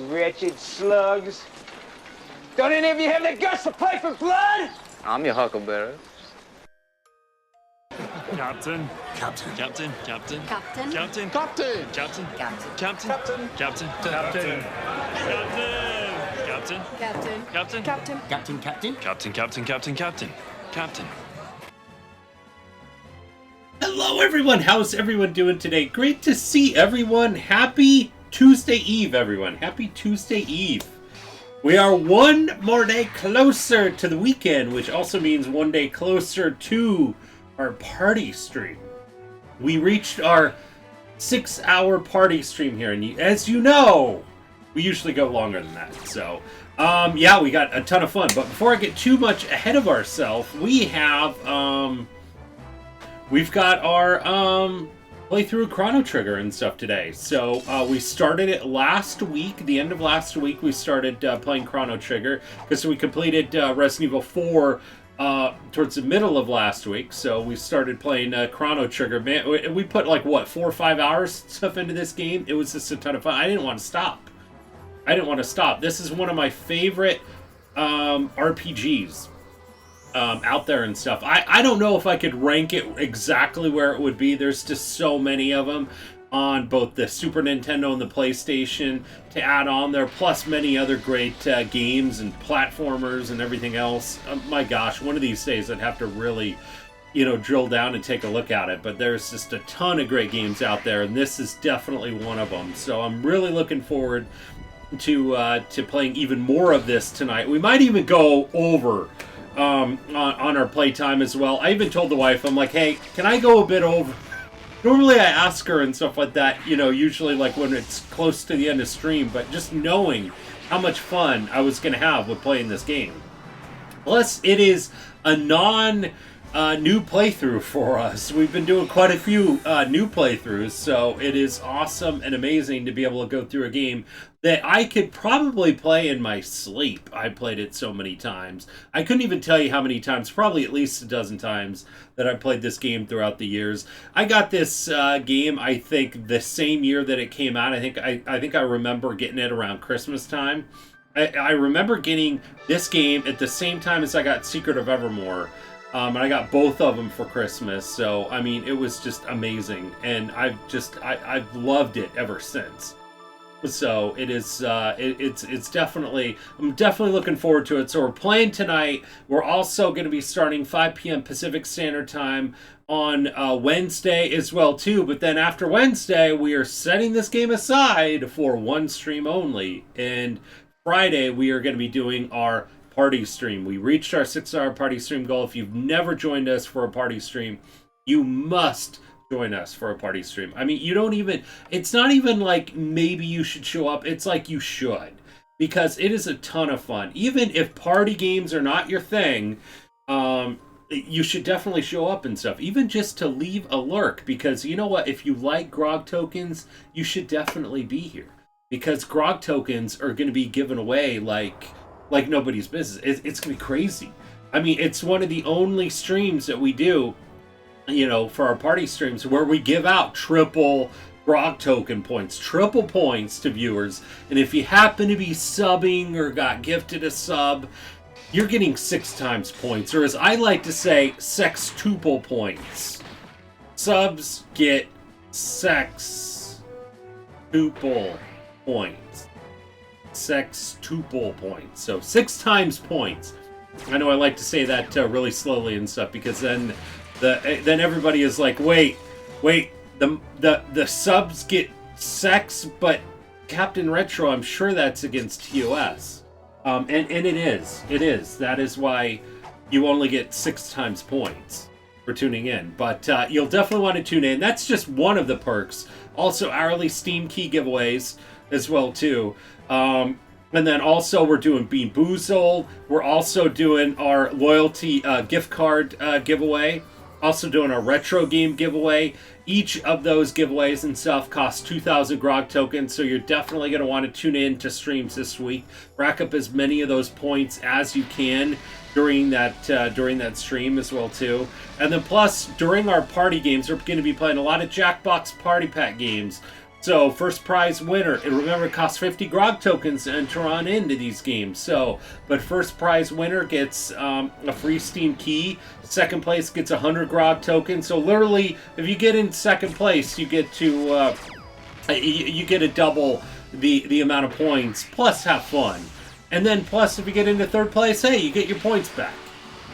Wretched slugs. Don't any of you have the guts to play for blood? I'm your huckleberry. Captain. Captain. Captain. Captain. Captain. Captain. Captain. Captain. Captain. Captain. Captain. Captain. Captain. Captain. Captain. Captain. Captain. Captain, Captain. Captain. Captain. Captain. Captain. Captain. Hello everyone, how's everyone doing today? Great to see everyone. Happy Tuesday Eve, everyone. Happy Tuesday Eve. We are one more day closer to the weekend, which also means one day closer to our party stream. We reached our 6-hour party stream here, and as you know, we usually go longer than that. So, yeah, we got a ton of fun. But before I get too much ahead of ourselves, we have, we've got our playthrough Chrono Trigger and stuff today. So we started it last week. The end of last week, we started playing Chrono Trigger because we completed Resident Evil 4 towards the middle of last week. So we started playing Chrono Trigger. Man, we put like what 4 or 5 hours stuff into this game. It was just a ton of fun. I didn't want to stop. This is one of my favorite RPGs. Out there and stuff. I don't know if I could rank it exactly where it would be. There's just so many of them on both the Super Nintendo and the PlayStation to add on there, plus many other great games and platformers and everything else. My gosh, one of these days I'd have to really, drill down and take a look at it. But there's just a ton of great games out there, and this is definitely one of them. So I'm really looking forward to playing even more of this tonight. We might even go over on our playtime as well. I even told the wife, I'm like, hey, can I go a bit over? Normally I ask her and stuff like that, usually like when it's close to the end of stream, but just knowing how much fun I was going to have with playing this game. Plus, it is a new playthrough for us. We've been doing quite a few new playthroughs, so it is awesome and amazing to be able to go through a game that I could probably play in my sleep. I played it so many times. I couldn't even tell you how many times, probably at least a dozen times that I played this game throughout the years. I got this game, I think, the same year that it came out. I think I remember getting it around Christmas time. I remember getting this game at the same time as I got Secret of Evermore. And I got both of them for Christmas, so I mean, it was just amazing, and I've loved it ever since. So it is, it's definitely, I'm definitely looking forward to it. So we're playing tonight. We're also going to be starting 5 p.m. Pacific Standard Time on Wednesday as well too. But then after Wednesday, we are setting this game aside for one stream only, and Friday we are going to be doing our party stream. We reached our 6-hour party stream goal. If you've never joined us for a party stream, you must join us for a party stream. I mean, it's not even like maybe you should show up. It's like you should, because it is a ton of fun. Even if party games are not your thing, you should definitely show up and stuff, even just to leave a lurk, because you know what, if you like grog tokens, you should definitely be here, because grog tokens are going to be given away like nobody's business. It's gonna be crazy. I mean, it's one of the only streams that we do, for our party streams, where we give out triple grog token points, triple points to viewers. And if you happen to be subbing or got gifted a sub, you're getting 6 times points, or as I like to say, sextuple points. Subs get sextuple points. Sextuple points. So 6 times points. I know I like to say that really slowly and stuff, because then everybody is like, wait, the subs get sex, but Captain Retro, I'm sure that's against TOS. And it is. That is why you only get 6 times points for tuning in. But you'll definitely want to tune in. That's just one of the perks. Also, hourly Steam key giveaways as well too. And then also we're doing Bean Boozled. We're also doing our loyalty gift card giveaway. Also doing a retro game giveaway. Each of those giveaways and stuff costs 2,000 grog tokens, so you're definitely going to want to tune in to streams this week. Rack up as many of those points as you can during that stream as well too. And then plus, during our party games, we're going to be playing a lot of Jackbox Party Pack games. So first prize winner, and remember it costs 50 grog tokens to enter on into these games. So, but first prize winner gets a free Steam key. Second place gets 100 grog tokens. So literally, if you get in second place, you get to you get a double the amount of points plus have fun. And then plus if you get into third place, hey, you get your points back.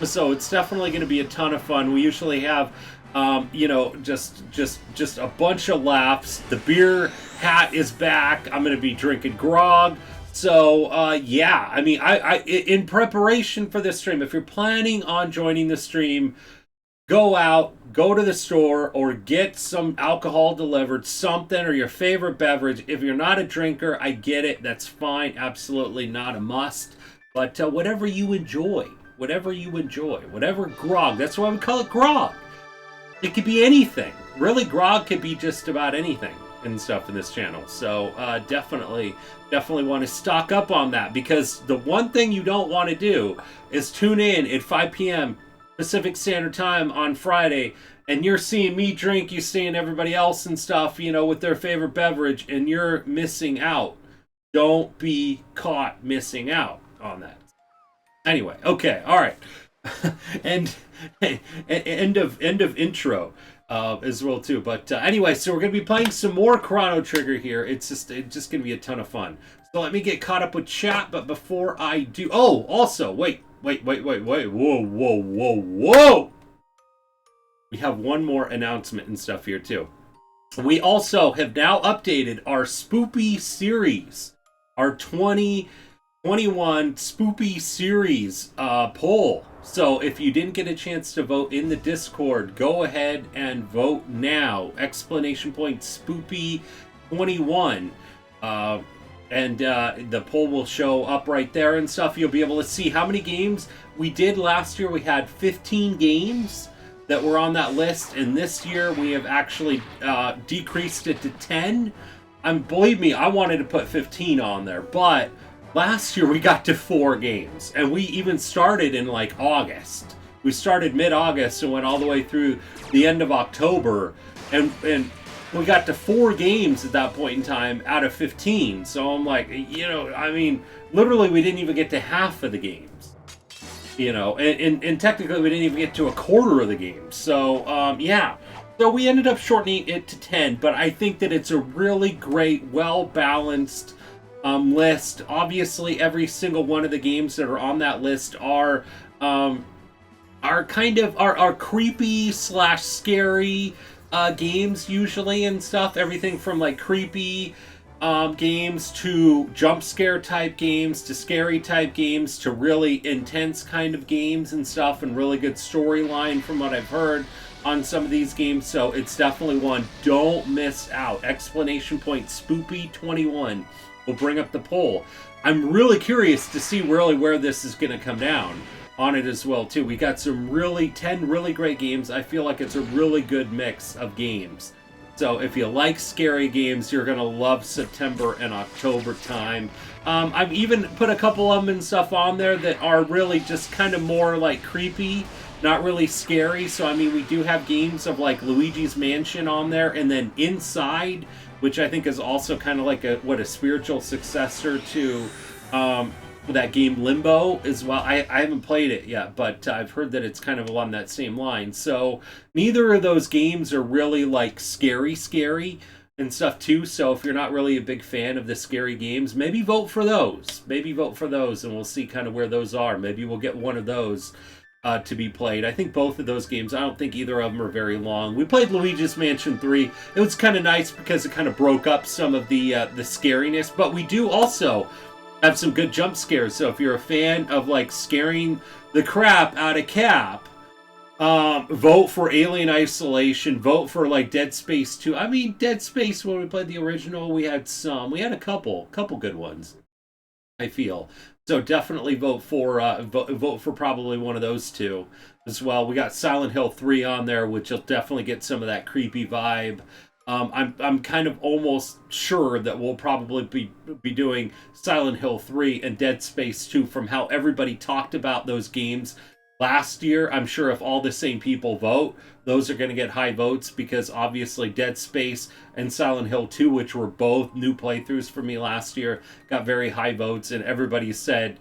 So it's definitely going to be a ton of fun. We usually have you know, just a bunch of laughs. The beer hat is back. I'm going to be drinking grog. So, yeah, I mean, I in preparation for this stream, if you're planning on joining the stream, go out, go to the store, or get some alcohol delivered, something, or your favorite beverage. If you're not a drinker, I get it. That's fine. Absolutely not a must. But whatever you enjoy, whatever grog, that's why we call it grog. It could be anything. Really, grog could be just about anything and stuff in this channel. So definitely want to stock up on that, because the one thing you don't want to do is tune in at 5 p.m. Pacific Standard Time on Friday, and you're seeing me drink, you're seeing everybody else and stuff, you know, with their favorite beverage, and you're missing out. Don't be caught missing out on that. Anyway, okay, all right. And end of intro as well too. But anyway, so we're gonna be playing some more Chrono Trigger here. It's just gonna be a ton of fun. So let me get caught up with chat. But before I do, oh, also wait, whoa! We have one more announcement and stuff here too. We also have now updated our Spoopy series, our 2021 Spoopy series poll. So if you didn't get a chance to vote in the Discord, go ahead and vote now. Explanation point Spoopy 21. And the poll will show up right there and stuff. You'll be able to see how many games we did last year. We had 15 games that were on that list, and this year we have actually decreased it to 10. Believe me, I wanted to put 15 on there, but last year we got to 4 games, and we even started in like August. We started mid-August and went all the way through the end of October, and we got to 4 games at that point in time out of 15. So I'm like, you know, I mean, literally we didn't even get to half of the games, you know, and technically we didn't even get to a quarter of the games. So yeah, so we ended up shortening it to 10, but I think that it's a really great, well-balanced list. Obviously, every single one of the games that are on that list are kind of are creepy / scary games usually and stuff. Everything from like creepy games to jump scare type games to scary type games to really intense kind of games and stuff, and really good storyline from what I've heard on some of these games. So it's definitely one. Don't miss out. Explanation point Spoopy 21 will bring up the poll. I'm really curious to see really where this is going to come down on it as well too. We got some 10 really great games. I feel like it's a really good mix of games. So if you like scary games, you're going to love September and October time. I've even put a couple of them and stuff on there that are really just kind of more like creepy, not really scary. So I mean, we do have games of like Luigi's Mansion on there, and then Inside, which I think is also kind of like a spiritual successor to that game Limbo as well. I haven't played it yet, but I've heard that it's kind of along that same line. So neither of those games are really like scary and stuff too. So if you're not really a big fan of the scary games, maybe vote for those. And we'll see kind of where those are. Maybe we'll get one of those to be played. I think both of those games, I don't think either of them are very long. We played Luigi's Mansion 3. It was kind of nice because it kind of broke up some of the scariness, but we do also have some good jump scares. So if you're a fan of like scaring the crap out of Cap, vote for Alien Isolation, vote for like Dead Space 2. I mean, Dead Space, when we played the original, we had a couple good ones, I feel. So definitely vote for probably one of those two as well. We got Silent Hill 3 on there, which will definitely get some of that creepy vibe. I'm kind of almost sure that we'll probably be doing Silent Hill 3 and Dead Space 2 from how everybody talked about those games last year. I'm sure if all the same people vote, those are going to get high votes because obviously Dead Space and Silent Hill 2, which were both new playthroughs for me last year, got very high votes, and everybody said,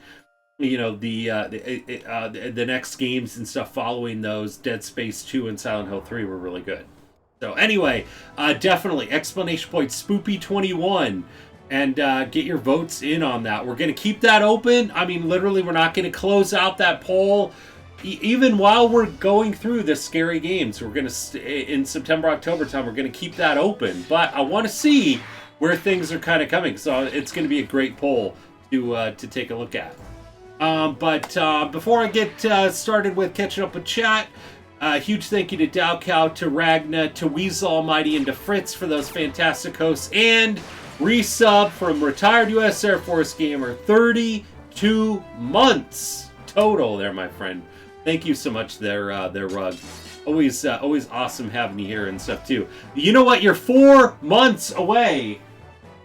you know, the next games and stuff following those, Dead Space 2 and Silent Hill 3, were really good. So anyway, definitely exclamation point Spoopy21, and get your votes in on that. We're going to keep that open. I mean, literally, we're not going to close out that poll even while we're going through the scary games. We're going to, in September, October time, we're going to keep that open. But I want to see where things are kind of coming. So it's going to be a great poll to take a look at. But before I get started with catching up with chat, huge thank you to Dowcow, to Ragna, to Weasel Almighty, and to Fritz for those fantastic hosts. And resub from retired U.S. Air Force gamer, 32 months total there, my friend. Thank you so much there, Rug. Always awesome having you here and stuff, too. You know what? You're 4 months away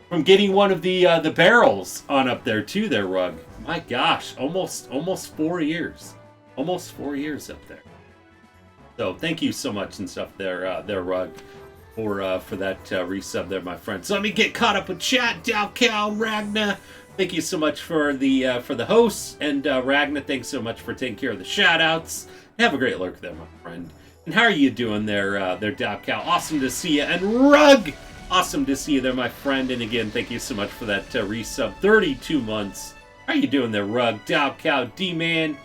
from getting one of the barrels on up there, too, there, Rug. My gosh, almost 4 years. Almost 4 years up there. So thank you so much and stuff there, Rug, for that resub there, my friend. So let me get caught up with chat. Dowcow, Ragna, thank you so much for the hosts, and Ragna, thanks so much for taking care of the shout-outs. Have a great lurk there, my friend. And how are you doing there, Dowcow? Awesome to see you. And Rug, awesome to see you there, my friend. And again, thank you so much for that resub. 32 months. How you doing there, Rug, Dowcow, D-Man?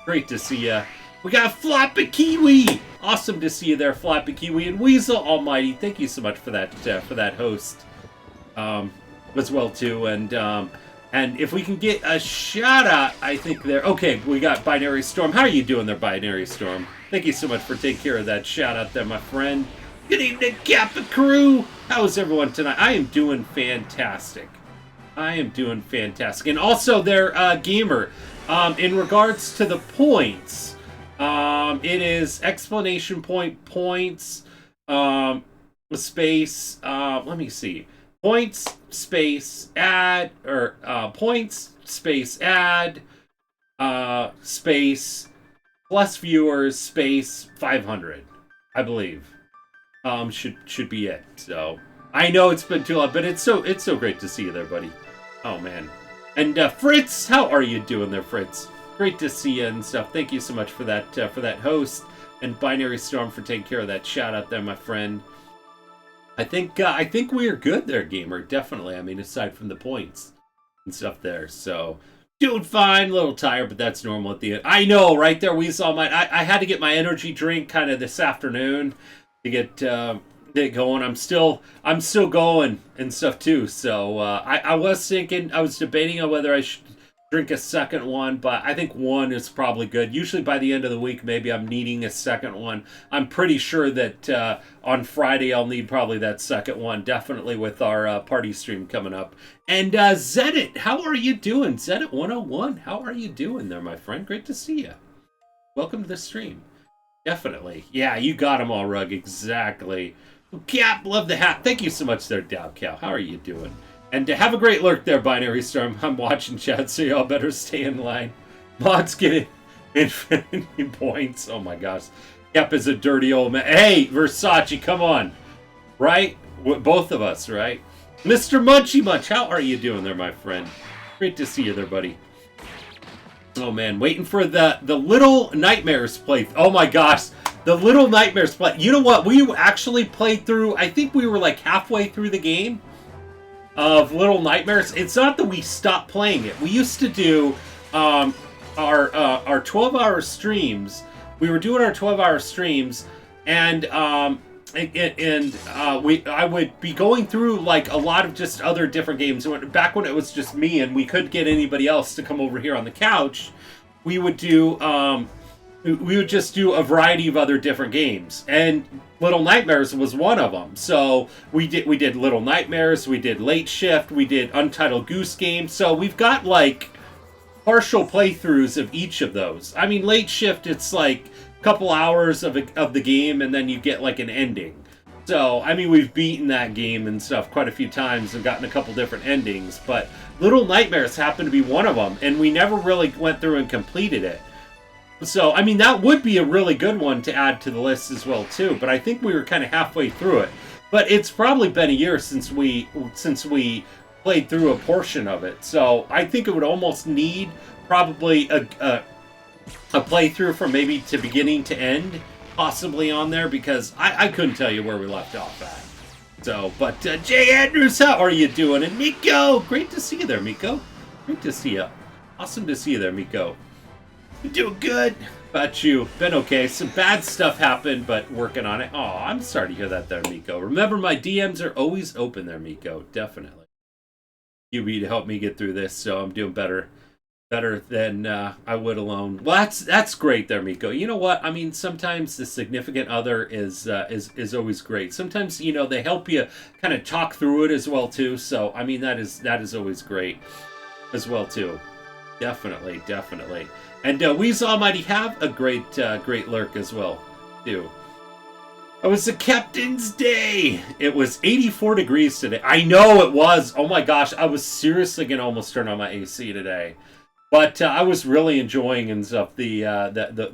Great to see you. We got Floppy Kiwi. Awesome to see you there, Floppy Kiwi. And Weasel Almighty, thank you so much for that host as well, too. And if we can get a shout-out, I think there... Okay, we got Binary Storm. How are you doing there, Binary Storm? Thank you so much for taking care of that shout-out there, my friend. Good evening, Kappa Crew. How is everyone tonight? I am doing fantastic. And also, their Gamer, in regards to the points, it is explanation point points, space, let me see, points, space, add, or points, space, add, space, plus viewers, space, 500, I believe, should be it. So I know it's been too long, but it's so great to see you there, buddy. Oh man. And Fritz, how are you doing there, Fritz? Great to see you and stuff. Thank you so much for that host, and Binary Storm for taking care of that shout out there, my friend. I think we are good there, Gamer. Definitely. I mean, aside from the points and stuff there. So doing fine, a little tired, but that's normal at the end. I know, right there, we saw I had to get my energy drink kind of this afternoon to get going. I'm still going and stuff too. So I was debating on whether I should drink a second one, but I think one is probably good. Usually by the end of the week, maybe I'm needing a second one. I'm pretty sure that on Friday I'll need probably that second one, definitely with our party stream coming up. And Zedit, how are you doing? Zedit 101, how are you doing there, my friend? Great to see you. Welcome to the stream. Definitely. Yeah, you got them all, Rug. Exactly. Cap, love the hat. Thank you so much there, Dowcow. How are you doing? And have a great lurk there, Binary Storm. I'm watching chat, so y'all better stay in line. Mods get infinity points. Oh my gosh. Cap is a dirty old man. Hey, Versace, come on. Right? Both of us, right? Mr. Munchy Munch, how are you doing there, my friend? Great to see you there, buddy. Oh man, waiting for the Little Nightmares play. Oh my gosh. The Little Nightmares play. You know what? We actually played through, I think we were like halfway through the game of Little Nightmares. It's not that we stopped playing it. We used to do our 12-hour streams. We were doing our 12-hour streams, and I would be going through like a lot of just other different games. Back when it was just me and we couldn't get anybody else to come over here on the couch, we would just do a variety of other different games, and Little Nightmares was one of them. So we did Little Nightmares, we did Late Shift, we did Untitled Goose Game. So we've got like partial playthroughs of each of those. I mean, Late Shift, it's like a couple hours of the game, and then you get like an ending. So I mean, we've beaten that game and stuff quite a few times and gotten a couple different endings. But Little Nightmares happened to be one of them, and we never really went through and completed it. So, I mean, that would be a really good one to add to the list as well, too. But I think we were kind of halfway through it. But it's probably been a year since we played through a portion of it. So I think it would almost need probably a playthrough from maybe to beginning to end, possibly on there, because I couldn't tell you where we left off at. So, but Jay Andrews, how are you doing? And Miko, great to see you there, Miko. Great to see you. Awesome to see you there, Miko. You doing good? About you? Been okay. Some bad stuff happened, but working on it. Oh, I'm sorry to hear that there, Miko. Remember, my DMs are always open there, Miko. Definitely. You be to help me get through this, so I'm doing better than I would alone. Well, that's great there, Miko. You know what? I mean, sometimes the significant other is always great. Sometimes, you know, they help you kind of talk through it as well too. So, I mean, that is always great as well too. Definitely. And Weasel Almighty, have a great lurk as well too. It was the Captain's Day. It was 84 degrees today. I know it was. Oh my gosh, I was seriously gonna almost turn on my AC today. But I was really enjoying and stuff the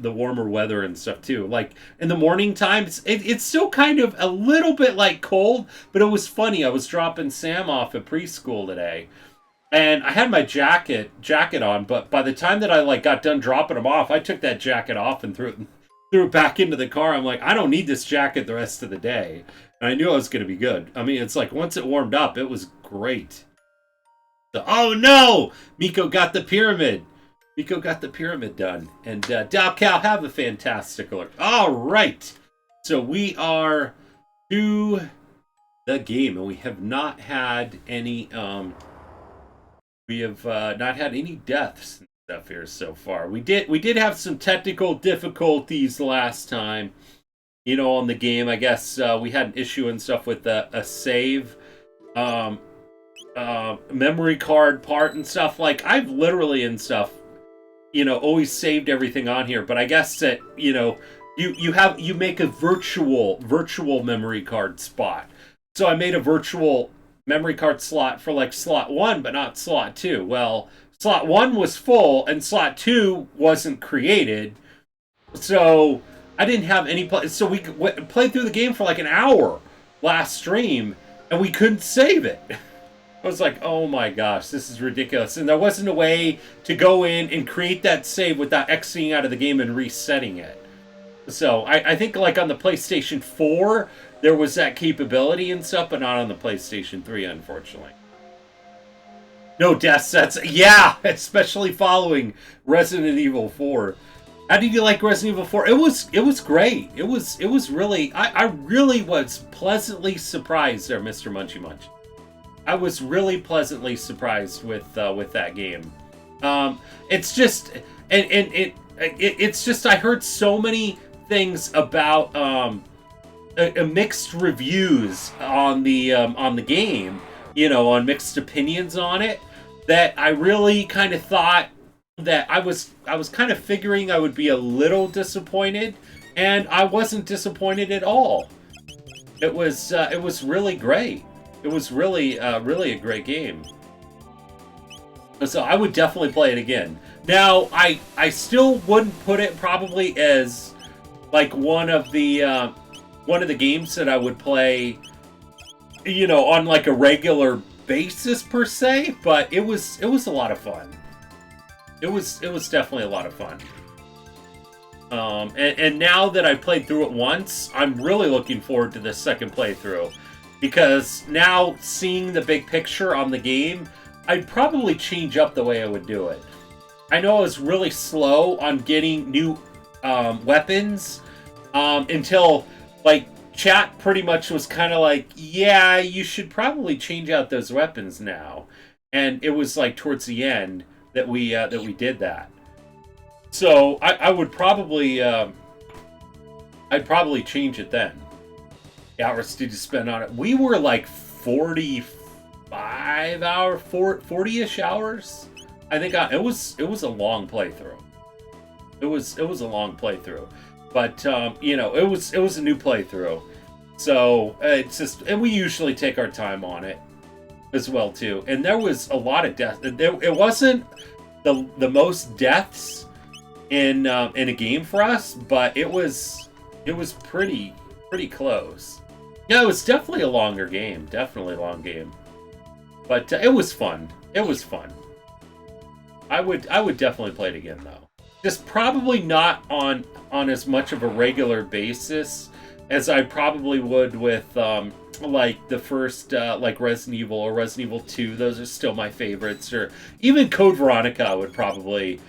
warmer weather and stuff too. Like in the morning times, it's still kind of a little bit like cold, but it was funny. I was dropping Sam off at preschool today, and I had my jacket on. But by the time that I got done dropping him off, I took that jacket off and threw it back into the car. I'm like, I don't need this jacket the rest of the day. And I knew I was going to be good. I mean, it's like once it warmed up, it was great. Oh no! Miko got the pyramid. Miko got the pyramid done. And Dalcal, have a fantastic alert. Alright. So we are to the game, and we have not had any deaths and stuff here so far. We did have some technical difficulties last time, you know, on the game. I guess we had an issue and stuff with a save. Memory card part and stuff. Like, I've literally and stuff, you know, always saved everything on here, but I guess that, you know, you make a virtual memory card spot. So I made a virtual memory card slot for like slot 1, but not slot 2. Well, slot 1 was full and slot 2 wasn't created. So I didn't have any so we played through the game for like an hour last stream and we couldn't save it. I was like, oh my gosh, this is ridiculous. And there wasn't a way to go in and create that save without exiting out of the game and resetting it. So I think like on the PlayStation 4, there was that capability and stuff, but not on the PlayStation 3, unfortunately. No death sets. Yeah, especially following Resident Evil 4. How did you like Resident Evil 4? It was great. It was really, I really was pleasantly surprised there, Mr. Munchy Munch. I was really pleasantly surprised with that game. It's just, it's just, I heard so many things about mixed reviews on the game, you know, on mixed opinions on it, that I really kind of thought that I was kind of figuring I would be a little disappointed, and I wasn't disappointed at all. It was really great. It was really a great game. So I would definitely play it again. Now, I still wouldn't put it probably as like one of the games that I would play, you know, on like a regular basis per se, but it was a lot of fun. It was definitely a lot of fun. And now that I played through it once, I'm really looking forward to the second playthrough. Because now, seeing the big picture on the game, I'd probably change up the way I would do it. I know I was really slow on getting new weapons until, like, chat pretty much was kind of like, yeah, you should probably change out those weapons now. And it was, like, towards the end that we did that. So, I would probably, I'd probably change it then. Hours did you spend on it? We were like 45 hours, 40-ish hours. I think it was a long playthrough. It was a long playthrough, but you know, it was a new playthrough, so it's just, and we usually take our time on it as well too. And there was a lot of death. It wasn't the most deaths in a game for us, but it was pretty close. Yeah, it was definitely a longer game, definitely a long game, but it was fun. It was fun. I would definitely play it again though. Just probably not on as much of a regular basis as I probably would with like the first like Resident Evil or Resident Evil 2. Those are still my favorites. Or even Code Veronica I would probably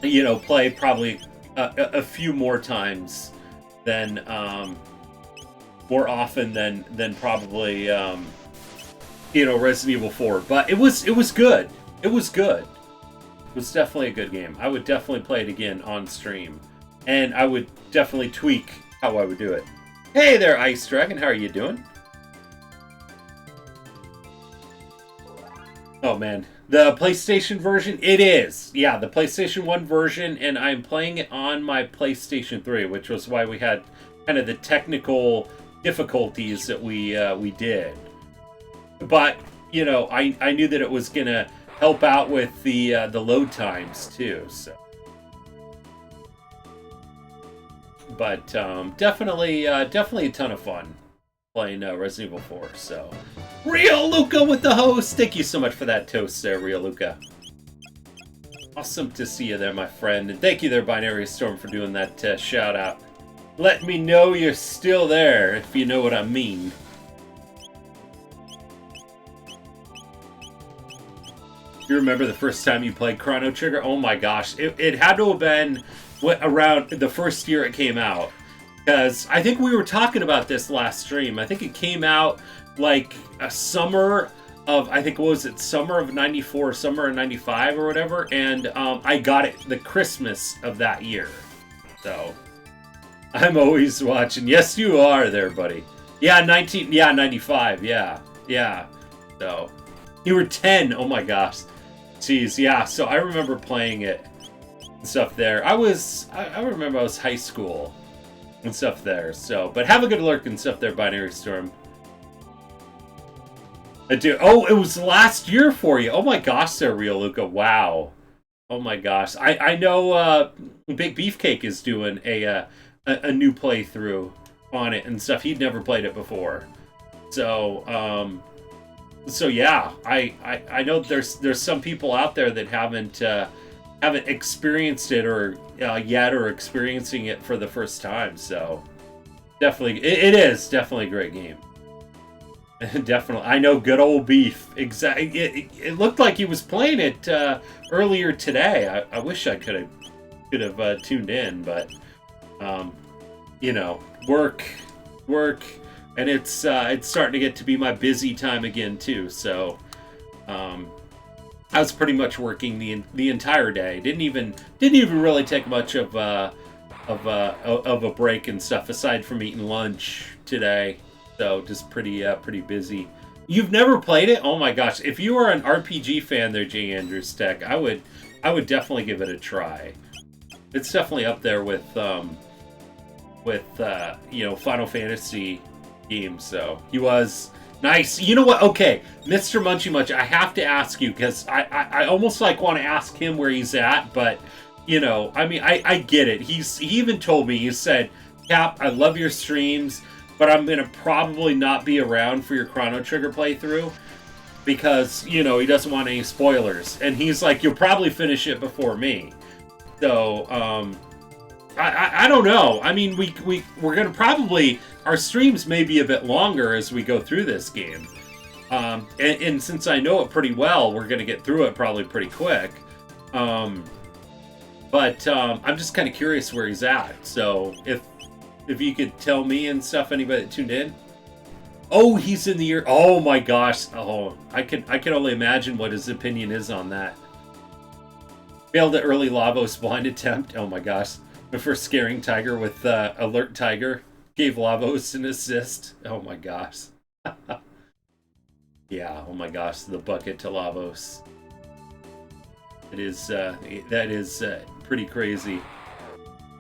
you know, play probably a few more times than more often than probably you know, Resident Evil 4. But it was good. It was good. It was definitely a good game. I would definitely play it again on stream, and I would definitely tweak how I would do it. Hey there, Ice Dragon. How are you doing? Oh man, the PlayStation version? It is. Yeah, the PlayStation 1 version, and I'm playing it on my PlayStation 3, which was why we had kind of the technical difficulties that we did. But, you know, I knew that it was going to help out with the load times, too, so. But definitely a ton of fun playing Resident Evil 4, so. Real Luca with the host! Thank you so much for that toast there, Real Luca. Awesome to see you there, my friend. And thank you there, Binary Storm, for doing that shout-out. Let me know you're still there, if you know what I mean. You remember the first time you played Chrono Trigger? Oh my gosh, it had to have been around the first year it came out. Because I think we were talking about this last stream. I think it came out like a summer of, I think, what was it, summer of 94, summer of 95 or whatever. And I got it the Christmas of that year. So, I'm always watching. Yes, you are there, buddy. Yeah, 95, yeah. So, you were 10, oh my gosh. Jeez, yeah, so I remember playing it and stuff there. I remember I was high school and stuff there, so, but have a good lurk and stuff there, Binary Storm. I do. Oh, it was last year for you. Oh my gosh there, Real Luca. Wow. Oh my gosh. I know Big Beefcake is doing a new playthrough on it and stuff. He'd never played it before. So, so yeah, I know there's some people out there that haven't experienced it or yet, or experiencing it for the first time. So definitely, it is definitely a great game. Definitely, I know good old Beef. Exactly, it looked like he was playing it earlier today. I wish I could have tuned in, but you know, work. And it's starting to get to be my busy time again too. So, I was pretty much working the entire day. Didn't even really take much of a break and stuff aside from eating lunch today. So just pretty busy. You've never played it? Oh my gosh! If you are an RPG fan, there, J. Andrews Tech, I would definitely give it a try. It's definitely up there with you know, Final Fantasy games. So he was nice. You know what? Okay, Mr. Munchy Munch, I have to ask you, because I almost like want to ask him where he's at, but you know, I mean, I get it. He even told me, he said, Cap, I love your streams, but I'm gonna probably not be around for your Chrono Trigger playthrough because, you know, he doesn't want any spoilers, and he's like, you'll probably finish it before me. So I don't know. I mean, we're gonna probably, our streams may be a bit longer as we go through this game. And since I know it pretty well, we're gonna get through it probably pretty quick. But I'm just kind of curious where he's at. So if you could tell me and stuff, anybody that tuned in. Oh, he's in the year. Oh my gosh. Oh, I can only imagine what his opinion is on that. Failed the early Lavos blind attempt. Oh my gosh. The first scaring Tiger with Alert Tiger. Gave Lavos an assist. Oh my gosh. Yeah, oh my gosh, the bucket to Lavos. It is, that is pretty crazy.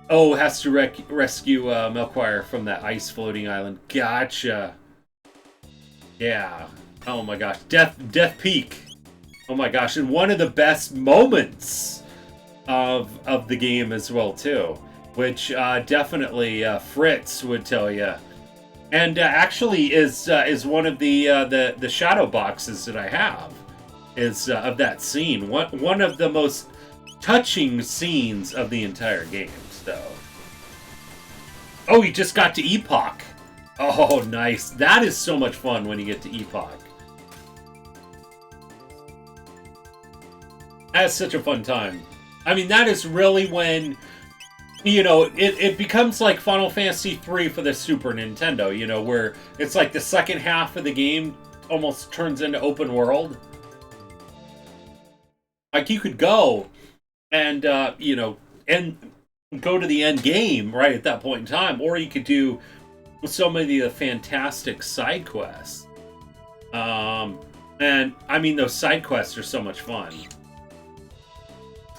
Oh, has to rescue Melchior from that ice floating island. Gotcha. Yeah. Oh my gosh, Death Peak. Oh my gosh, and one of the best moments of the game as well too, which definitely Fritz would tell you, and actually is one of the shadow boxes that I have is of that scene. One of the most touching scenes of the entire game. So, oh, you just got to Epoch. Oh, nice. That is so much fun when you get to Epoch. That's such a fun time. I mean, that is really when, you know, it becomes like Final Fantasy III for the Super Nintendo, you know, where it's like the second half of the game almost turns into open world. Like, you could go and, you know, and go to the end game right at that point in time, or you could do so many of the fantastic side quests. And, I mean, those side quests are so much fun.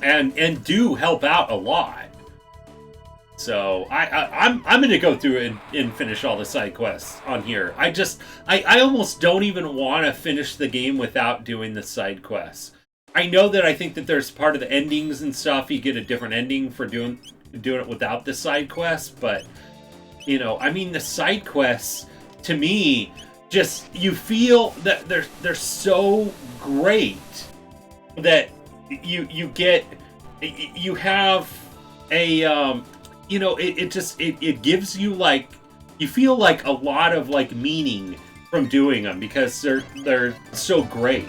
And do help out a lot. So I'm gonna go through and finish all the side quests on here. I almost don't even want to finish the game without doing the side quests. I know that I think that there's part of the endings and stuff, you get a different ending for doing it without the side quests, but you know, I mean, the side quests to me, just you feel that they're so great that you have a you know, it gives you, like, you feel like a lot of like meaning from doing them because they're so great.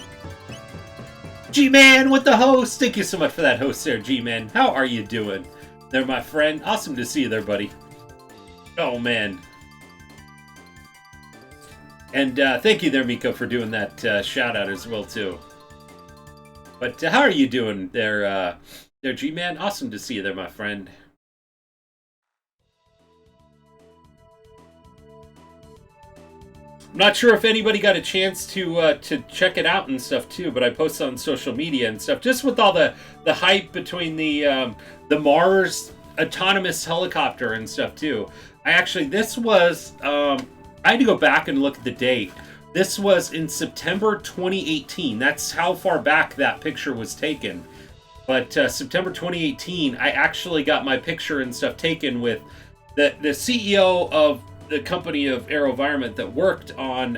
G-Man with the host. Thank you so much for that host there, G-Man. How are you doing there, my friend? Awesome to see you there, buddy. Oh man. And thank you there, Miko, for doing that shout out as well too. But how are you doing there, G-Man? Awesome to see you there, my friend. I'm not sure if anybody got a chance to check it out and stuff too, but I posted on social media and stuff, just with all the hype between the Mars autonomous helicopter and stuff too. This was I had to go back and look at the date. This was in September 2018. That's how far back that picture was taken. But September 2018, I actually got my picture and stuff taken with the CEO of the company of AeroVironment that worked on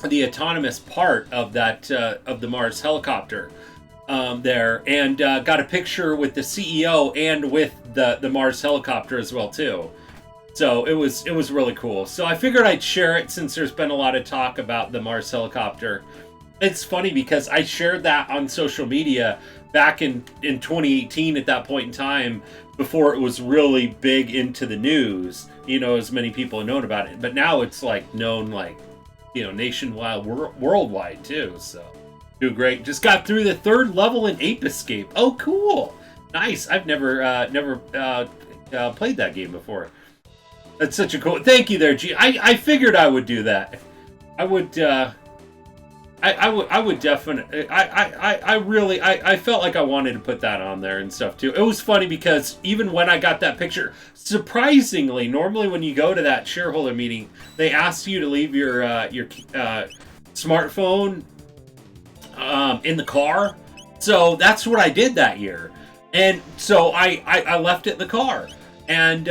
the autonomous part of that of the Mars helicopter there, and got a picture with the CEO and with the Mars helicopter as well too. So it was really cool. So I figured I'd share it since there's been a lot of talk about the Mars helicopter. It's funny because I shared that on social media back in 2018 at that point in time, before it was really big into the news, you know, as many people have known about it. But now it's like known, like, you know, nationwide, worldwide too. So do great. Just got through the 3rd level in Ape Escape. Oh, cool. Nice. I've never played that game before. That's such a cool. Thank you there, G. I figured I would do that. I would. I would definitely. I felt like I wanted to put that on there and stuff too. It was funny because even when I got that picture, surprisingly, normally when you go to that shareholder meeting, they ask you to leave your smartphone in the car. So that's what I did that year, and so I left it in the car, and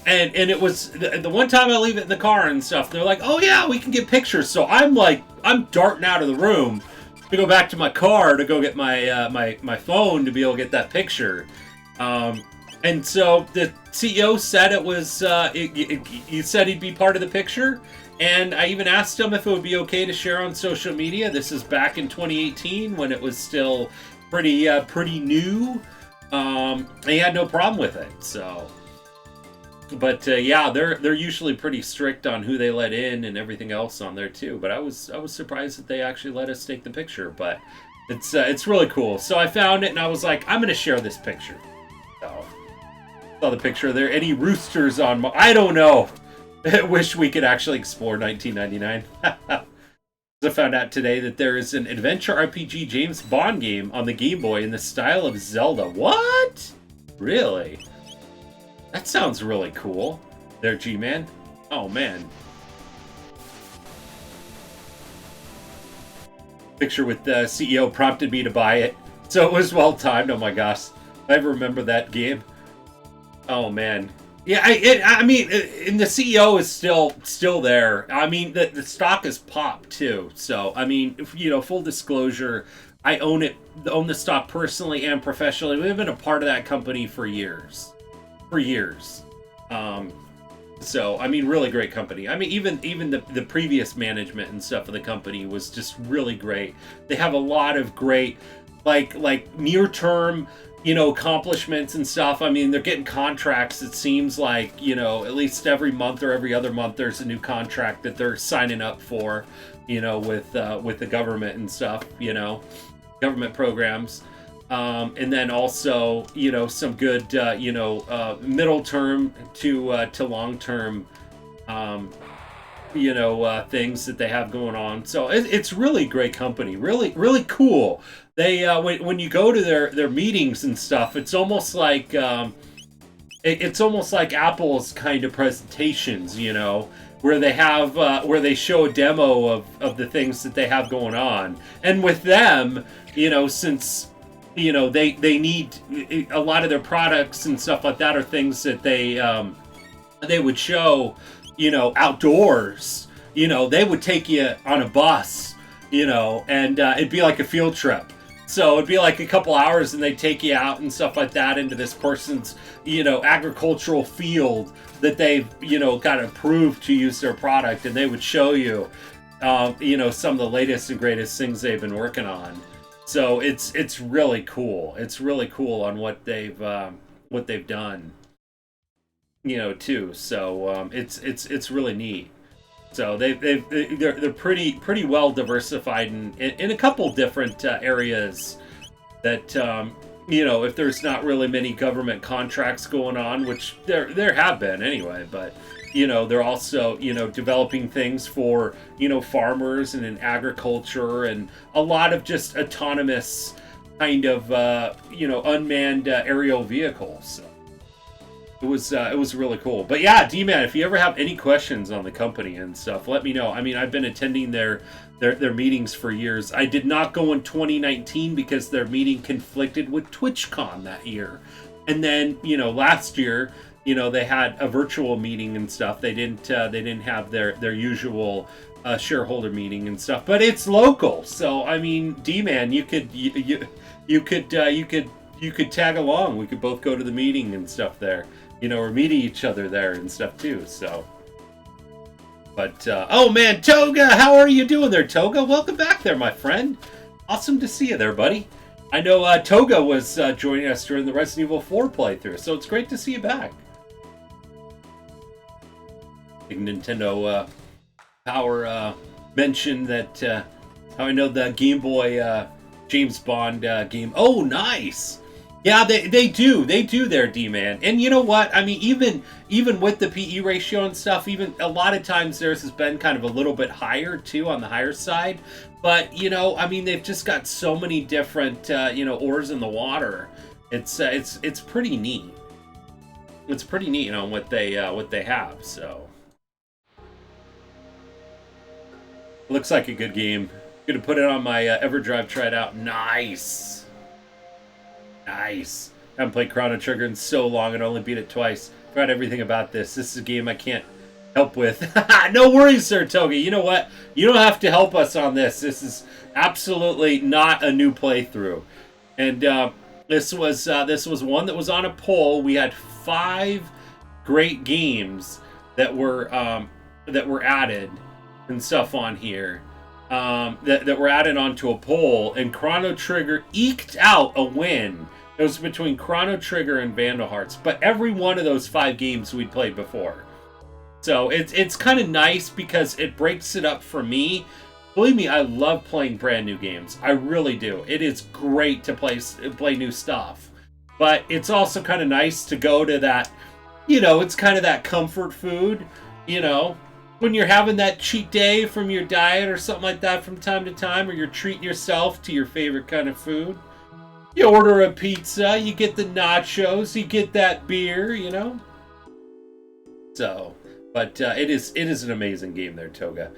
it was the one time I leave it in the car and stuff. They're like, "Oh yeah, we can get pictures." So I'm darting out of the room to go back to my car to go get my my phone to be able to get that picture. And so the CEO said it was he said he'd be part of the picture, and I even asked him if it would be okay to share on social media. This is back in 2018 when it was still pretty new. And he had no problem with it. So. But yeah, they're usually pretty strict on who they let in and everything else on there too. But I was surprised that they actually let us take the picture. But it's really cool. So I found it and I was like, I'm gonna share this picture. So saw the picture. Are there any roosters on? I don't know. I wish we could actually explore 1999. I found out today that there is an adventure RPG James Bond game on the Game Boy in the style of Zelda. What? Really? That sounds really cool. There, G-Man. Oh, man. Picture with the CEO prompted me to buy it. So it was well timed. Oh my gosh, I remember that game. Oh man, yeah. I mean, and the CEO is still there. I mean, the stock is popped too. So I mean, full disclosure, I own the stock personally and professionally. We've been a part of that company for years, So I mean, really great company. I mean, even the previous management and stuff of the company was just really great. They have a lot of great, like near term, accomplishments and stuff. I mean, they're getting contracts. It seems like at least every month or every other month, there's a new contract that they're signing up for, with the government and stuff. Government programs. And then also, some good, middle term to long term, things that they have going on. So it's really great company, really, really cool. They when you go to their meetings and stuff, it's almost like Apple's kind of presentations, where they have where they show a demo of the things that they have going on, and with them, since they need a lot of their products and stuff like that are things that they would show, outdoors. They would take you on a bus, and it'd be like a field trip. So it'd be like a couple hours and they'd take you out and stuff like that into this person's, agricultural field that they've, got approved to use their product, and they would show you, some of the latest and greatest things they've been working on. So it's really cool. It's really cool on what they've done, too. So it's really neat. So they're pretty well diversified in a couple different areas that if there's not really many government contracts going on, which there have been anyway, but they're also developing things for farmers and in agriculture and a lot of just autonomous kind of unmanned aerial vehicles. It was really cool. But yeah, D-Man, if you ever have any questions on the company and stuff, let me know. I mean, I've been attending their meetings for years. I did not go in 2019 because their meeting conflicted with TwitchCon that year. And then, last year, they had a virtual meeting and stuff. They didn't have their usual shareholder meeting and stuff. But it's local. So, I mean, D-Man, you could tag along. We could both go to the meeting and stuff there. Or meeting each other there and stuff too, so. But, oh man, Toga, how are you doing there, Toga? Welcome back there, my friend. Awesome to see you there, buddy. I know Toga was joining us during the Resident Evil 4 playthrough, so it's great to see you back. Big Nintendo Power mentioned that, how I know the Game Boy James Bond game. Oh, nice! Yeah, they do there, D-Man. And you know what? I mean, even with the PE ratio and stuff, even a lot of times theirs has been kind of a little bit higher too, on the higher side. But I mean, they've just got so many different ores in the water. It's pretty neat. It's pretty neat on what they have. So looks like a good game. Gonna put it on my EverDrive. Try it out. Nice. Nice. I haven't played Chrono Trigger in so long and only beat it twice. Forgot everything about this. This is a game I can't help with. No worries, Sir Togi. You know what? You don't have to help us on this. This is absolutely not a new playthrough. And this was one that was on a poll. We had 5 great games that were added and stuff on here. That were added onto a poll, and Chrono Trigger eked out a win. It was between Chrono Trigger and Vandal Hearts, but every one of those 5 games we'd played before. So it's kind of nice because it breaks it up for me. Believe me, I love playing brand new games. I really do. It is great to play new stuff. But it's also kind of nice to go to that, it's kind of that comfort food, when you're having that cheat day from your diet or something like that from time to time, or you're treating yourself to your favorite kind of food. You order a pizza, you get the nachos, you get that beer, So, but it is an amazing game there, Toga.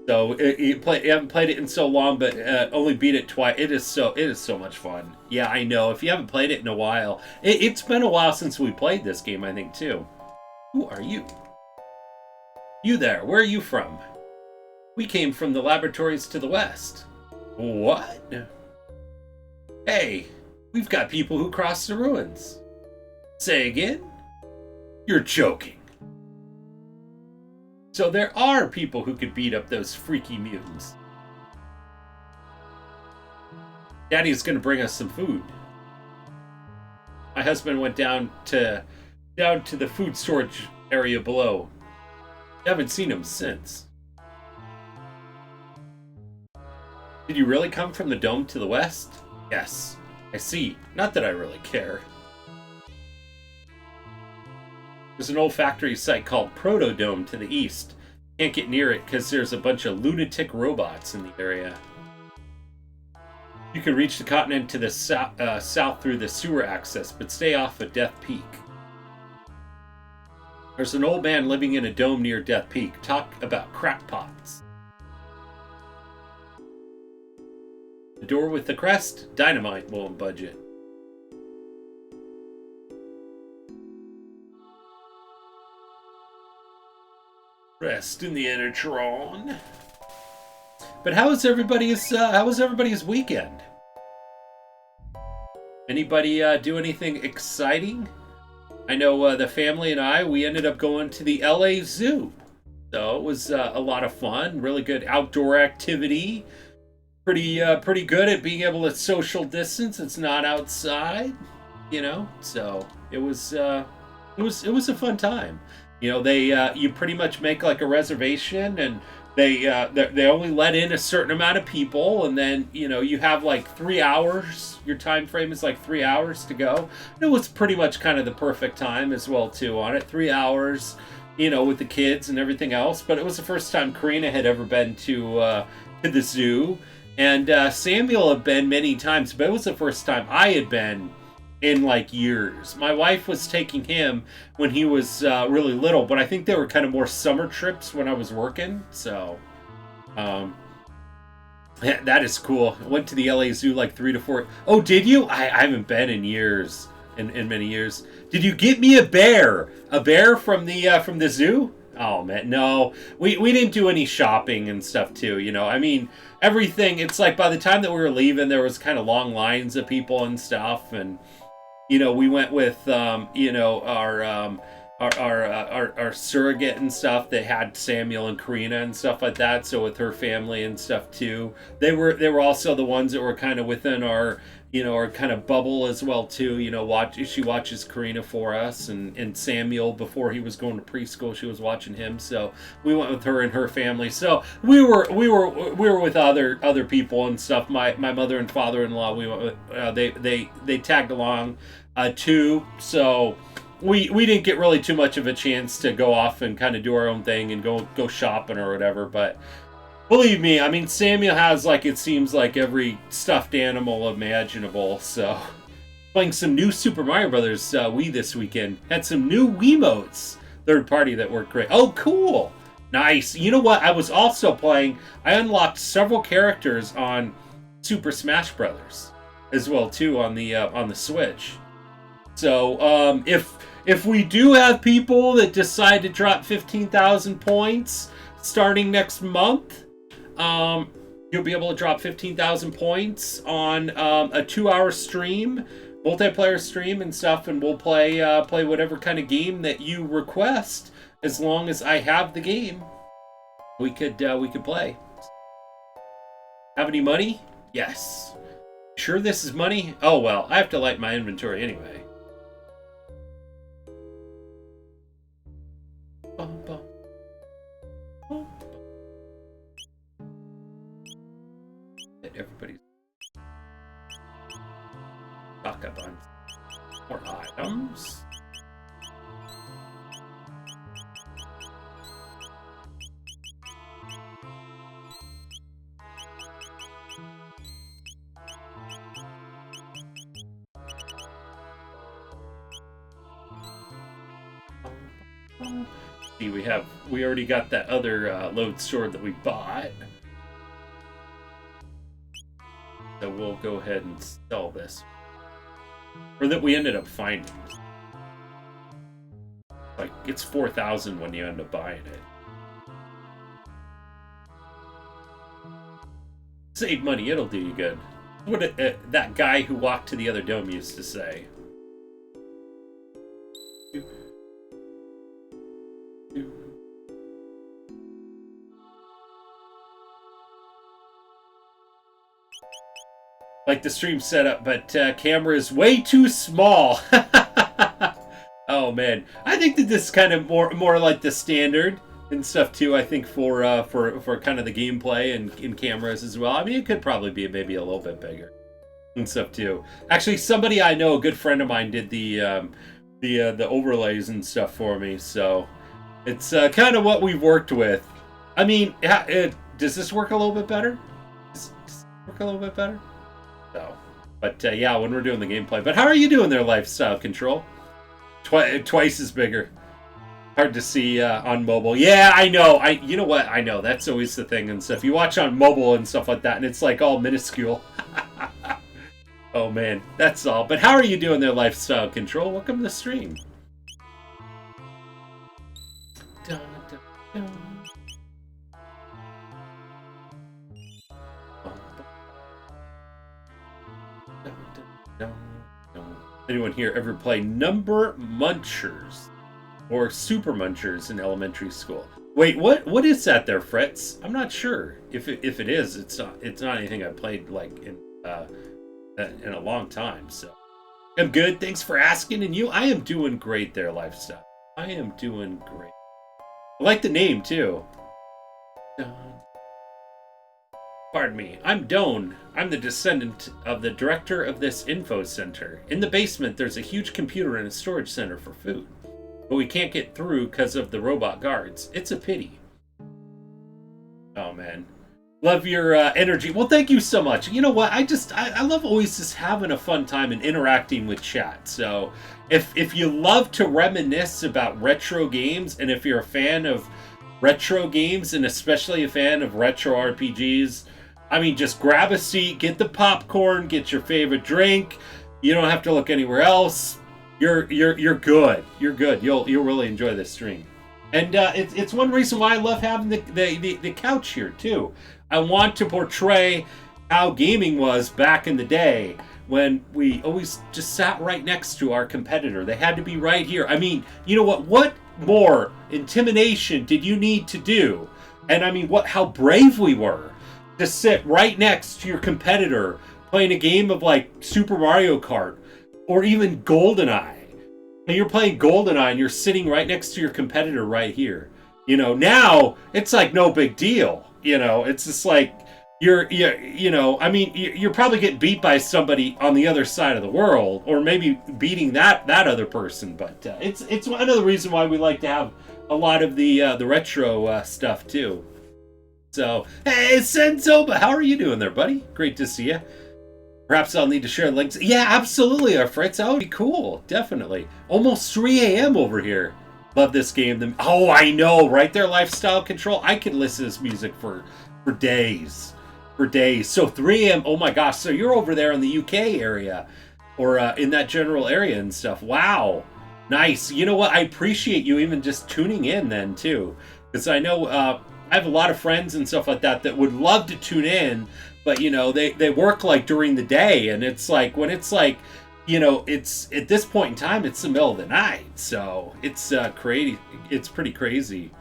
So you haven't played it in so long, but only beat it twice. It is so much fun. Yeah, I know. If you haven't played it in a while, it's been a while since we played this game, I think, too. Who are you? You there, where are you from? We came from the laboratories to the west. What? Hey, we've got people who crossed the ruins. Say again? You're joking. So there are people who could beat up those freaky mutants. Daddy's gonna bring us some food. My husband went down to the food storage area below. Haven't seen him since. Did you really come from the dome to the west? Yes, I see. Not that I really care. There's an old factory site called Proto Dome to the east. Can't get near it because there's a bunch of lunatic robots in the area. You can reach the continent to the south through the sewer access, but stay off of Death Peak. There's an old man living in a dome near Death Peak. Talk about crackpots. The door with the crest? Dynamite won't budge it. Rest in the Enertron. But how was everybody's weekend? Anybody do anything exciting? I know the family and we ended up going to the LA Zoo. So it was a lot of fun, really good outdoor activity. Pretty good at being able to social distance. It's not outside, you know. So it was a fun time. You know, you pretty much make like a reservation, and they only let in a certain amount of people, and then you have like 3 hours. Your time frame is like 3 hours to go. And it was pretty much kind of the perfect time as well too on it. 3 hours, with the kids and everything else. But it was the first time Karina had ever been to the zoo, and Samuel had been many times, but it was the first time I had been in like years. My wife was taking him when he was really little, but I think they were kind of more summer trips when I was working. So that is cool. I went to the LA Zoo like 3 to 4. Oh, did you? I haven't been in years, in many years. Did you get me a bear? A bear from the zoo? Oh man, no. We didn't do any shopping and stuff too, I mean, everything, it's like by the time that we were leaving, there was kind of long lines of people and stuff, and we went with our surrogate and stuff that had Samuel and Karina and stuff like that. So with her family and stuff too, they were also the ones that were kind of within our our kind of bubble as well too. She watches Karina for us, and Samuel, before he was going to preschool, she was watching him. So we went with her and her family. So we were with other people and stuff. My mother and father-in-law, we went with, they tagged along too. So we didn't get really too much of a chance to go off and kind of do our own thing and go shopping or whatever. But believe me, I mean, Samuel has, like, it seems like every stuffed animal imaginable. So playing some new Super Mario Brothers Wii this weekend. Had some new Wiimotes, third party, that worked great. Oh, cool. Nice. You know what? I was also playing, I unlocked several characters on Super Smash Brothers as well too on the Switch. So if we do have people that decide to drop 15,000 points starting next month, you'll be able to drop 15,000 points on a 2-hour stream, multiplayer stream and stuff, and we'll play whatever kind of game that you request. As long as I have the game, we could play. Have any money? Yes. Sure this is money? Oh well, I have to light my inventory anyway. Everybody's stock up on more items. See, we already got that other load sword that we bought. So we'll go ahead and sell this. Or that we ended up finding. Like, it's 4,000 when you end up buying it. Save money, it'll do you good. What that guy who walked to the other dome used to say. Like the stream setup, but camera is way too small. Oh man, I think that this is kind of more like the standard and stuff too. I think for kind of the gameplay and in cameras as well. I mean, it could probably be maybe a little bit bigger and stuff too. Actually, somebody I know, a good friend of mine, did the overlays and stuff for me. So it's kind of what we've worked with. I mean, does this work a little bit better? Does this work a little bit better? So, but yeah, when we're doing the gameplay. But how are you doing there, Lifestyle Control? Twice as bigger. Hard to see on mobile. Yeah, I know. You know what? I know. That's always the thing and stuff. You watch on mobile and stuff like that, and it's like all minuscule. Oh man, that's all. But how are you doing there, Lifestyle Control? Welcome to the stream. Dun, dun, dun. Anyone here ever play Number Munchers or Super Munchers in elementary school? Wait, what is that there, Fritz? I'm not sure. If it is, it's not anything I played like in a long time. So I'm good. Thanks for asking. And you? I am doing great there, Lifestyle. I am doing great. I like the name too. Pardon me, I'm Doan. I'm the descendant of the director of this info center. In the basement, there's a huge computer and a storage center for food. But we can't get through because of the robot guards. It's a pity. Oh, man. Love your energy. Well, thank you so much. You know what? I love always just having a fun time and interacting with chat. So if you love to reminisce about retro games, and if you're a fan of retro games, and especially a fan of retro RPGs, I mean, just grab a seat, get the popcorn, get your favorite drink. You don't have to look anywhere else. You're good. You're good. You'll really enjoy this stream. And it's one reason why I love having the couch here too. I want to portray how gaming was back in the day when we always just sat right next to our competitor. They had to be right here. I mean, you know what? What more intimidation did you need to do? And I mean, how brave we were to sit right next to your competitor playing a game of like Super Mario Kart or even GoldenEye. And you're playing GoldenEye and you're sitting right next to your competitor right here. You know, now it's like no big deal. You know, it's just like you're probably getting beat by somebody on the other side of the world, or maybe beating that other person. But it's one of the reasons why we like to have a lot of the retro stuff too. So, hey, Senzoba, how are you doing there, buddy? Great to see you. Perhaps I'll need to share links. Yeah, absolutely, Fritz. That would be cool. Definitely. Almost 3 a.m. over here. Love this game. Oh, I know. Right there, Lifestyle Control. I could listen to this music for days. For days. So 3 a.m. Oh, my gosh. So you're over there in the UK area. Or in that general area and stuff. Wow. Nice. You know what? I appreciate you even just tuning in then, too. Because I know... I have a lot of friends and stuff like that would love to tune in, but you know, they work like during the day, and it's like when it's like, you know, it's at this point in time, it's the middle of the night, so it's crazy. It's pretty crazy.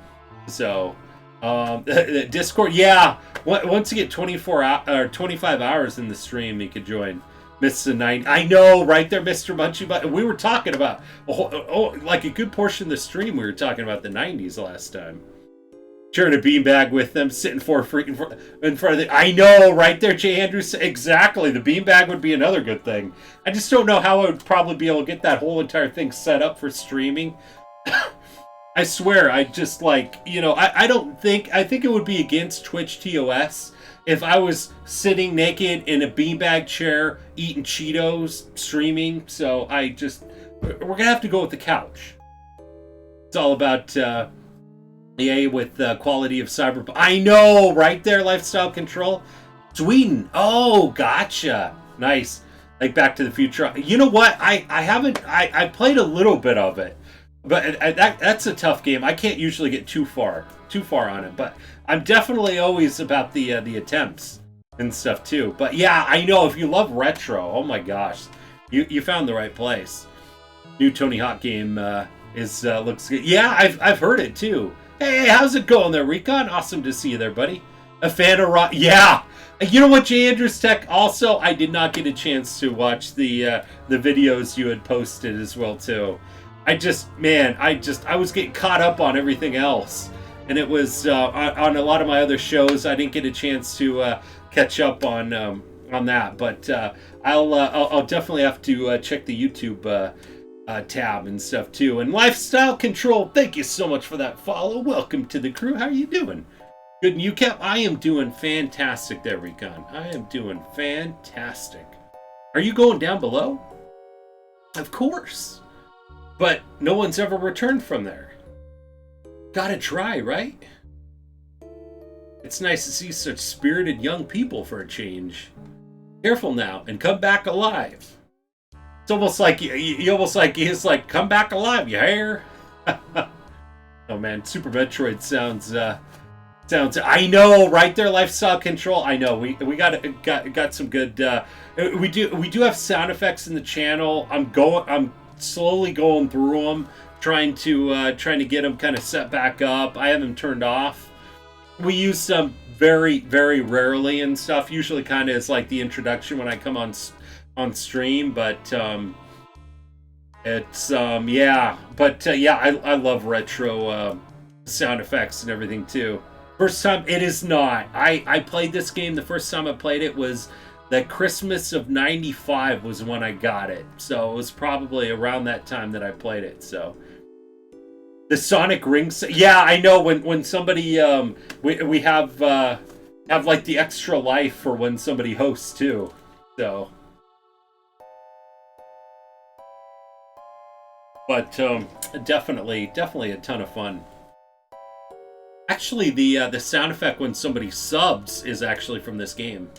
So the Discord, yeah. Once you get 24 or 25 hours in the stream, you could join Mr. 90. I know, right there, Mr. Munchie. But we were talking about like a good portion of the stream. We were talking about the 90s last time. Sharing a beanbag with them, sitting in front of the... I know, right there, Jay Andrews. Exactly. The beanbag would be another good thing. I just don't know how I would probably be able to get that whole entire thing set up for streaming. I swear, I just like, you know, I think it would be against Twitch TOS if I was sitting naked in a beanbag chair, eating Cheetos, streaming. So we're going to have to go with the couch. It's all about... EA with the quality of Cyberpunk. I know, right there, Lifestyle Control. Sweden. Oh, gotcha. Nice. Like Back to the Future. You know what? I haven't. I played a little bit of it, but that's a tough game. I can't usually get too far on it. But I'm definitely always about the attempts and stuff too. But yeah, I know if you love retro, oh my gosh, you found the right place. New Tony Hawk game looks good. Yeah, I've heard it too. Hey, how's it going there, Recon? Awesome to see you there, buddy. A fan of rock? Yeah. You know what, J. Andrews Tech? Also, I did not get a chance to watch the videos you had posted as well too. I was getting caught up on everything else, and it was on a lot of my other shows. I didn't get a chance to catch up on that, but I'll definitely have to check the YouTube tab and stuff too. And Lifestyle Control, thank you so much for that follow. Welcome to the crew. How are you doing? Good, and you kept. I am doing fantastic there, Recon. I am doing fantastic. Are you going down below? Of course. But no one's ever returned from there. Gotta try, right? It's nice to see such spirited young people for a change. Careful now, and come back alive. It's almost like he's like, come back alive, you hear? Oh man, Super Metroid sounds. I know, right there, Lifestyle Control. I know we got some good. We do have sound effects in the channel. I'm slowly going through them, trying to get them kind of set back up. I have them turned off. We use some very, very rarely and stuff. Usually, kind of as like the introduction when I come on stream, but it's yeah. But yeah, I love retro sound effects and everything too. First time, it is not. I played this game, the first time I played it was the Christmas of '95 was when I got it. So it was probably around that time that I played it. So the Sonic Rings, yeah, I know when somebody we have like the extra life for when somebody hosts too. So but definitely a ton of fun. Actually, the sound effect when somebody subs is actually from this game.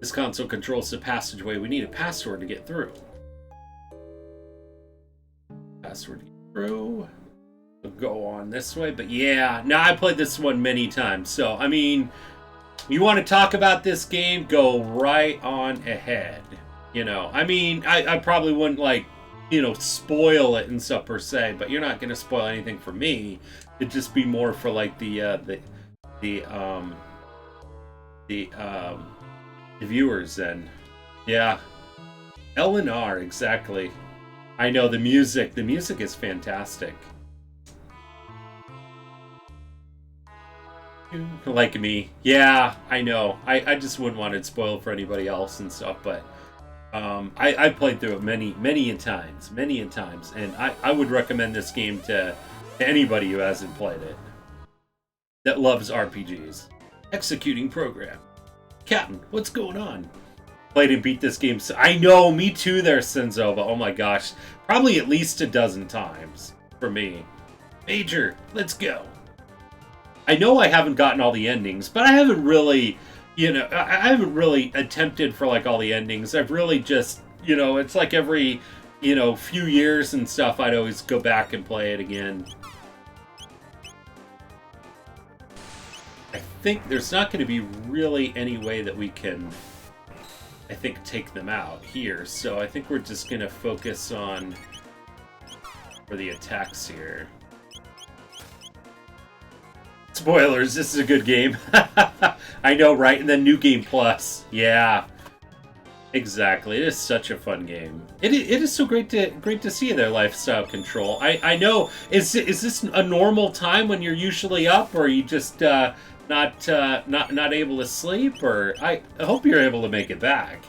This console controls the passageway. We need a password to get through. Password to get through. We'll go on this way, but yeah. Now, I played this one many times, so, I mean, you want to talk about this game, go right on ahead. You know, I mean, I probably wouldn't, like, you know, spoil it and stuff per se, but you're not going to spoil anything for me. It'd just be more for like the viewers and yeah, L&R, exactly. I know the music is fantastic. Like me, yeah, I know. I just wouldn't want it spoiled for anybody else and stuff, but I played through it many times, and I would recommend this game to anybody who hasn't played it that loves RPGs. Executing program. Captain, what's going on? Played and beat this game. I know, me too there, Senzova. Oh my gosh. Probably at least a dozen times for me. Major, let's go. I know I haven't gotten all the endings, but I haven't really, you know, I haven't really attempted for like all the endings. I've really just, you know, it's like every, you know, few years and stuff, I'd always go back and play it again. I think there's not going to be really any way that we can, I think, take them out here. So I think we're just going to focus on for the attacks here. Spoilers, this is a good game. I know, right? And then New Game Plus. Yeah. Exactly. It is such a fun game. It is so great to see you there, Lifestyle Control. I know. Is this a normal time when you're usually up, or are you just not able to sleep? Or I hope you're able to make it back.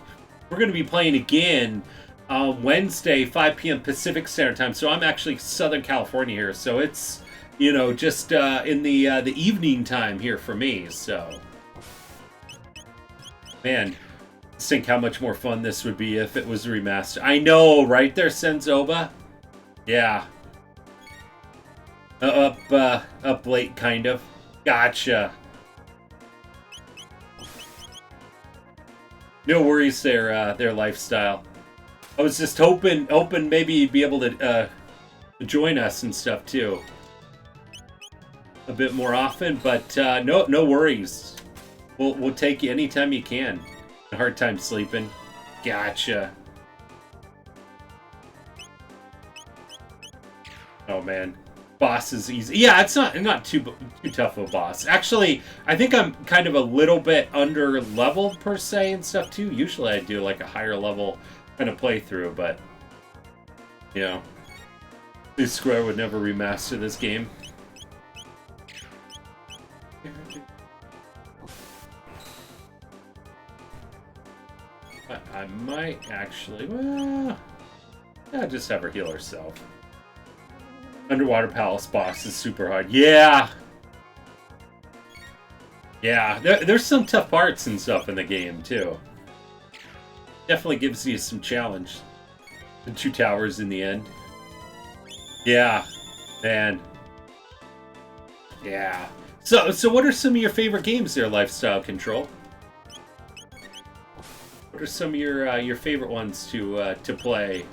We're going to be playing again Wednesday, 5 p.m. Pacific Standard Time. So I'm actually Southern California here, so it's, you know, just in the evening time here for me. So, man. Think how much more fun this would be if it was remastered. I know, right there, Senzoba? Yeah. Up late, kind of. Gotcha. No worries, their lifestyle. I was just hoping maybe you'd be able to join us and stuff too, a bit more often. But no worries. We'll take you anytime you can. A hard time sleeping. Gotcha. Oh man, boss is easy. Yeah, it's not too tough of a boss. Actually, I think I'm kind of a little bit under leveled per se and stuff too. Usually I do like a higher level kind of playthrough, but you know, Square would never remaster this game. But I might actually, well, yeah, just have her heal herself. Underwater Palace boss is super hard. Yeah! Yeah, there's some tough parts and stuff in the game, too. Definitely gives you some challenge. The 2 towers in the end. Yeah, man. Yeah. So what are some of your favorite games there, Lifestyle Control? What are some of your favorite ones to play?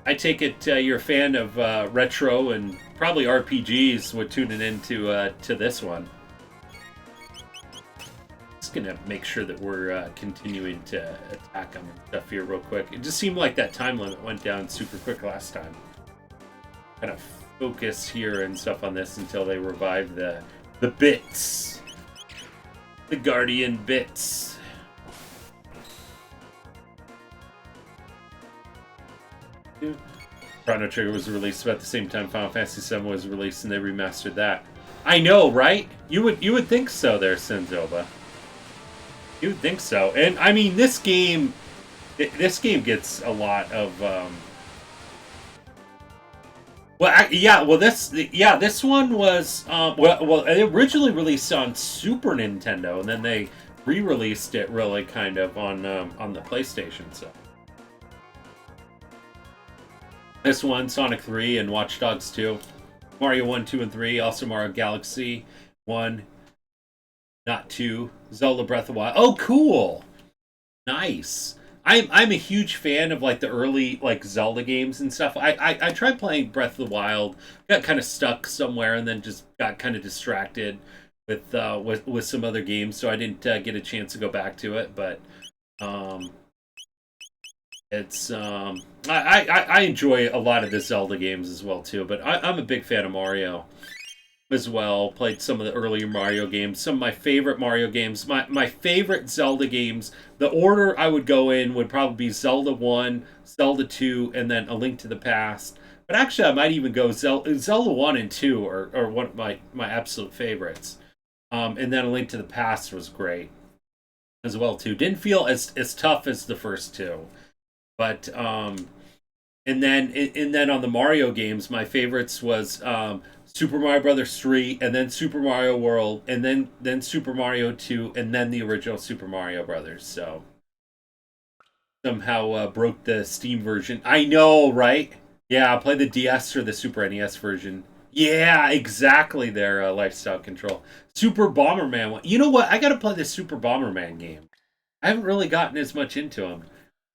I take it you're a fan of retro and probably RPGs with tuning into to this one. Just gonna make sure that we're continuing to attack them and stuff here real quick. It just seemed like that time limit went down super quick last time. Kind of focus here and stuff on this until they revive the bits, the Guardian bits. Chrono Trigger was released about the same time Final Fantasy VII was released, and they remastered that. I know, right? You would think so, there, Senzoba. You would think so, and I mean, this game gets a lot of. This one was it originally released on Super Nintendo, and then they re-released it really kind of on the PlayStation. So. This one, Sonic 3 and Watch Dogs 2. Mario 1, 2, and 3. Also Mario Galaxy 1. Not 2. Zelda Breath of the Wild. Oh, cool! Nice. I'm a huge fan of like the early like Zelda games and stuff. I tried playing Breath of the Wild, got kind of stuck somewhere, and then just got kind of distracted with some other games, so I didn't get a chance to go back to it. But it's I enjoy a lot of the Zelda games as well too, but I'm a big fan of Mario as well. Played some of the earlier Mario games, some of my favorite Mario games. My favorite Zelda games, the order I would go in would probably be Zelda 1, Zelda 2, and then A Link to the Past. But actually, I might even go Zelda 1 and 2 are one of my absolute favorites. And then A Link to the Past was great as well too. Didn't feel as tough as the first two. But and then on the Mario games, my favorites was Super Mario Brothers 3, and then Super Mario World, and then Super Mario 2, and then the original Super Mario Brothers. So somehow broke the Steam version. I know, right? Yeah, I play the DS or the Super NES version. Yeah, exactly. Their lifestyle control. Super Bomberman one. You know what? I gotta play the Super Bomberman game. I haven't really gotten as much into them.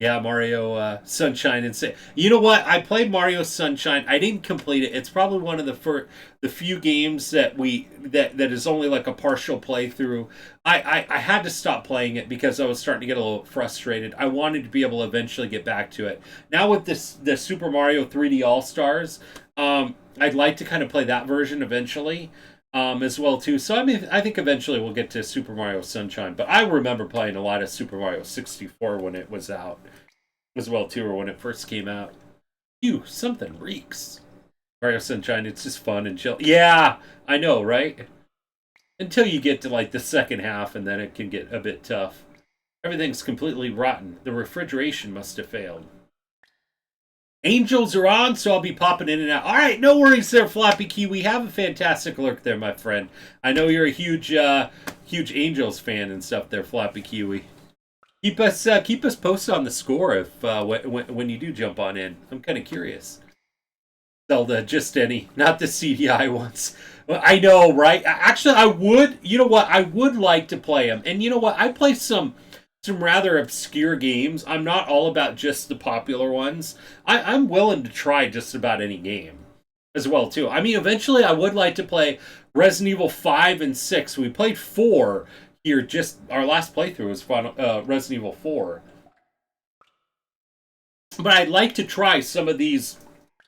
Yeah, Mario Sunshine and say, you know what? I played Mario Sunshine. I didn't complete it. It's probably one of the few games that that is only like a partial playthrough. I had to stop playing it because I was starting to get a little frustrated. I wanted to be able to eventually get back to it. Now with the Super Mario 3D All Stars, I'd like to kind of play that version eventually. As well too. So I mean, I think eventually we'll get to Super Mario Sunshine. But I remember playing a lot of Super Mario 64 when it was out, as well too, or when it first came out. Phew, something reeks. Mario Sunshine, it's just fun and chill. Yeah, I know, right? Until you get to like the second half, and then it can get a bit tough. Everything's completely rotten. The refrigeration must have failed. Angels are on, so I'll be popping in and out. All right, no worries there, Floppy Kiwi. Have a fantastic lurk there, my friend. I know you're a huge Angels fan and stuff there, Floppy Kiwi. Keep us posted on the score if when you do jump on in. I'm kind of curious. Zelda, just any, not the CDI ones. Well, I know, right? Actually, I would. You know what? I would like to play them, and you know what? I play some rather obscure games. I'm not all about just the popular ones. I'm willing to try just about any game as well too. I mean, eventually, I would like to play Resident Evil 5 and 6. We played 4 here. Just our last playthrough was Resident Evil 4. But I'd like to try some of these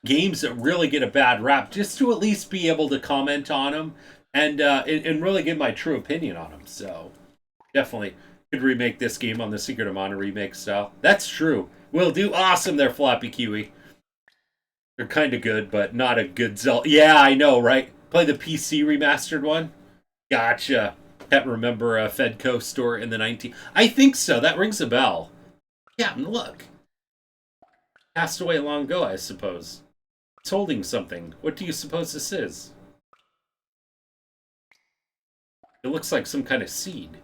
games that really get a bad rap, just to at least be able to comment on them and really give my true opinion on them. So definitely could remake this game on the Secret of Mana remake style. That's true. Will do. Awesome there, Floppy Kiwi. They're kind of good, but not a good Zelda. Yeah, I know, right? Play the PC remastered one? Gotcha. Can't remember a Fedco store in the 19... I think so. That rings a bell. Yeah, look. Passed away long ago, I suppose. It's holding something. What do you suppose this is? It looks like some kind of seed.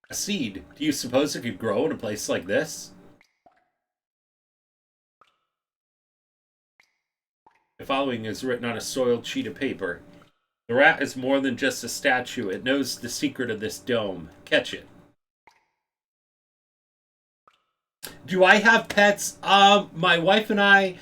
A seed. Do you suppose it could grow in a place like this? The following is written on a soiled sheet of paper. The rat is more than just a statue. It knows the secret of this dome. Catch it. Do I have pets? My wife and I,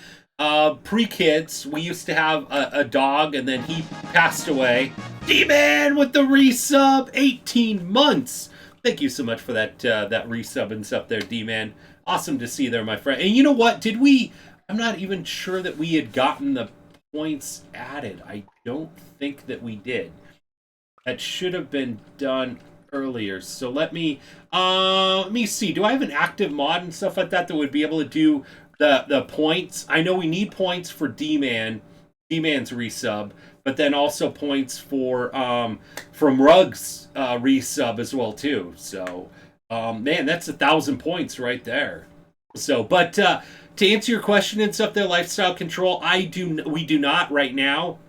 pre-kids, we used to have a dog, and then he passed away. D-Man with the resub! 18 months! Thank you so much for that resub and stuff there, D-Man. Awesome to see you there, my friend. And you know what? Did we... I'm not even sure that we had gotten the points added. I don't think that we did. That should have been done earlier. So let me see. Do I have an active mod and stuff like that that would be able to do the points? I know we need points for D-Man's resub, but then also points for from Rug's resub as well too. So man, that's 1,000 points right there. So, but to answer your question and stuff there, lifestyle control, we do not right now.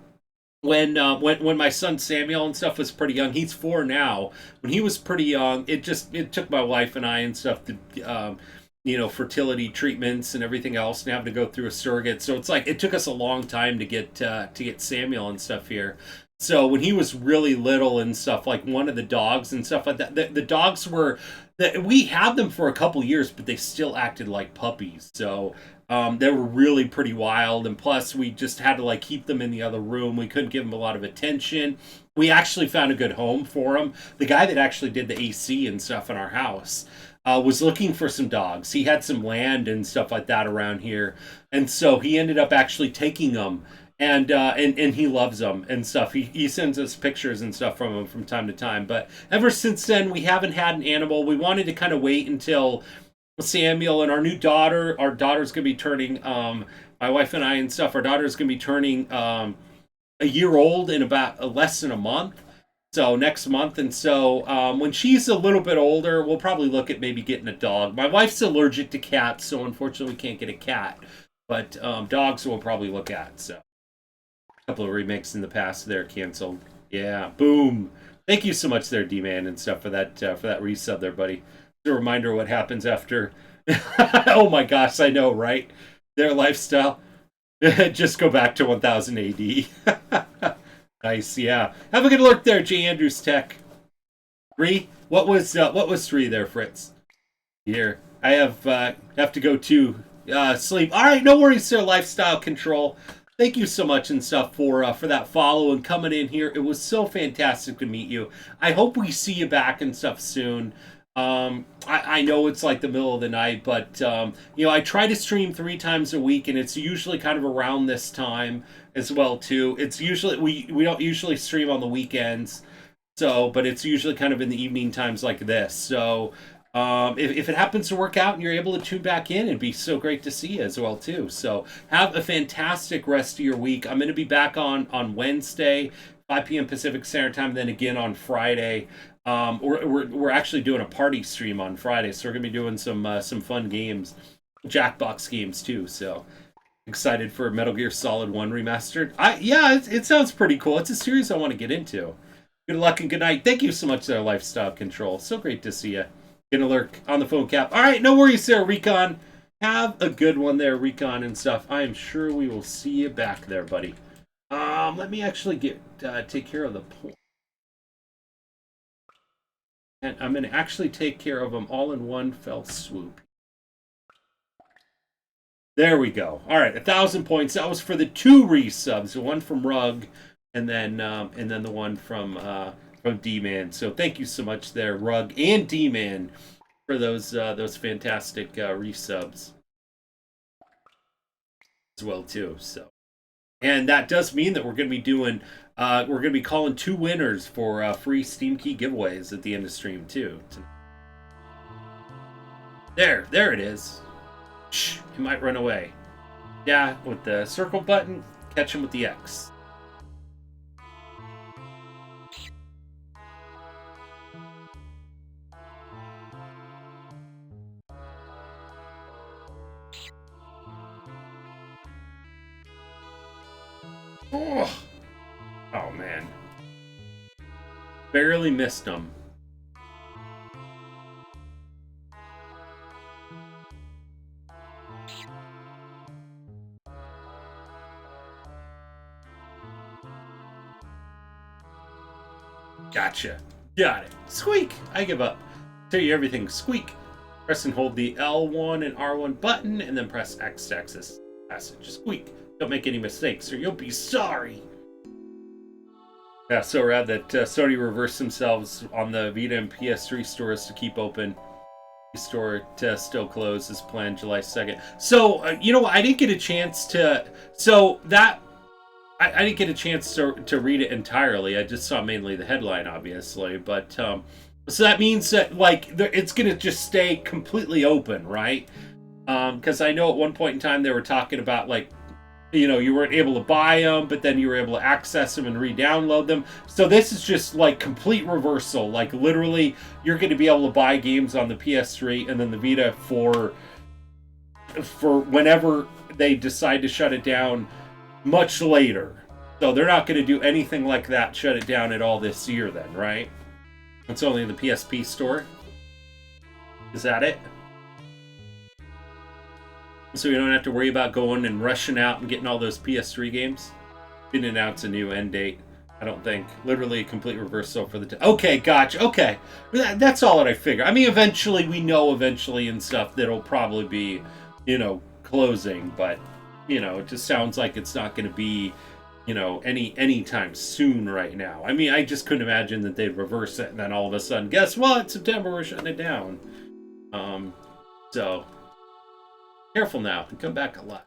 When my son Samuel and stuff was pretty young, he's 4 now. When he was pretty young, it took my wife and I and stuff to fertility treatments and everything else, and having to go through a surrogate. So it's like it took us a long time to get Samuel and stuff here. So when he was really little and stuff, like one of the dogs and stuff like that, the dogs were, we had them for a couple years, but they still acted like puppies. So they were really pretty wild, and plus we just had to like keep them in the other room. We couldn't give them a lot of attention. We actually found a good home for them. The guy that actually did the AC and stuff in our house was looking for some dogs. He had some land and stuff like that around here, and so he ended up actually taking them. And he loves them and stuff. He sends us pictures and stuff from them from time to time. But ever since then, we haven't had an animal. We wanted to kind of wait until Samuel and our daughter's going to be turning, my wife and I and stuff, our daughter's going to be turning a year old in about less than a month. So next month. And so when she's a little bit older, we'll probably look at maybe getting a dog. My wife's allergic to cats, so unfortunately we can't get a cat. But dogs we'll probably look at, so. Couple of remakes in the past there canceled. Yeah, boom. Thank you so much there, D-Man and stuff for that resub there, buddy. It's a reminder of what happens after. Oh my gosh, I know, right? Their lifestyle. Just go back to 1000 AD. Nice, yeah. Have a good look there, J. Andrews Tech. 3? What was 3 there, Fritz? Here, I have to go to sleep. All right, no worries, sir. Lifestyle control. Thank you so much and stuff for that follow and coming in here. It was so fantastic to meet you. I hope we see you back and stuff soon. I know it's like the middle of the night, but I try to stream 3 times a week, and it's usually kind of around this time as well too. It's usually we don't usually stream on the weekends, but it's usually kind of in the evening times like this. So if it happens to work out and you're able to tune back in, it'd be so great to see you as well too. So have a fantastic rest of your week. I'm going to be back on Wednesday, 5 p.m. Pacific Standard Time, then again on Friday. We're actually doing a party stream on Friday, so we're going to be doing some fun games, Jackbox games too. So excited for Metal Gear Solid 1 Remastered. It sounds pretty cool. It's a series I want to get into. Good luck and good night. Thank you so much there, Lifestyle Control. So great to see you. Gonna lurk on the phone cap. All right, no worries there, Recon. Have a good one there, Recon and stuff. I am sure we will see you back there, buddy. Let me actually take care of the point. And I'm going to actually take care of them all in one fell swoop. There we go. All right, 1,000 points. That was for the 2 resubs, the one from Rug, and then the one from D-Man. So thank you so much there, Rug and D-Man, for those fantastic resubs as well too. So, and that does mean that we're going to be doing we're going to be calling 2 winners for free Steam Key giveaways at the end of stream too. There it is. Shh, he might run away. Yeah, with the circle button, catch him with the X. Oh man. Barely missed him. Gotcha. Got it. Squeak! I give up. Tell you everything. Squeak. Press and hold the L1 and R1 button, and then press X to access passage. Squeak. Don't make any mistakes, or you'll be sorry. Yeah, so rad that Sony reversed themselves on the Vita and PS3 stores to keep open. The store to still closed as planned July 2nd. So, you know, I didn't get a chance to... So, that... I didn't get a chance to read it entirely. I just saw mainly the headline, obviously. But, so that means that, like, it's going to just stay completely open, right? Because I know at one point in time they were talking about, like, you know, you weren't able to buy them, but then you were able to access them and re-download them. So this is just, like, complete reversal. Like, literally, you're going to be able to buy games on the PS3 and then the Vita for whenever they decide to shut it down much later. So they're not going to do anything like that, shut it down at all this year then, right? It's only in the PSP store. Is that it? So you don't have to worry about going and rushing out and getting all those PS3 games? Didn't announce a new end date, I don't think. Literally a complete reversal for the... Okay, gotcha. Okay. That's all that I figure. I mean, eventually, we know eventually and stuff that it'll probably be, you know, closing, but... You know, it just sounds like it's not going to be, you know, anytime soon right now. I mean, I just couldn't imagine that they'd reverse it and then all of a sudden, guess what? September, we're shutting it down. So, careful now and come back a lot.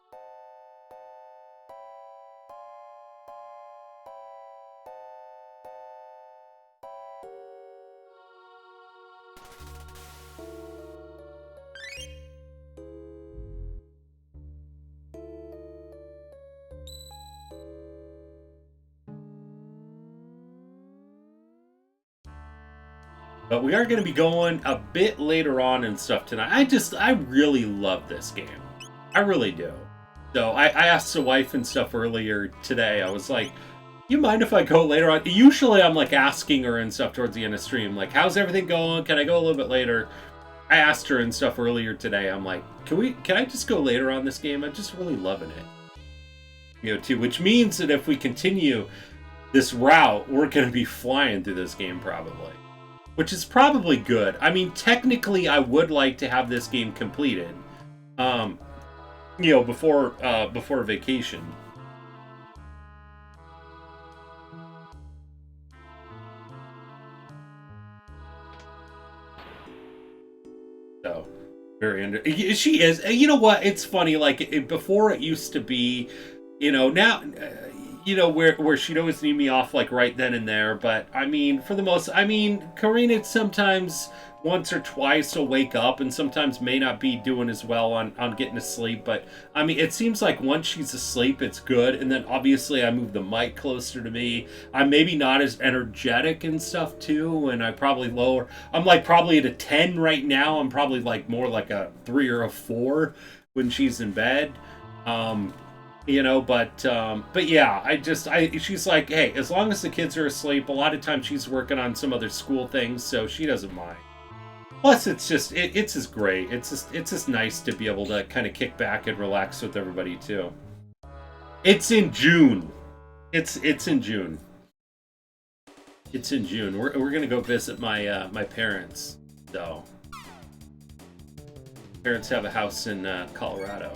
But we are going to be going a bit later on and stuff tonight. I really love this game. I really do. So I asked the wife and stuff earlier today. I was like, you mind if I go later on? Usually I'm like asking her and stuff towards the end of stream. Like, how's everything going? Can I go a little bit later? I asked her and stuff earlier today. I'm like, can I just go later on this game? I'm just really loving it. You know, too. Which means that if we continue this route, we're going to be flying through this game probably. Which is probably good. I mean, technically, I would like to have this game completed, you know, before vacation. So, she is. You know what? It's funny. Like before, it used to be, you know, now. You know, where she'd always need me off, like, right then and there. But, I mean, for the most... I mean, Karina sometimes once or twice will wake up and sometimes may not be doing as well on getting to sleep. But, I mean, it seems like once she's asleep, it's good. And then, obviously, I move the mic closer to me. I'm maybe not as energetic and stuff, too. And I probably lower... I'm, like, probably at a 10 right now. I'm probably, like, more like a 3 or a 4 when she's in bed. You know, but yeah, she's like, hey, as long as the kids are asleep, a lot of times she's working on some other school things, so she doesn't mind. Plus, it's just it's just great. It's just nice to be able to kind of kick back and relax with everybody too. It's in June. It's in June. It's in June. We're gonna go visit my my parents. So, parents have a house in Colorado.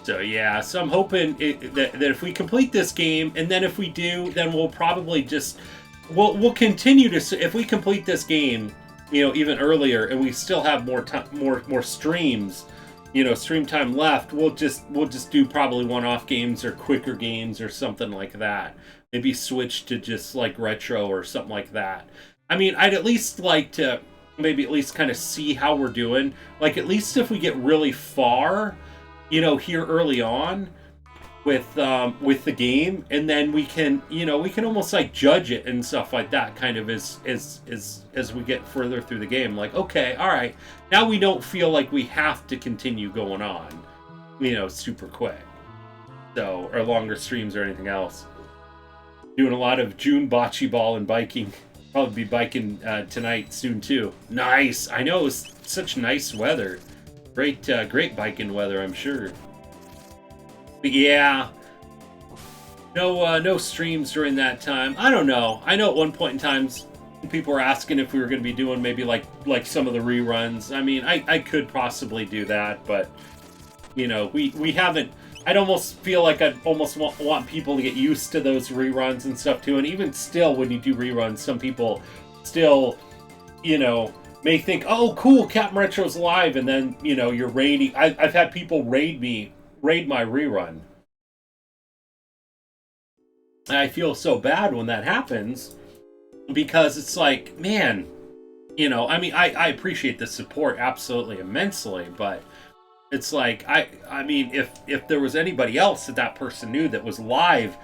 So yeah, so I'm hoping that if we complete this game, and then if we do, then we'll probably just we'll continue to, if we complete this game, you know, even earlier, and we still have more time, more streams, you know, stream time left. We'll just do probably one-off games or quicker games or something like that. Maybe switch to just like retro or something like that. I mean, I'd at least like to maybe at least kind of see how we're doing. Like at least if we get really far, you know, here early on with the game, and then we can, you know, we can almost like judge it and stuff like that, kind of as we get further through the game. Like, okay, all right, now we don't feel like we have to continue going on, you know, super quick. So, or longer streams or anything else. Doing a lot of June bocce ball and biking. Probably be biking tonight soon too. Nice. I know, it was such nice weather. Great biking weather, I'm sure. But yeah, no streams during that time. I don't know. I know at one point in time, people were asking if we were going to be doing maybe like some of the reruns. I mean, I could possibly do that, but you know, we haven't. I'd almost feel like I'd almost want people to get used to those reruns and stuff too. And even still, when you do reruns, some people still, you know, may think, oh, cool, Captain Retro's live, and then, you know, you're raiding. I've had people raid my rerun. And I feel so bad when that happens, because it's like, man, you know, I mean, I appreciate the support absolutely immensely, but it's like, I mean, if there was anybody else that person knew that was live,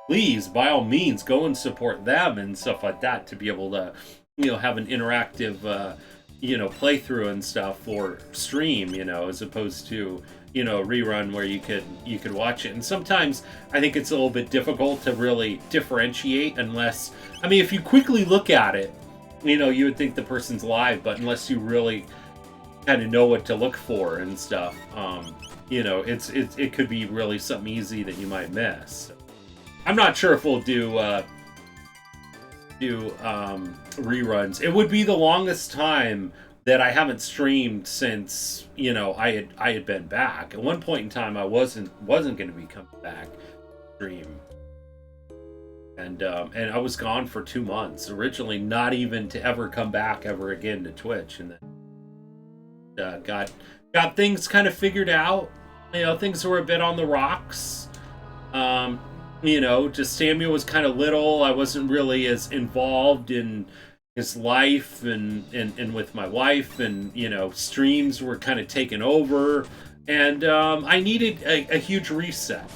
please, by all means, go and support them and stuff like that, to be able to, you know, have an interactive, you know, playthrough and stuff, or stream, you know, as opposed to, you know, a rerun where you could watch it. And sometimes I think it's a little bit difficult to really differentiate, unless, I mean, if you quickly look at it, you know, you would think the person's live, but unless you really kind of know what to look for and stuff, you know, it could be really something easy that you might miss. I'm not sure if we'll do reruns. It would be the longest time that I haven't streamed since, you know, I had been back. At one point in time, I wasn't going to be coming back stream, and I was gone for 2 months originally, not even to ever come back ever again to Twitch, and then got things kind of figured out. You know, things were a bit on the rocks. You know, just Samuel was kind of little. I wasn't really as involved in his life and with my wife, and, you know, streams were kind of taken over, and I needed a huge reset.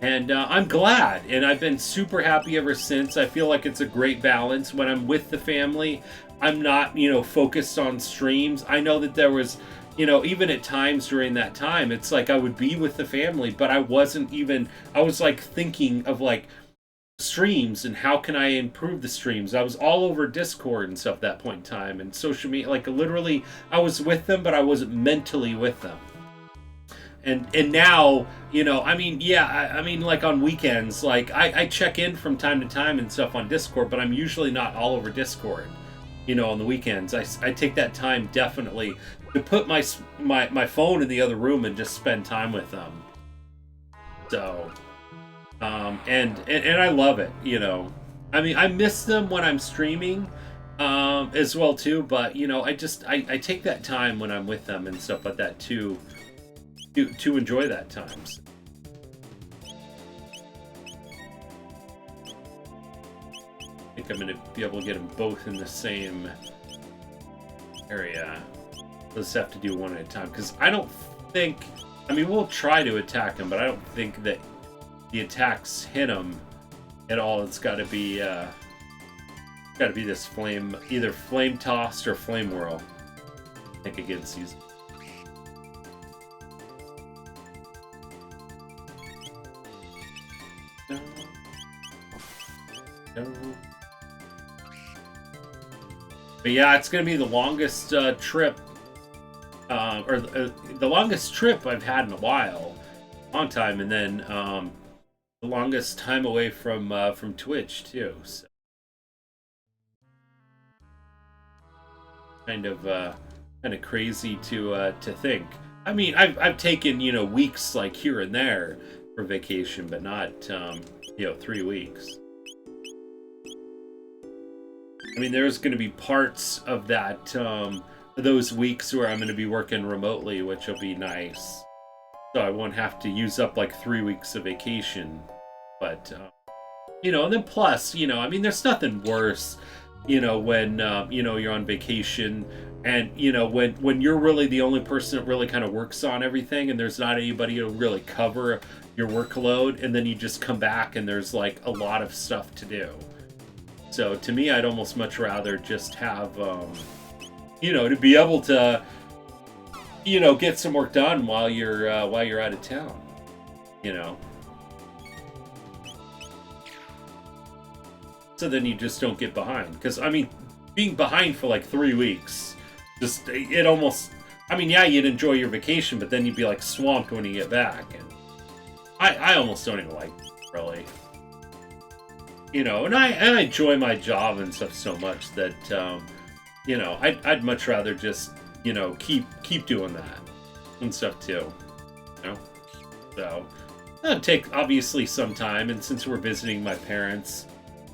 And I'm glad, and I've been super happy ever since. I feel like it's a great balance. When I'm with the family, I'm not, you know, focused on streams. I know that there was, you know, even at times during that time, it's like I would be with the family, but I wasn't even, I was like thinking of like streams and how can I improve the streams. I was all over Discord and stuff at that point in time, and social media, like literally I was with them, but I wasn't mentally with them. And now, you know, I mean, yeah, I mean, like on weekends, like I check in from time to time and stuff on Discord, but I'm usually not all over Discord. You know, on the weekends, I take that time definitely to put my phone in the other room and just spend time with them. So, and I love it. You know, I mean, I miss them when I'm streaming, as well too. But you know, I take that time when I'm with them and stuff like that to enjoy that time. I think I'm going to be able to get them both in the same area. Let's have to do one at a time, because I don't think, I mean, we'll try to attack him, but I don't think that the attacks hit him at all. It's got to be this flame, either flame tossed or flame whirl, I think, against these. But yeah, it's going to be the longest trip, the longest trip I've had in a while, long time, and then the longest time away from Twitch too. So kind of crazy to think. I mean, I've taken weeks like here and there for vacation, but not 3 weeks. I mean, there's going to be parts of that, those weeks where I'm going to be working remotely, which will be nice. So I won't have to use up like 3 weeks of vacation. But, and then plus, I mean, there's nothing worse, when, you're on vacation and, when you're really the only person that really kind of works on everything and there's not anybody to really cover your workload, and then you just come back and there's like a lot of stuff to do. So to me, I'd almost much rather just have, to be able to, get some work done while you're out of town, So then you just don't get behind. Because, I mean, being behind for like 3 weeks, it almost, I mean, yeah, you'd enjoy your vacation, but then you'd be like swamped when you get back. And I almost don't even like it, really. And I enjoy my job and stuff so much that, I'd much rather just, keep doing that and stuff too, So, that'd take, obviously, some time, and since we're visiting my parents,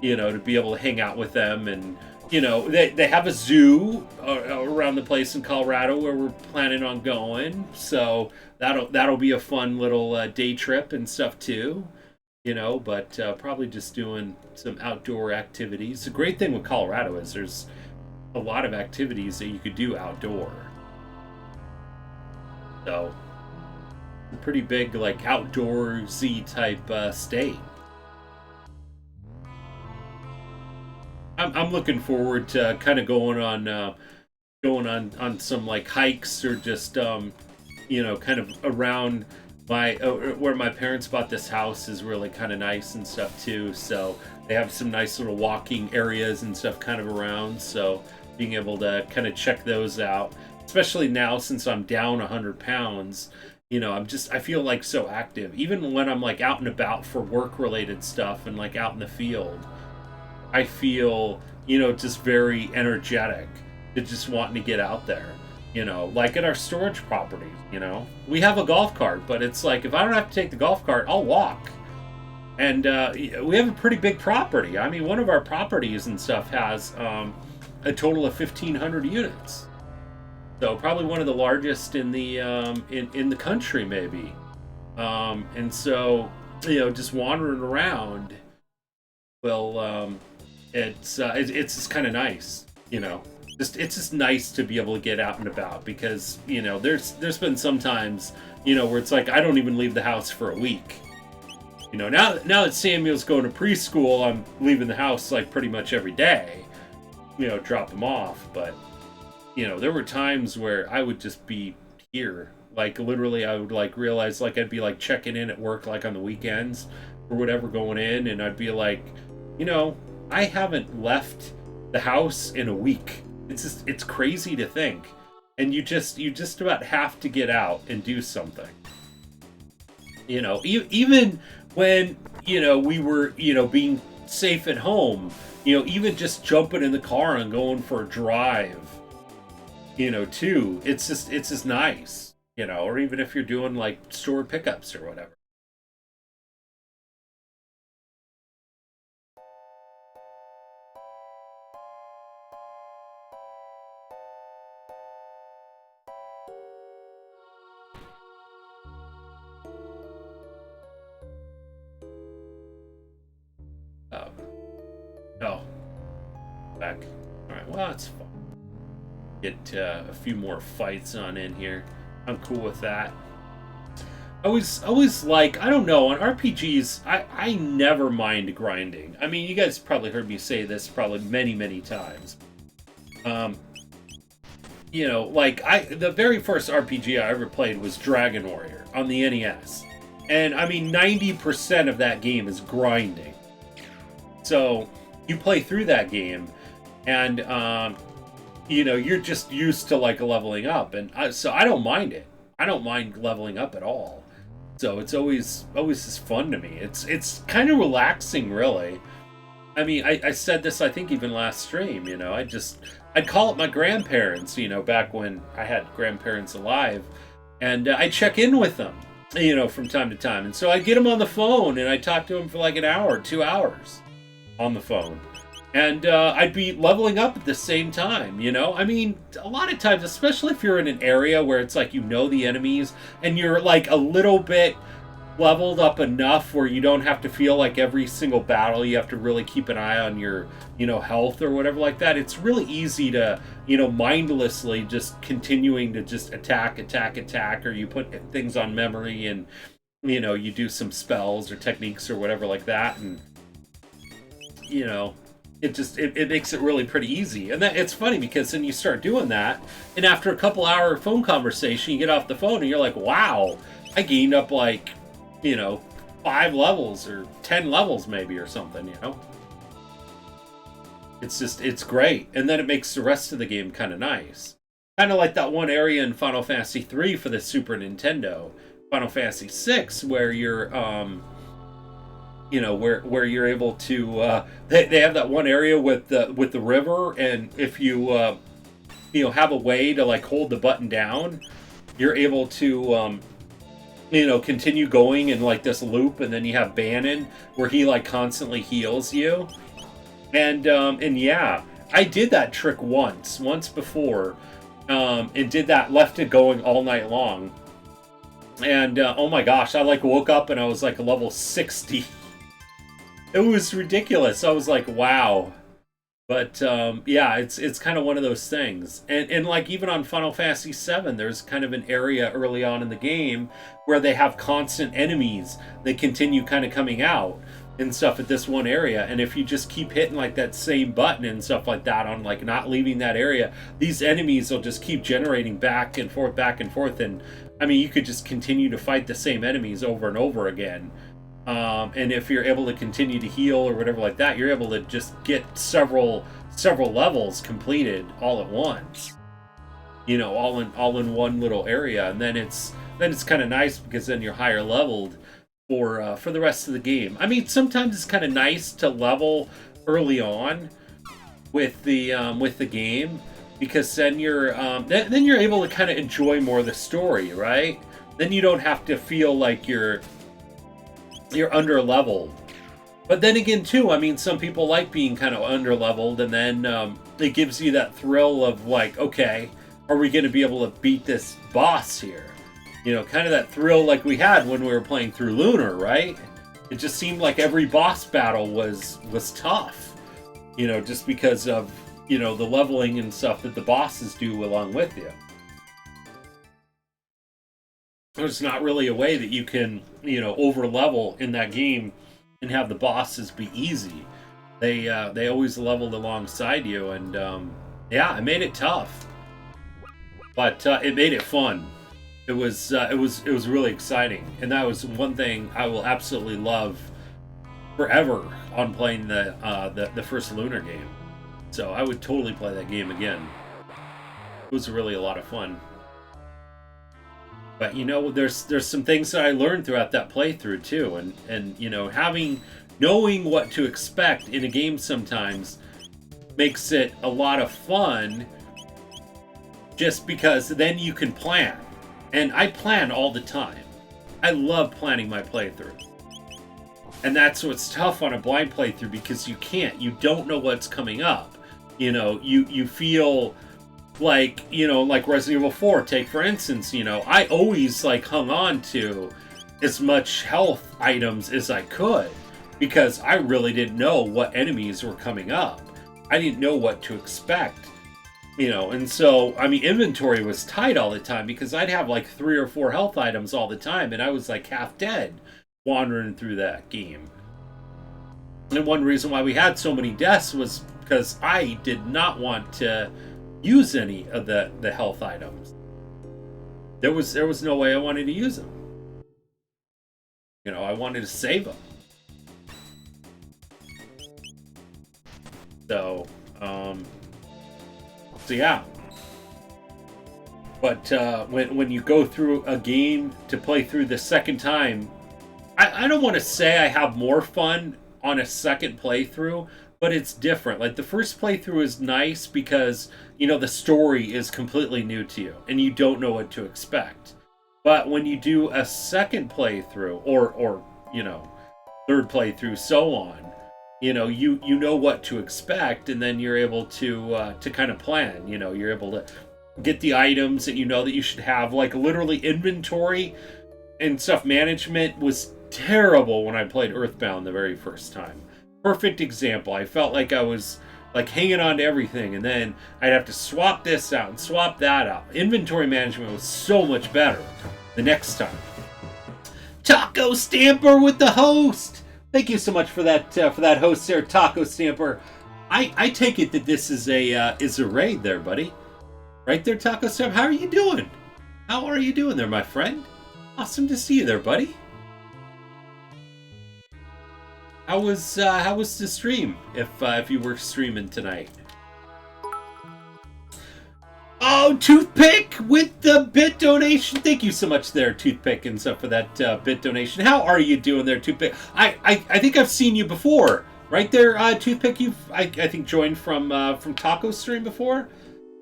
to be able to hang out with them, and, they have a zoo around the place in Colorado where we're planning on going, so that'll be a fun little day trip and stuff too. But probably just doing some outdoor activities. The great thing with Colorado is there's a lot of activities that you could do outdoor. So, a pretty big, like, outdoorsy type state. I'm looking forward to kind of going on some, like, hikes, or just, kind of around where my parents bought this house is really kind of nice and stuff too. So they have some nice little walking areas and stuff kind of around. So being able to kind of check those out, especially now since I'm down 100 pounds, I feel like so active. Even when I'm like out and about for work related stuff and like out in the field, I feel, just very energetic to just wanting to get out there. Like at our storage property, we have a golf cart, but it's like, if I don't have to take the golf cart, I'll walk. And we have a pretty big property. I mean, one of our properties and stuff has a total of 1,500 units. So probably one of the largest in the in the country, maybe. And so, just wandering around, well, it's just kind of nice, it's just nice to be able to get out and about, because there's been some times where it's like I don't even leave the house for a week. Now that Samuel's going to preschool, I'm leaving the house like pretty much every day, drop him off. But there were times where I would just be here, like literally I would like realize like I'd be like checking in at work like on the weekends or whatever, going in, and I'd be like, I haven't left the house in a week. It's crazy to think. And you just about have to get out and do something. Even when, we were, being safe at home, even just jumping in the car and going for a drive, too, it's just nice, or even if you're doing like store pickups or whatever. Oh, back. Alright, well, that's fun. Get a few more fights on in here. I'm cool with that. I always like, I don't know, on RPGs, I never mind grinding. I mean, you guys probably heard me say this probably many, many times. Like, the very first RPG I ever played was Dragon Warrior on the NES. And, I mean, 90% of that game is grinding. So, you play through that game, and you know, you're just used to like leveling up, and so I don't mind it. I don't mind leveling up at all. So it's always just fun to me. It's kind of relaxing, really. I mean, I said this, I think, even last stream, you know, I'd call up my grandparents, you know, back when I had grandparents alive, and I'd check in with them, you know, from time to time. And so I'd get them on the phone, and I'd talk to them for like an hour, 2 hours on the phone. And I'd be leveling up at the same time, you know? I mean, a lot of times, especially if you're in an area where it's like you know the enemies, and you're like a little bit leveled up enough where you don't have to feel like every single battle you have to really keep an eye on your, you know, health or whatever like that. It's really easy to, you know, mindlessly just continuing to just attack, or you put things on memory, and, you know, you do some spells or techniques or whatever like that, and, you know, it makes it really pretty easy. And that it's funny because then you start doing that, and after a couple hour phone conversation, you get off the phone and you're like, wow, I gained up like, you know, 5 levels or 10 levels maybe or something, you know? It's great. And then it makes the rest of the game kind of nice. Kind of like that one area in Final Fantasy 3 for the Super Nintendo. Final Fantasy 6, where you're, you know, where you're able to, they have that one area with the river, and if you, you know, have a way to like hold the button down, you're able to, you know, continue going in like this loop, and then you have Bannon where he like constantly heals you, and yeah, I did that trick once before, and did that, left it going all night long, and oh my gosh, I like woke up and I was like level 60. It was ridiculous. I was like, wow. But yeah, it's kind of one of those things. And like even on Final Fantasy VII, there's kind of an area early on in the game where they have constant enemies. They continue kind of coming out and stuff at this one area. And if you just keep hitting like that same button and stuff like that on like not leaving that area, these enemies will just keep generating back and forth, back and forth. And I mean, you could just continue to fight the same enemies over and over again. And if you're able to continue to heal or whatever like that, you're able to just get several levels completed all at once. You know, all in one little area, and then it's kind of nice because then you're higher leveled for the rest of the game. I mean, sometimes it's kind of nice to level early on with the game, because then you're then you're able to kind of enjoy more of the story, right? Then you don't have to feel like you're under leveled. But then again too, I mean, some people like being kind of under leveled, and then it gives you that thrill of like, okay, are we going to be able to beat this boss here? You know, kind of that thrill like we had when we were playing through Lunar, right? It just seemed like every boss battle was tough, you know, just because of, you know, the leveling and stuff that the bosses do along with you. There's not really a way that you can, you know, over level in that game and have the bosses be easy. They always leveled alongside you, and yeah, it made it tough, but it made it fun. It was really exciting, and that was one thing I will absolutely love forever on playing the first Lunar game. So I would totally play that game again. It was really a lot of fun. But you know, there's some things that I learned throughout that playthrough too, and you know, knowing what to expect in a game sometimes makes it a lot of fun, just because then you can plan. And I plan all the time. I love planning my playthrough. And that's what's tough on a blind playthrough, because you don't know what's coming up. You know, you feel like, you know, like Resident Evil 4, take for instance, you know, I always like hung on to as much health items as I could, because I really didn't know what enemies were coming up. I didn't know what to expect, you know, and so, I mean, inventory was tight all the time, because I'd have like 3 or 4 health items all the time, and I was like half dead wandering through that game. And one reason why we had so many deaths was because I did not want to use any of the health items. There was no way I wanted to use them. You know, I wanted to save them. So, so yeah. But when you go through a game to play through the second time, I don't want to say I have more fun on a second playthrough, but it's different. Like the first playthrough is nice because, you know, the story is completely new to you and you don't know what to expect. But when you do a second playthrough or you know, third playthrough, so on, you know, you know what to expect, and then you're able to kind of plan. You know, you're able to get the items that you know that you should have. Like literally inventory and stuff management was terrible when I played Earthbound the very first time. Perfect example. I felt like I was like hanging on to everything, and then I'd have to swap this out and swap that out. Inventory management was so much better the next time. Taco Stamper with the host. Thank you so much for that host there, Taco Stamper. I take it that this is a raid there, buddy. Right there, Taco Stamper. How are you doing? How are you doing there, my friend? Awesome to see you there, buddy. How was the stream? If you were streaming tonight. Oh, Toothpick with the bit donation. Thank you so much there, Toothpick, and stuff for that bit donation. How are you doing there, Toothpick? I think I've seen you before, right there, Toothpick. You've I think joined from Taco stream before,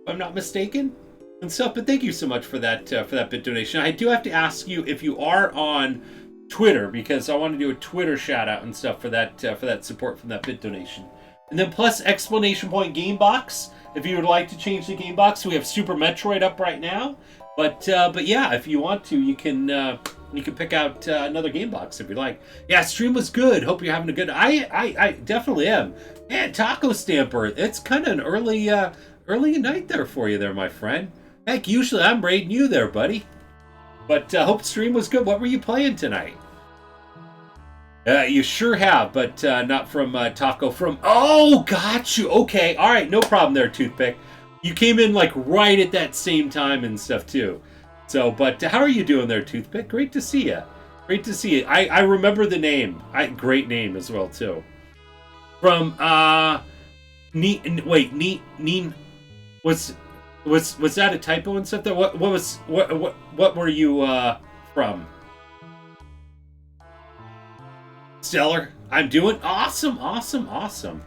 if I'm not mistaken, and stuff. But thank you so much for that bit donation. I do have to ask you if you are on Twitter, because I want to do a Twitter shout out and stuff for that support from that bit donation. And then plus exclamation point game box if you would like to change the game box. We have Super Metroid up right now, but yeah, if you want to, you can pick out another game box if you like. Yeah, stream was good. Hope you're having a good. I definitely am. Man, Taco Stamper, it's kind of an early night there for you there, my friend. Heck, usually I'm raiding you there, buddy. But hope stream was good. What were you playing tonight? You sure have, but not from Taco. From got you. Okay, all right, no problem there, Toothpick. You came in like right at that same time and stuff too. So, but how are you doing there, Toothpick? Great to see you. Great to see you. I remember the name. Great name as well too. From Neen. Was that a typo and stuff? There. What were you from? Stellar. I'm doing awesome.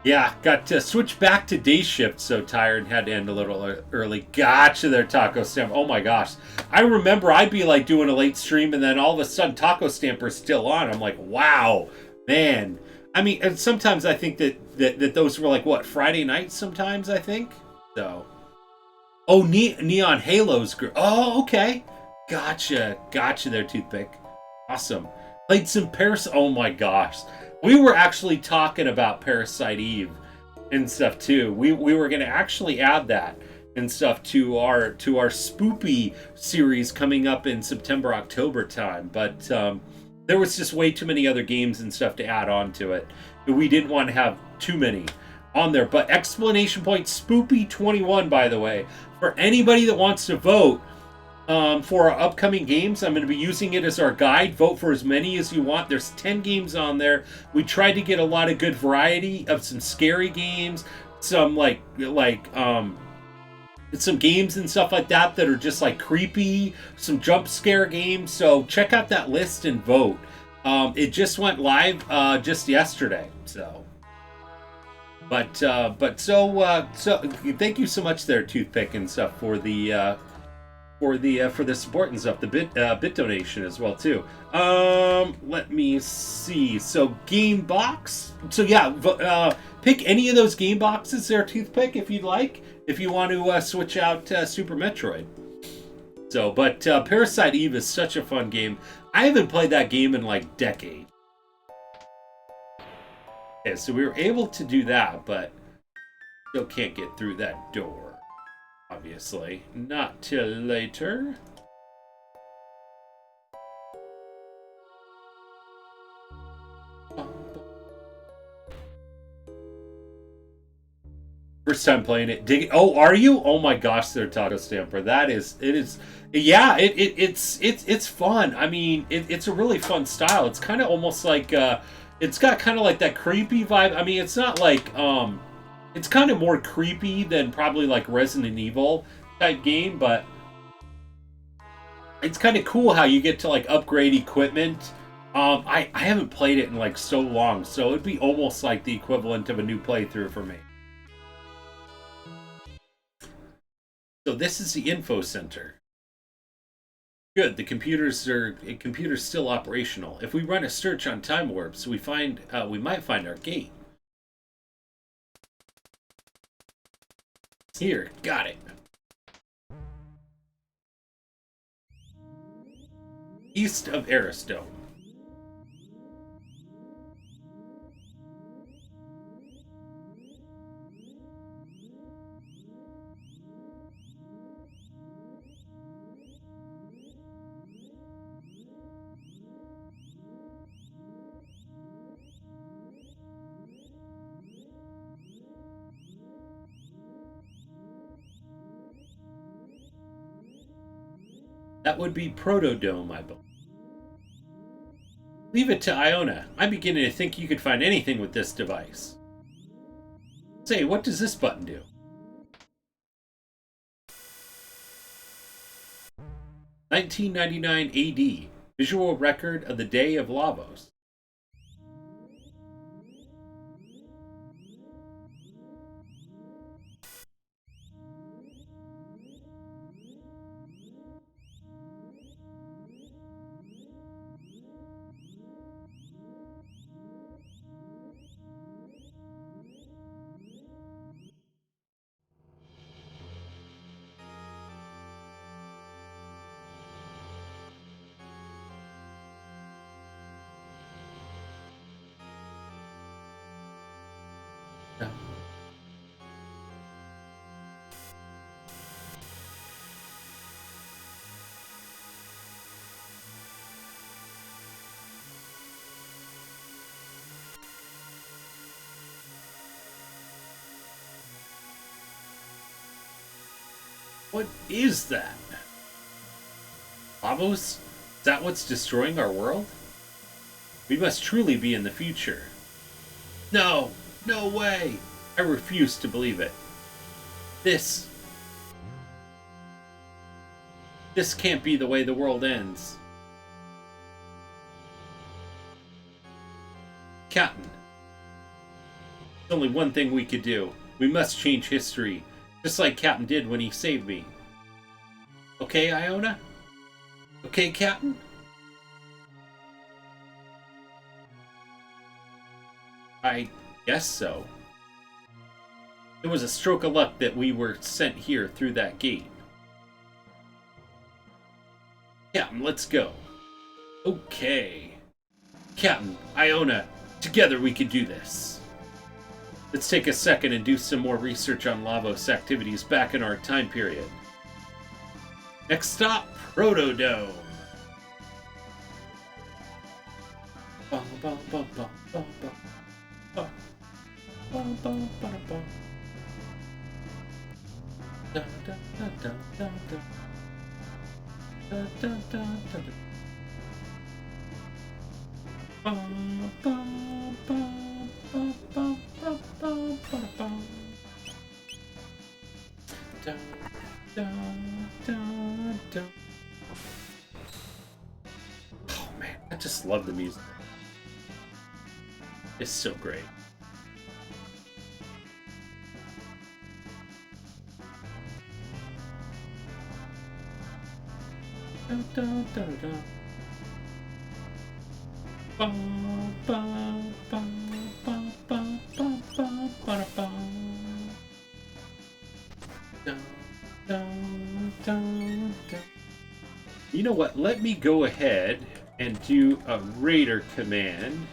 Yeah, got to switch back to day shift. So tired and had to end a little early. Gotcha there, Taco Stamper. Oh my gosh, I remember I'd be like doing a late stream, and then all of a sudden Taco Stamper's still on. I'm like, wow, man. I mean, and sometimes I think that those were like what, Friday nights. Sometimes I think so. Oh, Neon Halos. Oh, okay. Gotcha there, Toothpick. Awesome. Played some Parasite. Oh my gosh. We were actually talking about Parasite Eve and stuff too. We were going to actually add that and stuff to our Spoopy series coming up in September, October time. But there was just way too many other games and stuff to add on to it. We didn't want to have too many on there. But exclamation point Spoopy 21, by the way, for anybody that wants to vote for our upcoming games. I'm going to be using it as our guide. Vote for as many as you want. There's 10 games on there. We tried to get a lot of good variety of some scary games, some like some games and stuff like that are just like creepy, some jump scare games. So check out that list and vote. It just went live just yesterday. So thank you so much there, Toothpick and stuff, for the support and stuff, the bit donation as well too. Let me see. So game box. So yeah, pick any of those game boxes there, Toothpick, if you'd like. If you want to switch out Super Metroid. So, but Parasite Eve is such a fun game. I haven't played that game in like decades. Okay, so we were able to do that, but still can't get through that door. Obviously. Not till later. First time playing it. Dig it. Oh, are you? Oh my gosh, there, Taco Stamper. Yeah, it's fun. I mean, it's a really fun style. It's kind of almost like It's got kind of like that creepy vibe. I mean, it's not like it's kind of more creepy than probably like Resident Evil type game, but it's kind of cool how you get to like upgrade equipment. I haven't played it in like so long, so it'd be almost like the equivalent of a new playthrough for me. So this is the info center. Good, the computer's still operational. If we run a search on time warps, we might find our gate. Here, got it. East of Aristone. That would be Protodome, I believe. Leave it to Iona. I'm beginning to think you could find anything with this device. Say, what does this button do? 1999 AD. Visual record of the day of Lavos. What is that? Lavos? Is that what's destroying our world? We must truly be in the future. No! No way! I refuse to believe it. This can't be the way the world ends. Captain. There's only one thing we could do. We must change history. Just like Captain did when he saved me. Okay, Iona? Okay, Captain? I guess so. It was a stroke of luck that we were sent here through that gate. Captain, let's go. Okay. Captain, Iona, together we can do this. Let's take a second and do some more research on Lavos activities back in our time period. Next stop, Protodome. Oh man, I just love the music. It's so great. You know what? Let me go ahead and do a Raider command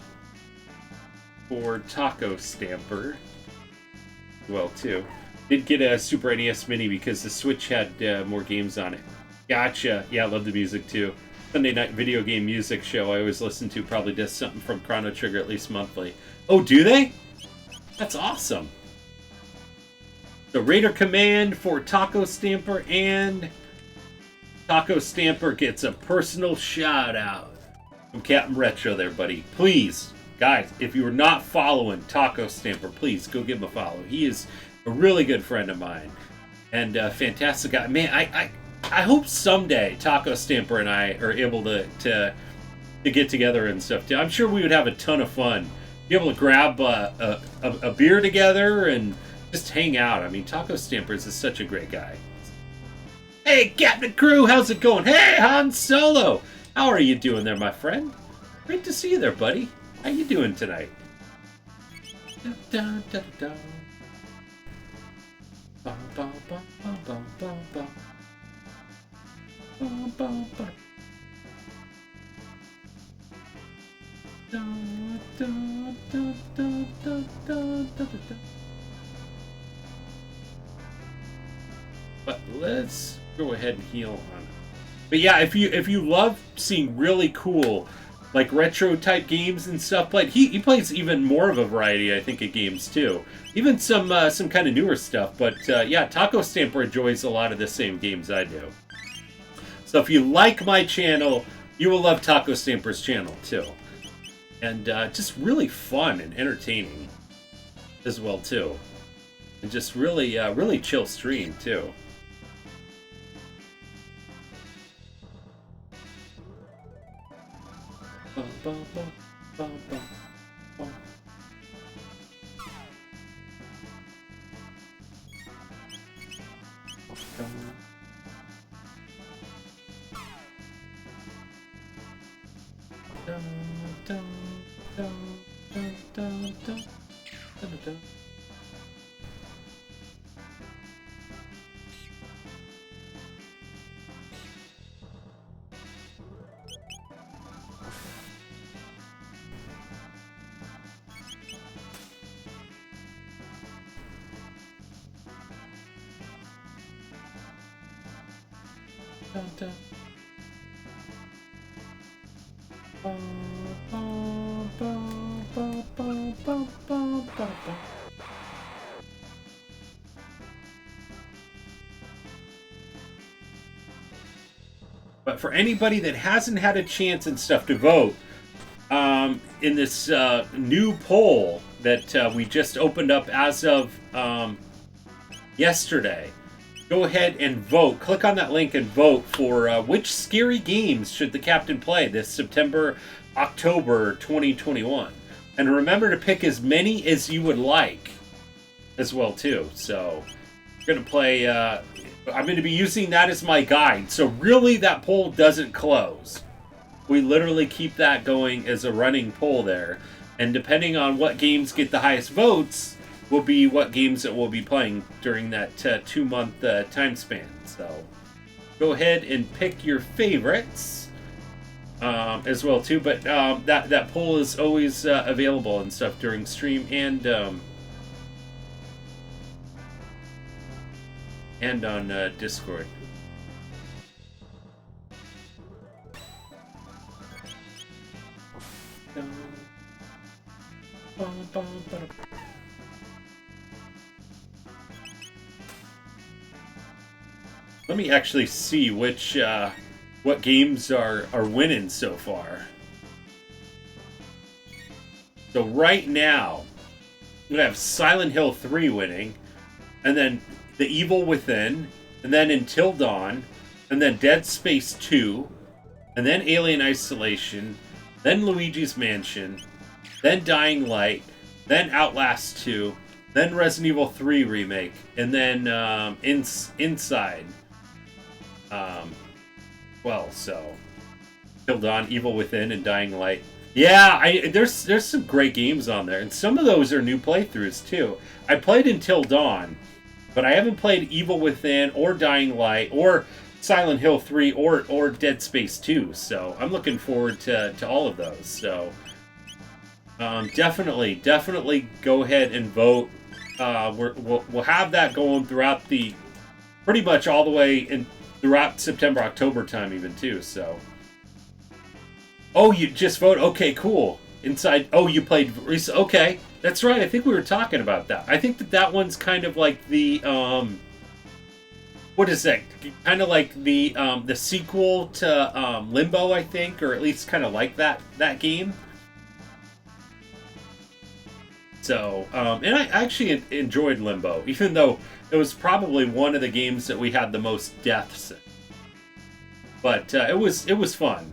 for Taco Stamper. Well, too. Did get a Super NES Mini because the Switch had more games on it. Gotcha. Yeah, I love the music too. Sunday night video game music show I always listen to probably does something from Chrono Trigger at least monthly. Oh, do they? That's awesome. The Raider command for Taco Stamper, and Taco Stamper gets a personal shout out from Captain Retro there, buddy. Please Guys, if you are not following Taco Stamper, please go give him a follow. He is a really good friend of mine and a fantastic guy. Man, I hope someday Taco Stamper and I are able to get together and stuff too. I'm sure we would have a ton of fun. Be able to grab a beer together and just hang out. I mean, Taco Stampers is such a great guy. Hey, Captain Crew, how's it going? Hey, Han Solo, how are you doing there, my friend? Great to see you there, buddy. How you doing tonight? Da, da, da, da. Ba, ba, ba, ba, ba, ba, ba. Ba, ba, ba. Da, da, da, da, da, da, da, da. But let's go ahead and heal on it. But yeah, if you love seeing really cool like retro type games and stuff, but he plays even more of a variety, I think, of games too. Even some kind of newer stuff. But yeah, Taco Stamper enjoys a lot of the same games I do. So if you like my channel, you will love Taco Stamper's channel too. And just really fun and entertaining as well too. And just really really chill stream too. Ba, ba, ba, ba, ba. Da, da, da, da, da, da, da, da. Da, da. Ba, ba, ba, ba, ba, ba, ba, ba. But for anybody that hasn't had a chance and stuff to vote in this new poll that we just opened up as of yesterday, go ahead and vote. Click on that link and vote for which scary games should the captain play this September, October 2021. And remember to pick as many as you would like as well too. So we're going to play, I'm going to be using that as my guide. So really that poll doesn't close. We literally keep that going as a running poll there. And depending on what games get the highest votes, will be what games that we'll be playing during that 2-month time span. So go ahead and pick your favorites as well too. But that poll is always available and stuff during stream and on Discord. Let me actually see which what games are winning so far. So right now, we have Silent Hill 3 winning, and then The Evil Within, and then Until Dawn, and then Dead Space 2, and then Alien Isolation, then Luigi's Mansion, then Dying Light, then Outlast 2, then Resident Evil 3 Remake, and then Inside. Well, so Until Dawn, Evil Within, and Dying Light. Yeah, there's some great games on there, and some of those are new playthroughs too. I played Until Dawn, but I haven't played Evil Within or Dying Light or Silent Hill 3 or Dead Space 2. So I'm looking forward to all of those. So definitely go ahead and vote. We'll have that going throughout the pretty much all the way in throughout September, October time even too. So oh, you just vote. Okay, cool. Inside. Oh, you played. Okay, that's right. I think we were talking about that. I think that one's kind of like the what is that? Kind of like the sequel to Limbo, I think, or at least kind of like that game. So, and I actually enjoyed Limbo, even though it was probably one of the games that we had the most deaths in. But it was fun.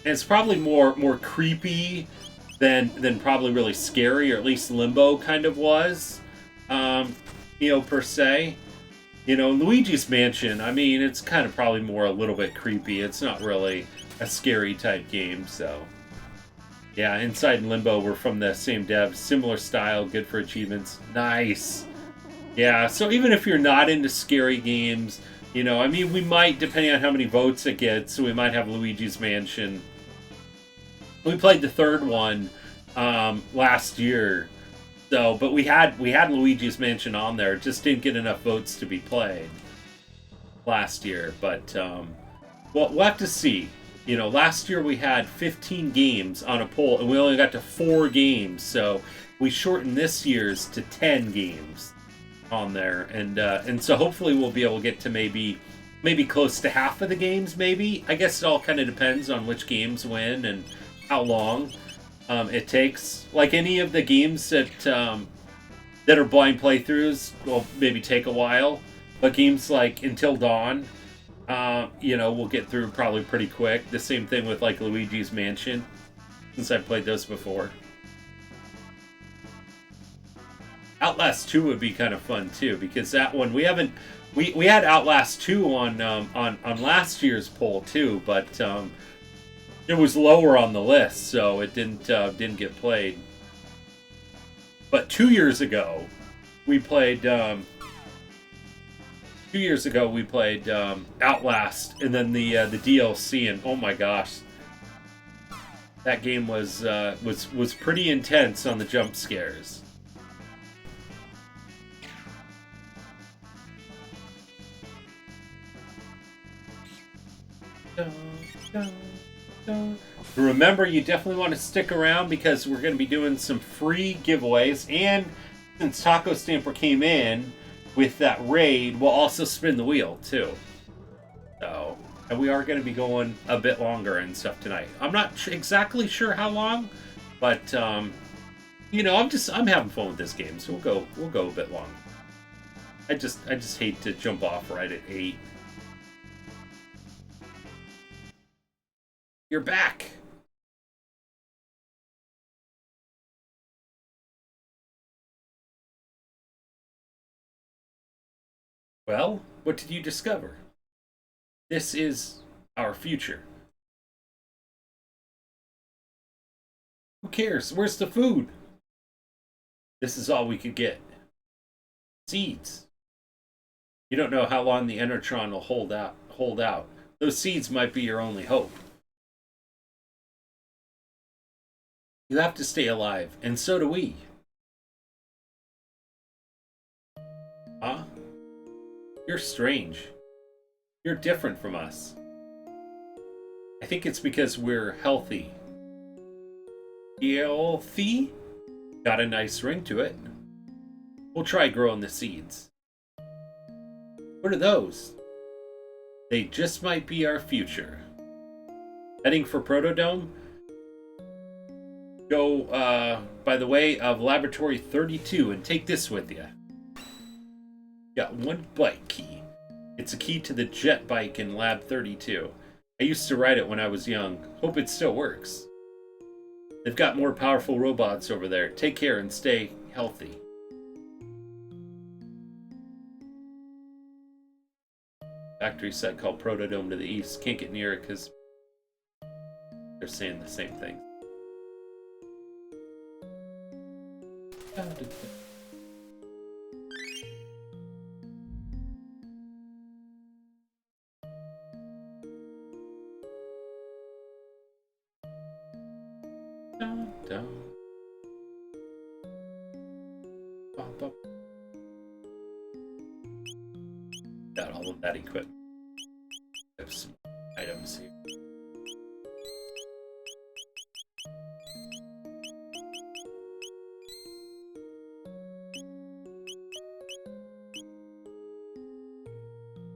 And it's probably more creepy than probably really scary, or at least Limbo kind of was, per se. Luigi's Mansion, I mean, it's kind of probably more a little bit creepy. It's not really a scary type game, so. Yeah, Inside and Limbo were from the same devs, similar style, good for achievements. Nice. Yeah, so even if you're not into scary games, I mean, we might, depending on how many votes it gets, so we might have Luigi's Mansion. We played the third one last year, so but we had Luigi's Mansion on there. It just didn't get enough votes to be played last year. But we'll have to see. Last year we had 15 games on a poll, and we only got to 4 games. So we shortened this year's to 10 games on there, and so hopefully we'll be able to get to maybe close to half of the games. Maybe, I guess it all kind of depends on which games win and how long it takes. Like any of the games that are blind playthroughs will maybe take a while, but games like Until Dawn, we'll get through probably pretty quick. The same thing with like Luigi's Mansion, since I've played those before. Outlast 2 would be kind of fun too, because that one we had Outlast 2 on last year's poll too, but it was lower on the list, so it didn't get played. But 2 years ago, we played Outlast, and then the DLC, and oh my gosh, that game was pretty intense on the jump scares. Remember, you definitely want to stick around because we're going to be doing some free giveaways, and since Taco Stamper came in with that raid, we'll also spin the wheel too. So, and we are going to be going a bit longer and stuff tonight. I'm not exactly sure how long, but I'm having fun with this game, so we'll go a bit longer. I just hate to jump off right at 8. You're back. Well, what did you discover? This is our future. Who cares? Where's the food? This is all we could get. Seeds. You don't know how long the Enertron will hold out. Those seeds might be your only hope. You have to stay alive, and so do we. Huh? You're strange. You're different from us. I think it's because we're healthy. Healthy? Got a nice ring to it. We'll try growing the seeds. What are those? They just might be our future. Heading for Protodome? Go by the way of Laboratory 32 and take this with you. Got one bike key. It's a key to the jet bike in Lab 32. I used to ride it when I was young. Hope it still works. They've got more powerful robots over there. Take care and stay healthy. Factory site called Protodome to the east. Can't get near it because they're saying the same thing. Got all of that equipment. I have some items here.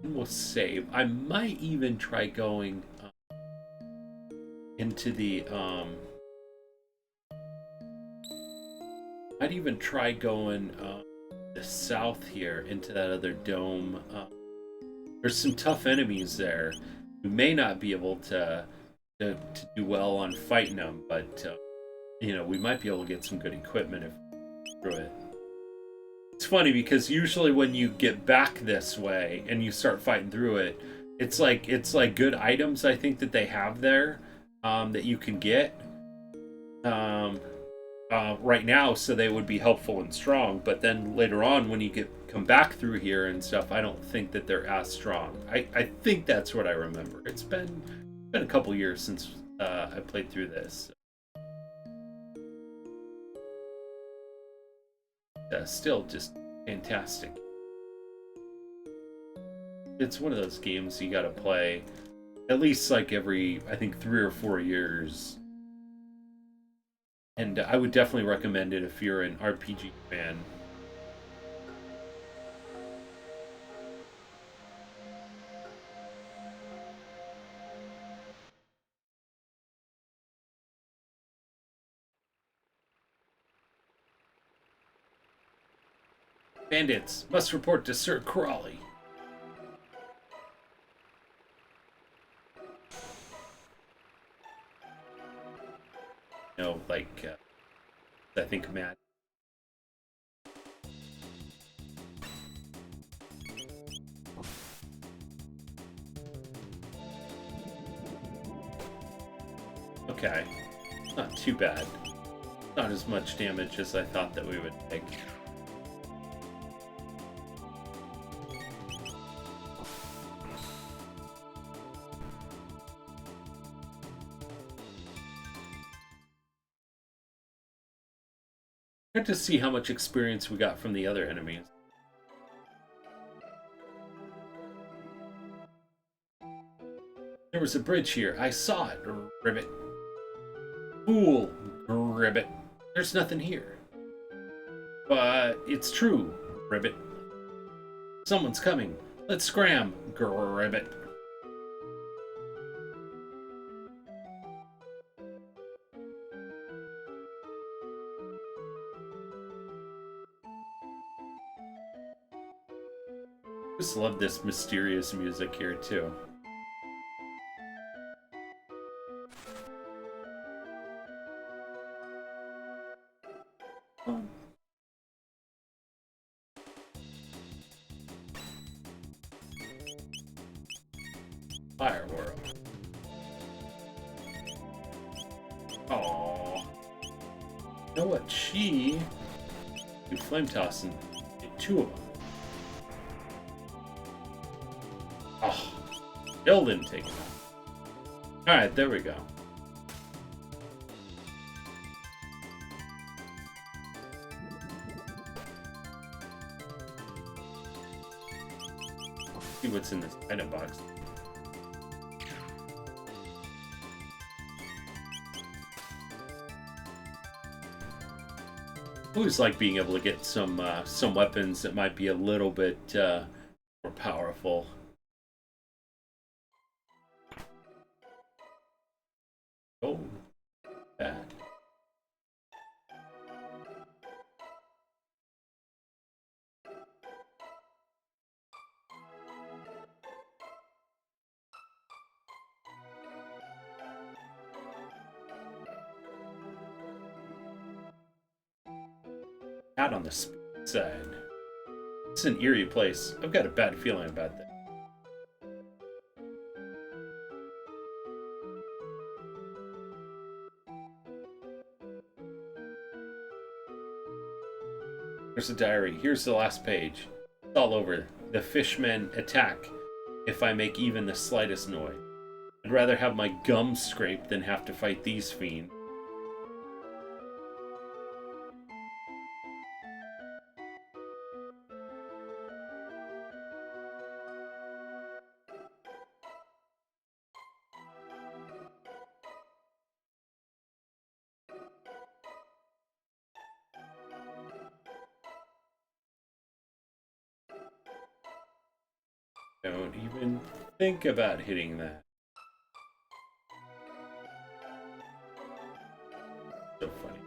We'll save. I might even try going into the I'd even try going the south here into that other dome. There's some tough enemies there. We may not be able to do well on fighting them, but we might be able to get some good equipment if through it. It's funny because usually when you get back this way and you start fighting through it, it's like good items I think that they have there that you can get right now, so they would be helpful and strong. But then later on, when you come back through here and stuff, I don't think that they're as strong. I think that's what I remember. It's been a couple years since I played through this. Still just fantastic. It's one of those games you gotta play at least like every, I think, 3 or 4 years. And I would definitely recommend it if you're an RPG fan. Bandits must report to Sir Crawley. I think Matt. Okay, not too bad. Not as much damage as I thought that we would take. Good to see how much experience we got from the other enemies. There was a bridge here. I saw it, Ribbit. Fool, Ribbit. There's nothing here. But it's true, Ribbit. Someone's coming. Let's scram, Ribbit. I just love this mysterious music here, too. Fire World. Aww. You know what? She do flame tossing. Get 2 of them. Oh, still didn't take it out. Alright, there we go. See what's in this item box. I always like being able to get some weapons that might be a little bit more powerful. Oh, bad. Out on the side. It's an eerie place. I've got a bad feeling about that. There's a diary. Here's the last page. It's all over. The fishmen attack if I make even the slightest noise. I'd rather have my gums scraped than have to fight these fiends. Don't even think about hitting that. So funny.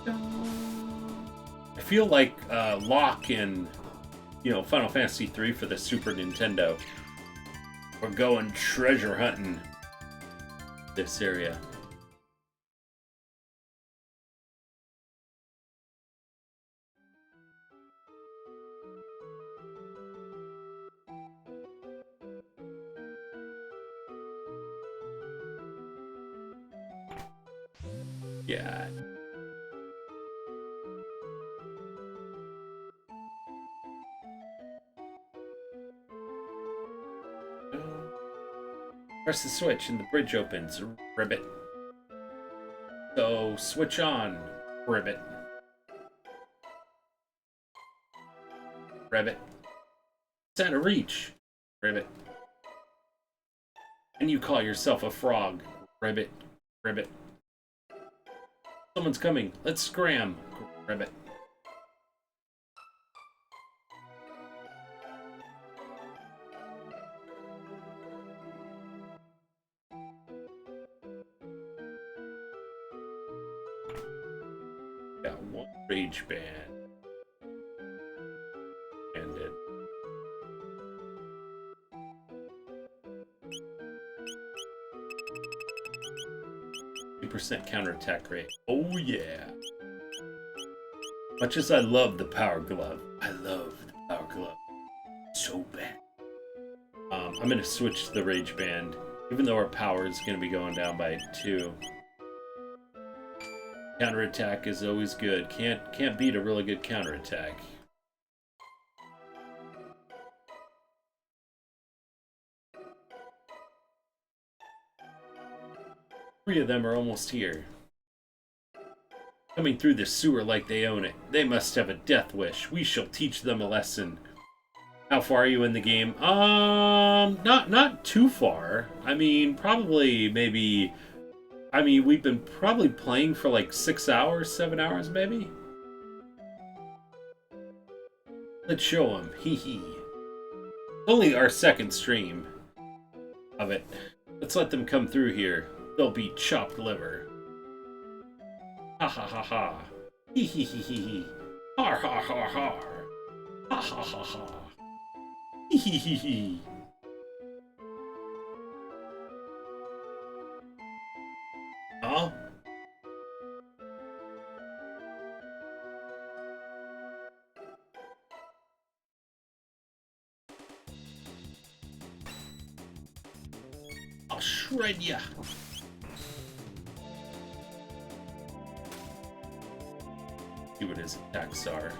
I feel like Locke in, Final Fantasy III for the Super Nintendo. We're going treasure hunting this area. Yeah. Press the switch and the bridge opens. Ribbit. So switch on. Ribbit. Ribbit. It's out of reach. Ribbit. And you call yourself a frog. Ribbit. Ribbit. Someone's coming. Let's scram. Ribbit. Got one rage band. And it. 50% counterattack rate. Oh yeah. Much as I love the power glove, I love the power glove so bad. I'm gonna switch to the rage band, even though our power is gonna be going down by 2. Counterattack is always good. Can't beat a really good counterattack. Three of them are almost here. Coming through the sewer like they own it. They must have a death wish. We shall teach them a lesson. How far are you in the game? Not too far. I mean, probably maybe. I mean, we've been probably playing for like 6 hours, 7 hours, maybe. Let's show them. Hee hee. Only our second stream of it. Let's let them come through here. They'll be chopped liver. Ha ha ha ha. Hee hee hee hee hee. Har har har har. Ha ha ha ha. Hee hee hee hee. Huh? I'll shred ya. See what his attacks are.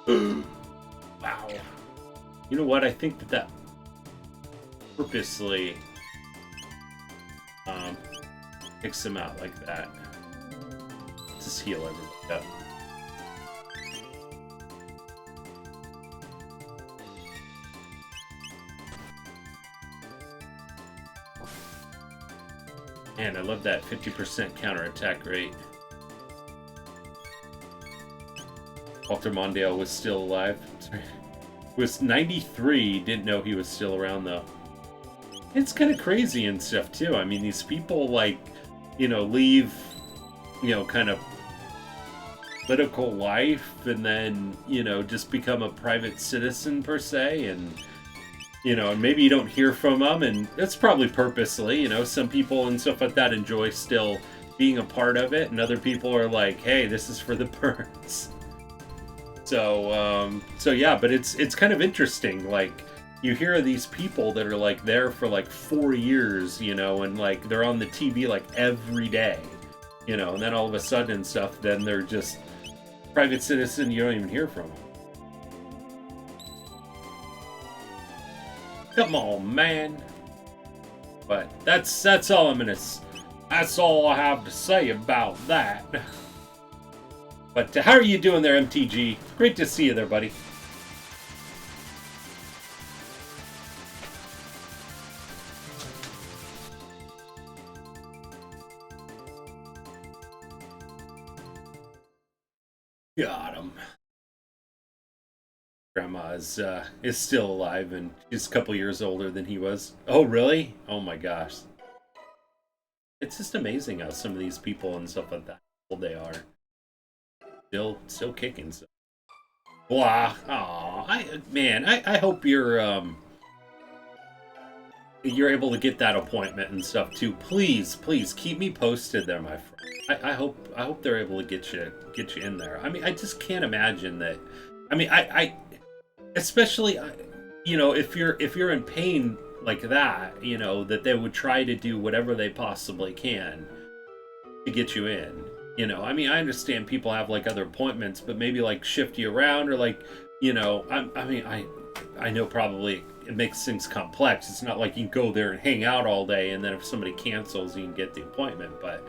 Wow. You know what? I think that purposely picks him out like that. Let's just heal everybody up. Man, I love that 50% counterattack rate. Walter Mondale was still alive. Sorry. Was 93, didn't know he was still around though. It's kind of crazy and stuff too. I mean, these people like, leave, kind of political life and then, just become a private citizen per se, and and maybe you don't hear from them, and that's probably purposely. Some people and stuff like that enjoy still being a part of it, and other people are like, hey, this is for the birds. So yeah, but it's kind of interesting. Like, you hear of these people that are like there for like 4 years, and like they're on the TV like every day, and then all of a sudden and stuff, then they're just private citizen. You don't even hear from them. Come on, man. But that's all that's all I have to say about that. But how are you doing there, MTG? Great to see you there, buddy. Got him. Grandma is still alive, and she's a couple years older than he was. Oh, really? Oh my gosh. It's just amazing how some of these people and stuff like that, how old they are. Still kicking. So. Blah. Aw, I hope you're able to get that appointment and stuff too. Please keep me posted there, my friend. I hope they're able to get you in there. I mean, I just can't imagine that. I mean, I especially if you're in pain like that, that they would try to do whatever they possibly can to get you in. I mean, I understand people have like other appointments, but maybe like shift you around or like, I know probably it makes things complex. It's not like you can go there and hang out all day and then if somebody cancels, you can get the appointment. But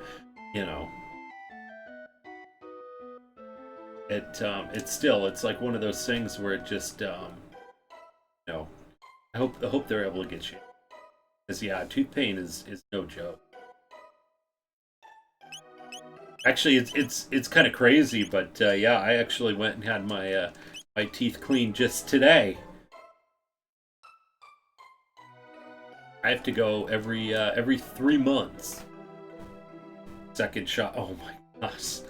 it's like one of those things where it just I hope they're able to get you, because yeah, tooth pain is no joke. Actually, it's kind of crazy, but yeah, I actually went and had my teeth cleaned just today. I have to go every 3 months. Second shot. Oh my gosh,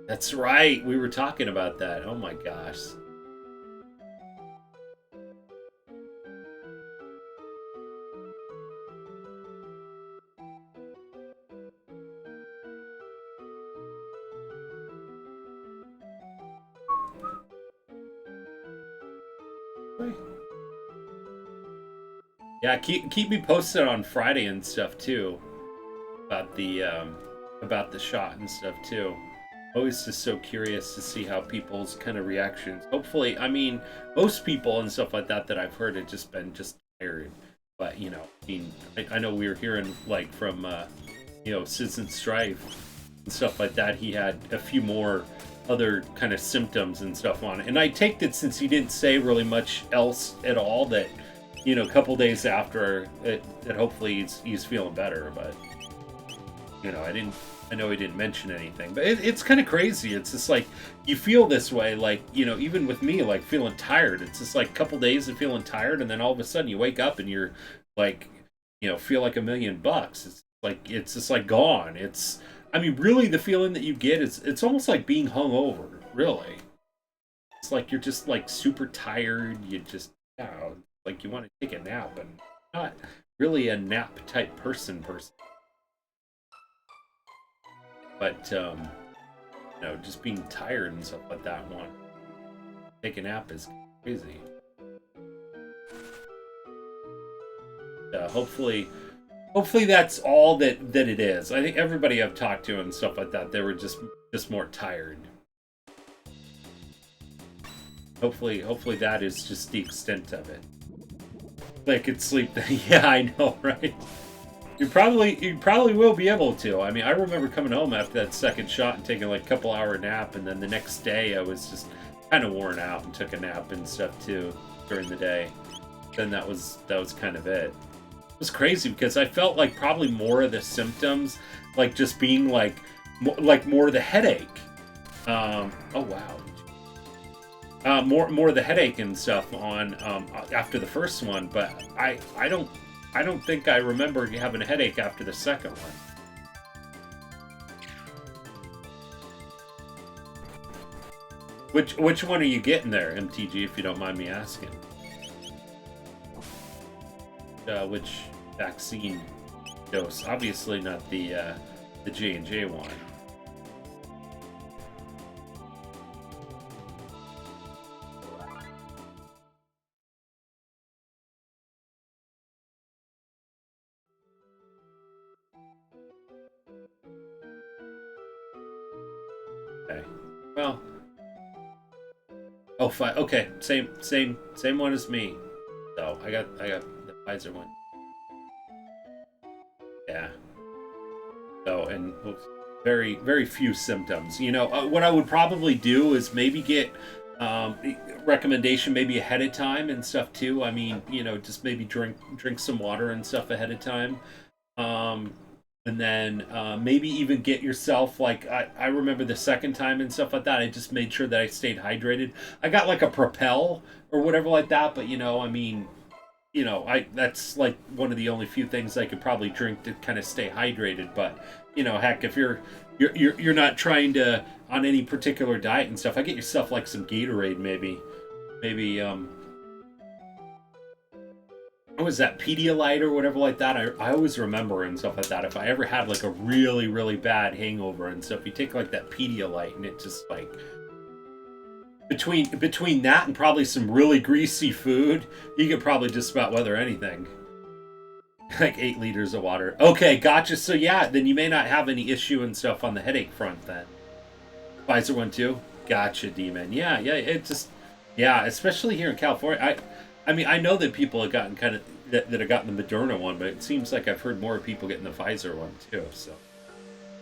that's right. We were talking about that. Oh my gosh. Yeah, keep me posted on Friday and stuff too about the shot and stuff too. Always just so curious to see how people's kind of reactions. Hopefully, I mean, most people and stuff like that I've heard have just been just tired. But I mean, I know we were hearing like from Citizen Strife and stuff like that. He had a few more other kind of symptoms and stuff on it, and I take that since he didn't say really much else at all that. A couple days after it, that hopefully he's feeling better. But I know he didn't mention anything. But it's kind of crazy. It's just like you feel this way, like even with me, like feeling tired. It's just like a couple days of feeling tired, and then all of a sudden you wake up and you're like, feel like $1,000,000. It's just like gone. I mean, really, the feeling that you get is it's almost like being hungover. Really, it's like you're just like super tired. You just like you want to take a nap, and not really a nap type person. But just being tired and stuff like that, want to take a nap is crazy. Hopefully that's all that it is. I think everybody I've talked to and stuff like that, they were just more tired. Hopefully that is just the extent of it. They could sleep. Yeah, I know, right? You probably will be able to. I mean, I remember coming home after that second shot and taking like a couple hour nap, and then the next day I was just kind of worn out and took a nap and stuff too during the day. Then that was kind of it. It was crazy because I felt like probably more of the symptoms, like just being like more of the headache. Oh wow. More of the headache and stuff on after the first one, but I don't think I remember having a headache after the second one. Which one are you getting there, MTG? If you don't mind me asking, which vaccine dose? Obviously not the J&J one. Okay. Well. Oh, fine. Okay. Same one as me. So I got the Pfizer one. Yeah. So and very few symptoms. What I would probably do is maybe get recommendation maybe ahead of time and stuff too. I mean, just maybe drink some water and stuff ahead of time. And then maybe even get yourself, like, I remember the second time and stuff like that, I just made sure that I stayed hydrated. I got like a Propel or whatever like that, but I mean, that's like one of the only few things I could probably drink to kind of stay hydrated. But heck, if you're not trying to on any particular diet and stuff, I get yourself like some Gatorade, maybe what was that, Pedialyte or whatever like that. I always remember and stuff like that. If I ever had like a really really bad hangover and stuff, you take like that Pedialyte and it just like between that and probably some really greasy food, you could probably just about weather anything. Like 8 liters of water. Okay, gotcha. So yeah, then you may not have any issue and stuff on the headache front then. Pfizer one too? Gotcha, D-Man. Yeah, it just, yeah, especially here in California. I mean, I know that people have gotten kind of, that have gotten the Moderna one, but it seems like I've heard more people getting the Pfizer one too, so.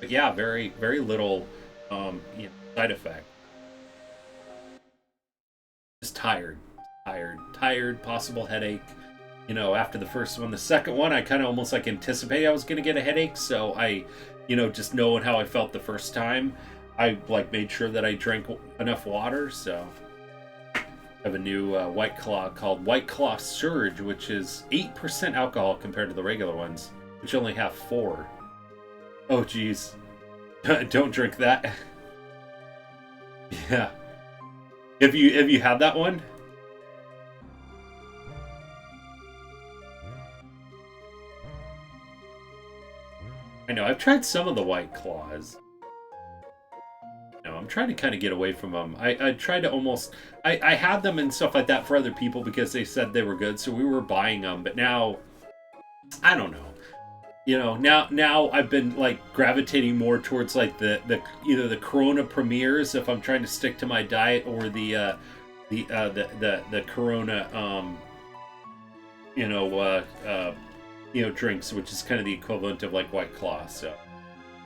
But yeah, very, very little side effect. Just tired, possible headache. After the first one. The second one, I kind of almost like anticipated I was going to get a headache, so I, just knowing how I felt the first time, I like made sure that I drank enough water. So I have a new White Claw called White Claw Surge, which is 8% alcohol compared to the regular ones, which only have 4. Oh geez. Don't drink that. Yeah. Have you had that one? I know, I've tried some of the White Claws. I'm trying to kind of get away from them. I tried to almost... I had them and stuff like that for other people because they said they were good, so we were buying them. But now, I don't know. Now I've been like gravitating more towards like the either the Corona Premiers if I'm trying to stick to my diet, or the Corona drinks, which is kind of the equivalent of like White Claw. So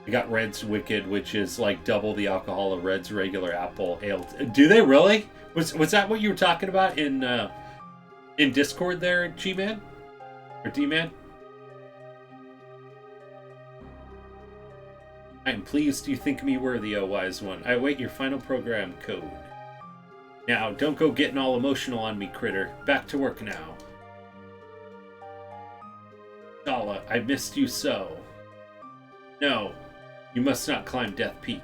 I got Red's Wicked, which is like double the alcohol of Red's regular apple ale. Do they really? Was that what you were talking about in Discord there, G-Man? Or D-Man? I am pleased you think me worthy, O wise one. I await your final program code. Now, don't go getting all emotional on me, critter. Back to work now. Dala, I missed you so. No, you must not climb Death Peak.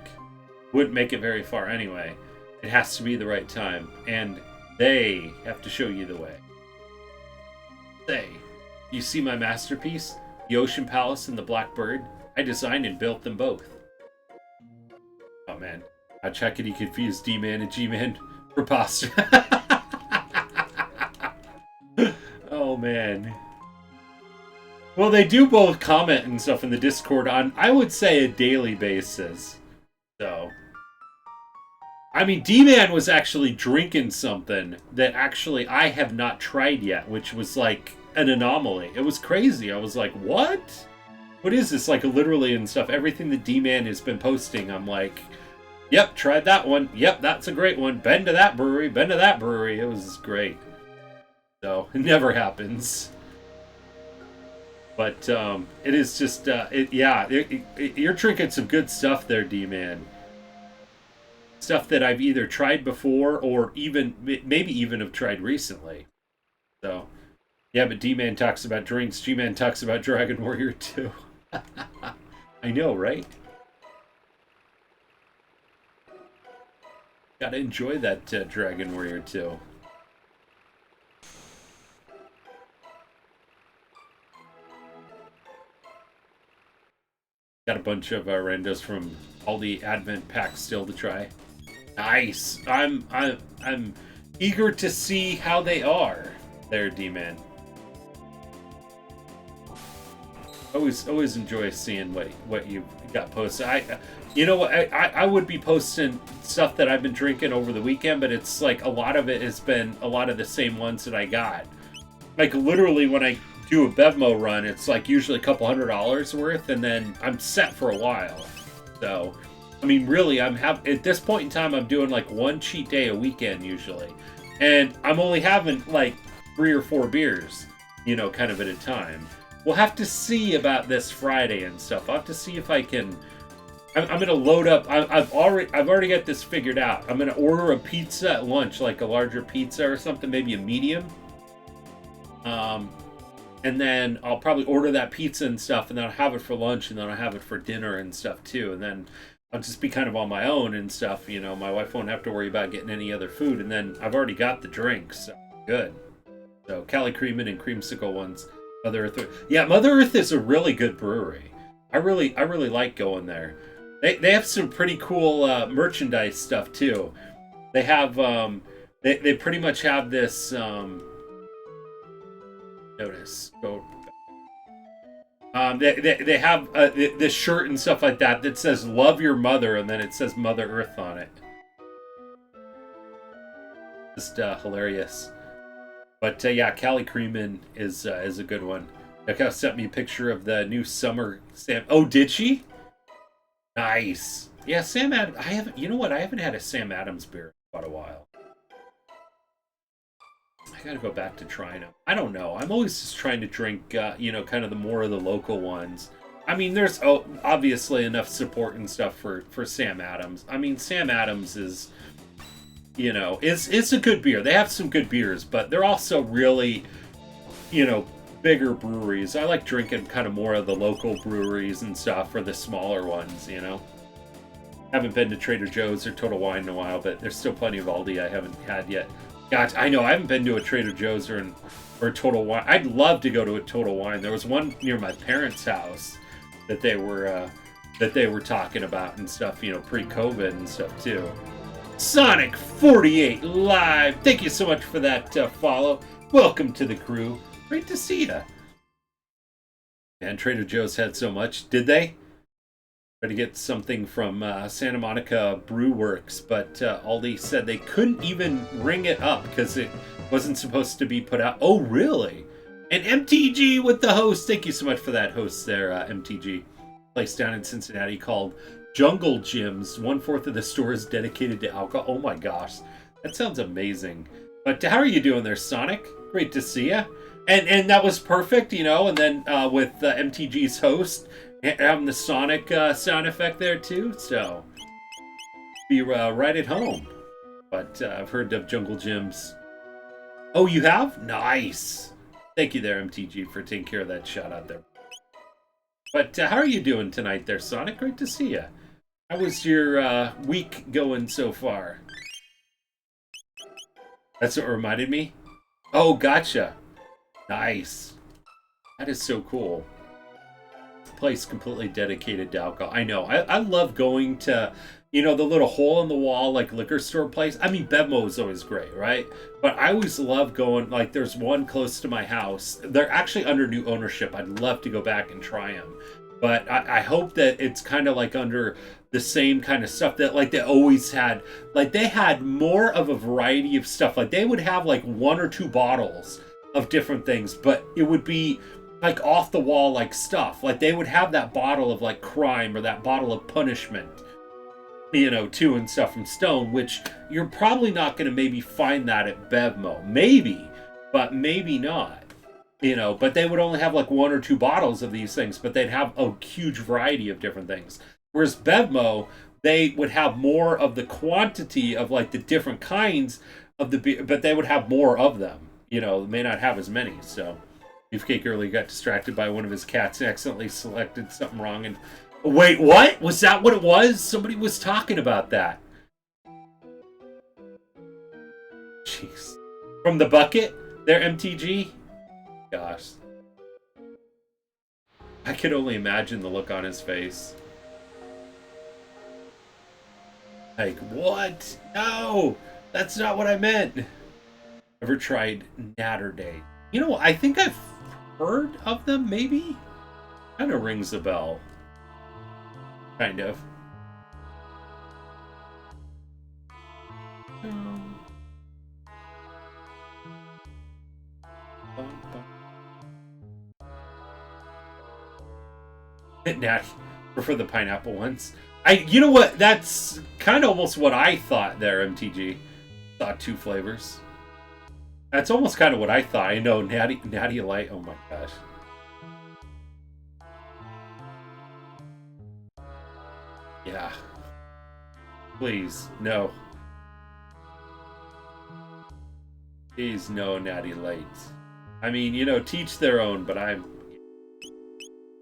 Wouldn't make it very far anyway. It has to be the right time, and they have to show you the way. Say, you see my masterpiece? The Ocean Palace and the Blackbird? I designed and built them both. Oh man, how checkity confused D-Man and G-Man. Preposterous. Oh man. Well, they do both comment and stuff in the Discord on, I would say, a daily basis. So, I mean, D-Man was actually drinking something that actually I have not tried yet, which was like an anomaly. It was crazy. I was like, what? What is this? Like, literally and stuff. Everything that D-Man has been posting, I'm like, yep, tried that one. Yep, that's a great one. Been to that brewery. Been to that brewery. It was great. So, it never happens. But it is just, you're drinking some good stuff there, D-Man. Stuff that I've either tried before or even, maybe even have tried recently. So, yeah, but D-Man talks about drinks. G-Man talks about Dragon Warrior 2. I know, right? Gotta enjoy that Dragon Warrior 2. Got a bunch of randos from all the Advent packs still to try. Nice. I'm eager to see how they are. There, D-Man. Always enjoy seeing what you got posted. I would be posting stuff that I've been drinking over the weekend, but it's like a lot of it has been a lot of the same ones that I got. Like literally when I do a Bevmo run, it's like usually a couple $100 worth, and then I'm set for a while. So, I mean, really, at this point in time, I'm doing like one cheat day a weekend usually, and I'm only having like 3 or 4 beers, kind of at a time. we'll have to see about this Friday and stuff. I'll have to see if I can. I'm gonna load up. I've already got this figured out. I'm gonna order a pizza at lunch, like a larger pizza or something, maybe a medium. And then I'll probably order that pizza and stuff, and then I'll have it for lunch, and then I'll have it for dinner and stuff too. And then I'll just be kind of on my own and stuff. You know, my wife won't have to worry about getting any other food. And then I've already got the drinks, so good. So Cali Creamin' and Creamsicle ones. Mother Earth. Yeah, Mother Earth is a really good brewery. I really like going there. They have some pretty cool merchandise stuff too. They have they pretty much have this notice. They have this shirt and stuff like that says "Love Your Mother" and then it says Mother Earth on it. Just hilarious. But yeah, Cali Creamin' is a good one. Nicole sent me a picture of the new summer Sam. Oh, did she? Nice. Yeah, Sam Adams. I haven't. You know what? I haven't had a Sam Adams beer in quite a while. I gotta go back to trying them. I don't know. I'm always just trying to drink, kind of the more of the local ones. I mean, there's obviously enough support and stuff for Sam Adams. I mean, Sam Adams is, it's a good beer. They have some good beers, but they're also really, bigger breweries. I like drinking kind of more of the local breweries and stuff, or the smaller ones, Haven't been to Trader Joe's or Total Wine in a while, but there's still plenty of Aldi I haven't had yet. Gosh, I know, I haven't been to a Trader Joe's or Total Wine. I'd love to go to a Total Wine. There was one near my parents' house that they were talking about and stuff, pre-COVID and stuff too. Sonic 48 Live. Thank you so much for that follow. Welcome to the crew. Great to see ya. And Trader Joe's had so much. Did they? Tried to get something from Santa Monica Brew Works, but Aldi said they couldn't even ring it up because it wasn't supposed to be put out. Oh, really? And MTG with the host. Thank you so much for that host there, MTG. Place down in Cincinnati called Jungle Gyms. 1/4 of the store is dedicated to alcohol. Oh my gosh. That sounds amazing. But how are you doing there, Sonic? Great to see ya. And that was perfect, and then with MTG's host having the Sonic sound effect there too, so be right at home. But I've heard of Jungle Gyms. Oh, you have? Nice. Thank you there, MTG, for taking care of that shout out there. But how are you doing tonight there, Sonic? Great to see you. How was your week going so far? That's what reminded me? Oh, gotcha. Nice. That is so cool. Place completely dedicated to alcohol. I know. I love going to, the little hole in the wall, like liquor store place. I mean, Bevmo is always great, right? But I always love going, like there's one close to my house. They're actually under new ownership. I'd love to go back and try them. But I hope that it's kind of like under the same kind of stuff that like they always had. Like they had more of a variety of stuff. Like they would have like 1 or 2 bottles of different things, but it would be like off the wall like stuff. Like they would have that bottle of like crime or that bottle of punishment, too, and stuff from Stone, which you're probably not going to maybe find that at Bevmo. Maybe, but maybe not. But they would only have like 1 or 2 bottles of these things, but they'd have a huge variety of different things. Whereas Bevmo, they would have more of the quantity of like the different kinds of the beer, but they would have more of them. May not have as many. So Beefcake earlier got distracted by one of his cats and accidentally selected something wrong. And wait, what? Was that what it was? Somebody was talking about that. Jeez. From the bucket? There, MTG? Gosh. I could only imagine the look on his face. Like, what? No! That's not what I meant! Ever tried Natter Day? I think I've heard of them, maybe? Kind of rings a bell. Kind of. Natty. Prefer the pineapple ones. You know what? That's kind of almost what I thought there, MTG. Thought 2 flavors. That's almost kind of what I thought. I know, Natty Light. Oh my gosh. Yeah. Please, no. Please, no, Natty Lights. I mean, you know, teach their own, but I'm...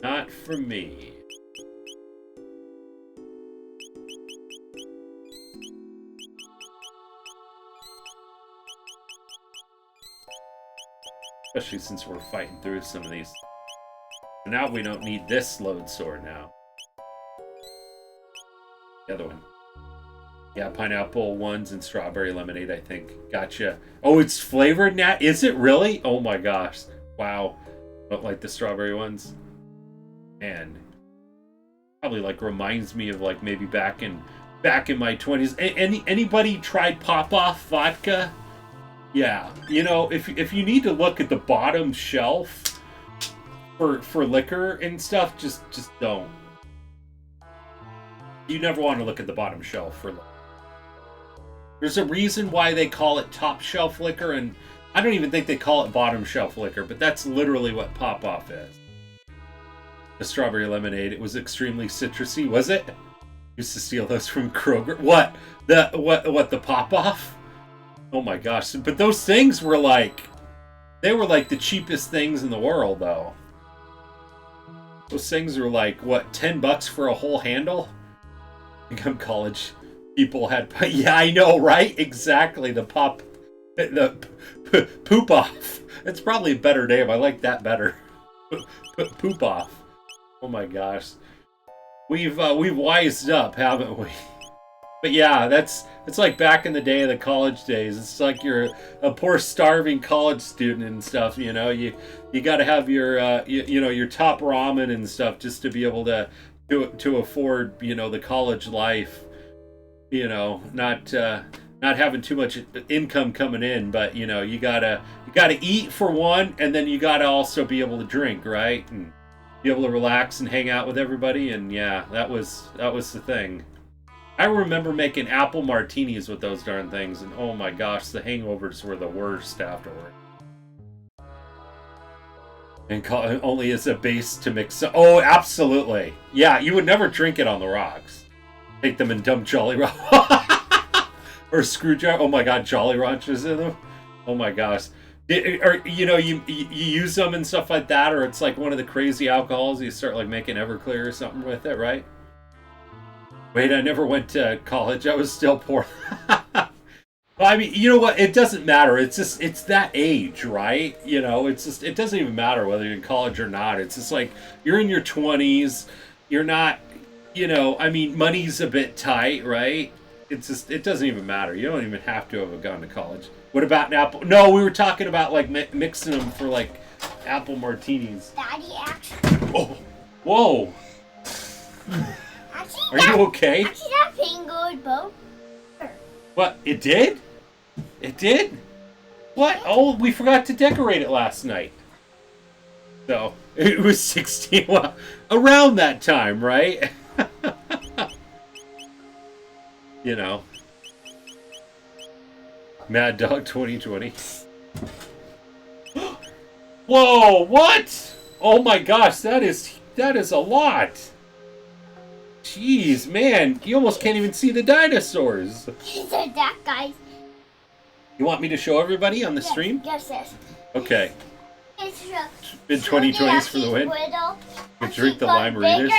Not for me. Especially since we're fighting through some of these. Now we don't need this load sword now. The other one. Yeah, pineapple ones and strawberry lemonade, I think. Gotcha. Oh, it's flavored now? Is it really? Oh my gosh. Wow. Don't like the strawberry ones. Man. Probably like reminds me of like maybe back in my 20s. Anybody tried Pop-Off vodka? Yeah, you know, if you need to look at the bottom shelf for liquor and stuff, just don't. You never want to look at the bottom shelf for liquor. There's a reason why they call it top shelf liquor, and I don't even think they call it bottom shelf liquor, but that's literally what Pop-Off is. The strawberry lemonade, it was extremely citrusy, was it? Used to steal those from Kroger. What? The Pop-Off? Oh my gosh, but those things were like, they were like the cheapest things in the world, though. Those things were like, what, $10 for a whole handle? I think I'm college people had, yeah, I know, right? Exactly, the poop off. It's probably a better name, I like that better. Poop off. Oh my gosh. We've wised up, haven't we? But yeah, it's like back in the day of the college days. It's like you're a poor starving college student and stuff, you know. You got to have your you know, your top ramen and stuff just to be able to afford, you know, the college life. You know, not having too much income coming in, but you know, you gotta eat for one, and then you gotta also be able to drink, right? And be able to relax and hang out with everybody, and yeah, that was the thing. I remember making apple martinis with those darn things, and oh my gosh, the hangovers were the worst afterward. And only as a base to mix. Oh, absolutely. Yeah, you would never drink it on the rocks. Take them in dump Jolly Rock. Or screwdriver. Oh my god, Jolly Ranchers in them. Oh my gosh. Or, you know, you use them and stuff like that, or it's like one of the crazy alcohols. You start like making Everclear or something with it, right? Wait, I never went to college. I was still poor. Well, I mean, you know what? It doesn't matter. It's just, it's that age, right? You know, it's just, it doesn't even matter whether you're in college or not. It's just like, you're in your 20s. You're not, you know, I mean, money's a bit tight, right? It's just, it doesn't even matter. You don't even have to have gone to college. What about an apple? No, we were talking about like mixing them for like apple martinis. Daddy, actually. Oh, whoa. Are you okay? Actually, that thing goes both. What? It did? It did? What? Oh, we forgot to decorate it last night. So, it was 16. Well, around that time, right? You know. Mad Dog 2020. Whoa, what? Oh my gosh, that is a lot. Jeez, man, you almost can't even see the dinosaurs. These are that guys. You want me to show everybody on the stream? Yes, yes. Okay. It's Mid 2020s for the win. Drink the lime readers.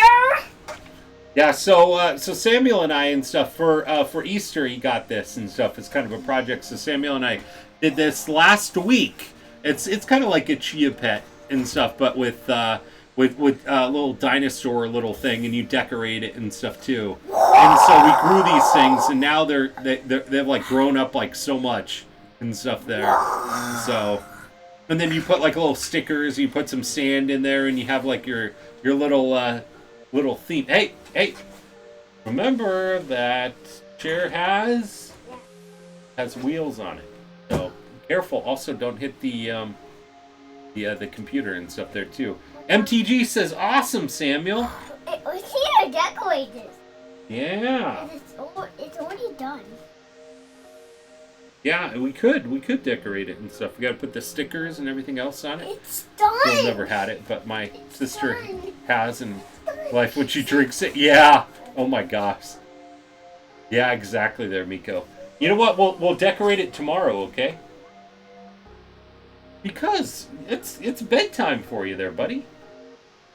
Yeah, so Samuel and I and stuff for Easter he got this and stuff. It's kind of a project. So Samuel and I did this last week. It's kind of like a Chia Pet and stuff, but with a little dinosaur little thing, and you decorate it and stuff too. And so we grew these things, and now they've like grown up like so much and stuff there. So, and then you put like little stickers, you put some sand in there, and you have like your little theme. Hey, remember that chair has wheels on it, so be careful. Also, don't hit the computer and stuff there too. MTG says, awesome, Samuel. We see to decorate this. Yeah. It's already done. Yeah, we could decorate it and stuff. We gotta put the stickers and everything else on it. It's done. I've never had it, but my sister has, and like when she drinks it, yeah. Oh my gosh. Yeah, exactly there, Miko. You know what? We'll decorate it tomorrow, okay? Because it's bedtime for you there, buddy.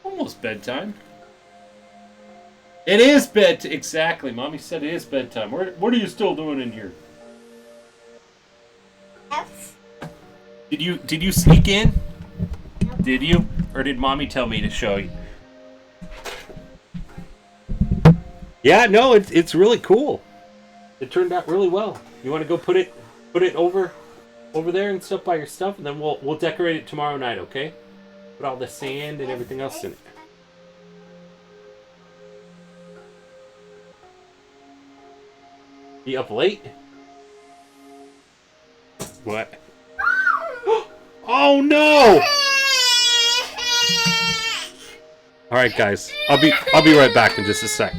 Almost bedtime. It is bed. Exactly. Mommy said it is bedtime. What are you still doing in here? F. Did you sneak in? Did you? Or did Mommy tell me to show you? Yeah, no, it's really cool. It turned out really well. You want to go put it over there and stuff by your stuff, and then we'll decorate it tomorrow night, okay? Put all the sand and everything else in it. Be up late? What? Oh no! All right, guys. I'll be right back in just a sec.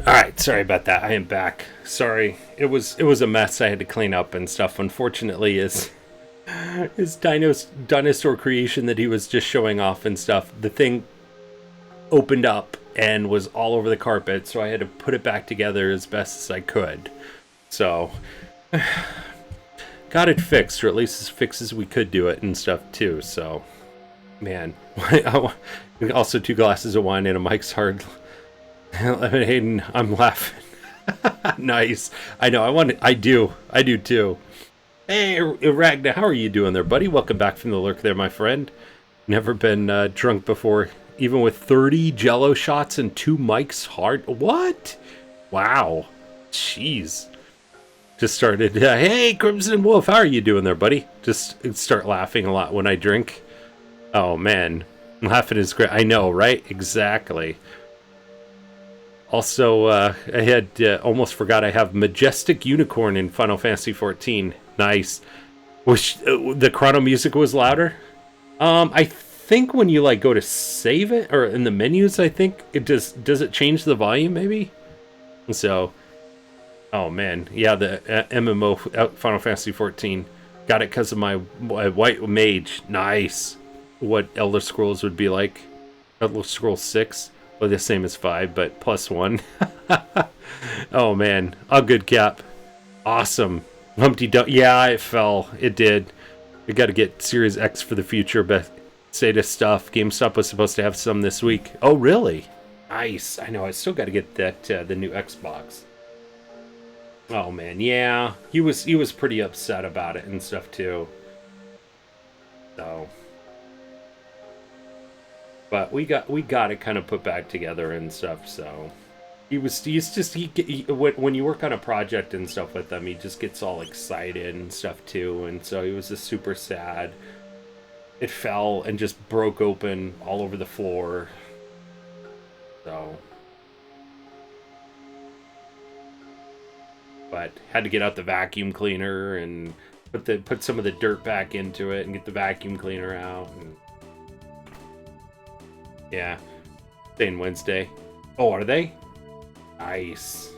All right, sorry about that. I am back. Sorry, it was a mess. I had to clean up and stuff. Unfortunately, his dinosaur creation that he was just showing off and stuff, the thing opened up and was all over the carpet, so I had to put it back together as best as I could. So got it fixed, or at least as fixed as we could do it and stuff too. So man, also 2 glasses of wine and a Mike's Hard Hayden, I'm laughing. Nice. I know. I do too. Hey, Ragna, how are you doing there, buddy? Welcome back from the lurk there, my friend. Never been drunk before, even with 30 Jello shots and 2 Mike's Hard. What? Wow. Jeez. Just started. Hey, Crimson Wolf, how are you doing there, buddy? Just start laughing a lot when I drink. Oh man, laughing is great. I know, right? Exactly. Also, I had almost forgot I have Majestic Unicorn in Final Fantasy XIV. Nice. Wish the Chrono music was louder. I think when you like go to save it, or in the menus, I think it does it change the volume maybe? So, oh man, yeah, the MMO Final Fantasy XIV. Got it because of my white mage. Nice. What Elder Scrolls would be like. Elder Scrolls 6. Well, the same as 5, but +1. Oh man, a good cap. Awesome. Humpty Dumpty. Yeah, it fell. It did. We got to get Series X for the future, but Sata stuff. GameStop was supposed to have some this week. Oh, really? Nice. I know. I still got to get that the new Xbox. Oh man, yeah. He was pretty upset about it and stuff too. So. But we got it kind of put back together and stuff. So when you work on a project and stuff with him, he just gets all excited and stuff too. And so he was just super sad. It fell and just broke open all over the floor. So, but had to get out the vacuum cleaner and put some of the dirt back into it and get the vacuum cleaner out. And yeah, staying Wednesday. Oh, are they? Nice.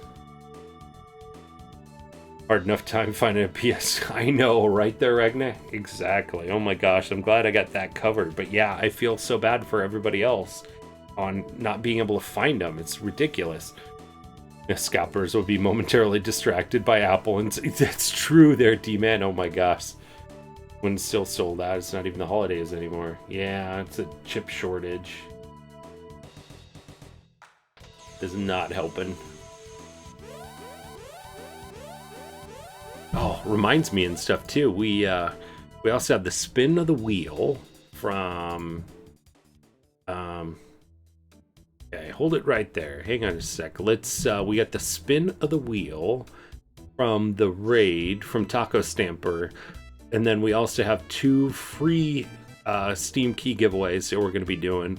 Hard enough time finding a PS. I know, right there, Regna? Exactly. Oh my gosh, I'm glad I got that covered. But yeah, I feel so bad for everybody else on not being able to find them. It's ridiculous. The scalpers will be momentarily distracted by Apple. And that's true there, D-Man. Oh my gosh. When it's still sold out, it's not even the holidays anymore. Yeah, it's a chip shortage. Is not helping. Oh, reminds me and stuff too. We also have the spin of the wheel from okay, hold it right there. Hang on a sec. Let's we got the spin of the wheel from the raid from Taco Stamper, and then we also have 2 free Steam key giveaways that we're going to be doing.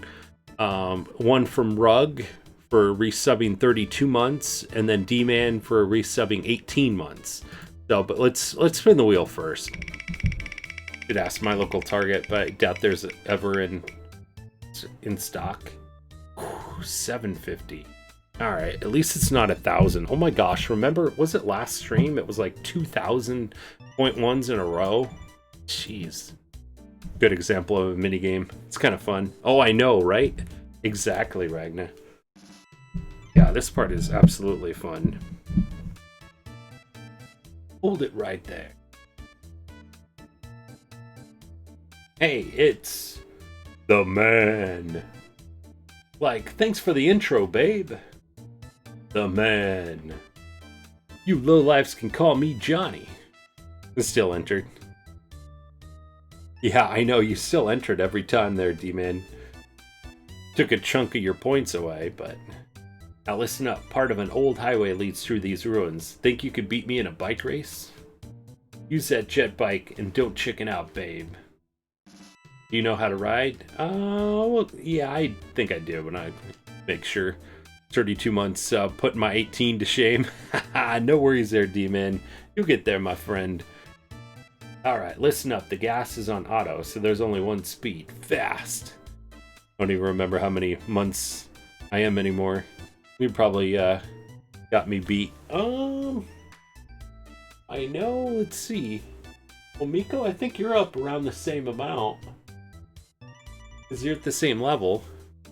One from Rug for resubbing 32 months, and then D-Man for resubbing 18 months. So, but let's spin the wheel first. Could ask my local Target, but I doubt there's ever in stock. Whew, $7.50. All right, at least it's not 1,000. Oh my gosh! Remember, was it last stream? It was like 2,000.1s in a row. Jeez. Good example of a mini game. It's kind of fun. Oh, I know, right? Exactly, Ragna. Yeah, this part is absolutely fun. Hold it right there. Hey, it's the man. Like, thanks for the intro, babe. The man. You lowlifes can call me Johnny. Still entered. Yeah, I know, you still entered every time there, D-Man. Took a chunk of your points away, but... Now listen up, part of an old highway leads through these ruins. Think you could beat me in a bike race? Use that jet bike and don't chicken out, babe. Do you know how to ride? Well, yeah, I think I do, but I make sure. 32 months putting my 18 to shame. No worries there, D-Man. You'll get there, my friend. Alright, listen up. The gas is on auto, so there's only one speed. Fast. Don't even remember how many months I am anymore. We probably Got me beat. I know, let's see. Well, Miko, I think you're up around the same amount. Because you're at the same level.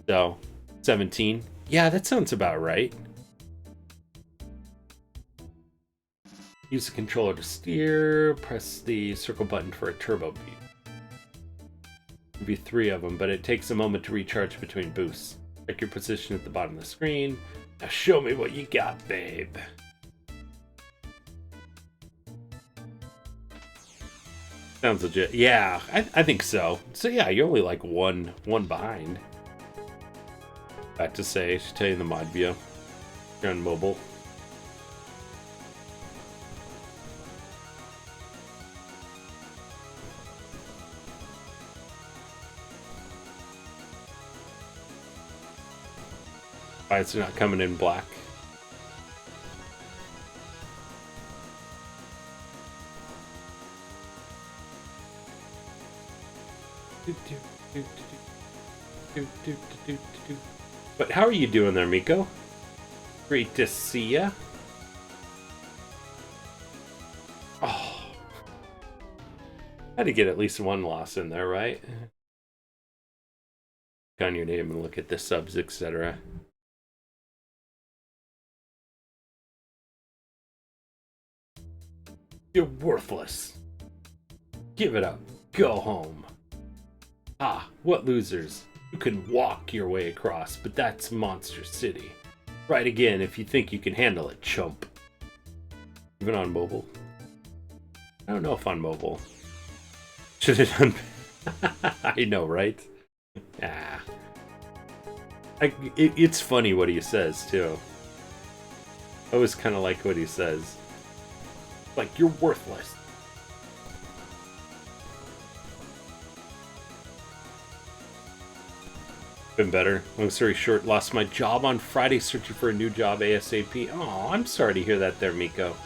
So, 17. Yeah, that sounds about right. Use the controller to steer. Press the circle button for a turbo beat. There'll be 3 of them, but it takes a moment to recharge between boosts. Check your position at the bottom of the screen. Now show me what you got, babe. Sounds legit. Yeah, I think so. So yeah, you're only like one behind. Back to say, to tell you the mod view. You're on mobile. Why is it not coming in black? But how are you doing there, Miko? Great to see ya. Oh, had to get at least one loss in there, right? Click on your name and look at the subs, etc. You're worthless. Give it up. Go home. Ah, what losers. You can walk your way across, but that's Monster City. Right again if you think you can handle it, chump. Even on mobile? I don't know if on mobile. Should have done... I know, right? Ah. It's funny what he says, too. I always kind of like what he says. Like, you're worthless. Been better. Long story short, lost my job on Friday, searching for a new job ASAP. Oh, I'm sorry to hear that there, Miko.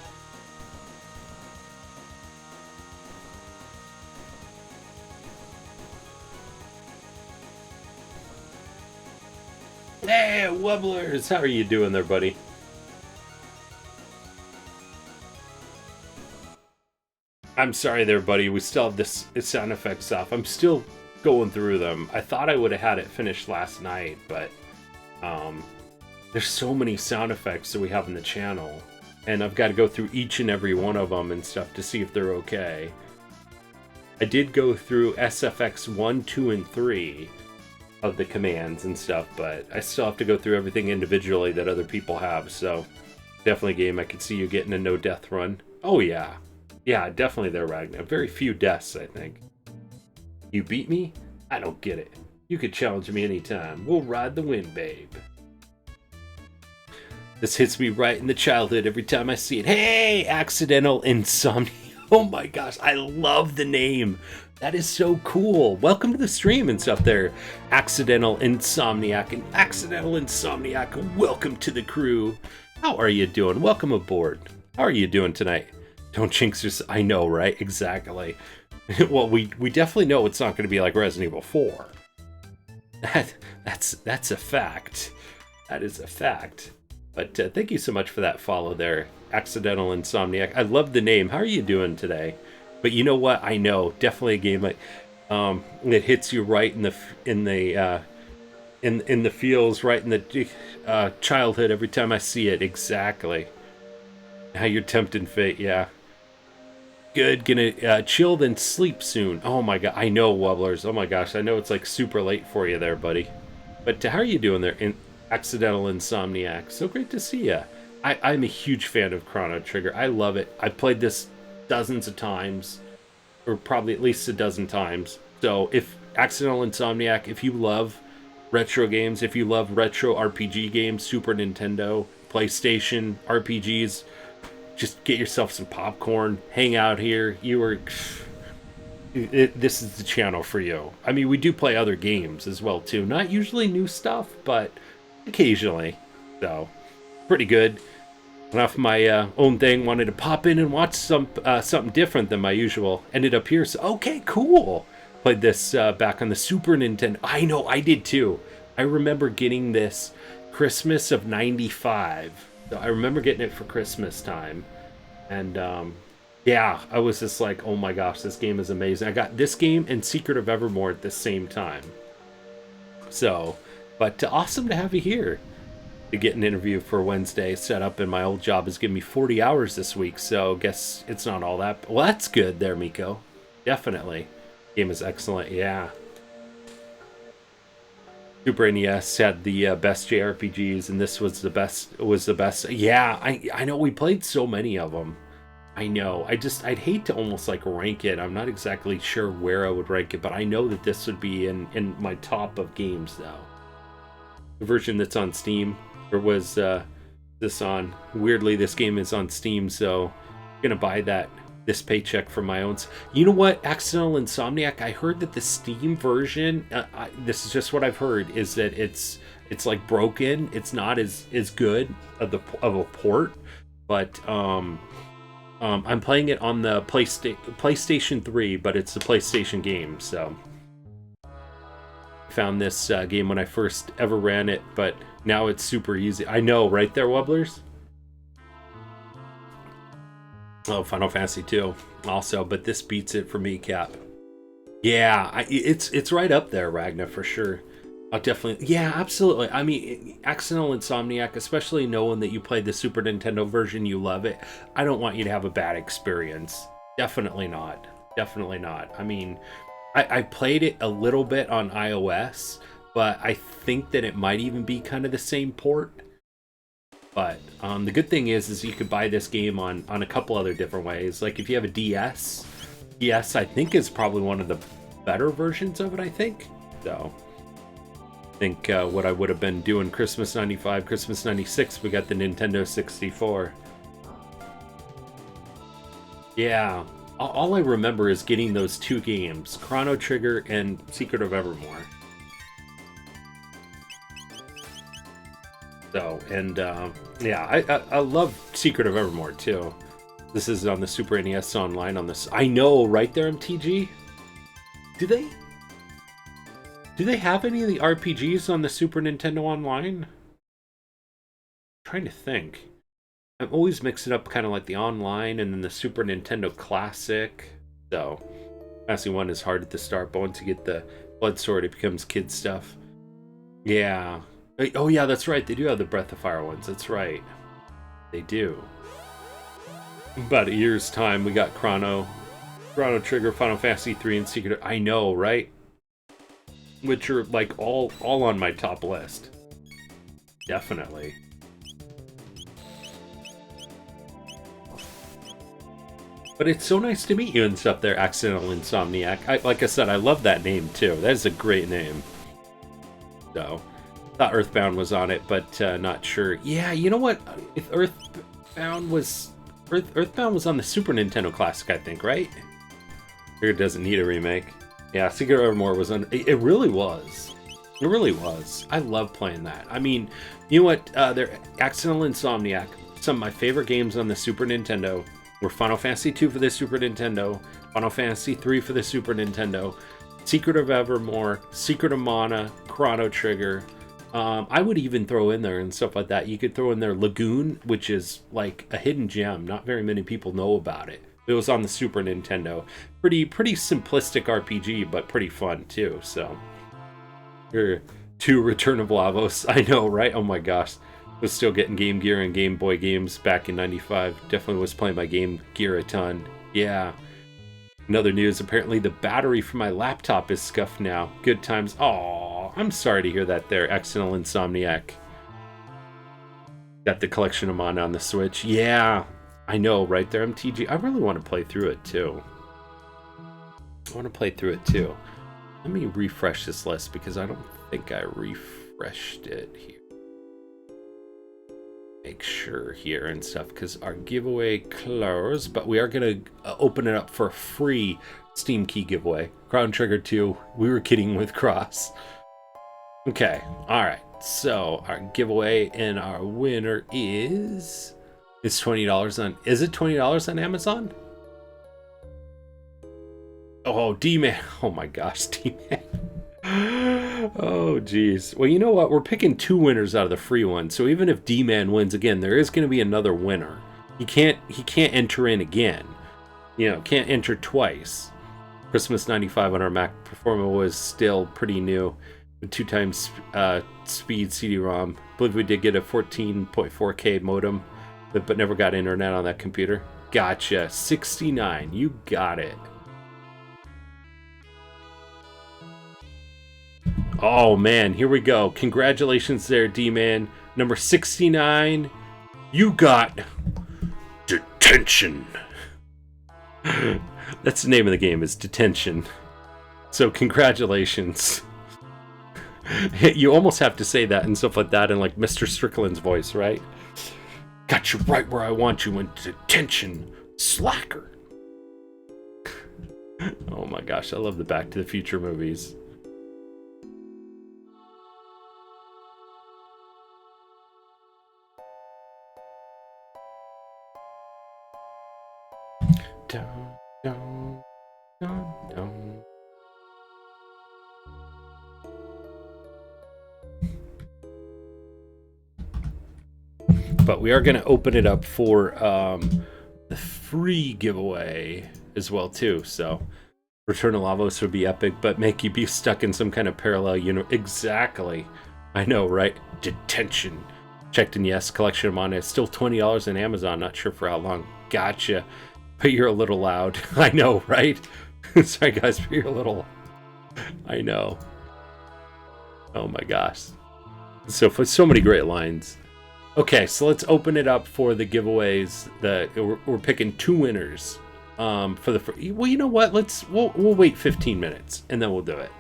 Hey, Wobblers! How are you doing there, buddy? I'm sorry there, buddy. We still have this sound effects off. I'm still going through them. I thought I would have had it finished last night, but there's so many sound effects that we have in the channel, and I've got to go through each and every one of them and stuff to see if they're okay. I did go through SFX 1, 2, and 3 of the commands and stuff, but I still have to go through everything individually that other people have, so definitely a game I could see you getting a no-death run. Oh yeah. Yeah, definitely there, Ragnar. Very few deaths, I think. You beat me? I don't get it. You could challenge me anytime. We'll ride the wind, babe. This hits me right in the childhood every time I see it. Hey, Accidental Insomnia. Oh my gosh, I love the name. That is so cool. Welcome to the stream and stuff there, Accidental Insomniac. And Accidental Insomniac, welcome to the crew. How are you doing? Welcome aboard. How are you doing tonight? Don't jinx yourself. I know, right? Exactly. Well, we definitely know it's not going to be like Resident Evil 4. That's a fact. That is a fact. But thank you so much for that follow there, Accidental Insomniac. I love the name. How are you doing today? But you know what? I know, definitely a game like that hits you right in the feels, right in the childhood every time I see it. Exactly. How you're tempting fate, yeah. Good, gonna chill then sleep soon. Oh my god, I know, Wobblers. Oh my gosh, I know it's like super late for you there, buddy. But how are you doing there, Accidental Insomniac? So great to see ya. I'm a huge fan of Chrono Trigger. I love it. I've played this dozens of times, or probably at least a dozen times. So if Accidental Insomniac, if you love retro games, if you love retro RPG games, Super Nintendo, PlayStation, RPGs, just get yourself some popcorn, hang out here. This is the channel for you. I mean, we do play other games as well too. Not usually new stuff, but occasionally. So, pretty good. Went off my own thing. Wanted to pop in and watch something different than my usual. Ended up here. So, okay, cool. Played this back on the Super Nintendo. I know, I did too. I remember getting this Christmas of '95. So I remember getting it for Christmas time, and yeah, I was just like, oh my gosh, this game is amazing. I got this game and Secret of Evermore at the same time. So, but awesome to have you here to get an interview for Wednesday set up, and my old job has given me 40 hours this week, so guess it's not all that. Well, that's good there, Miko. Definitely. Game is excellent, yeah. Super NES had the best JRPGs, and this was the best. Yeah, I know we played so many of them. I know. I'd hate to almost like rank it. I'm not exactly sure where I would rank it, but I know that this would be in my top of games, though. The version that's on Steam, or was this on? Weirdly, this game is on Steam, so I'm gonna buy this paycheck from my own. You know what? Accidental Insomniac, I heard that the Steam version, this is just what I've heard, is that it's like broken. It's not as good of a port, but I'm playing it on the PlayStation 3, but it's a PlayStation game, so found this game when I first ever ran it, but now it's super easy. I know, right there, Wubblers? Oh, Final Fantasy 2 also, but this beats it for me, Cap. Yeah, it's right up there, Ragna, for sure. I'll definitely, yeah, absolutely. I mean, Accidental Insomniac, especially knowing that you played the Super Nintendo version, you love it. I don't want you to have a bad experience. Definitely not. Definitely not. I mean, I played it a little bit on iOS, but I think that it might even be kind of the same port. But the good thing is you could buy this game on a couple other different ways. Like if you have a DS, I think is probably one of the better versions of it, I think. So I think what I would have been doing Christmas 95, Christmas 96, we got the Nintendo 64. Yeah, all I remember is getting those two games, Chrono Trigger and Secret of Evermore. So, and yeah, I love Secret of Evermore too. This is on the Super NES Online on this. I know, right there, MTG? Do they have any of the RPGs on the Super Nintendo Online? I'm trying to think. I'm always mixing up kind of like the online and then the Super Nintendo Classic. So, Fantasy 1 is hard at the start, but once you get the Blood Sword, it becomes kid stuff. Yeah. Oh yeah, that's right. They do have the Breath of Fire ones. That's right. They do. About a year's time, we got Chrono Trigger, Final Fantasy 3, and Secret. I know, right? Which are like all on my top list. Definitely. But it's so nice to meet you and stuff there, Accidental Insomniac. Like I said, I love that name too. That is a great name. So, thought Earthbound was on it, but not sure. Yeah, you know what? If Earthbound was on the Super Nintendo Classic, I think, right? It doesn't need a remake. Yeah, Secret of Evermore was on. It really was. It really was. I love playing that. I mean, you know what? They're Accidental Insomniac. Some of my favorite games on the Super Nintendo were Final Fantasy 2 for the Super Nintendo, Final Fantasy 3 for the Super Nintendo, Secret of Evermore, Secret of Mana, Chrono Trigger. I would even throw in there and stuff like that. You could throw in there Lagoon, which is like a hidden gem. Not very many people know about it. It was on the Super Nintendo. Pretty simplistic RPG, but pretty fun too. So, here, 2 Return of Lavos. I know, right? Oh my gosh. Was still getting Game Gear and Game Boy games back in 95. Definitely was playing my Game Gear a ton. Yeah. In other news, apparently the battery for my laptop is scuffed now. Good times. Aw, I'm sorry to hear that there, Accidental Insomniac. Got the collection of Mana on the Switch. Yeah, I know, right there, MTG. I really want to play through it, too. Let me refresh this list, because I don't think I refreshed it here. Make sure here and stuff, because our giveaway closed, but we are going to open it up for a free Steam key giveaway. Chrono Trigger 2, we were kidding with Cross. Okay, alright, so our giveaway and our winner is $20 on, is it $20 on Amazon? Oh, D-Man, oh my gosh, D-Man. Oh, geez. Well, you know what? We're picking 2 winners out of the free one. So even if D-Man wins again, there is going to be another winner. He can't enter in again. You know, can't enter twice. Christmas 95 on our Mac Performer was still pretty new. With 2 times speed CD-ROM. I believe we did get a 14.4K modem, but never got internet on that computer. Gotcha. 69. You got it. Oh, man. Here we go. Congratulations there, D-Man. Number 69. You got detention. That's the name of the game, is Detention. So congratulations. You almost have to say that and stuff like that in like Mr. Strickland's voice, right? Got you right where I want you in detention, slacker. Oh my gosh, I love the Back to the Future movies. Dun, dun, dun, dun. But we are going to open it up for the free giveaway as well too. So Return to Lavos would be epic, but make you be stuck in some kind of parallel universe. Exactly. I know, right? Detention. Checked in, yes. Collection of manga. Still $20 on Amazon. Not sure for how long. Gotcha. But you're a little loud. I know, right? Sorry guys, but you're a little... I know. Oh my gosh. So for so many great lines. Okay, so let's open it up for the giveaways. We're picking 2 winners for the. Well, you know what? We'll wait 15 minutes and then we'll do it.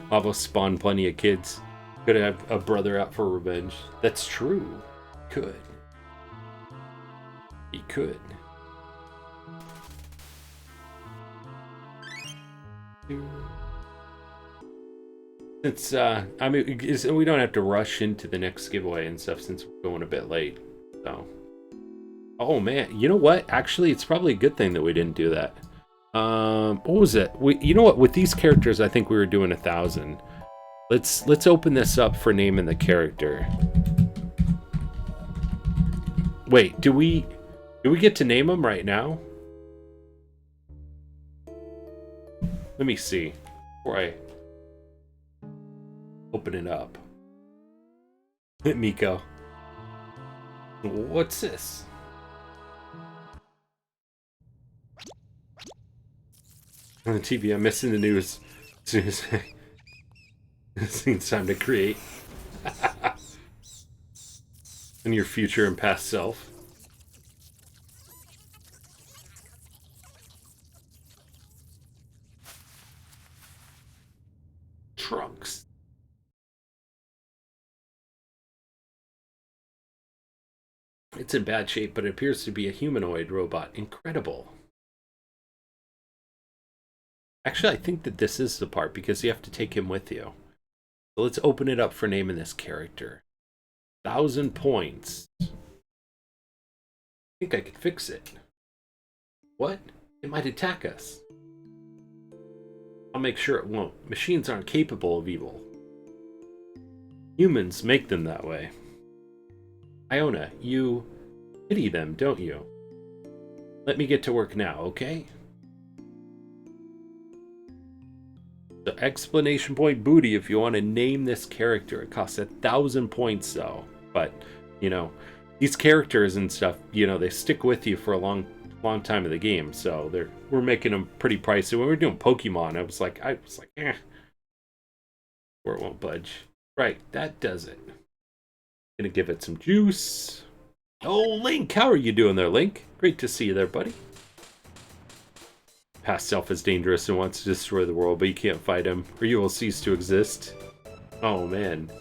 Lavo spawned plenty of kids. Could have a brother out for revenge. That's true. Could. He could. It's I mean, we don't have to rush into the next giveaway and stuff since we're going a bit late. So, oh man, you know what? Actually, it's probably a good thing that we didn't do that. What was it? You know what? With these characters, I think we were doing 1,000. Let's open this up for naming the character. Wait, do we get to name them right now? Let me see before I open it up. Miko. What's this? On the TV, I'm missing the news as soon as it's time to create. And your future and past self. Trunks. It's in bad shape, but it appears to be a humanoid robot. Incredible. Actually, I think that this is the part because you have to take him with you. So let's open it up for naming this character. 1,000 points. I think I could fix it. What? It might attack us. I'll make sure it won't. Machines aren't capable of evil. Humans make them that way. Iona, you pity them, don't you? Let me get to work now, okay? The explanation point booty if you want to name this character. It costs 1,000 points though. But, you know, these characters and stuff, you know, they stick with you for a long time of the game. So we're making them pretty pricey. When we were doing Pokemon, I was like, eh. Or it won't budge. Right, that does it. Gonna give it some juice. Oh, Link, how are you doing there, Link? Great to see you there, buddy. Past self is dangerous and wants to destroy the world, but you can't fight him, or you will cease to exist. Oh, man.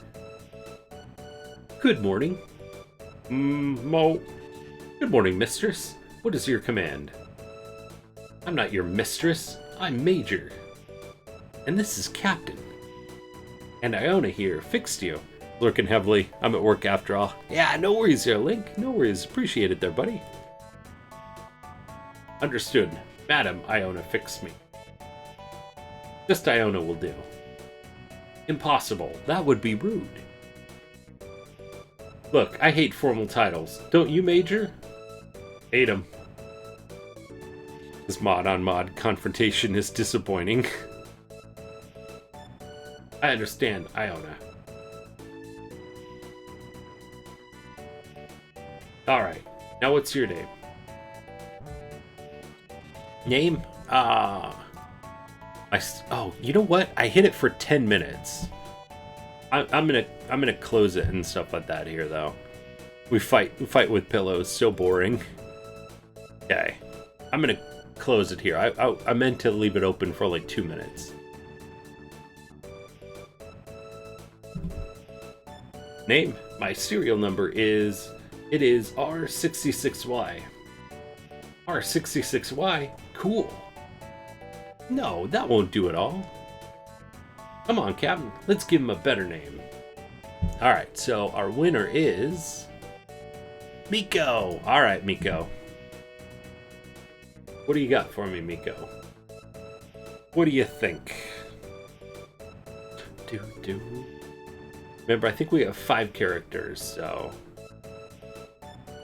Good morning. Mo. Good morning, mistress. What is your command? I'm not your mistress. I'm Major. And this is Captain. And Iona here fixed you. Lurking heavily. I'm at work after all. Yeah, no worries there, Link. No worries. Appreciate it there, buddy. Understood. Madam, Iona fixed me. Just Iona will do. Impossible. That would be rude. Look, I hate formal titles. Don't you, Major? Hate them. This mod-on-mod confrontation is disappointing. I understand, Iona. Alright, now what's your name? Name? Oh, you know what? I hit it for 10 minutes. I'm gonna close it and stuff like that here, though. We fight with pillows. So boring. Okay, I'm gonna close it here. I meant to leave it open for like 2 minutes. Name? My serial number is... It is R66Y. R66Y? Cool. No, that won't do it all. Come on, Captain. Let's give him a better name. Alright, so our winner is... Miko! Alright, Miko. What do you got for me, Miko? What do you think? Remember, I think we have 5 characters, so...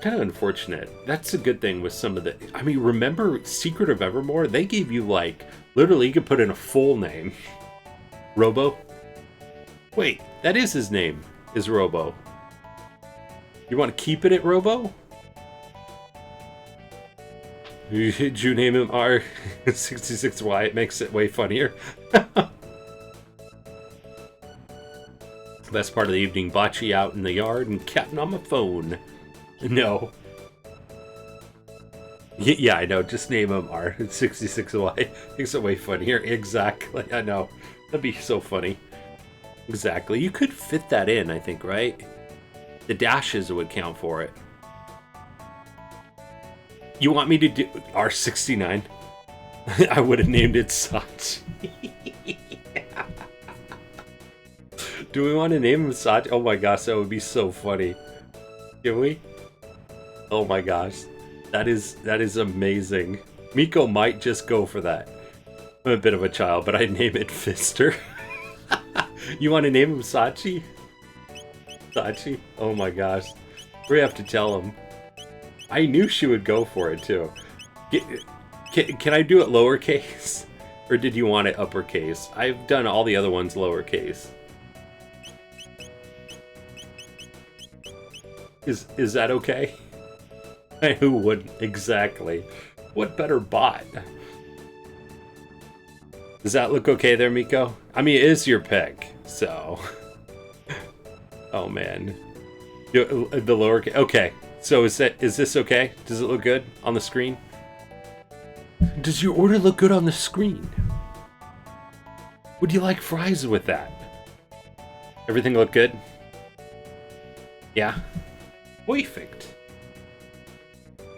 Kind of unfortunate. That's a good thing with some of the... I mean, remember Secret of Evermore? They gave you, like, literally you could put in a full name. Robo? Wait, that is his name, is Robo. You want to keep it at Robo? Did you name him R66Y? It makes it way funnier. Best part of the evening, Bocce out in the yard and Captain on my phone. No. Yeah, I know. Just name him R66Y. Makes it way funnier. Exactly. I know. That'd be so funny. Exactly. You could fit that in, I think, right? The dashes would count for it. You want me to do R69? I would have named it Sachi. Do we want to name him Sachi? Oh my gosh, that would be so funny. Can we? Oh my gosh. That is amazing. Miko might just go for that. I'm a bit of a child, but I'd name it Fister. You want to name him Sachi? Sachi? Oh my gosh. We have to tell him. I knew she would go for it too. Can I do it lowercase? Or did you want it uppercase? I've done all the other ones lowercase. Is that okay? Who wouldn't? Exactly. What better bot? Does that look okay there, Miko? I mean, it is your pick, so... Oh, man. The lowercase... Okay, so is this okay? Does it look good on the screen? Does your order look good on the screen? Would you like fries with that? Everything look good? Yeah? Perfect.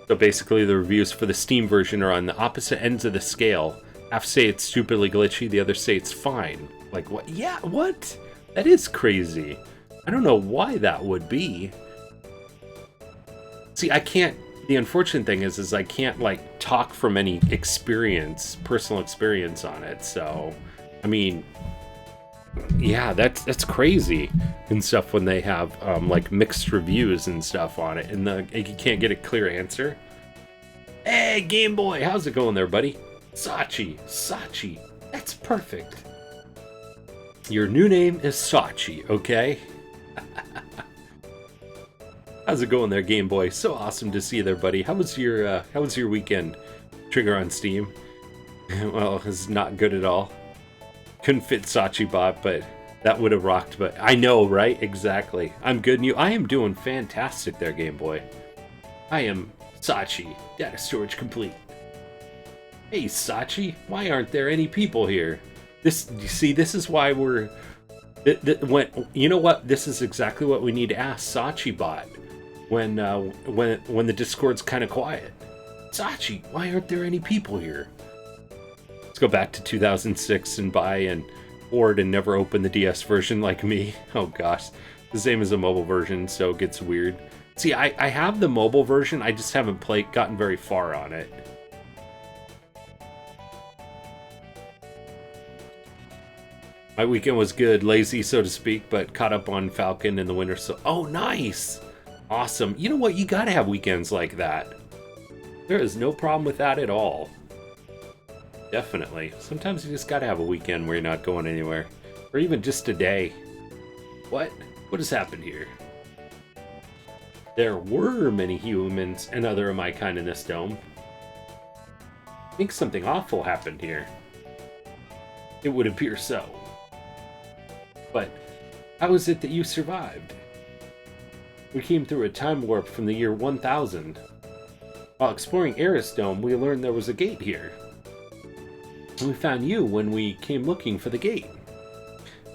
So basically the reviews for the Steam version are on the opposite ends of the scale. Half say it's stupidly glitchy, the other say it's fine. Like, what? Yeah, what? That is crazy. I don't know why that would be. See, I can't... The unfortunate thing is I can't, like, talk from any experience, personal experience on it, so... I mean... Yeah, that's crazy and stuff when they have like mixed reviews and stuff on it, and you can't get a clear answer. Hey, Game Boy, how's it going there, buddy? Sachi, that's perfect. Your new name is Sachi, okay? How's it going there, Game Boy? So awesome to see you there, buddy. How was your weekend? Trigger on Steam? Well, it's not good at all. Couldn't fit Sachi bot, but that would have rocked. But I know, right? Exactly. I'm good, and I am doing fantastic there, Game Boy. I am Sachi. Data storage complete. Hey, Sachi, why aren't there any people here? You see, this is why we're... you know what? This is exactly what we need to ask Sachi bot when the Discord's kind of quiet. Sachi, why aren't there any people here? Let's go back to 2006 and buy and hoard and never open the DS version like me. Oh gosh. The same as the mobile version, so it gets weird. See, I have the mobile version, I just haven't gotten very far on it. My weekend was good, lazy so to speak, but caught up on Falcon in the winter. So, oh, nice, awesome. You know what? You gotta have weekends like that. There is no problem with that at all. Definitely. Sometimes you just gotta have a weekend where you're not going anywhere, or even just a day. What? What has happened here? There were many humans and other of my kind in this dome. I think something awful happened here. It would appear so. But how is it that you survived? We came through a time warp from the year 1000. While exploring Eris Dome, we learned there was a gate here. And we found you when we came looking for the gate.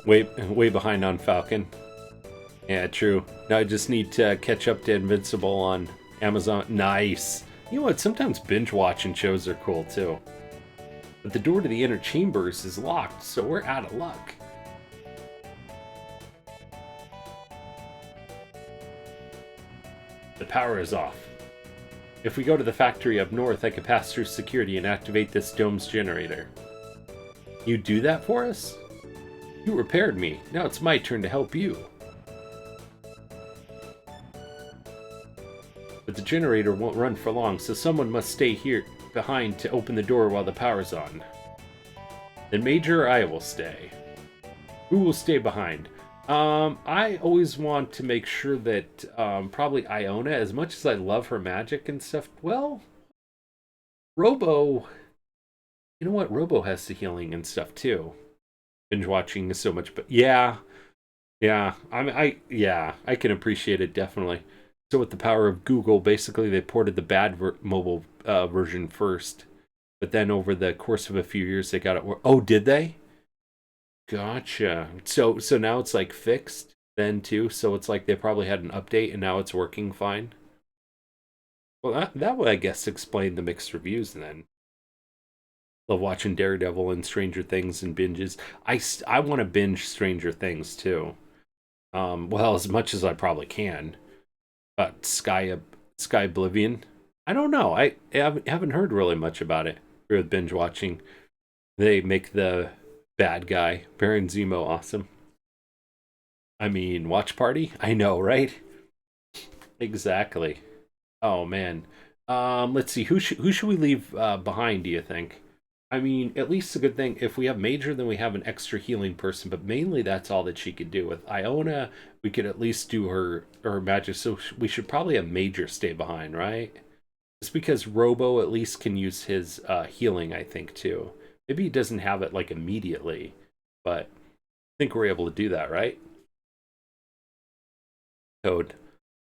Way behind on Falcon. Yeah, true. Now I just need to catch up to Invincible on Amazon. Nice. You know what? Sometimes binge watching shows are cool too. But the door to the inner chambers is locked, so we're out of luck. The power is off. If we go to the factory up north, I can pass through security and activate this dome's generator. You do that for us? You repaired me. Now it's my turn to help you. But the generator won't run for long, so someone must stay here behind to open the door while the power's on. Then Major or I will stay. Who will stay behind? I always want to make sure that probably Iona, as much as I love her magic and stuff, well, Robo, you know what? Robo has the healing and stuff too. Binge watching is so much, but yeah, I can appreciate it definitely. So with the power of Google, basically they ported the bad mobile version first, but then over the course of a few years they got it. Oh, did they? Gotcha. So now it's like fixed then too. So it's like they probably had an update and now it's working fine. Well, that would I guess explain the mixed reviews then. Love watching Daredevil and Stranger Things and binges. I want to binge Stranger Things too. Well, as much as I probably can. But Sky Oblivion, I don't know. I haven't heard really much about it with binge watching. They make the bad guy Baron Zemo awesome. I mean, watch party? I know, right? Exactly. Oh man. Let's see. Who should we leave behind? Do you think? I mean, at least a good thing. If we have Major, then we have an extra healing person. But mainly, that's all that she could do. With Iona, we could at least do her magic. So we should probably have Major stay behind, right? Just because Robo at least can use his healing, I think, too. Maybe he doesn't have it like immediately, but I think we're able to do that, right? Code.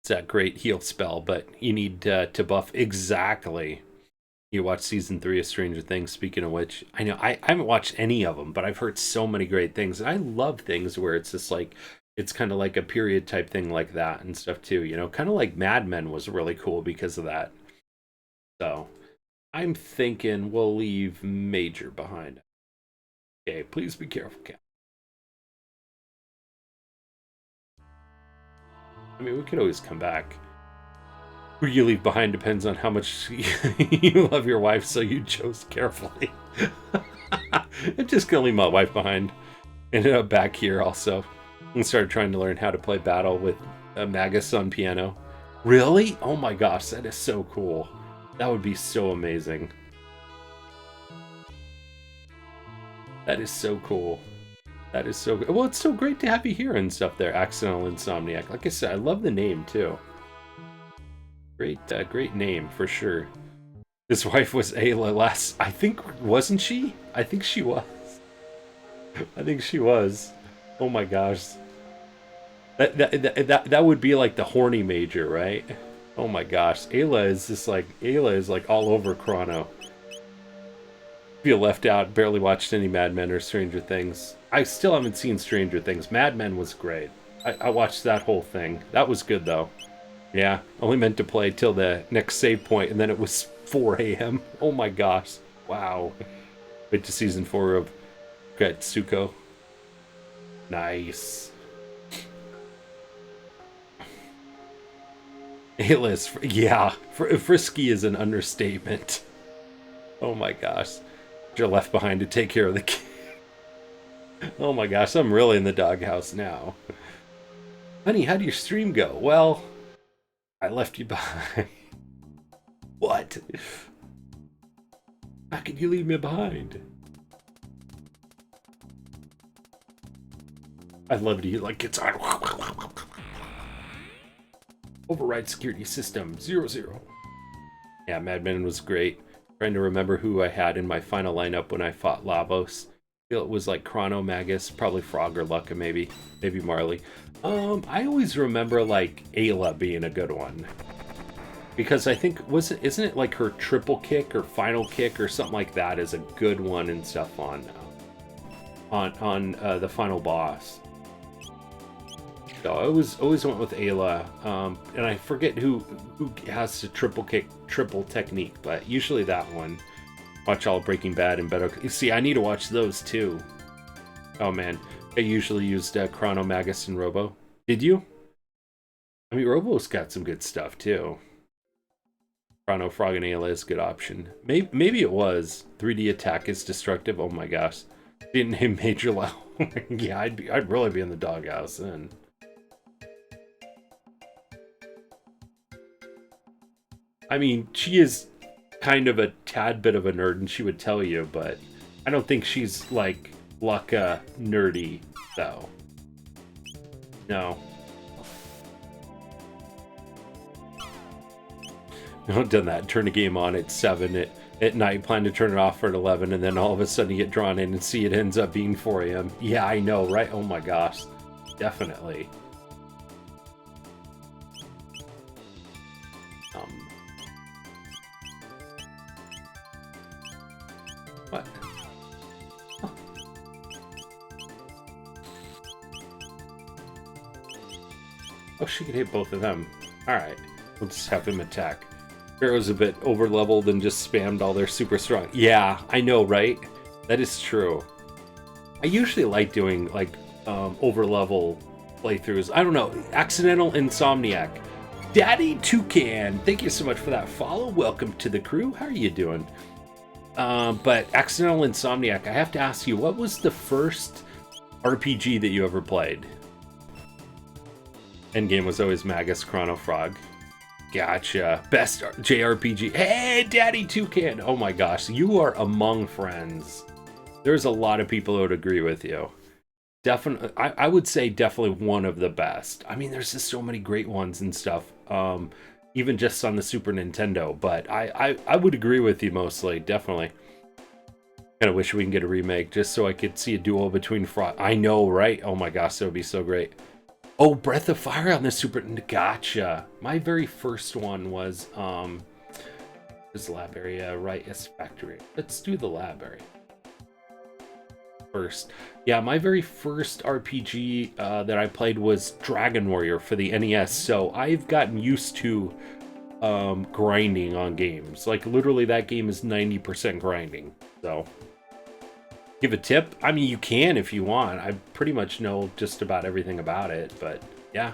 It's that great heal spell, but you need to buff exactly. You watch season 3 of Stranger Things, speaking of which. I know I haven't watched any of them, but I've heard so many great things. And I love things where it's just like, it's kind of like a period type thing like that and stuff too. You know, kind of like Mad Men was really cool because of that. So I'm thinking we'll leave Major behind. Okay, please be careful, Cap. I mean, we could always come back. Who you leave behind depends on how much you love your wife, so you chose carefully. I'm just gonna leave my wife behind. Ended up back here also. And started trying to learn how to play Battle with Magus on piano. Really? Oh my gosh, that is so cool. That would be so amazing. That is so cool. That is so good. Well, it's so great to have you here and stuff there, Accidental Insomniac. Like I said, I love the name too. Great name for sure. His wife was Ayla last. I think, wasn't she? I think she was. I think she was. Oh my gosh. That would be like the horny Major, right? Oh my gosh. Ayla is like all over Chrono. Feel left out. Barely watched any Mad Men or Stranger Things. I still haven't seen Stranger Things. Mad Men was great. I watched that whole thing. That was good though. Yeah, only meant to play till the next save point, and then it was 4 a.m. Oh my gosh. Wow. Wait to season 4 of Getsuko. Nice. Ayla's, yeah, frisky is an understatement. Oh my gosh. You're left behind to take care of the kid. Oh my gosh, I'm really in the doghouse now. Honey, how'd your stream go? Well, I left you behind. What? How could you leave me behind? I'd love to hear like it's on. Override security system 00. Yeah, Madman was great. Trying to remember who I had in my final lineup when I fought Lavos. I feel it was like Chrono, Magus, probably Frog or Lucca, maybe Marley. I always remember like Ayla being a good one. Because I think isn't it like her triple kick or final kick or something like that is a good one and stuff on the final boss. So I always went with Ayla, and I forget who has the triple kick, triple technique, but usually that one. Watch all Breaking Bad and Better. See, I need to watch those too. Oh man, I usually used Chrono, Magus, and Robo. Did you? I mean, Robo's got some good stuff too. Chrono, Frog, and Ayla is a good option. Maybe it was 3D attack is destructive. Oh my gosh, didn't him Major Low. Yeah, I'd really be in the doghouse then. I mean, she is kind of a tad bit of a nerd, and she would tell you, but I don't think she's like Lucca nerdy, though. No. I've done that. Turn the game on at 7 at night, plan to turn it off at 11, and then all of a sudden you get drawn in and see it ends up being 4 a.m. Yeah, I know, right? Oh my gosh. Definitely. What? Oh. Oh, she could hit both of them. Alright, we'll just have him attack. Pharaoh's a bit over-leveled and just spammed all their super strong. Yeah, I know, right? That is true. I usually like doing, like, over-level playthroughs. I don't know, Accidental Insomniac. Daddy Toucan, thank you so much for that follow. Welcome to the crew. How are you doing? But Accidental Insomniac, I have to ask you, what was the first RPG that you ever played? Endgame was always Magus, Chrono, Frog. Gotcha. Best JRPG. Hey, Daddy Toucan! Oh my gosh, you are among friends. There's a lot of people who would agree with you. Definitely, I would say definitely one of the best. I mean, there's just so many great ones and stuff. Even just on the Super Nintendo, but I would agree with you mostly, definitely. Kind of wish we can get a remake just so I could see a duel between Frog. I know, right? Oh my gosh, that would be so great. Oh, Breath of Fire on the Super. Gotcha. My very first one was this lab area, right? Yes, factory. Let's do the lab area first. Yeah, my very first RPG that I played was Dragon Warrior for the NES, so I've gotten used to grinding on games. Like, literally, that game is 90% grinding, so... Give a tip? I mean, you can if you want. I pretty much know just about everything about it, but yeah.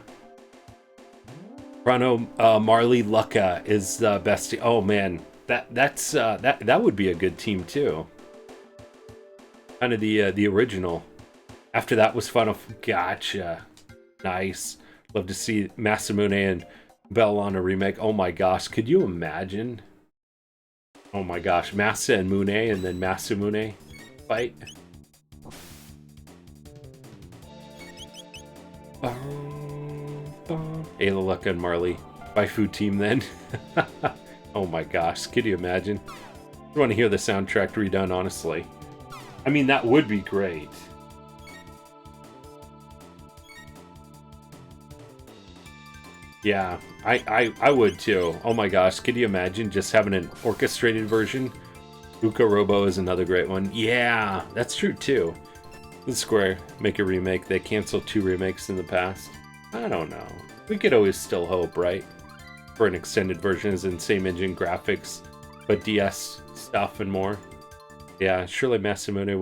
Chrono, Marley, Lucca is the best. Oh man, that would be a good team too. Kind of the original. After that was Final. Gotcha. Nice. Love to see Masamune and Bell on a remake. Oh my gosh, could you imagine? Oh my gosh, Masa and Mune, and then Masamune fight. Ayla, Lucca, and Marley. Waifu team then. Oh my gosh, could you imagine? I want to hear the soundtrack redone, honestly. I mean, that would be great. Yeah, I would too. Oh my gosh, could you imagine just having an orchestrated version? Uka Robo is another great one. Yeah, that's true too. The Square make a remake. They canceled 2 remakes in the past. I don't know. We could always still hope, right? For an extended version is in same engine graphics, but DS stuff and more. Yeah, surely Masamune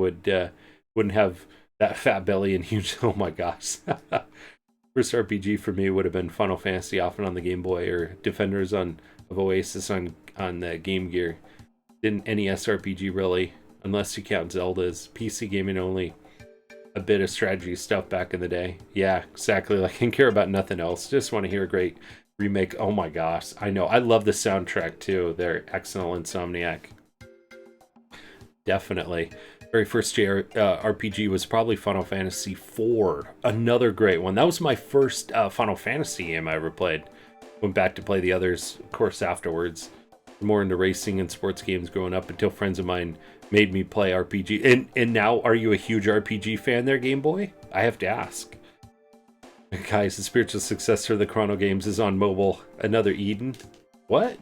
wouldn't have that fat belly and huge. Oh my gosh. First RPG for me would have been Final Fantasy, often on the Game Boy, or Defenders of Oasis on the Game Gear. Didn't NES RPG really, unless you count Zelda's PC gaming only. a bit of strategy stuff back in the day. Yeah, exactly. Like, I can care about nothing else. Just want to hear a great remake. Oh my gosh, I know. I love the soundtrack too. They're excellent, Insomniac. Definitely. Very first RPG was probably Final Fantasy IV. Another great one. That was my first Final Fantasy game I ever played. Went back to play the others, of course, afterwards. More into racing and sports games growing up until friends of mine made me play RPG. And now, are you a huge RPG fan there, Game Boy? I have to ask. Guys, the spiritual successor of the Chrono games is on mobile. Another Eden? What?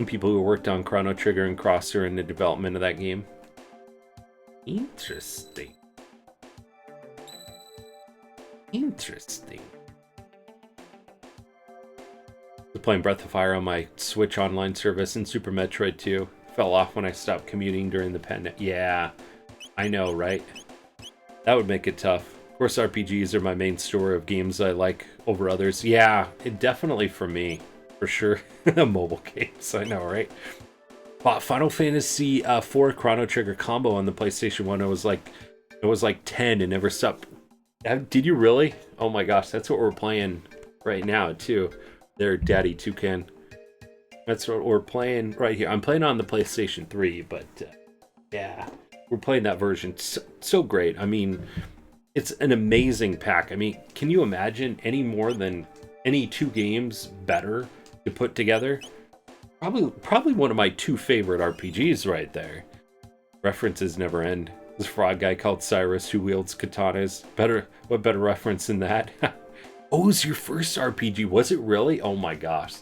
People who worked on Chrono Trigger and Cross are in the development of that game. Interesting. Interesting. I'm playing Breath of Fire on my Switch online service and Super Metroid 2. Fell off when I stopped commuting during the pandemic. Yeah, I know, right? That would make it tough. Of course, RPGs are my main store of games I like over others. Yeah, it definitely for me. For sure. Mobile games, I know, right? Bought Final Fantasy IV Chrono Trigger combo on the PlayStation 1. It was like 10 and never stopped. Did you really? Oh my gosh, that's what we're playing right now too. There, Daddy Toucan. That's what we're playing right here. I'm playing on the PlayStation 3, but yeah, we're playing that version. So great. I mean, it's an amazing pack. I mean, can you imagine any more than any two games better to put together? Probably one of my two favorite RPGs right there. References never end. This frog guy called Cyrus who wields katanas. What better reference than that? Oh, it was your first RPG, was it really? Oh my gosh.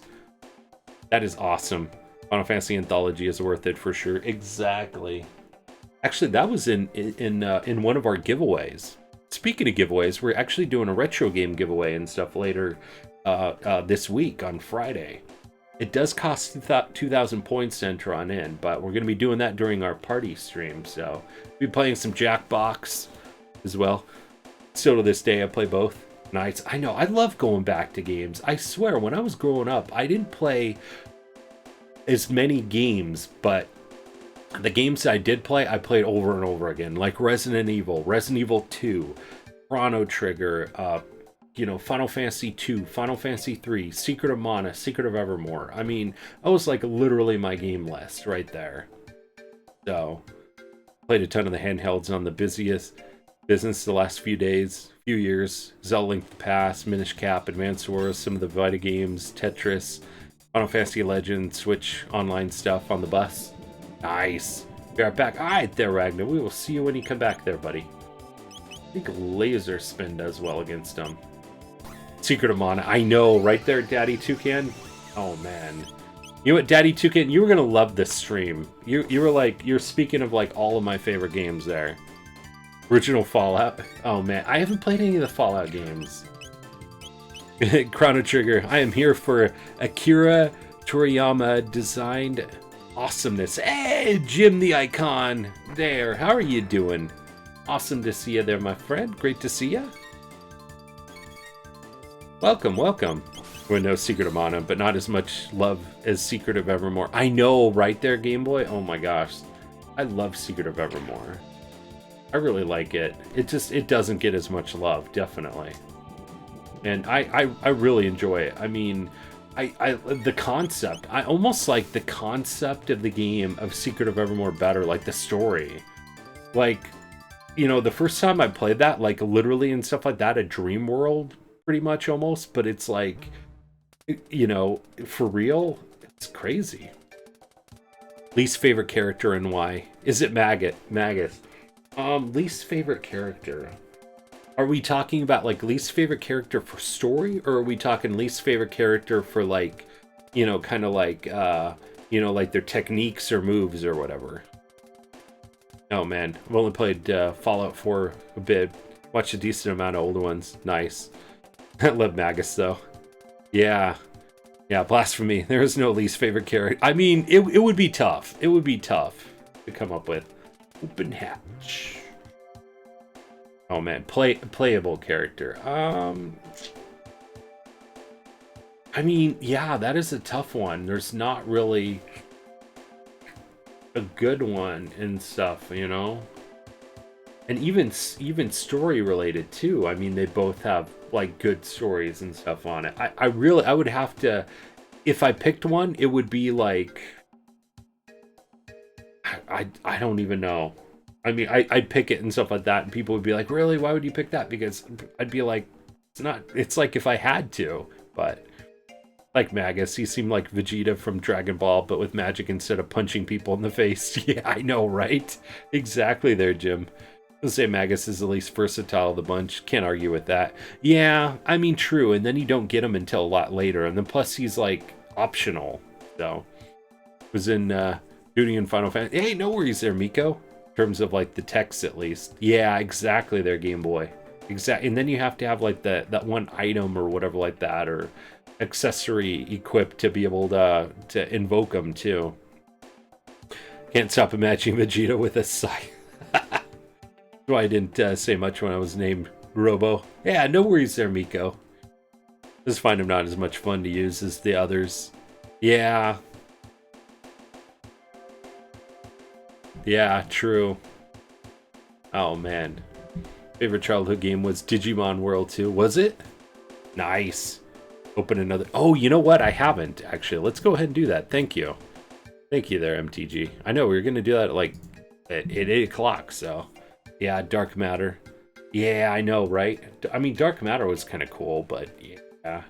That is awesome. Final Fantasy Anthology is worth it for sure. Exactly. Actually, that was in one of our giveaways. Speaking of giveaways, we're actually doing a retro game giveaway and stuff later this week on Friday. It does cost 2,000 points to enter on in, but we're going to be doing that during our party stream. So we'll be playing some Jackbox as well. Still to this day, I play both. Nice. I know. I love going back to games. I swear, when I was growing up, I didn't play as many games, but the games I did play, I played over and over again. Like Resident Evil 2, Chrono Trigger, Final Fantasy 2, Final Fantasy 3, Secret of Mana, Secret of Evermore. I mean, I was like literally my game list right there. So, played a ton of the handhelds on the business the last few years. Zelda Link to the Past, Minish Cap, Advance Wars, some of the Vita games, Tetris, Final Fantasy Legends, Switch online stuff on the bus. Nice. We are back. All right there, Ragnar. We will see you when you come back there, buddy. I think Laser Spin does well against him. Secret of Mana. I know, right there, Daddy Toucan. Oh, man. You know what, Daddy Toucan? You were going to love this stream. You were like, you're speaking of like all of my favorite games there. Original Fallout. Oh, man. I haven't played any of the Fallout games. Chrono Trigger. I am here for Akira Toriyama designed awesomeness. Hey, Jim the Icon. There. How are you doing? Awesome to see you there, my friend. Great to see you. Welcome. We're no Secret of Mana, but not as much love as Secret of Evermore. I know, right there, Game Boy? Oh my gosh. I love Secret of Evermore. I really like it. It doesn't get as much love, definitely. And I really enjoy it. I mean, the concept. I almost like the concept of the game of Secret of Evermore better, like the story. Like, the first time I played that, like literally and stuff like that, a dream world, pretty much almost, but it's like, for real, it's crazy. Least favorite character and why? Is it Magus? Least favorite character. Are we talking about like least favorite character for story, or are we talking least favorite character for like, kind of like, like their techniques or moves or whatever? Oh man, I've only played Fallout 4 a bit. Watched a decent amount of older ones. Nice. I love Magus though. Yeah, blasphemy. There is no least favorite character. I mean, it would be tough. It would be tough to come up with. Open hatch. Oh man, playable character. I mean, yeah, that is a tough one. There's not really. a good one and stuff, you know. And even story related too. I mean, they both have like good stories and stuff on it. I would have to, if I picked one, it would be like I don't even know. I mean, I'd pick it and stuff like that, and people would be like, "Really? Why would you pick that?" Because I'd be like, "It's not. It's like if I had to." But like Magus, he seemed like Vegeta from Dragon Ball, but with magic instead of punching people in the face. Yeah, I know, right? Exactly, there, Jim. I'll say Magus is the least versatile of the bunch. Can't argue with that. Yeah, I mean, true. And then you don't get him until a lot later, and then plus he's like optional. So was in Duty and Final Fantasy. Hey, no worries there, Miko. In terms of like the text, at least. Yeah, exactly. There, Game Boy. Exactly. And then you have to have like that one item or whatever like that, or accessory equipped to be able to invoke them too. Can't stop imagining Vegeta with a scythe. Why I didn't say much when I was named Robo. Yeah, no worries there, Miko. Just find him not as much fun to use as the others. Yeah. Yeah, true. Oh, man. Favorite childhood game was Digimon World 2. Was it? Nice. Open another... Oh, you know what? I haven't, actually. Let's go ahead and do that. Thank you. Thank you there, MTG. I know, we were going to do that at 8 o'clock, so... Yeah, Dark Matter. Yeah, I know, right? I mean, Dark Matter was kind of cool, but yeah.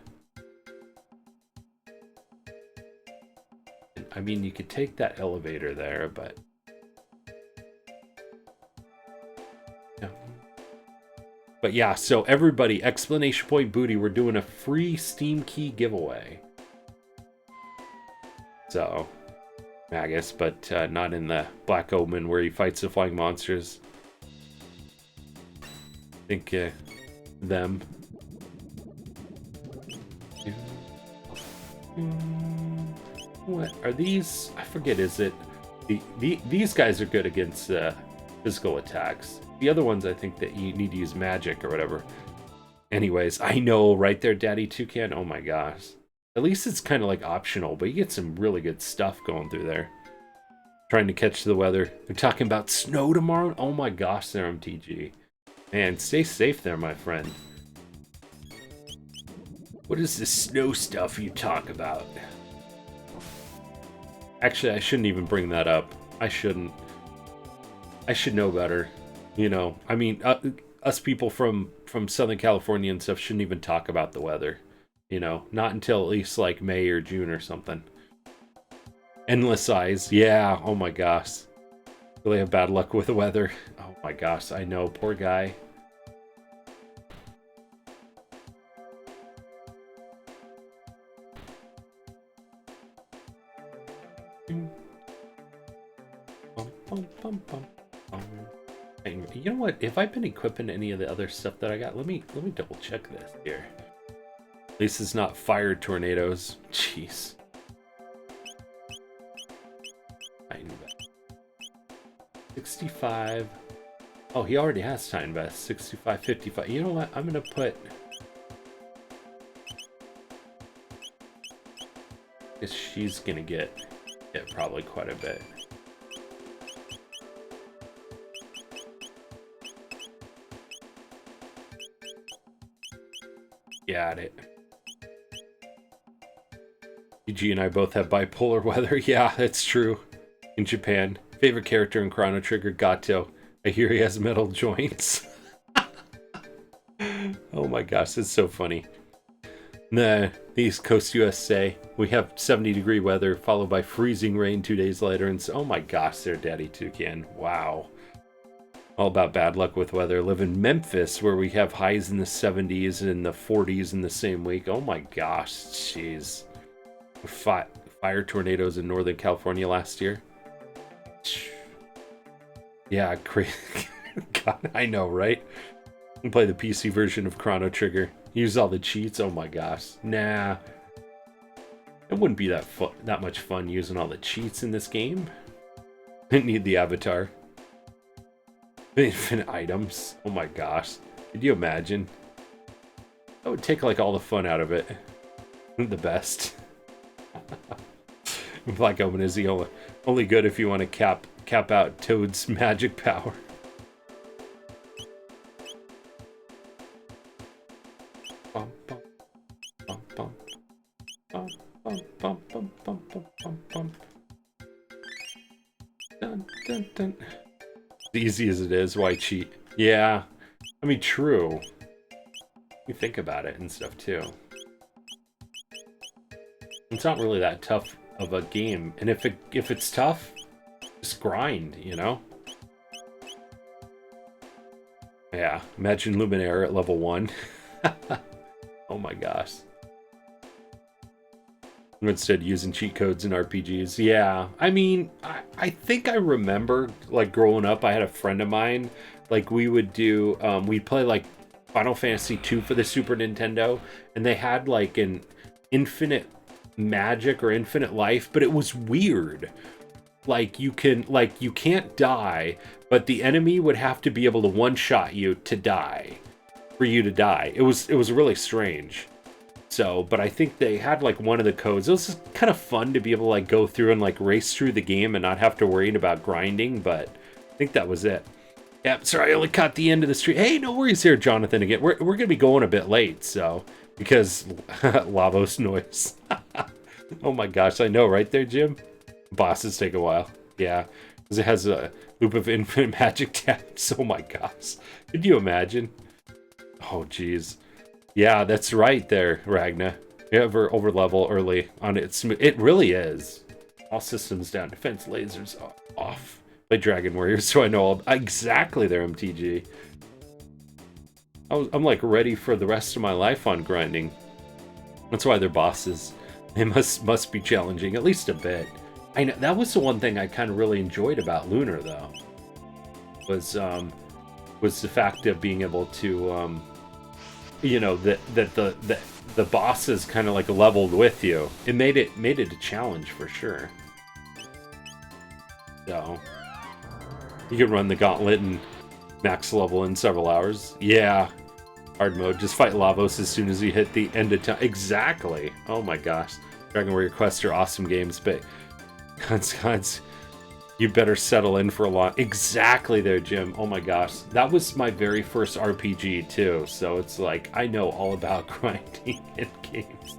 I mean, you could take that elevator there, but... Yeah. But yeah, so everybody, exclamation point booty, we're doing a free Steam key giveaway. So, Magus, but not in the Black Omen where he fights the flying monsters. I think them. What are these? I forget. Is it these guys are good against physical attacks. The other ones, I think that you need to use magic or whatever. Anyways, I know, right there, Daddy Toucan. Oh my gosh. At least it's kind of like optional, but you get some really good stuff going through there. Trying to catch the weather. They're talking about snow tomorrow. Oh my gosh, there, MTG. Man, stay safe there, my friend. What is this snow stuff you talk about? Actually, I shouldn't even bring that up. I shouldn't. I should know better. You know, I mean, us people from Southern California and stuff shouldn't even talk about the weather. You know, not until at least like May or June or something. Endless Eyes. Yeah, oh my gosh. Really have bad luck with the weather. Oh my gosh, I know, poor guy. You know what? If I've been equipping any of the other stuff that I got, let me double check this here. At least it's not fire tornadoes. Jeez. 65. Oh, he already has Time Vest. 65, 55. You know what? I'm gonna put. Guess she's gonna get probably quite a bit. Got it. EG and I both have bipolar weather. Yeah, that's true. In Japan. Favorite character in Chrono Trigger, Gato. I hear he has metal joints. Oh my gosh, it's so funny. The East Coast USA, we have 70-degree weather, followed by freezing rain 2 days later. And so, oh my gosh, there, Daddy Toucan. Wow. All about bad luck with weather. Live in Memphis, where we have highs in the 70s and the 40s in the same week. Oh my gosh, jeez. Fire tornadoes in Northern California last year. Yeah, crazy. God, I know, right? You play the PC version of Chrono Trigger. Use all the cheats. Oh my gosh. Nah. It wouldn't be that much fun using all the cheats in this game. Didn't need the avatar. Infinite items. Oh my gosh. Could you imagine? That would take like all the fun out of it. The best. Black Omen is the only good if you want to cap out Toad's magic power. Bum, bum, bum, bum. Bum, bum, bum, bum, bum, bum, bum, bum. Dun, dun, dun. As easy as it is, why cheat? Yeah, I mean, true. You think about it and stuff too. It's not really that tough of a game, and if it's tough, just grind, you know? Yeah, imagine Luminaire at level 1. Oh my gosh. Instead using cheat codes in RPGs. Yeah, I mean, I think I remember, like, growing up, I had a friend of mine, like, we would do, we'd play, like, Final Fantasy II for the Super Nintendo, and they had, like, an infinite magic or infinite life, but it was weird. Like, you can't die, but the enemy would have to be able to one-shot you to die, for you to die. It was really strange. So, but I think they had, like, one of the codes. It was kind of fun to be able to, like, go through and, like, race through the game and not have to worry about grinding, but I think that was it. Yep, sorry, I only caught the end of the street. Hey, no worries here, Jonathan, again. We're going to be going a bit late, so, because Lavos noise. Oh my gosh, I know, right there, Jim? Bosses take a while. Yeah, because it has a loop of infinite magic taps. Oh my gosh. Could you imagine? Oh, jeez. Yeah, that's right there, Ragna. You ever over level early on it. It really is. All systems down. Defense lasers off. Play Dragon Warriors, so I know exactly their MTG. I'm like ready for the rest of my life on grinding. That's why they're bosses. They must be challenging, at least a bit. I know that was the one thing I kind of really enjoyed about Lunar, though. Was the fact of being able to you know, that the bosses kind of like leveled with you. It made it a challenge for sure. So you can run the gauntlet and max level in several hours. Yeah, hard mode. Just fight Lavos as soon as you hit the end of time. Exactly. Oh my gosh, Dragon Warrior Quests are awesome games, but cons. You better settle in for a long... Exactly there, Jim. Oh my gosh. That was my very first RPG, too. So it's like, I know all about grinding in games.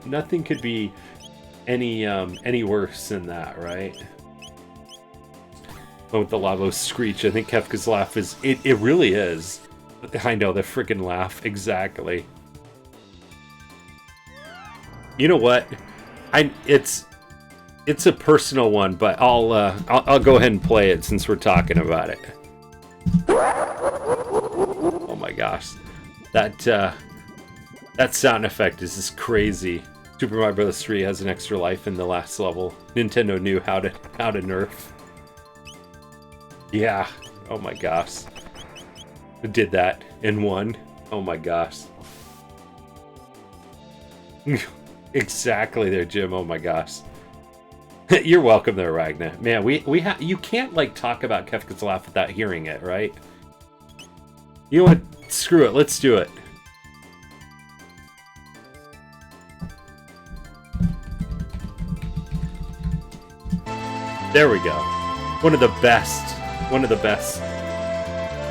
Nothing could be any worse than that, right? Oh, with the Lavos screech, I think Kefka's laugh is... It really is. I know, the freaking laugh. Exactly. You know what? It's a personal one, but I'll go ahead and play it since we're talking about it. Oh my gosh, that sound effect is just crazy. Super Mario Bros. 3 has an extra life in the last level. Nintendo knew how to nerf. Yeah. Oh my gosh. It did that in one. Oh my gosh. Exactly there, Jim. Oh my gosh. You're welcome there, Ragna. Man, you can't, like, talk about Kefka's laugh without hearing it, right? You know what? Screw it. Let's do it. There we go. One of the best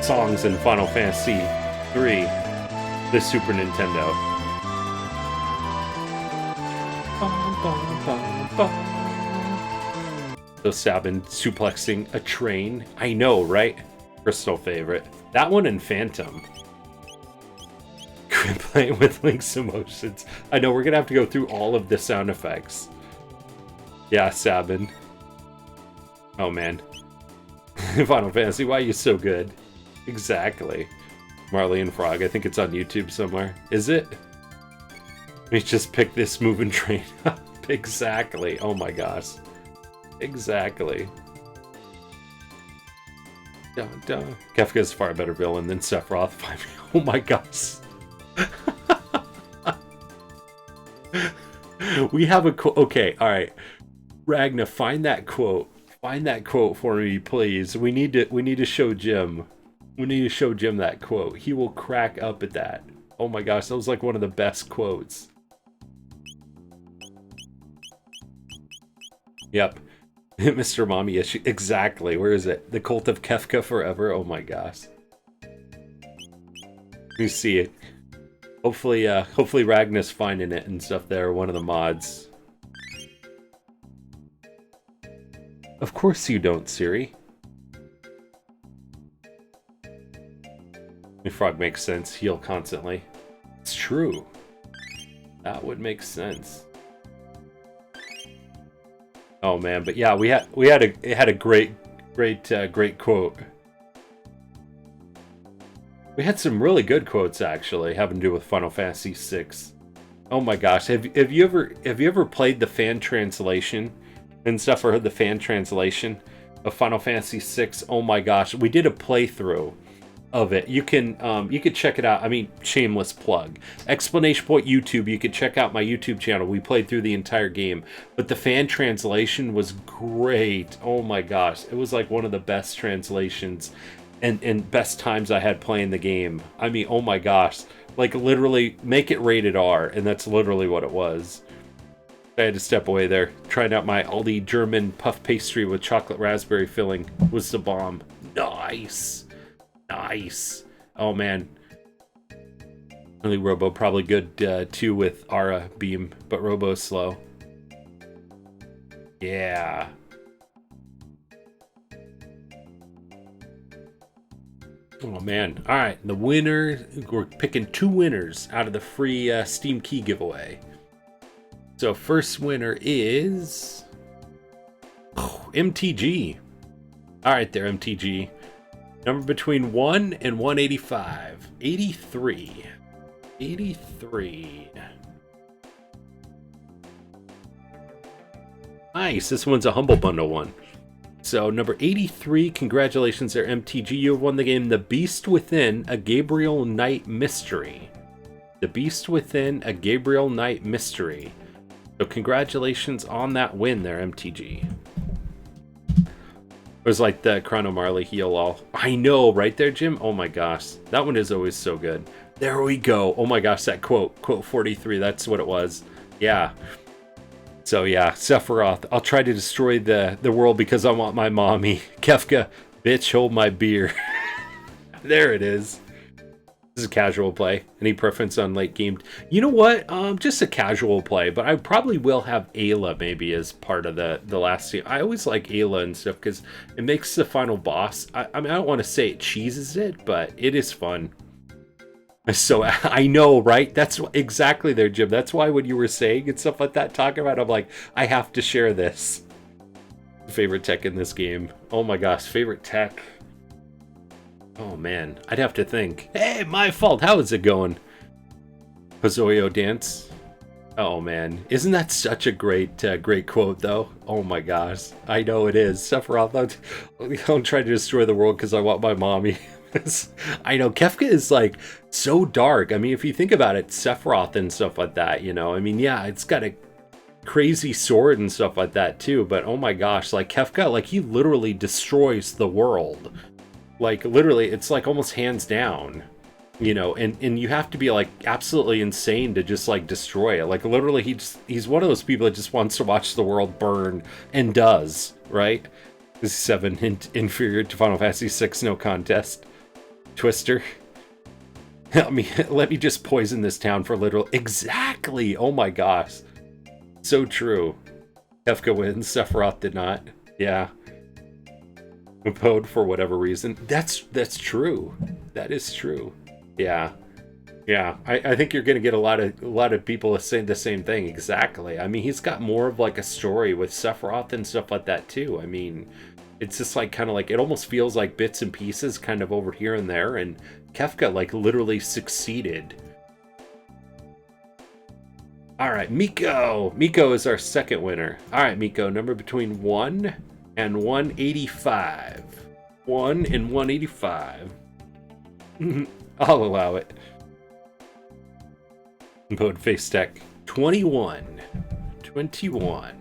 songs in Final Fantasy III, the Super Nintendo. Bum, bum, bum, bum. So Sabin suplexing a train. I know, right? Crystal favorite. That one and Phantom. Playing with Link's emotions. I know, we're gonna have to go through all of the sound effects. Yeah, Sabin. Oh man. Final Fantasy, why are you so good? Exactly. Marley and Frog, I think it's on YouTube somewhere. Is it? Let me just pick this moving train up. Exactly. Oh my gosh. Exactly. Dun, dun. Kefka's far better villain than Sephiroth. Oh my gosh. We have a quote. Okay, alright. Ragna, find that quote. Find that quote for me, please. We need to show Jim. We need to show Jim that quote. He will crack up at that. Oh my gosh, that was like one of the best quotes. Yep. Mr. Mommy issue. Exactly. Where is it? The Cult of Kefka Forever. Oh my gosh. You see it. Hopefully Ragnar's finding it and stuff there. One of the mods. Of course you don't, Siri. The frog makes sense. Heal constantly. It's true. That would make sense. Oh man, but yeah, it had a great quote. We had some really good quotes actually, having to do with Final Fantasy VI. Oh my gosh, have you ever played the fan translation and stuff, or heard the fan translation of Final Fantasy VI? Oh my gosh, we did a playthrough of it. You can check it out. I mean, shameless plug. Explanation point YouTube. You can check out my YouTube channel. We played through the entire game, but the fan translation was great. Oh my gosh, it was like one of the best translations and best times I had playing the game. I mean, oh my gosh, like literally make it rated R, and that's literally what it was. I had to step away there. Trying out my Aldi German puff pastry with chocolate raspberry filling was the bomb. Nice. Nice. Oh man. Really Robo probably good too with Aura Beam, but Robo's slow. Yeah. Oh man. Alright, the winner, we're picking 2 winners out of the free Steam key giveaway. So first winner is MTG. Alright there, MTG. Number between 1 and 185. 83. 83. Nice. This one's a Humble Bundle one. So, number 83, congratulations there, MTG. You have won the game The Beast Within, a Gabriel Knight Mystery. The Beast Within, a Gabriel Knight Mystery. So, congratulations on that win there, MTG. It was like the Chrono Marley heal all. I know, right there, Jim? Oh my gosh. That one is always so good. There we go. Oh my gosh, that quote 43, that's what it was. Yeah. So yeah, Sephiroth. I'll try to destroy the world because I want my mommy. Kefka, bitch, hold my beer. There it is. This is a casual play. Any preference on late game? You know what? Just a casual play, but I probably will have Ayla maybe as part of the last scene. I always like Ayla and stuff because it makes the final boss. I mean, I don't want to say it cheeses it, but it is fun. So I know, right? That's exactly there, Jim. That's why when you were saying and stuff like that, talking about, I'm like, I have to share this. Favorite tech in this game. Oh my gosh, favorite tech. Oh man, I'd have to think. Hey, my fault. How is it going? Pozoyo dance. Oh man, isn't that such a great quote though? Oh my gosh, I know it is. Sephiroth, don't try to destroy the world because I want my mommy. I know Kefka is like so dark. I mean, if you think about it, Sephiroth and stuff like that, you know. I mean, yeah, it's got a crazy sword and stuff like that too. But oh my gosh, like Kefka, like he literally destroys the world. Like literally, it's like almost hands down, you know. And you have to be like absolutely insane to just like destroy it. Like literally, he's one of those people that just wants to watch the world burn and does, right? This is 7 inferior to Final Fantasy 6, no contest. Twister. Let me just poison this town for literal. Exactly. Oh my gosh. So true. Kefka wins. Sephiroth did not. Yeah. Opposed for whatever reason. That's true. That is true. Yeah. Yeah. I think you're gonna get a lot of people saying the same thing. Exactly. I mean, he's got more of like a story with Sephiroth and stuff like that too. I mean, it's just like kind of like it almost feels like bits and pieces kind of over here and there, and Kefka like literally succeeded. All right, Miko. Miko is our second winner. All right, Miko, number between 1 and 185. 1 and 185. I'll allow it. Mode face tech 21. 21.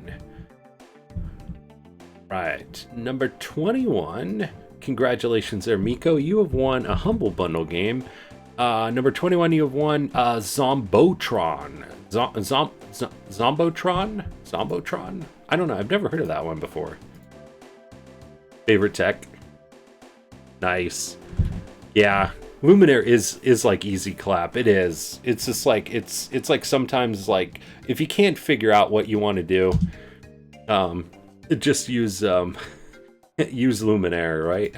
Right, number 21. Congratulations there, Miko. You have won a Humble Bundle game. Number 21, you have won Zombotron. Zombotron? Zombotron? I don't know. I've never heard of that one before. Favorite tech? Nice. Yeah. Luminaire is like easy clap. It is. It's just like it's like sometimes like if you can't figure out what you want to do, just use use Luminaire, right?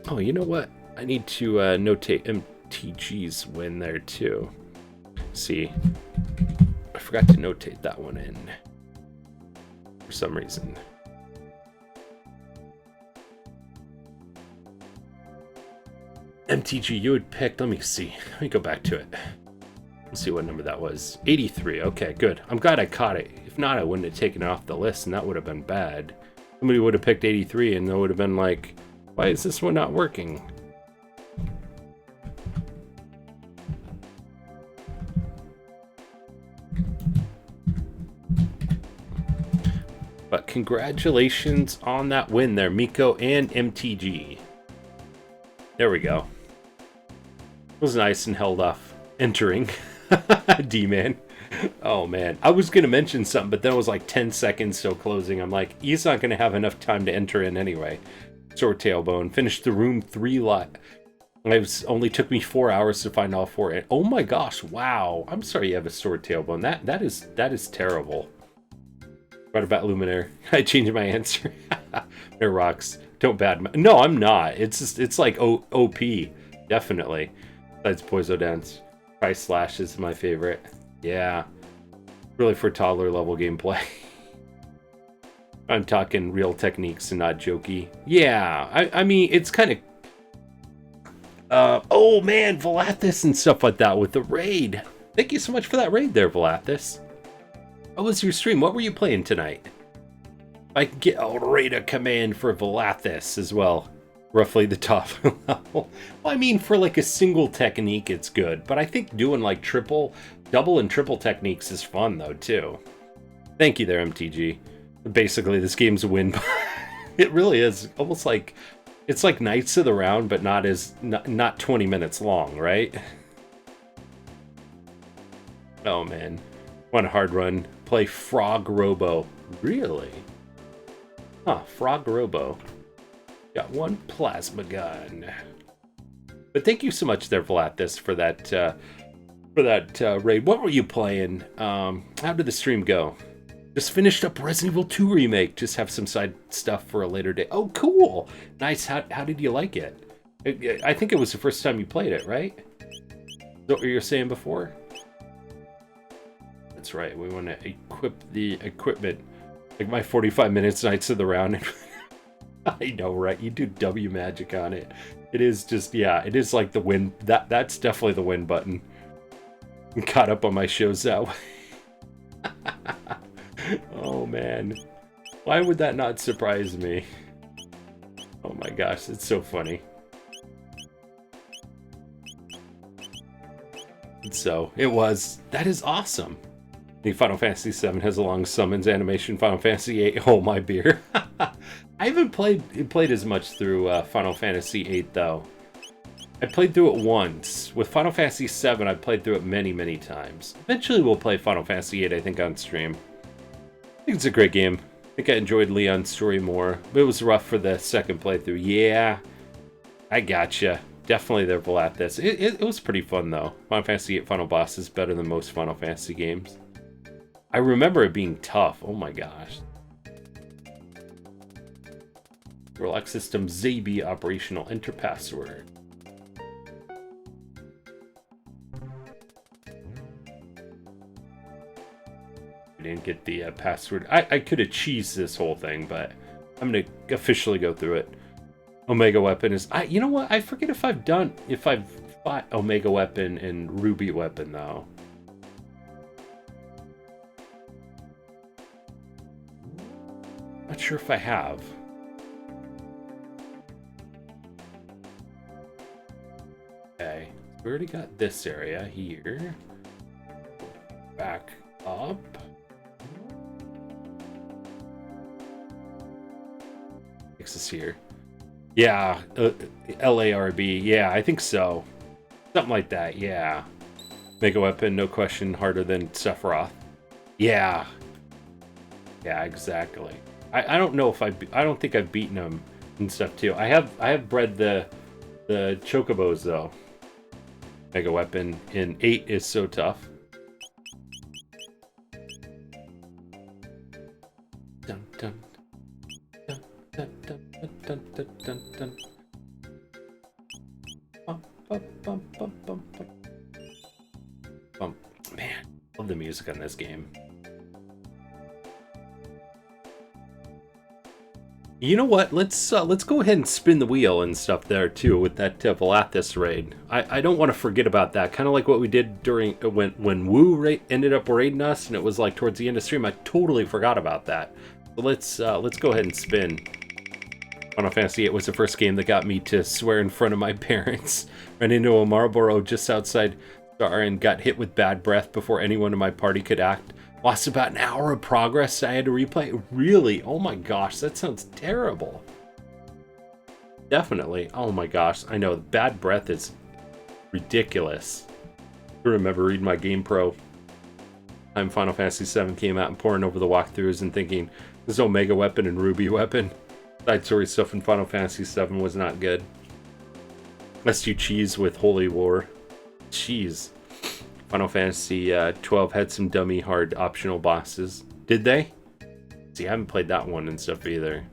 Oh, you know what? I need to notate MTG's win there too. See, I forgot to notate that one in for some reason. MTG, you had picked. Let me see. Let me go back to it. Let's see what number that was. 83. Okay, good. I'm glad I caught it. If not, I wouldn't have taken it off the list, and that would have been bad. Somebody would have picked 83, and that would have been like, why is this one not working? But congratulations on that win there, Miko and MTG. There we go. It was nice and held off entering. D-Man. Oh man. I was going to mention something, but then it was like 10 seconds till closing. I'm like, he's not going to have enough time to enter in anyway. Sword Tailbone. Finished the room 3 lot. It only took me 4 hours to find all 4. Oh my gosh, wow. I'm sorry you have a Sword Tailbone. That is terrible. What about Luminaire? I changed my answer. It rocks. Don't no, I'm not. It's like OP. Definitely. Besides Poiso Dance. Price Slash is my favorite. Yeah. Really for toddler level gameplay. I'm talking real techniques and not jokey. Yeah, I mean, it's kind of... oh man, Valathis and stuff like that with the raid. Thank you so much for that raid there, Valathis. How was your stream? What were you playing tonight? I can get a raid command for Valathis as well. Roughly the top level. Well, I mean, for like a single technique, it's good. But I think doing like double and triple techniques is fun though, too. Thank you there, MTG. Basically, this game's a win. It really is almost like it's like Knights of the Round, but not 20 minutes long, right? Oh man, want a hard run? Play Frog Robo. Really? Huh? Frog Robo. Got one plasma gun. But thank you so much there, Vlathis, for that raid. What were you playing? How did the stream go? Just finished up Resident Evil 2 Remake. Just have some side stuff for a later day. Oh, cool. Nice. How did you like it? I think it was the first time you played it, right? Is that what you were saying before? That's right. We want to equip the equipment. Like my 45 minutes Knights of the Round. I know, right? You do W magic on it. It is just, yeah, it is like the win. That's definitely the win button. I'm caught up on my shows that way. Oh man, why would that not surprise me? Oh my gosh, it's so funny. And so it was. That is awesome. I think Final Fantasy VII has a long summons animation. Final Fantasy VIII, oh my beer. I haven't played as much through Final Fantasy VIII though. I played through it once. With Final Fantasy VII, I played through it many times. Eventually we'll play Final Fantasy VIII, I think, on stream. I think it's a great game. I think I enjoyed Leon's story more. But it was rough for the second playthrough. Yeah, I gotcha. Definitely they're at this. It was pretty fun, though. Final Fantasy VIII Final Boss is better than most Final Fantasy games. I remember it being tough. Oh my gosh. Relax System ZB operational. Enter password. I didn't get the password. I could have cheesed this whole thing, but I'm gonna officially go through it. Omega Weapon is. You know what? I forget if I've fought Omega Weapon and Ruby Weapon though. Not sure if I have. Okay, we already got this area here. Back up. guess here. Yeah, LARB. Yeah, I think so. Something like that, yeah. Mega Weapon, no question, harder than Sephiroth. Yeah. Yeah, exactly. I don't know if I don't think I've beaten him and stuff too. I have bred the Chocobos though. Mega Weapon in 8 is so tough. Dun dun dun dun dun dun dun dun dun. Bum, bum, bum, bum, bum, bum. Bum. Man, love the music on this game. You know what? Let's go ahead and spin the wheel and stuff there too with that Valathis raid. I don't want to forget about that. Kind of like what we did during when Wu ended up raiding us, and it was like towards the end of stream. I totally forgot about that. So let's go ahead and spin. Final Fantasy VIII was the first game that got me to swear in front of my parents. Ran into a Marlboro just outside Star and got hit with bad breath before anyone in my party could act. Lost about an hour of progress. I had to replay. Really? Oh my gosh, that sounds terrible. Definitely. Oh my gosh, I know. Bad breath is ridiculous. I remember reading my Game Pro time Final Fantasy VII came out and pouring over the walkthroughs and thinking, this Omega Weapon and Ruby Weapon. Side story stuff in Final Fantasy VII was not good. Let's do cheese with Holy War. Cheese. Final Fantasy 12 had some dummy hard optional bosses. Did they? See, I haven't played that one and stuff either.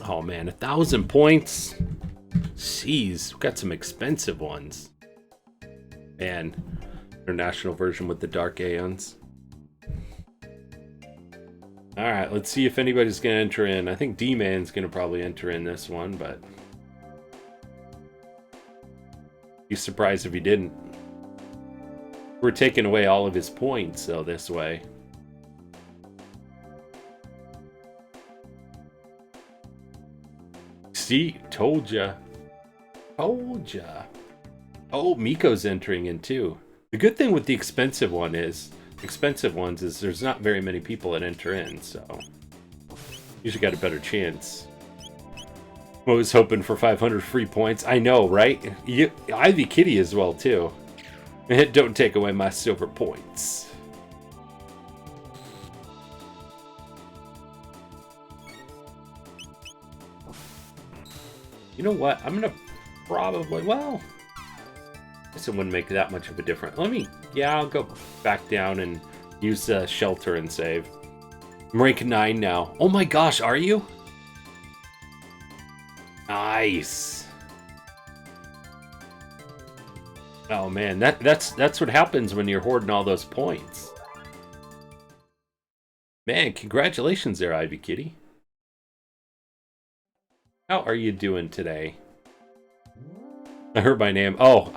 Oh man, 1,000 points. Jeez, we got some expensive ones. Man, international version with the Dark Aeons. Alright, let's see if anybody's going to enter in. I think D-Man's going to probably enter in this one, but be surprised if he didn't. We're taking away all of his points, though, this way. See? Told ya. Told ya. Oh, Miko's entering in, too. The good thing with the expensive ones is there's not very many people that enter in, so usually got a better chance. I was hoping for 500 free points. I know, right? Ivy Kitty as well, too. Don't take away my silver points. You know what? I'm gonna probably, well, I guess it wouldn't make that much of a difference. I'll go back down and use shelter and save. I'm rank 9 now. Oh my gosh, are you? Nice. Oh man, that's what happens when you're hoarding all those points. Man, congratulations there, Ivy Kitty. How are you doing today? I heard my name. Oh,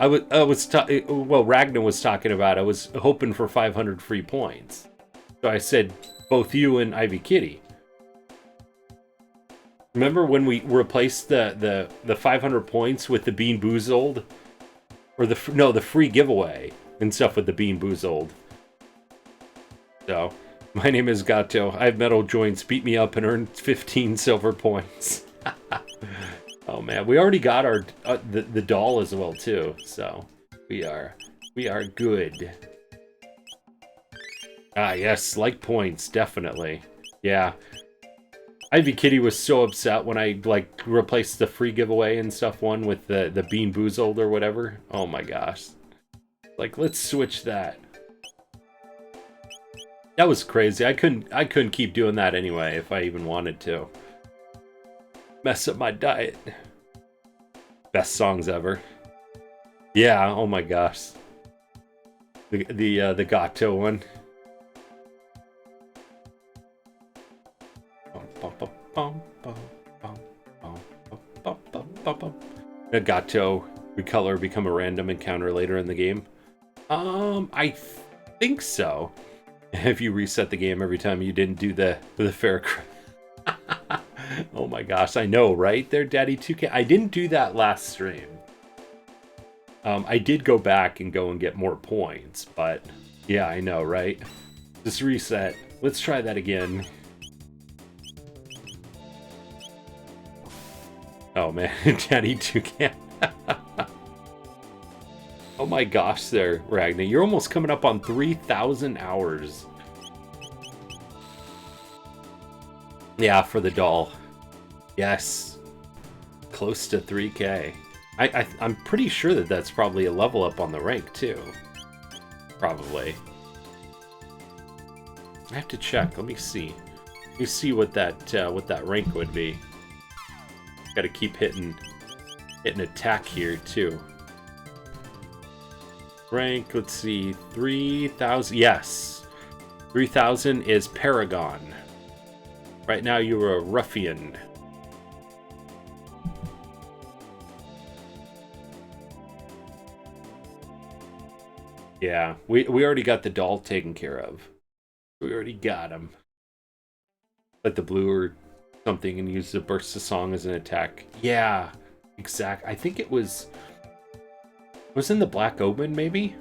well, Ragnar was talking about I was hoping for 500 free points. So I said both you and Ivy Kitty. Remember when we replaced the 500 points with the Bean Boozled? Or the free giveaway and stuff with the Bean Boozled. So, my name is Gato. I have metal joints. Beat me up and earn 15 silver points. Oh man, we already got our the doll as well too. So we are good. Ah yes, like points definitely. Yeah. Ivy Kitty was so upset when I replaced the free giveaway and stuff one with the Bean Boozled or whatever. Oh my gosh. Let's switch that. That was crazy. I couldn't keep doing that anyway if I even wanted to. Mess up my diet. Best songs ever. Yeah, oh my gosh. The Gato one. Gato recolor become a random encounter later in the game. I think so. If you reset the game every time you didn't do the fair. Oh my gosh, I know, right? There, Daddy 2K. I didn't do that last stream. I did go back and get more points, but yeah, I know, right? Just reset. Let's try that again. Oh man, Daddy Toucan. Oh my gosh there, Ragnar. You're almost coming up on 3,000 hours. Yeah, for the doll. Yes. Close to 3K. I'm pretty sure that that's probably a level up on the rank, too. Probably. I have to check. Let me see. Let me see what that rank would be. Got to keep hitting attack here, too. Rank, let's see. 3,000. Yes. 3,000 is Paragon. Right now you are a Ruffian. Yeah, we already got the doll taken care of. We already got him. Like the blue or something and use the burst of song as an attack. Yeah, exact. I think it was in the Black Omen, maybe?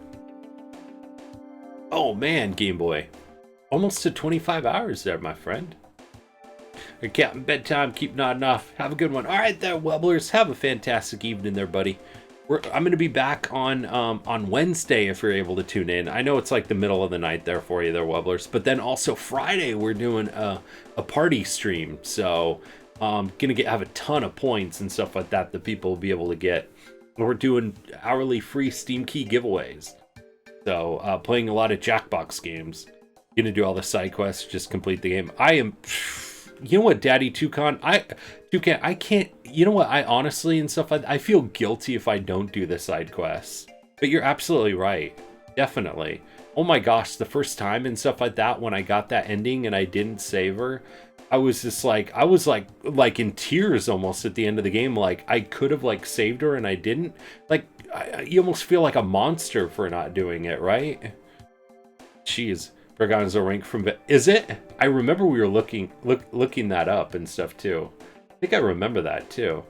Oh man, Game Boy. Almost to 25 hours there, my friend. Hey, Captain Bedtime, keep nodding off. Have a good one. All right there, Webblers. Have a fantastic evening there, buddy. I'm going to be back on Wednesday if you're able to tune in. I know it's like the middle of the night there for you there, Webblers. But then also Friday, we're doing a party stream. So going to have a ton of points and stuff like that people will be able to get. We're doing hourly free Steam key giveaways. So playing a lot of Jackbox games. Going to do all the side quests, just complete the game. I am... You know what, Daddy Toucan? I can't. You know what? I honestly and stuff. I feel guilty if I don't do the side quests. But you're absolutely right. Definitely. Oh my gosh, the first time and stuff like that when I got that ending and I didn't save her, I was just like, I was like in tears almost at the end of the game. Like I could have like saved her and I didn't. Like you almost feel like a monster for not doing it, right? Jeez. Paragon's a rank from... Is it? I remember we were looking that up and stuff, too. I think I remember that, too.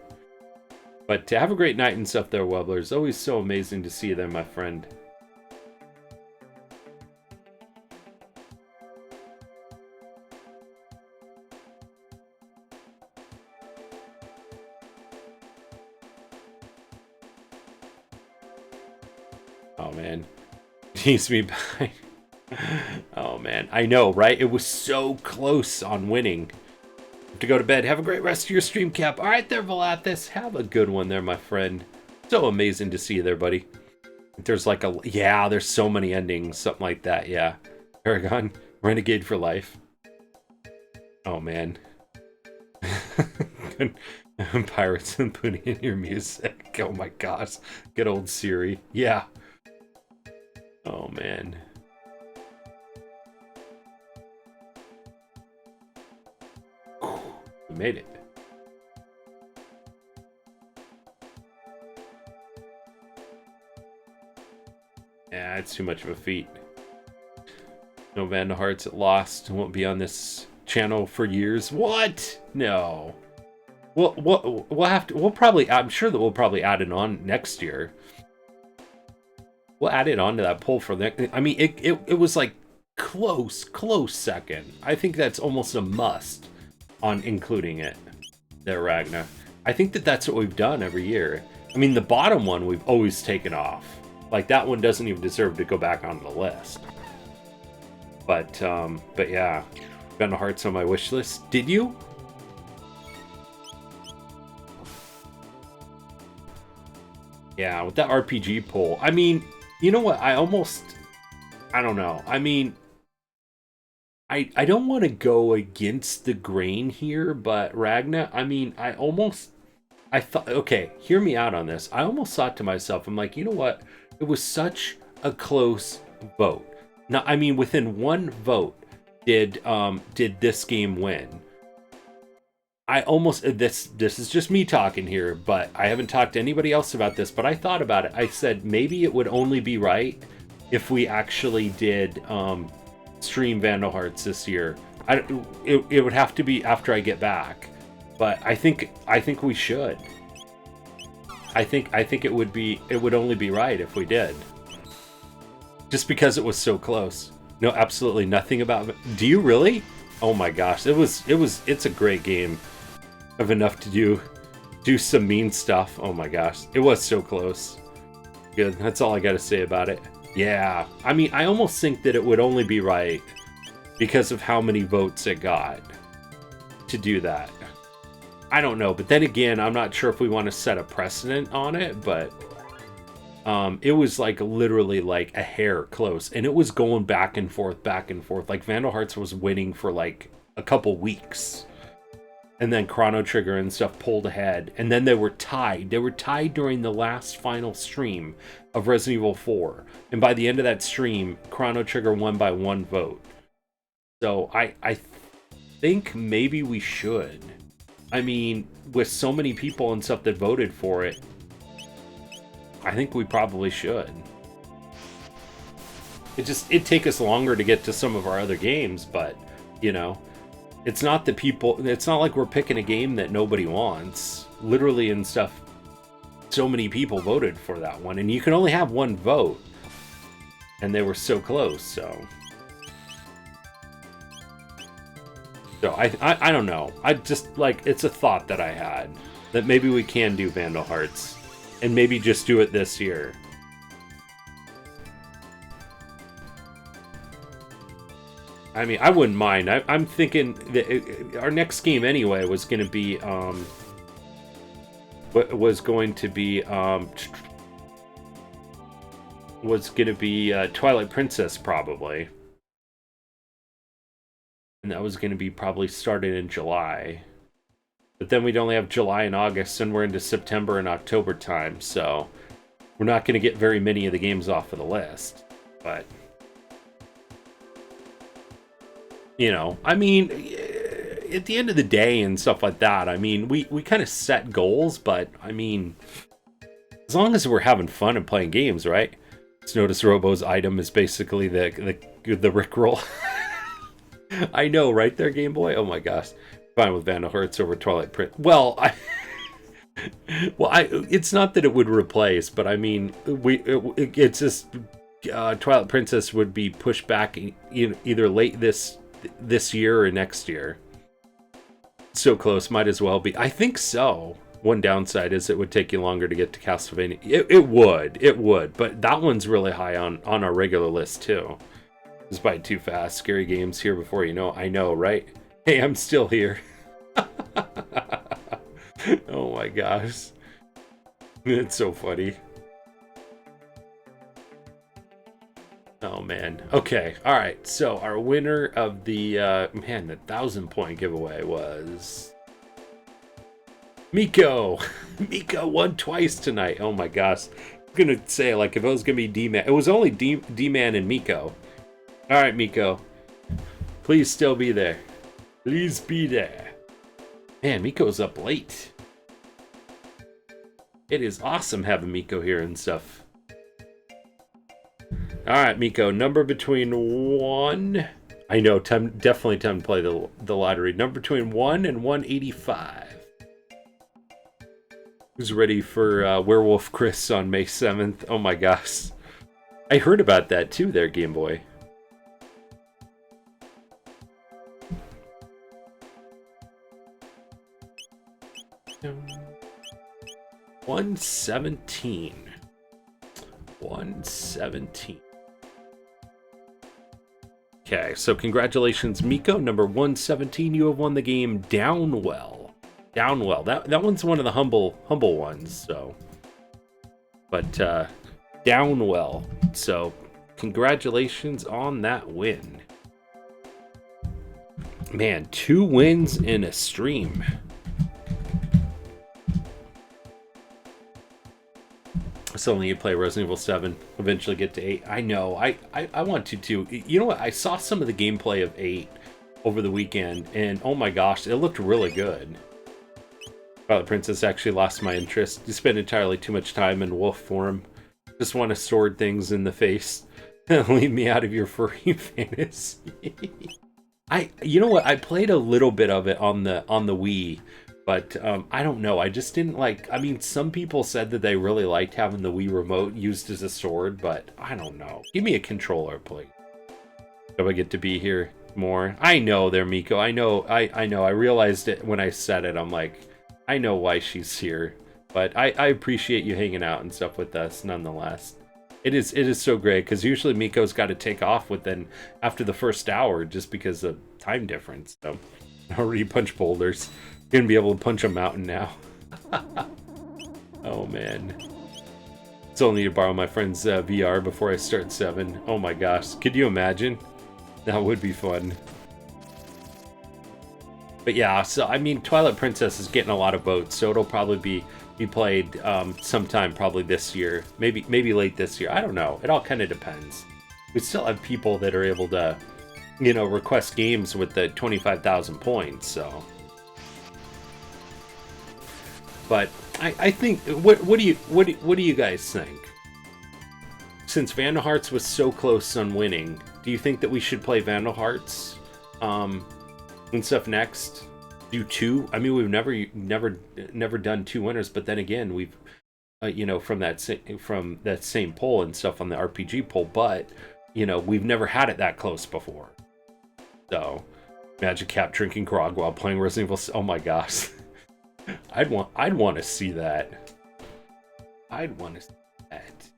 But have a great night and stuff there, Webblers. Always so amazing to see you there, my friend. Oh, man. Tease me by... Oh man, I know, right? It was so close on winning. To go to bed. Have a great rest of your stream, Cap. All right there, Valathis. Have a good one there, my friend. So amazing to see you there, buddy. There's like a... Yeah, there's so many endings. Something like that, yeah. Paragon, Renegade for life. Oh man. Pirates and putting in your music. Oh my gosh. Good old Siri. Yeah. Oh man. We made it. Yeah, it's too much of a feat. No Vandal Hearts at Lost. Won't be on this channel for years. What? No. We'll have to. We'll probably. I'm sure that we'll probably add it on next year. We'll add it on to that poll for the. I mean, it was like close second. I think that's almost a must on including it there, Ragna. I think that's what we've done every year. I mean, the bottom one we've always taken off. Like, that one doesn't even deserve to go back on the list. But yeah. Vandal Hearts on my wish list. Did you? Yeah, with that RPG poll. I mean, you know what? I don't know. I mean, I don't want to go against the grain here, but Ragna, I mean, I thought, okay, hear me out on this. I almost thought to myself, I'm like, you know what? It was such a close vote. Now, I mean, within one vote did this game win. I almost, this is just me talking here, but I haven't talked to anybody else about this, but I thought about it. I said, maybe it would only be right if we actually did, stream Vandal Hearts this year. It would have to be after I get back, but I think we should. I think it would only be right if we did, just because it was so close. No, absolutely nothing about it. Do you really? Oh my gosh, it's a great game of enough to do do some mean stuff. Oh my gosh, it was so close. Good, that's all I gotta say about it. Yeah, I mean, I almost think that it would only be right because of how many votes it got to do that. I don't know, but then again, I'm not sure if we want to set a precedent on it, but it was like literally like a hair close, and it was going back and forth, back and forth. Like Vandal Hearts was winning for like a couple weeks, and then Chrono Trigger and stuff pulled ahead, and then they were tied. They were tied during the last final stream of Resident Evil 4, and by the end of that stream, Chrono Trigger won by 1 vote. So I think maybe we should. I mean, with so many people and stuff that voted for it, I think we probably should. It'd take us longer to get to some of our other games, but, you know, it's not like we're picking a game that nobody wants. Literally and stuff, so many people voted for that one, and you can only have 1 vote. And they were so close, so... So I don't know. I just, like, it's a thought that I had. That maybe we can do Vandal Hearts. And maybe just do it this year. I mean, I wouldn't mind. I'm thinking that our next game anyway was going to be, Twilight Princess, probably. And that was going to be probably started in July. But then we'd only have July and August, and we're into September and October time, so we're not going to get very many of the games off of the list. But, you know, I mean, at the end of the day and stuff like that, I mean, we kind of set goals, but, I mean, as long as we're having fun and playing games, right? Just notice Robo's item is basically the Rickroll. I know, right there, Game Boy? Oh my gosh. Fine with Vandal Hearts over Twilight Prince. Well, it's not that it would replace, but I mean, it's just Twilight Princess would be pushed back either late this year or next year. So close, might as well be. I think so. One downside is it would take you longer to get to Castlevania. It would, but that one's really high on our regular list too. Despite too fast, scary games here before you know. I know, right? Hey, I'm still here. Oh my gosh. It's so funny. Oh man. Okay, alright. So our winner of the, the 1,000-point giveaway was... Miko! Miko won twice tonight. Oh my gosh. I was gonna say, like, if it was gonna be D-Man. It was only D-Man and Miko. Alright, Miko. Please still be there. Please be there. Man, Miko's up late. It is awesome having Miko here and stuff. Alright, Miko. Number between 1... I know, definitely time to play the lottery. Number between 1 and 185. Who's ready for Werewolf Chris on May 7th? Oh my gosh. I heard about that too there, Game Boy. 117. 117. Okay, so congratulations, Miko. Number 117, you have won the game Downwell. Downwell. That one's one of the humble ones, so. But Downwell. So congratulations on that win. Man, 2 wins in a stream. So only you play Resident Evil 7, eventually get to 8. I know, I want to too. You know what, I saw some of the gameplay of 8 over the weekend, and oh my gosh, it looked really good. Twilight Princess actually lost my interest. You spend entirely too much time in wolf form. Just want to sword things in the face. Leave me out of your furry fantasy. You know what, I played a little bit of it on the Wii. But I don't know, I just didn't like... I mean, some people said that they really liked having the Wii Remote used as a sword, but I don't know. Give me a controller, please. Do I get to be here more? I know there, Miko. I know. I know. I realized it when I said it. I'm like, I know why she's here, but I appreciate you hanging out and stuff with us nonetheless. It is so great because usually Miko's got to take off within after the first hour just because of time difference. So I already punch boulders. You're gonna be able to punch a mountain now. Oh man. Still need to borrow my friend's VR before I start 7. Oh my gosh, could you imagine? That would be fun. But yeah, so I mean, Twilight Princess is getting a lot of votes, so it'll probably be played sometime probably this year, maybe late this year. I don't know. It all kind of depends. We still have people that are able to, you know, request games with the 25,000 points. So, but I think what do you guys think? Since Vandal Hearts was so close on winning, do you think that we should play Vandal Hearts and stuff next? Do 2? I mean, we've never done 2 winners, but then again, we've you know, from that same poll and stuff on the RPG poll, but you know, we've never had it that close before. So, Magic Cap drinking grog while playing Resident Evil. Oh my gosh. I'd want to see that. I'd want to see that.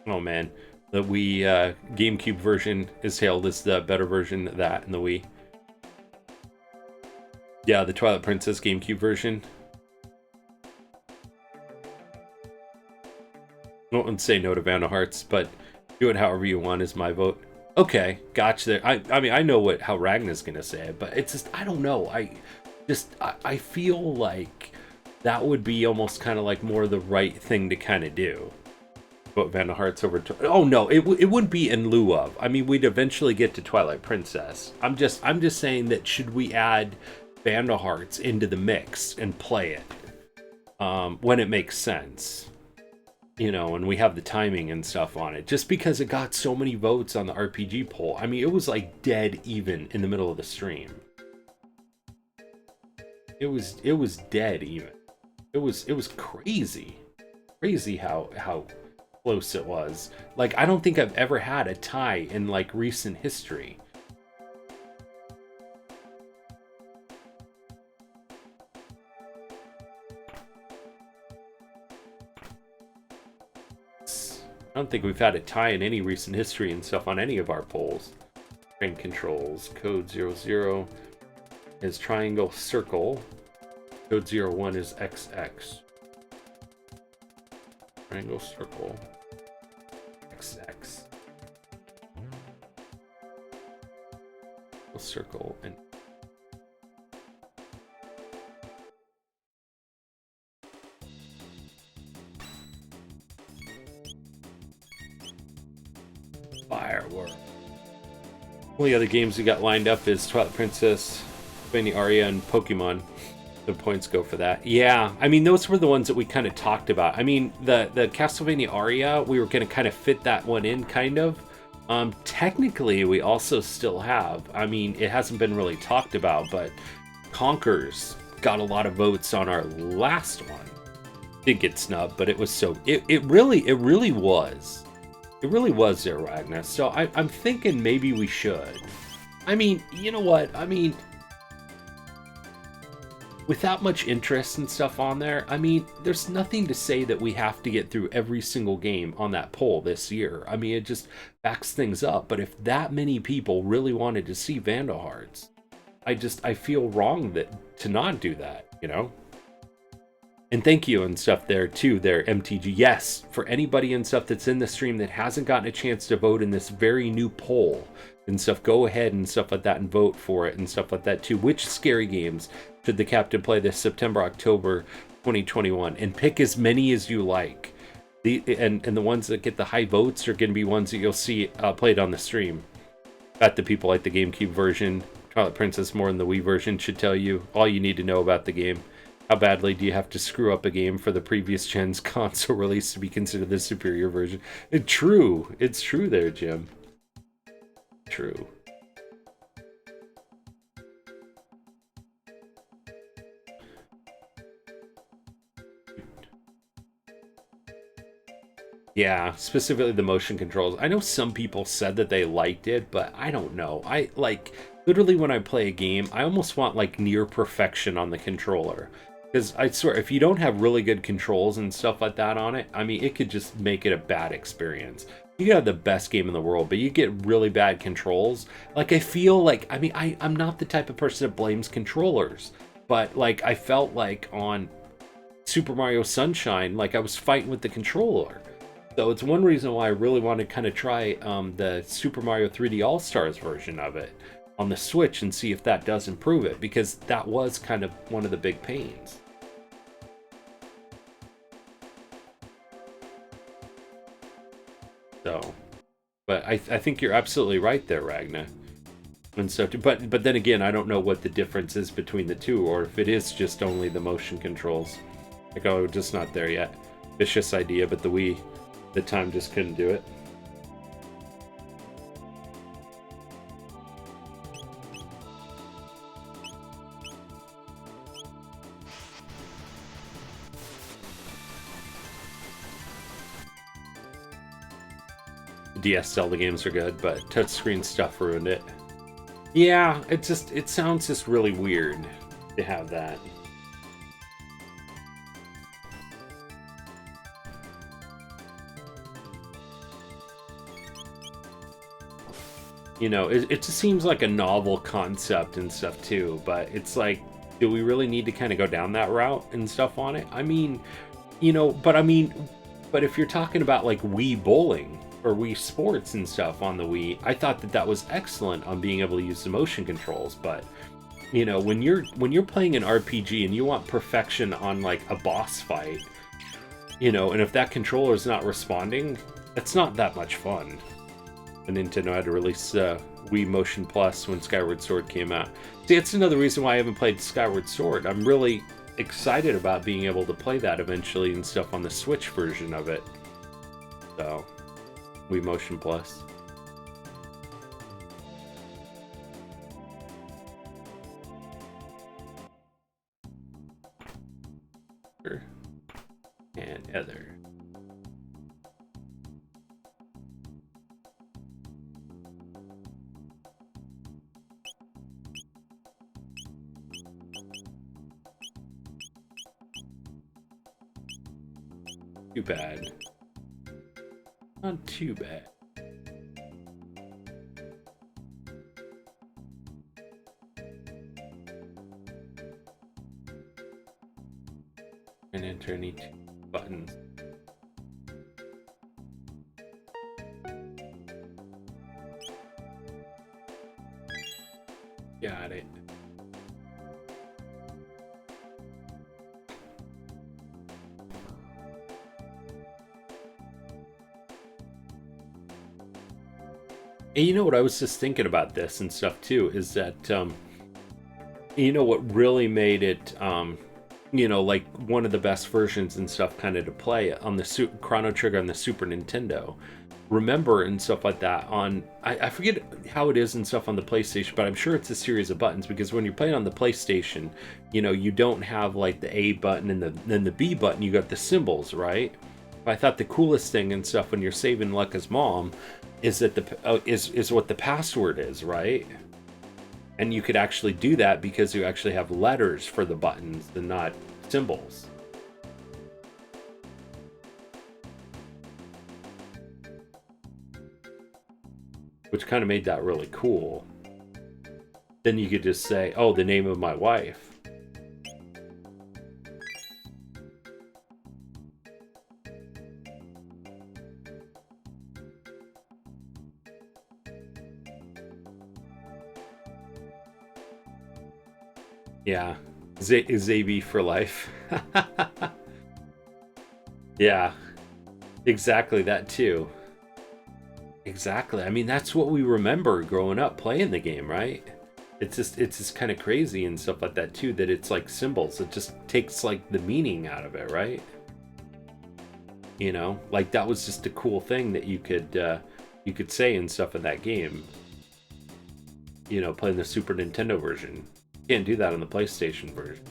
Oh man, the Wii GameCube version is hailed as the better version of that in the Wii. Yeah, the Twilight Princess GameCube version. I won't say no to Vandal Hearts, but do it however you want is my vote. Okay, gotcha. I mean, I know how Ragna's gonna say it, but it's just, I don't know. I feel like that would be almost kind of like more the right thing to kind of do. But Vandal Hearts over. Oh no, it wouldn't be in lieu of. I mean, we'd eventually get to Twilight Princess. I'm just saying that should we add Vandal Hearts into the mix and play it when it makes sense. You know, and we have the timing and stuff on it. Just because it got so many votes on the RPG poll. I mean, it was like dead even in the middle of the stream. It was dead even. It was crazy. Crazy how close it was. Like, I don't think I've ever had a tie in like recent history. I don't think we've had a tie in any recent history and stuff on any of our polls. Train controls. Code 00 is triangle circle. Code 01 is XX. Triangle circle. XX. Circle and firework. Only other games we got lined up is Twilight Princess, Castlevania Aria, and Pokemon. The points go for that. Yeah, I mean, those were the ones that we kind of talked about. I mean, the Castlevania Aria, we were going to kind of fit that one in, kind of. Technically, we also still have. I mean, it hasn't been really talked about, but Conker's got a lot of votes on our last one. Didn't get snubbed, but it was so. It really was. It really was there, Ragnar. So I'm thinking maybe we should. I mean, you know what? I mean, without much interest and stuff on there, I mean, there's nothing to say that we have to get through every single game on that poll this year. I mean, it just backs things up. But if that many people really wanted to see Vandal Hearts, I feel wrong to not do that, you know? And thank you and stuff there too, there, MTG. Yes, for anybody and stuff that's in the stream that hasn't gotten a chance to vote in this very new poll and stuff, go ahead and stuff like that and vote for it and stuff like that too. Which scary games should the captain play this September, October 2021? And pick as many as you like. And the ones that get the high votes are going to be ones that you'll see played on the stream. Bet the people like the GameCube version, Twilight Princess more than the Wii version should tell you all you need to know about the game. How badly do you have to screw up a game for the previous gen's console release to be considered the superior version? It's true there, Jim. True. Yeah, specifically the motion controls. I know some people said that they liked it, but I don't know. literally when I play a game, I almost want like near perfection on the controller. Because I swear, if you don't have really good controls and stuff like that on it, I mean, it could just make it a bad experience. You can have the best game in the world, but you get really bad controls. Like, I feel like, I mean, I'm not the type of person that blames controllers, but like, I felt like on Super Mario Sunshine, like I was fighting with the controller. So it's one reason why I really want to kind of try the Super Mario 3D All-Stars version of it on the Switch and see if that does improve it, because that was kind of one of the big pains. So, but I think you're absolutely right there, Ragna. And so, but then again, I don't know what the difference is between the two, or if it is just only the motion controls. Like, oh, just not there yet. Vicious idea, but the Wii, the time just couldn't do it. DS Zelda games are good, but touchscreen stuff ruined it. Yeah, it sounds just really weird to have that. You know, it just seems like a novel concept and stuff too, but it's like, do we really need to kind of go down that route and stuff on it? I mean, you know, but if you're talking about like Wii Bowling or Wii Sports and stuff on the Wii, I thought that was excellent on being able to use the motion controls. But you know, when you're playing an RPG and you want perfection on like a boss fight, you know, and if that controller is not responding, it's not that much fun. And Nintendo had to release Wii Motion Plus when Skyward Sword came out. See, that's another reason why I haven't played Skyward Sword. I'm really excited about being able to play that eventually and stuff on the Switch version of it. So, Wii Motion Plus. And Heather. Too bad. Not too bad. And enter any two buttons. Got it. And you know what, I was just thinking about this and stuff too, is that, you know what really made it, you know, like one of the best versions and stuff kind of to play on the Chrono Trigger on the Super Nintendo. Remember and stuff like that on, I forget how it is and stuff on the PlayStation, but I'm sure it's a series of buttons, because when you're playing on the PlayStation, you know, you don't have like the A button and then the B button, you got the symbols, right? I thought the coolest thing and stuff when you're saving Lucca's mom is that is what the password is, right? And you could actually do that because you actually have letters for the buttons and not symbols. Which kind of made that really cool. Then you could just say, oh, the name of my wife. Yeah, ZB for life. Yeah, exactly that too. Exactly. I mean, that's what we remember growing up playing the game, right? It's just kind of crazy and stuff like that too, that it's like symbols. It just takes like the meaning out of it, right? You know, like that was just a cool thing that you could say and stuff in that game. You know, playing the Super Nintendo version. Can't do that on the PlayStation version.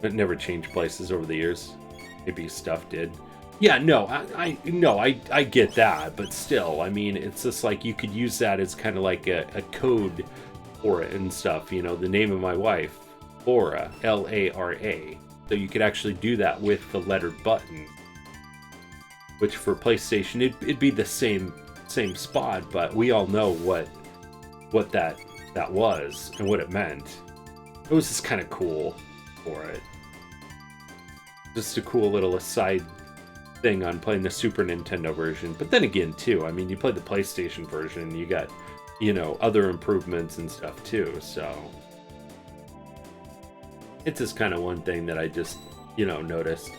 It never changed places over the years. Maybe stuff did. Yeah, no, I get that, but still, I mean, it's just like you could use that as kind of like a code for it and stuff. You know, the name of my wife, Laura, Lara. So you could actually do that with the lettered button, which for PlayStation it'd be the same spot, but we all know what that was and what it meant. It was just kind of cool for it. Just a cool little aside thing on playing the Super Nintendo version. But then again, too, I mean, you play the PlayStation version, you got, you know, other improvements and stuff too. So it's just kind of one thing that I just, you know, noticed.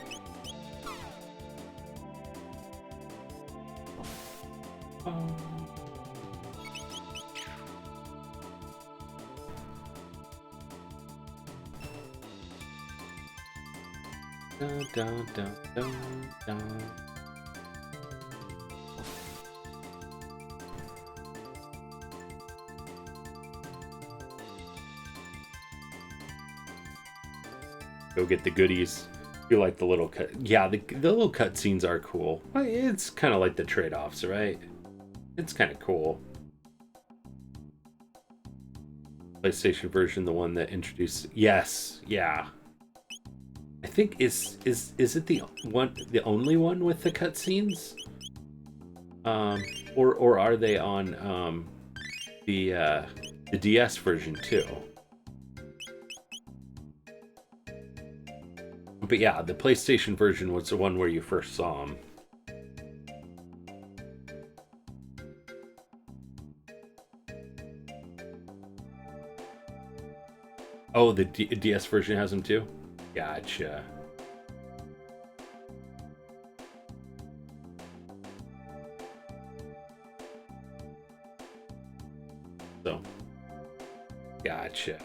Dun, dun, dun, dun, dun. Go get the goodies. You like the little cut? Yeah, the little cutscenes are cool. It's kind of like the trade-offs, right? It's kind of cool. PlayStation version, the one that introduced. Yes, yeah. I think is it the only one with the cutscenes? Or are they on the DS version too? But yeah, the PlayStation version was the one where you first saw them. Oh, the DS version has them too? Gotcha. So, gotcha.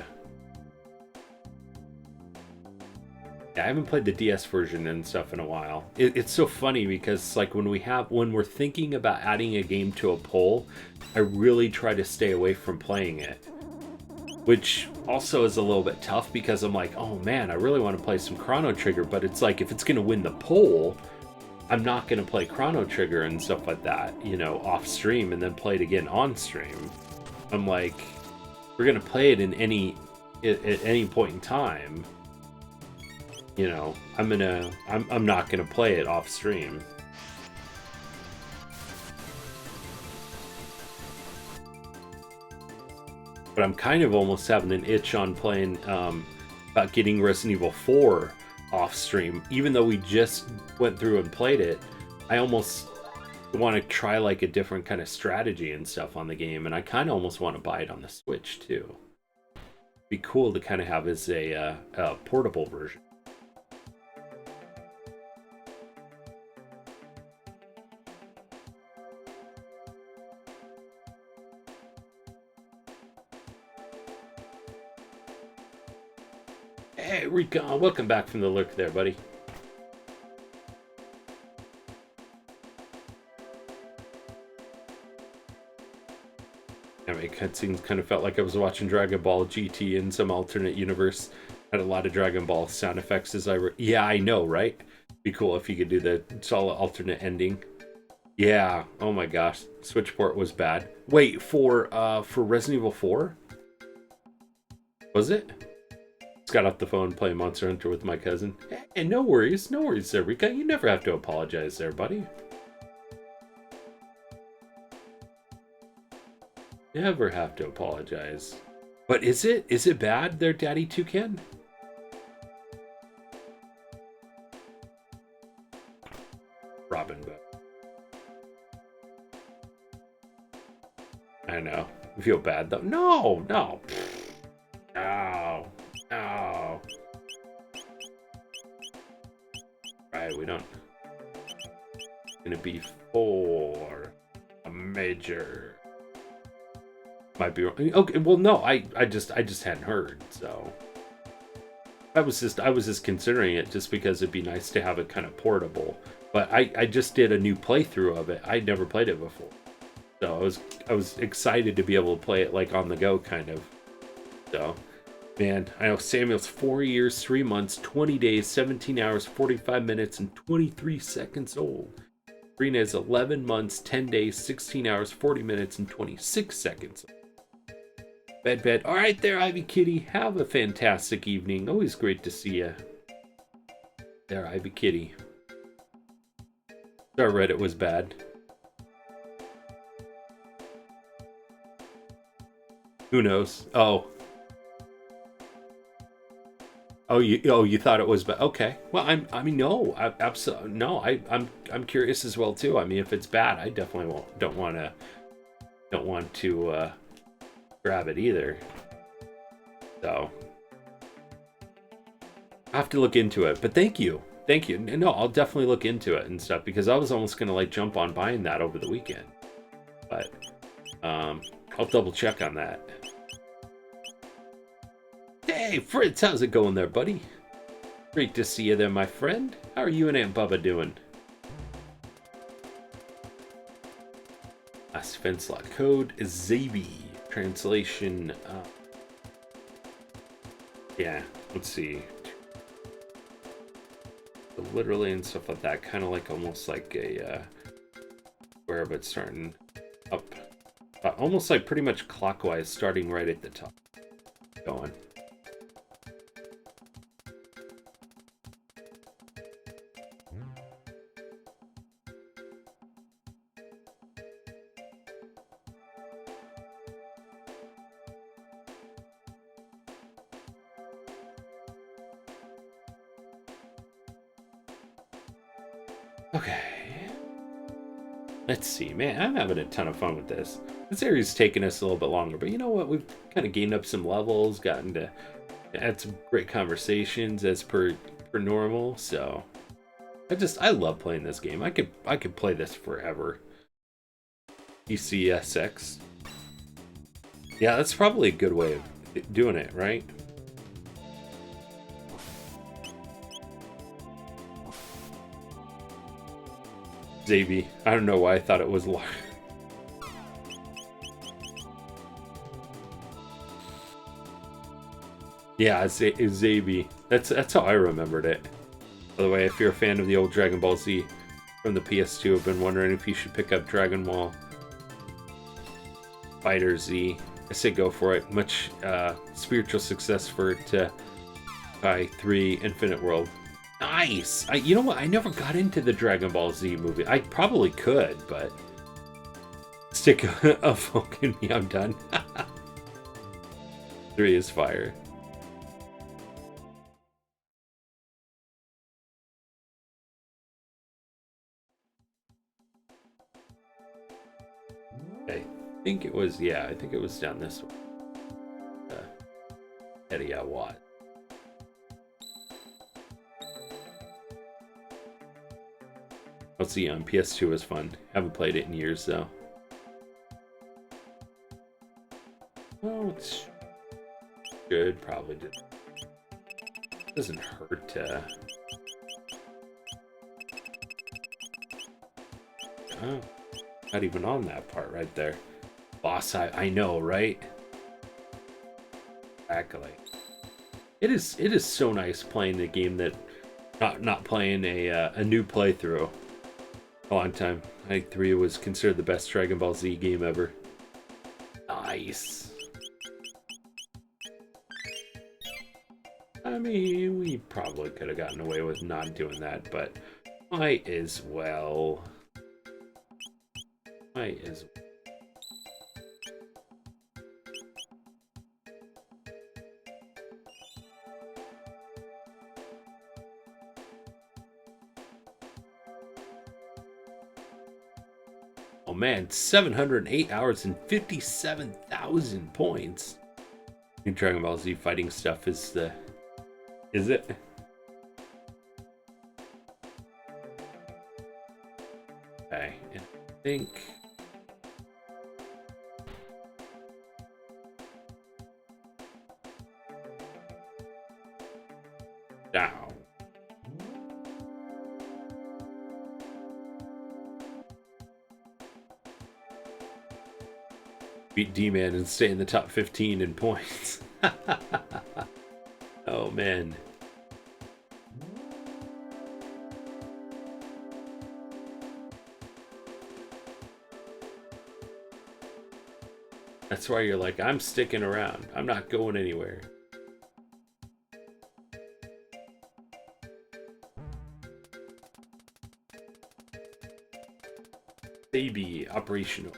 Yeah, I haven't played the DS version and stuff in a while. It's so funny because like when we're thinking about adding a game to a poll, I really try to stay away from playing it. Which also is a little bit tough because I'm like, oh man, I really want to play some Chrono Trigger, but it's like if it's going to win the poll, I'm not going to play Chrono Trigger and stuff like that, you know, off stream and then play it again on stream. I'm like, we're going to play it at any point in time. You know, I'm not going to play it off stream. But I'm kind of almost having an itch on playing about getting Resident Evil 4 off stream. Even though we just went through and played it, I almost want to try like a different kind of strategy and stuff on the game, and I kind of almost want to buy it on the Switch too. Be cool to kind of have as a portable version. Hey, Recon, welcome back from the lurk there, buddy. I mean, cutscenes kind of felt like I was watching Dragon Ball GT in some alternate universe. Had a lot of Dragon Ball sound effects as yeah, I know, right? Be cool if you could do the solid alternate ending. Yeah, oh my gosh, Switch port was bad. Wait, for Resident Evil 4? Was it? Got off the phone playing Monster Hunter with my cousin. Hey, no worries there, Rika. You never have to apologize there, buddy. Never have to apologize. But is it bad there, Daddy Toucan? Robin Hood. I know. I feel bad though. No. No. Right, we don't. Gonna be 4. A major. Might be wrong. Okay, well no, I just hadn't heard, so I was just considering it just because it'd be nice to have it kind of portable. But I just did a new playthrough of it. I'd never played it before. So I was excited to be able to play it like on the go kind of. So Man, I know Samuel's 4 years, 3 months, 20 days, 17 hours, 45 minutes, and 23 seconds old. Serena is 11 months, 10 days, 16 hours, 40 minutes, and 26 seconds. Bed. All right there, Ivy Kitty. Have a fantastic evening. Always great to see you. There, Ivy Kitty. Our Reddit was bad. Who knows? Oh, you thought it was bad? Okay. Well, no, absolutely no. I'm curious as well too. I mean, if it's bad, I definitely don't want to grab it either. So I have to look into it. But thank you. No, I'll definitely look into it and stuff because I was almost gonna like jump on buying that over the weekend, but I'll double check on that. Hey, Fritz, how's it going there, buddy? Great to see you there, my friend. How are you and Aunt Bubba doing? Last defense slot code is Zabi. Translation. Yeah, let's see. So literally and stuff like that, kind of like almost like a square, but starting up, almost like pretty much clockwise, starting right at the top. Going. Okay. Let's see, man. I'm having a ton of fun with this. This area's taking us a little bit longer, but you know what? We've kind of gained up some levels, gotten to had some great conversations as per normal. So I love playing this game. I could play this forever. ECSX. Yeah, that's probably a good way of doing it, right? Zabi. I don't know why I thought it was large. Yeah, it's Zabi. That's how I remembered it. By the way, if you're a fan of the old Dragon Ball Z from the PS2, I've been wondering if you should pick up Dragon Ball Fighter Z. I say go for it. Much spiritual success for it to buy 3 Infinite World. Nice! You know what? I never got into the Dragon Ball Z movie. I probably could, but stick a fork in me, I'm done. 3 is fire. I think it was down this way. Eddie Watt. Let's see, on PS2 was fun. Haven't played it in years though. Well, it's good, probably doesn't hurt to. Oh, not even on that part right there. Boss, I know, right? Exactly. It is so nice playing the game that not playing a new playthrough. A long time. I think 3 was considered the best Dragon Ball Z game ever. Nice. I mean, we probably could have gotten away with not doing that, but might as well. Might as well. Oh man, 708 hours and 57,000 points. New Dragon Ball Z fighting stuff is it? Okay, and I think down. Beat D-Man and stay in the top 15 in points. Oh, man. That's why you're like, I'm sticking around. I'm not going anywhere. Baby operational.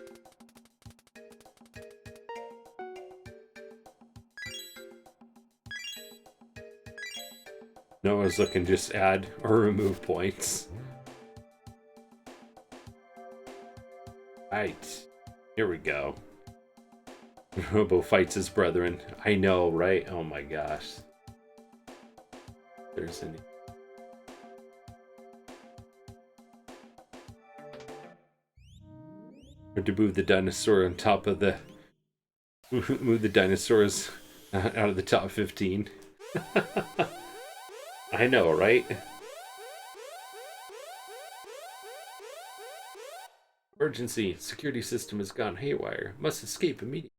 Noah's looking just add or remove points. Right. Here we go. Robo fights his brethren. I know, right? Oh my gosh. There's any. Or to move the dinosaur on top of the. Move the dinosaurs out of the top 15. I know, right? Emergency. Security system has gone haywire. Must escape immediately.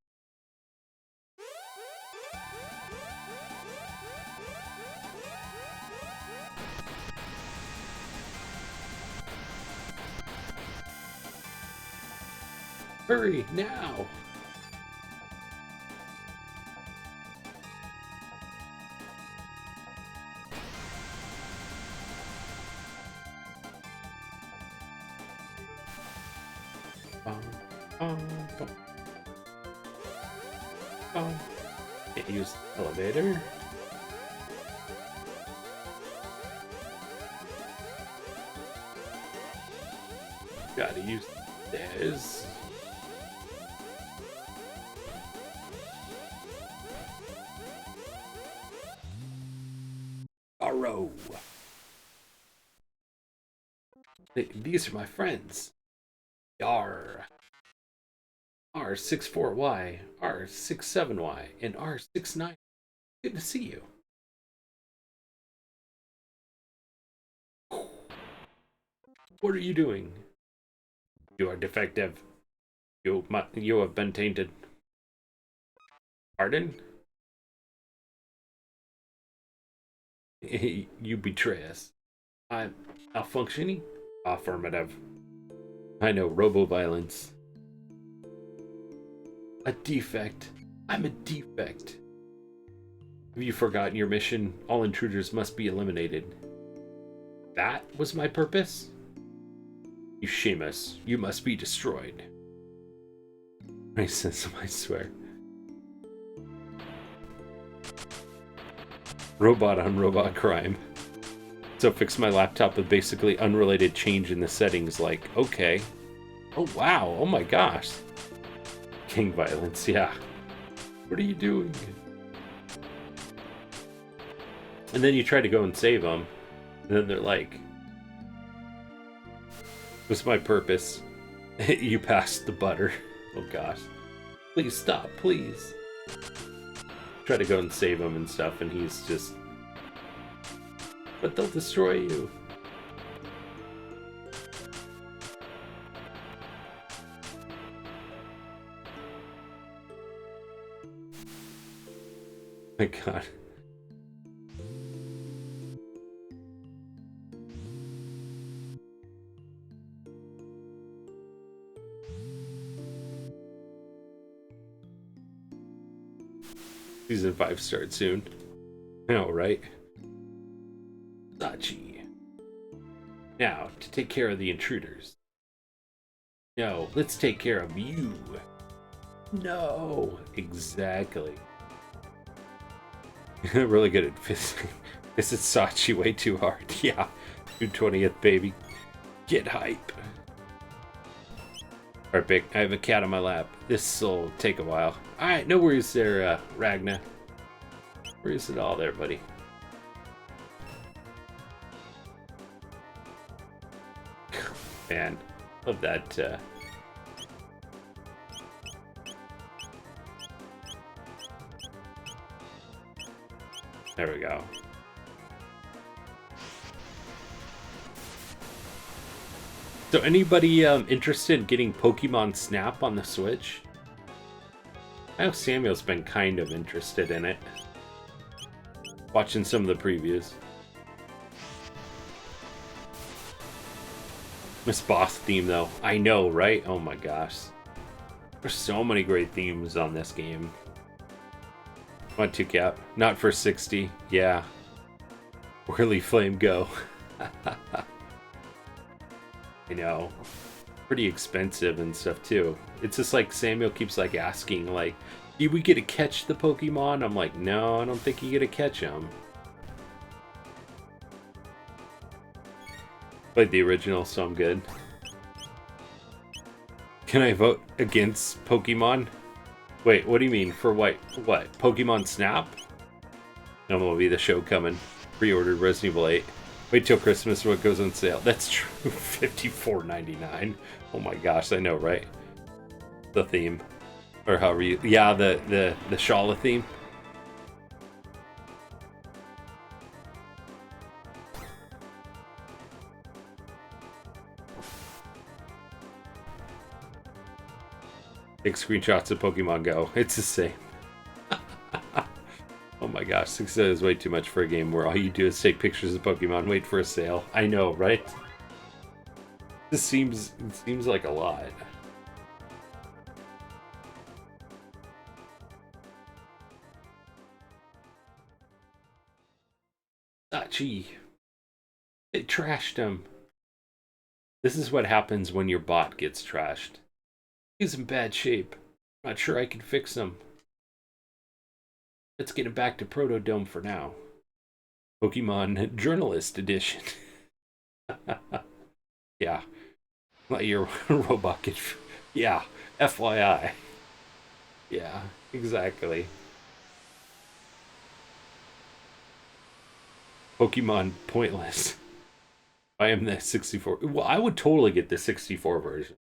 Hurry, now! Can't use the elevator. Gotta use this. Chrono. These are my friends. Yar. R64Y, R67Y, and R69. Good to see you. What are you doing? You are defective. You have been tainted. Pardon? You betray us. I'm malfunctioning? Affirmative. I know robo-violence. A defect. I'm a defect. Have you forgotten your mission? All intruders must be eliminated. That was my purpose? You shame us. You must be destroyed. Racism, I swear. Robot on robot crime. So fix my laptop with basically unrelated change in the settings like, okay. Oh wow, oh my gosh. King violence, yeah. What are you doing? And then you try to go and save them. And then they're like, what's my purpose? You passed the butter. Oh gosh. Please stop, please. Try to go and save him and stuff, and he's just... But they'll destroy you. My god. Season 5 starts soon. I know, right? Sachi. Now, to take care of the intruders. No, let's take care of you. No, exactly. Really good at fisting. This is Sachi way too hard. Yeah, June 20th, baby. Get hype. Alright, Vic, I have a cat on my lap. This'll take a while. Alright, no worries there, Ragna. Where is it all there, buddy? Man, love that, There we go. So anybody interested in getting Pokemon Snap on the Switch? I know Samuel's been kind of interested in it. Watching some of the previews. Miss Boss theme, though. I know, right? Oh my gosh. There's so many great themes on this game. Want to cap? Not for 60. Yeah. Whirly Flame go. I know. Pretty expensive and stuff too. It's just like Samuel keeps like asking, like, do we get to catch the Pokemon? I'm like, no, I don't think you get to catch them. Played the original, so I'm good. Can I vote against Pokemon? Wait, what do you mean? For what? What? Pokemon Snap? MLB The Show coming. Pre-ordered Resident Evil 8. Wait till Christmas when it goes on sale. That's true. $54.99. Oh my gosh, I know, right? The theme. Or however you... Yeah, the Shala theme. Take screenshots of Pokemon Go. It's the same. Oh my gosh, 6 is way too much for a game where all you do is take pictures of Pokemon, wait for a sale. I know, right? This seems like a lot. Sachi. They trashed him. This is what happens when your bot gets trashed. He's in bad shape. Not sure I can fix him. Let's get him back to Protodome for now. Pokemon Journalist Edition. Yeah. Let your robot get... Yeah. FYI. Yeah, exactly. Pokemon Pointless. I am the 64... Well, I would totally get the 64 version.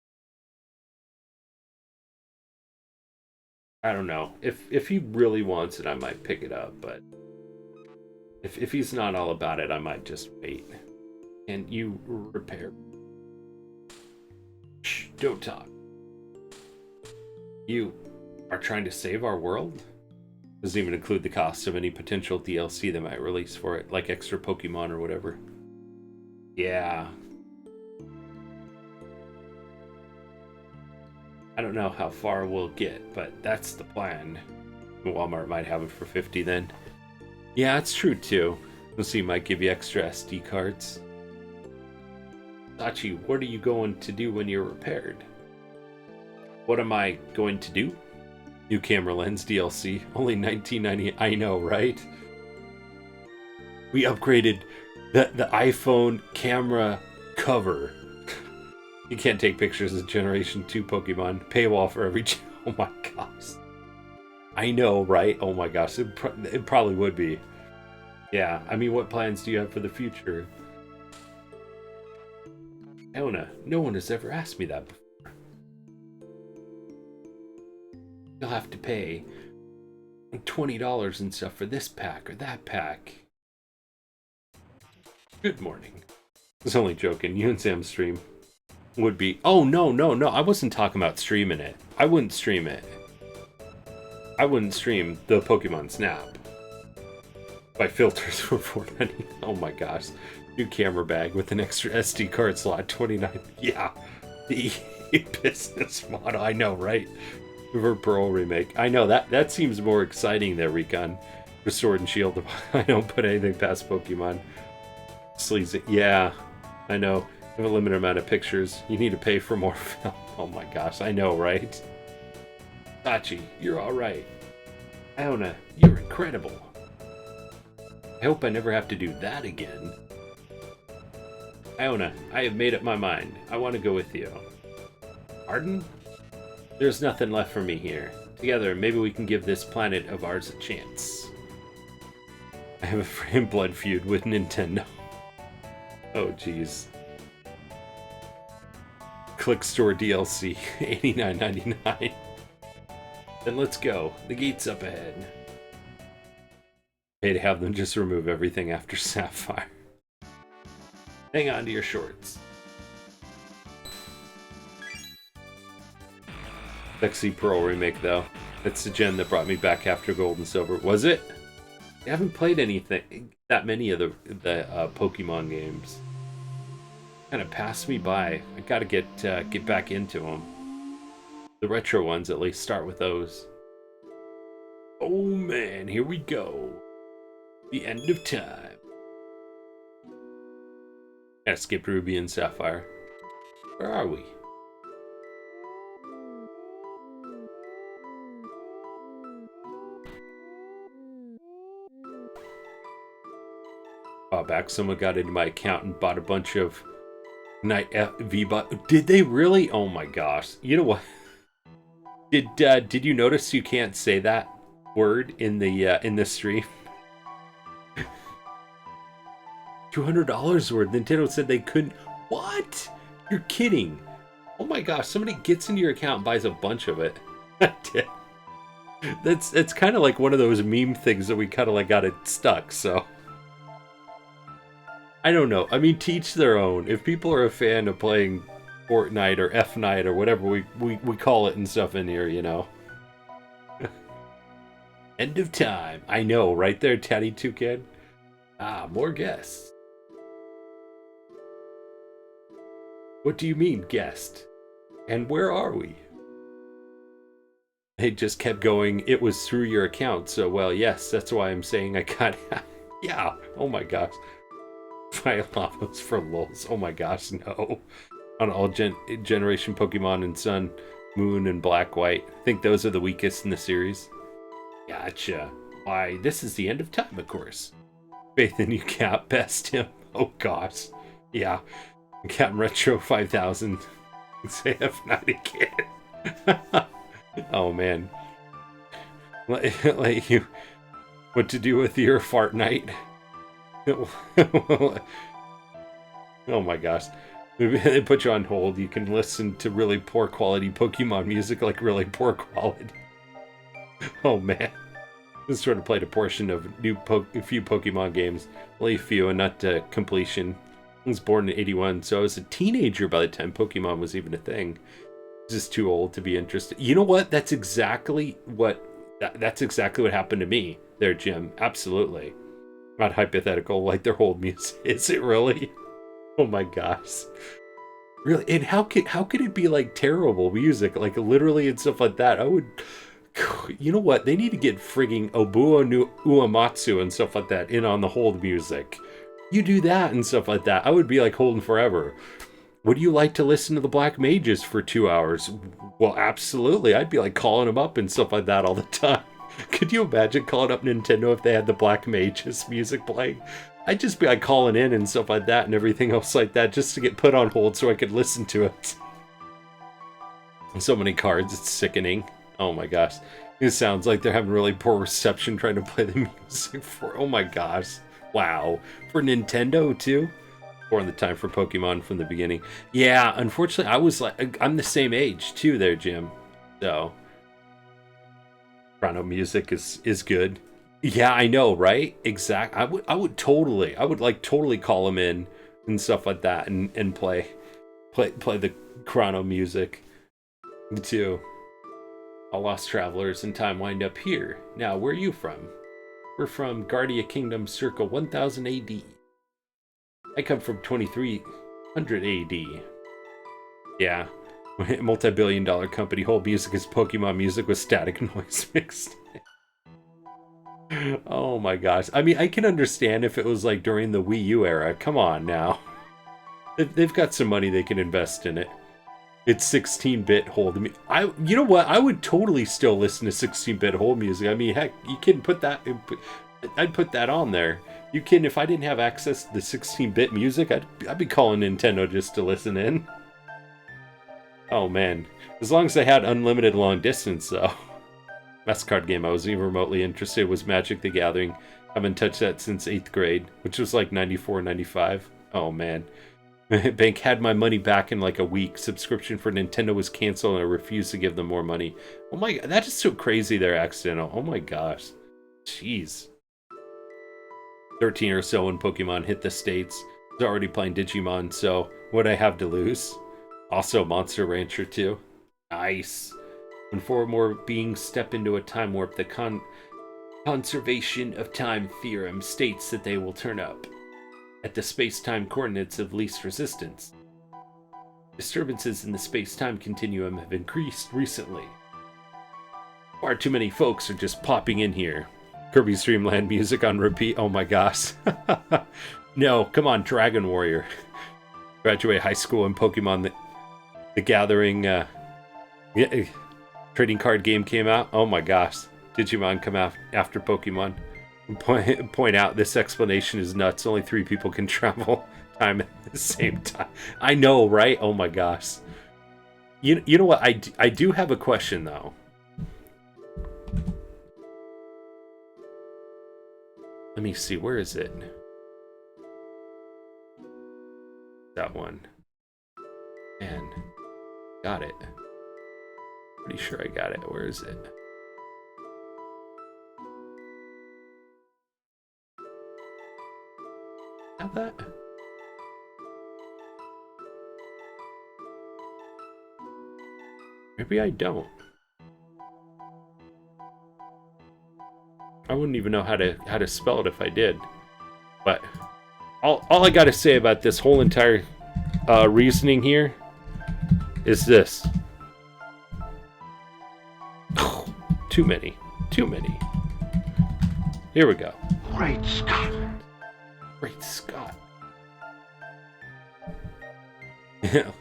I don't know. If he really wants it, I might pick it up, but if he's not all about it, I might just wait. And you repair. Shh, don't talk. You are trying to save our world? Doesn't even include the cost of any potential DLC they might release for it, like extra Pokemon or whatever. Yeah. I don't know how far we'll get, but that's the plan. Walmart might have it for 50 then. Yeah, it's true too. We'll see, might give you extra SD cards. Sachi, what are you going to do when you're repaired? What am I going to do? New camera lens DLC, only $19.90. I know, right? We upgraded the iPhone camera cover. You can't take pictures of Generation 2 Pokemon. Paywall for every... Oh my gosh. I know, right? Oh my gosh. It probably would be. Yeah. I mean, what plans do you have for the future? Elna, no one has ever asked me that before. You'll have to pay like $20 and stuff for this pack or that pack. Good morning. I was only joking. You and Sam stream. Would be... Oh, no. I wasn't talking about streaming it. I wouldn't stream it. I wouldn't stream the Pokemon Snap. By filters for $4.99. Oh my gosh. New camera bag with an extra SD card slot. $29. Yeah. The business model. I know, right? For Pearl remake. I know, that seems more exciting there, Recon. For Sword and Shield. I don't put anything past Pokemon. Sleazy. Yeah. I know. Have a limited amount of pictures. You need to pay for more film. Oh my gosh, I know, right? Sachi, you're alright. Iona, you're incredible. I hope I never have to do that again. Iona, I have made up my mind. I want to go with you. Pardon? There's nothing left for me here. Together, maybe we can give this planet of ours a chance. I have a frame blood feud with Nintendo. Oh jeez. Click Store DLC, $89.99. Then let's go. The gate's up ahead. Pay to have them just remove everything after Sapphire. Hang on to your shorts. Sexy Pearl remake, though. That's the gen that brought me back after Gold and Silver. Was it? I haven't played anything that many of the Pokemon games. Kind of passed me by. I gotta get back into them. The retro ones, at least, start with those. Oh man, here we go. The end of time. I skipped Ruby and Sapphire. Where are we? A while back, someone got into my account and bought a bunch of Night V-Bot. Did they really? Oh my gosh. You know what? Did you notice you can't say that word in the stream? $200 worth. Nintendo said they couldn't. What? You're kidding. Oh my gosh, somebody gets into your account and buys a bunch of it. It's kind of like one of those meme things that we kind of like got it stuck, so. I don't know. I mean, teach their own. If people are a fan of playing Fortnite or F-Night or whatever we call it and stuff in here, you know. End of time. I know, right there, Teddy 2 Kid. Ah, more guests. What do you mean, guest? And where are we? They just kept going, it was through your account, so well, yes, that's why I'm saying I got... Yeah, oh my gosh. Fire llamas for lulz. Oh my gosh, no. On all generation Pokemon and Sun, Moon, and Black, White. I think those are the weakest in the series. Gotcha. Why, this is the end of time, of course. Faith in you, Cap. Best him. Oh gosh. Yeah. Captain Retro 5000. Say F-Night again. Oh man. Let you... What to do with your fart night? Oh my gosh. They put you on hold. You can listen to really poor quality Pokemon music, like really poor quality. Oh man. This sort of played a portion of a few Pokemon games. Only a few and not completion. I was born in 81, so I was a teenager by the time Pokemon was even a thing. Just too old to be interested. You know what? That's exactly what happened to me there, Jim. Absolutely. Not hypothetical, like their whole music. Is it really? Oh my gosh. Really? And how could it be like terrible music? Like literally and stuff like that. I would... You know what? They need to get frigging Obuo Uematsu and stuff like that in on the hold music. You do that and stuff like that. I would be like holding forever. Would you like to listen to the Black Mages for 2 hours? Well, absolutely. I'd be like calling them up and stuff like that all the time. Could you imagine calling up Nintendo if they had the Black Mages music playing? I'd just be like calling in and stuff like that and everything else like that just to get put on hold so I could listen to it. So many cards, it's sickening. Oh my gosh. It sounds like they're having really poor reception trying to play the music for... Oh my gosh. Wow. For Nintendo too? Or in the time for Pokemon from the beginning. Yeah, unfortunately, I was like... I'm the same age too there, Jim. So... Chrono music is good. Yeah, I know, right? Exact. I would totally call them in and stuff like that and play the Chrono music too. All lost travelers in time wind up here. Now, where are you from? We're from Guardia Kingdom circa 1000 AD. I come from 2300 AD. Yeah. Multi-billion-dollar company. Whole music is Pokemon music with static noise mixed. Oh my gosh. I mean, I can understand if it was like during the Wii U era. Come on now. They've got some money they can invest in it. It's 16-bit hold. You know what? I would totally still listen to 16-bit hold music. I mean, heck, you can put that... I'd put that on there. You can, if I didn't have access to the 16-bit music, I'd be calling Nintendo just to listen in. Oh man, as long as I had unlimited long distance though. Best card game I was even remotely interested was Magic the Gathering. Haven't touched that since 8th grade, which was like 94, 95. Oh man. Bank had my money back in like a week. Subscription for Nintendo was canceled and I refused to give them more money. Oh my god, that is so crazy they're accidental. Oh my gosh. Jeez. 13 or so when Pokemon hit the States. I was already playing Digimon, so what I have to lose? Also Monster Rancher 2. Nice. When four more beings step into a time warp, the conservation of time theorem states that they will turn up at the space-time coordinates of least resistance. Disturbances in the space-time continuum have increased recently. Far too many folks are just popping in here. Kirby's Dream Land music on repeat. Oh my gosh. No, come on, Dragon Warrior. Graduate high school and Pokemon the Gathering trading card game came out. Oh my gosh. Digimon come out after Pokemon. Point out this explanation is nuts. Only 3 people can travel time at the same time. I know, right? Oh my gosh. You know what? I do have a question though. Let me see. Where is it? That one. And got it. Pretty sure I got it. Where is it? Have that? Maybe I don't. I wouldn't even know how to spell it if I did. But all I gotta say about this whole entire reasoning here is this. Too many. Here we go. Great Scott. Great Scott. Yeah.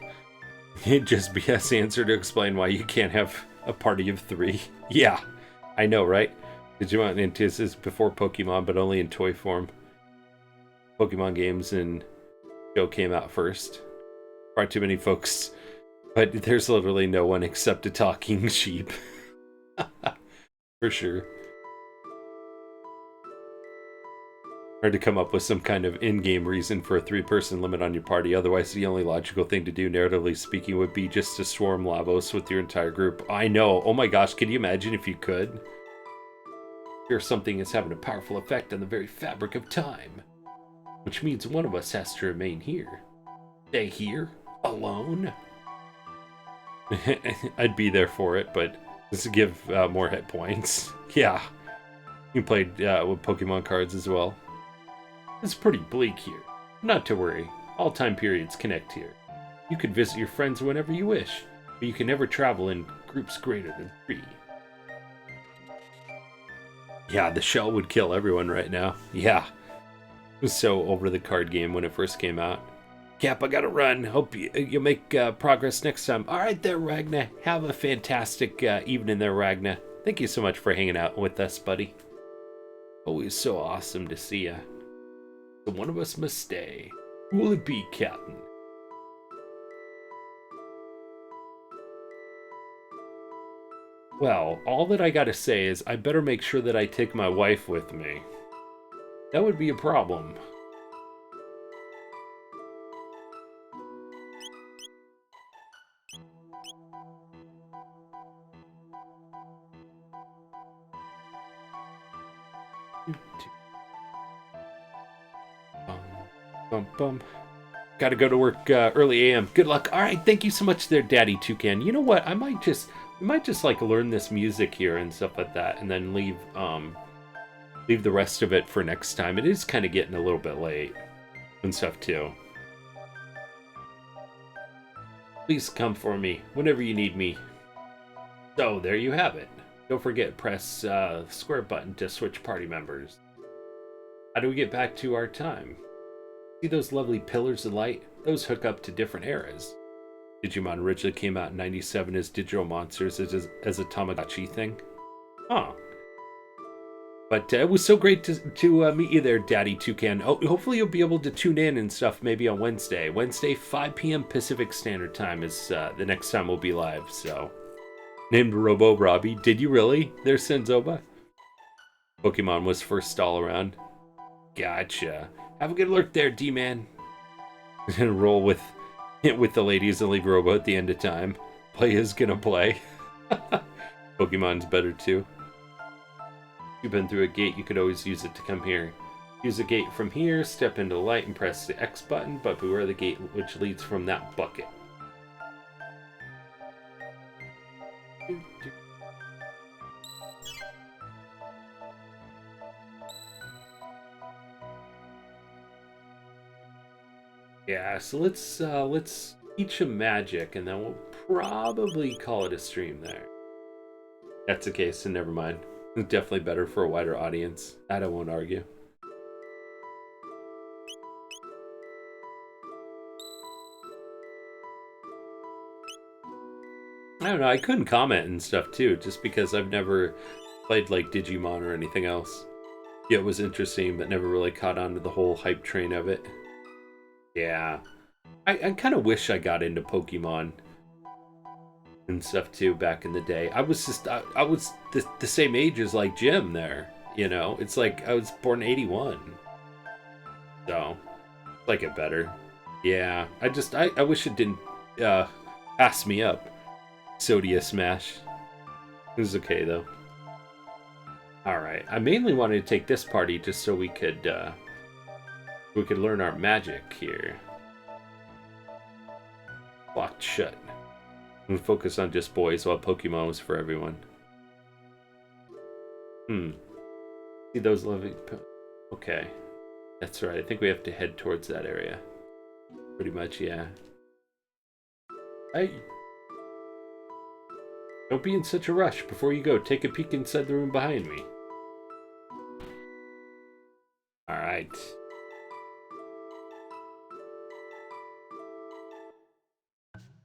Just BS answer to explain why you can't have a party of 3. Yeah, I know, right? Digimon Intis is before Pokemon, but only in toy form. Pokemon games and show came out first. Far too many folks, but there's literally no one except a talking sheep. For sure. Hard to come up with some kind of in-game reason for a 3-person limit on your party. Otherwise, the only logical thing to do, narratively speaking, would be just to swarm Lavos with your entire group. I know. Oh my gosh, can you imagine if you could? Here, something is having a powerful effect on the very fabric of time. Which means one of us has to remain here. Stay here? Alone? I'd be there for it, but just to give more hit points. Yeah. You played with Pokemon cards as well. It's pretty bleak here. Not to worry. All time periods connect here. You can visit your friends whenever you wish, but you can never travel in groups greater than 3. Yeah, the shell would kill everyone right now. Yeah. It was so over the card game when it first came out. Cap, I gotta run. Hope you'll make progress next time. Alright there, Ragna. Have a fantastic evening there, Ragna. Thank you so much for hanging out with us, buddy. Always so awesome to see ya. So one of us must stay. Who will it be, Captain? Well, all that I gotta say is I better make sure that I take my wife with me. That would be a problem. Bum. Gotta go to work early AM. Good luck. All right, thank you so much there, Daddy Toucan. You know what? We might just like learn this music here and stuff like that, and then leave the rest of it for next time. It is kind of getting a little bit late and stuff too. Please come for me whenever you need me. So there you have it. Don't forget, press the square button to switch party members. How do we get back to our time? See those lovely pillars of light? Those hook up to different eras. Digimon originally came out in 97 as digital monsters as a Tamagotchi thing. Huh. But it was so great to meet you there, Daddy Toucan. Oh, hopefully you'll be able to tune in and stuff maybe on Wednesday. Wednesday, 5 p.m. Pacific Standard Time is the next time we'll be live, so. Named Robo Robbie. Did you really? There's Senzoba. Pokemon was first all around. Gotcha. Have a good lurk there, D-Man. Roll with the ladies and leave Robo at the end of time. Play is gonna play. Pokemon's better too. You've been through a gate, you could always use it to come here. Use a gate from here, step into the light and press the X button, but beware the gate which leads from that bucket. Yeah, so let's teach him magic, and then we'll probably call it a stream there. That's the case, then never mind. It's definitely better for a wider audience. That I won't argue. I don't know, I couldn't comment and stuff too, just because I've never played like Digimon or anything else. Yeah, it was interesting, but never really caught on to the whole hype train of it. Yeah. I kind of wish I got into Pokemon and stuff too back in the day. I was just, I was the same age as like Jim there, you know? It's like, I was born 81. So, like it better. Yeah, I wish it didn't pass me up. Sodia Smash. It was okay though. Alright, I mainly wanted to take this party just so we could learn our magic here. Locked shut. And focus on just boys while Pokemon was for everyone. See those lovely... Okay. That's right, I think we have to head towards that area. Pretty much, yeah. Hey! Don't be in such a rush. Before you go, take a peek inside the room behind me. Alright.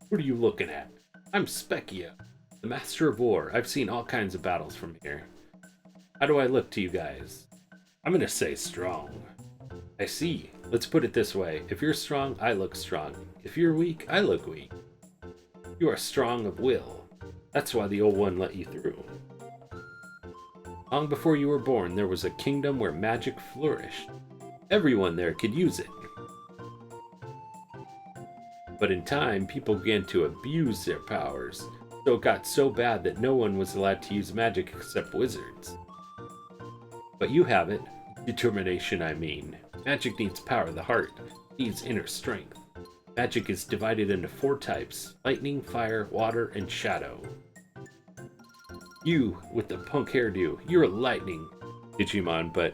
What are you looking at? I'm Specchia, the Master of War. I've seen all kinds of battles from here. How do I look to you guys? I'm gonna say strong. I see. Let's put it this way. If you're strong, I look strong. If you're weak, I look weak. You are strong of will. That's why the old one let you through. Long before you were born, there was a kingdom where magic flourished. Everyone there could use it. But in time, people began to abuse their powers, so it got so bad that no one was allowed to use magic except wizards. But you have it. Determination, I mean. Magic needs power, the heart needs inner strength. Magic is divided into 4 types: lightning, fire, water, and shadow. You, with the punk hairdo, you're lightning, Digimon, but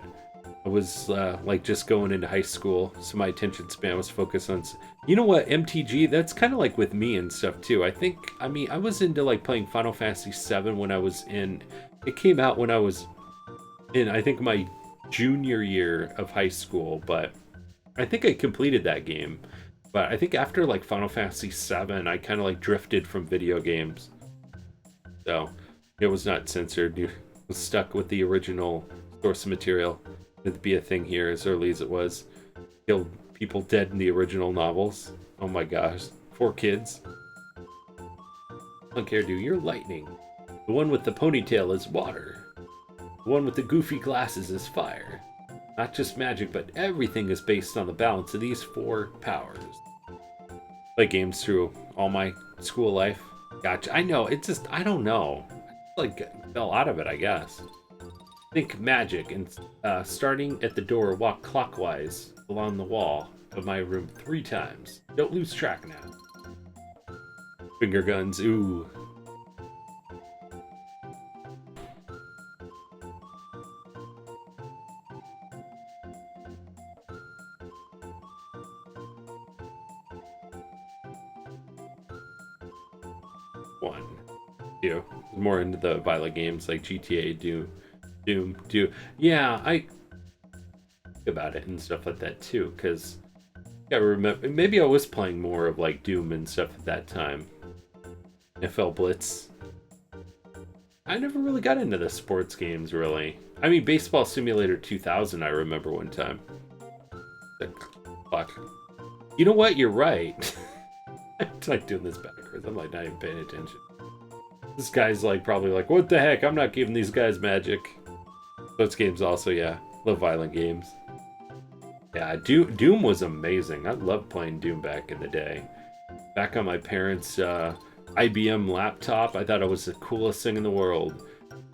I was like just going into high school, so my attention span was focused on... You know what, MTG, that's kind of like with me and stuff too. I mean, I was into like playing Final Fantasy VII when I was in... It came out when I was in, I think, my junior year of high school, but I think I completed that game. But I think after like Final Fantasy VII, I kind of like drifted from video games. So it was not censored. You was stuck with the original source material. It'd be a thing here as early as it was. Killed people dead in the original novels. Oh my gosh. 4 kids. Punk hairdo, you're lightning. The one with the ponytail is water. The one with the goofy glasses is fire. Not just magic, but everything is based on the balance of these 4 powers. Play games through all my school life. Gotcha. I know, it's just, I don't know. I like fell out of it, I guess. Think magic, and starting at the door, walk clockwise along the wall of my room 3 times. Don't lose track now. Finger guns, ooh. More into the violent games like GTA, Doom. Yeah, I think about it and stuff like that too, because I remember maybe I was playing more of like Doom and stuff at that time. FL Blitz. I never really got into the sports games, really. I mean, Baseball Simulator 2000, I remember one time. Fuck. You know what? You're right. I'm like doing this backwards. I'm like not even paying attention. This guy's like probably like, what the heck? I'm not giving these guys magic. Those games also, yeah. Love violent games. Yeah, Doom was amazing. I loved playing Doom back in the day. Back on my parents' IBM laptop, I thought it was the coolest thing in the world.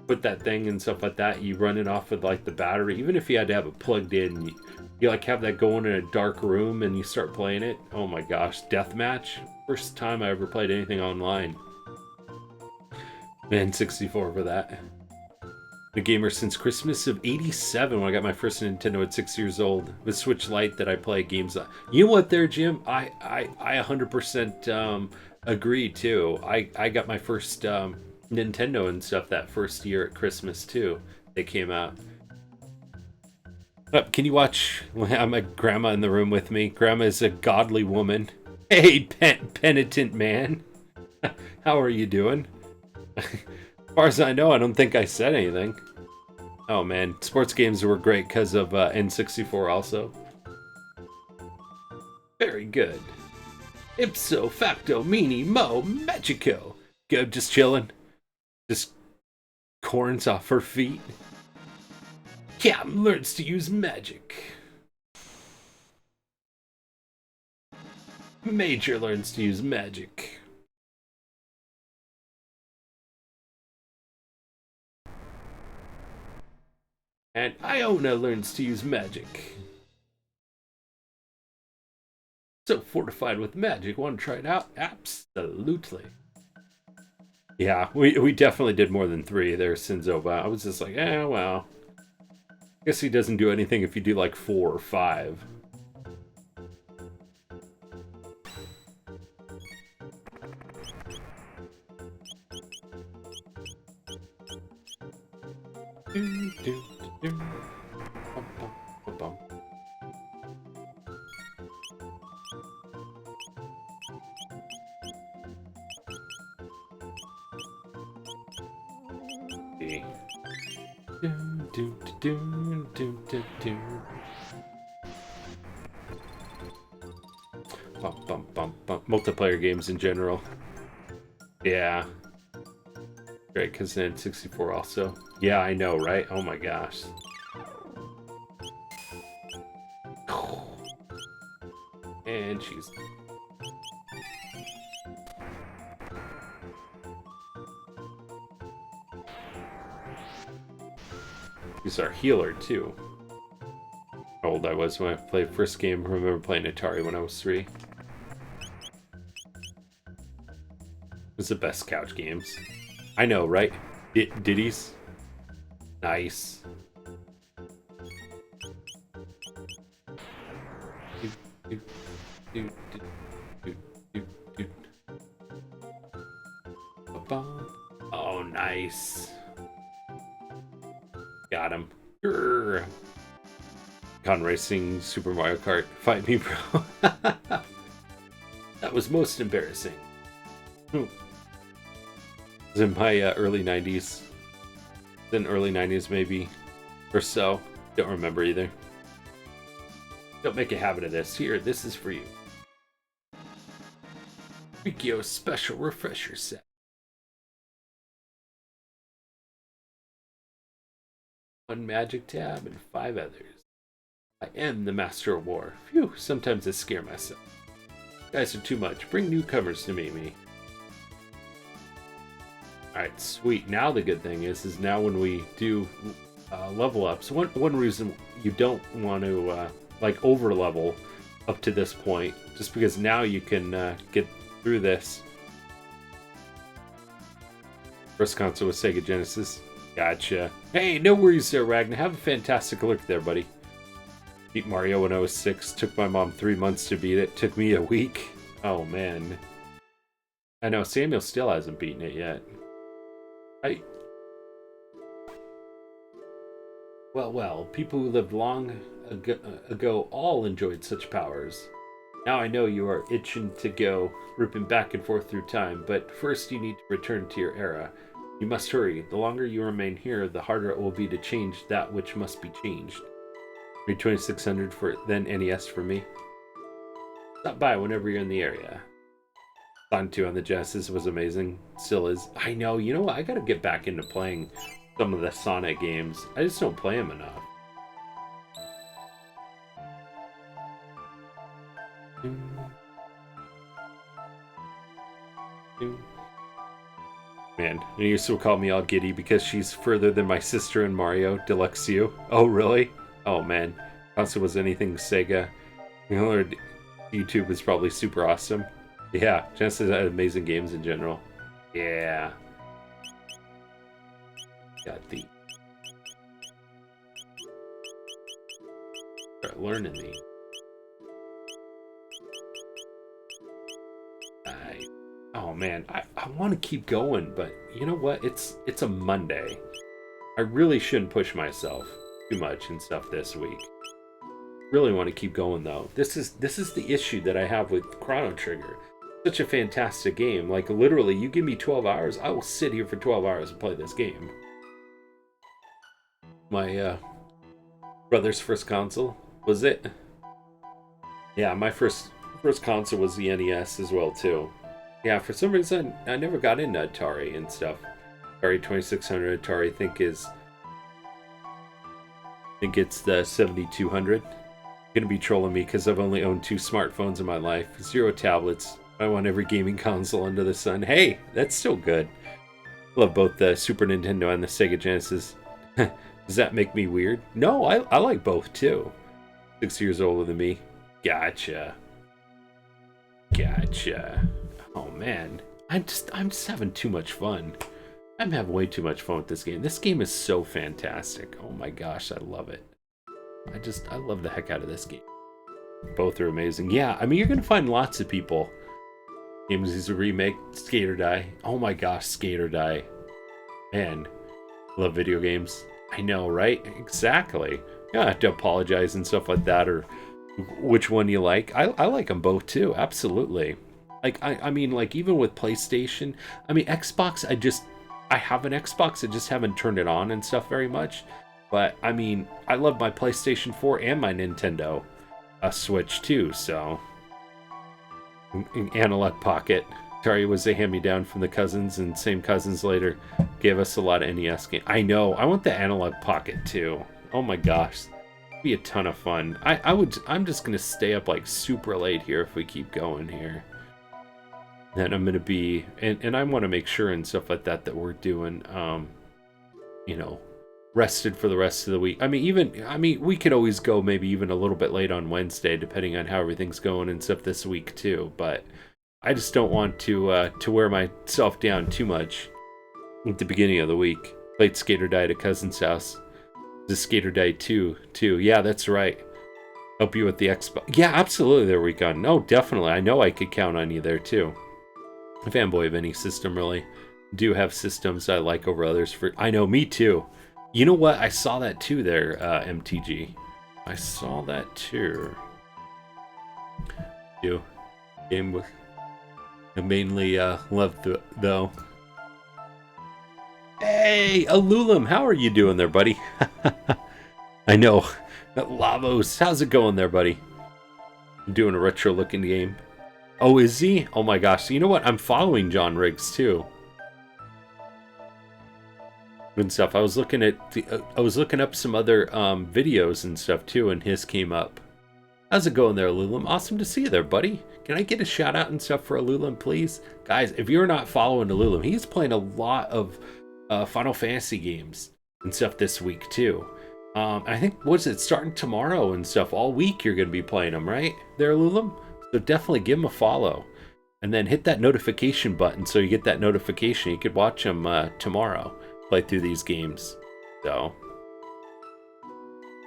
Put that thing and stuff like that, you run it off with like the battery. Even if you had to have it plugged in, you like have that going in a dark room and you start playing it. Oh my gosh, deathmatch. First time I ever played anything online. Man, 64 for that. A gamer since Christmas of '87 when I got my first Nintendo at 6 years old with Switch Lite that I play games on. You know what there, Jim? I 100% agree too. I got my first Nintendo and stuff that first year at Christmas too. They came out. Can you watch? I'm a grandma in the room with me. Grandma is a godly woman. Hey, penitent man. How are you doing? As far as I know, I don't think I said anything. Oh man, sports games were great because of N64 also. Very good. Ipso facto mini mo magico. Good, just chilling. Just corns off her feet. Cam learns to use magic. Major learns to use magic. And Iona learns to use magic. So fortified with magic. Want to try it out? Absolutely. Yeah, we definitely did more than 3 there, Sinzoba. I was just like, well. I guess he doesn't do anything if you do like 4 or 5. Multiplayer games in general. Yeah. Great, because then 64 also. Yeah, I know, right? Oh my gosh. And she's... She's our healer, too. How old I was when I played first game. I remember playing Atari when I was 3. It was the best couch games. I know, right? Ditties? Nice. Oh, nice. Got him. Grr. Con Racing, Super Mario Kart. Fight me, bro. That was most embarrassing. It was in my early 90s. Then early 90s, maybe. Or so. Don't remember either. Don't make a habit of this. Here, this is for you. Rikio's special refresher set. One magic tab and 5 others. I am the master of war. Phew, sometimes I scare myself. You guys are too much. Bring newcomers to meet me. Alright, sweet. Now the good thing is now when we do level ups, one reason you don't want to like over level up to this point, just because now you can get through this. First console was Sega Genesis. Gotcha. Hey, no worries there, Ragnar. Have a fantastic look there, buddy. Beat Mario when I was 6. Took my mom 3 months to beat it. Took me a week. Oh, man. I know, Samuel still hasn't beaten it yet. Well, people who lived long ago all enjoyed such powers. Now I know you are itching to go, ripping back and forth through time, but first you need to return to your era. You must hurry. The longer you remain here, the harder it will be to change that which must be changed. Read 2600 for then NES for me. Stop by whenever you're in the area. Sonic 2 on the Genesis was amazing. Still is. I know, you know what? I gotta get back into playing some of the Sonic games. I just don't play them enough. Man, and you still call me all giddy because she's further than my sister in Mario Deluxe U. Oh, really? Oh, man. Console was anything Sega. You know, YouTube is probably super awesome. Yeah, Genesis had amazing games in general. Yeah. Got the Start learning these. Oh man, I want to keep going, but you know what? It's a Monday. I really shouldn't push myself too much and stuff this week. Really want to keep going though. This is the issue that I have with Chrono Trigger. Such a fantastic game. Like literally, you give me 12 hours, I will sit here for 12 hours and play this game. My brother's first console was it? Yeah, my first console was the NES as well too. Yeah, for some reason I never got into Atari and stuff. Atari 2600 Atari I think it's the 7200. Gonna be trolling me because I've only owned 2 smartphones in my life, 0 tablets. I want every gaming console under the sun. Hey, that's still good. Love both the Super Nintendo and the Sega Genesis. Does that make me weird? No, I like both too. 6 years older than me. Gotcha. Oh man, I'm just having too much fun. I'm having way too much fun with this game. This game is so fantastic. Oh my gosh, I love it. I love the heck out of this game. Both are amazing. Yeah, I mean, you're gonna find lots of people. Games is a remake. Skate or Die. Oh my gosh, Skate or Die. Man, love video games. I know, right? Exactly. You don't have to apologize and stuff like that, or which one you like. I like them both too. Absolutely. Like I mean, like even with PlayStation. I mean, Xbox. I have an Xbox. I just haven't turned it on and stuff very much. But I mean, I love my PlayStation 4 and my Nintendo Switch too. So, Analog Pocket. Atari was a hand-me-down from the cousins, and same cousins later gave us a lot of NES games. I know. I want the Analog Pocket too. Oh my gosh, it'd be a ton of fun. I'm just gonna stay up like super late here if we keep going here. Then I'm gonna be, and I want to make sure and stuff like that we're doing, you know, rested for the rest of the week. I mean, we could always go maybe even a little bit late on Wednesday, depending on how everything's going and stuff this week too. But I just don't want to wear myself down too much at the beginning of the week. Played Skate or Die at a cousin's house. The Skate or Die 2 too. Yeah, that's right. Help you with the Xbox. Yeah, absolutely. There we go. No, definitely. I know I could count on you there too. A fanboy of any system, really. Do have systems I like over others. I know, me too. You know what? I saw that too there, MTG. I saw that too. Game with... I mainly loved though. Hey, Alulim, how are you doing there, buddy? I know. Lavos, how's it going there, buddy? I'm doing a retro-looking game. Oh, is he? Oh my gosh. So you know what? I'm following John Riggs too. And stuff. I was looking up some other videos and stuff too, and his came up. How's it going there, Alulim? Awesome to see you there, buddy. Can I get a shout out and stuff for Alulim, please? Guys, if you're not following Alulim, he's playing a lot of Final Fantasy games and stuff this week too. I think, what's it, starting tomorrow and stuff, all week you're going to be playing them, right? There, Alulim? So definitely give him a follow. And then hit that notification button so you get that notification. You could watch him tomorrow play through these games. So,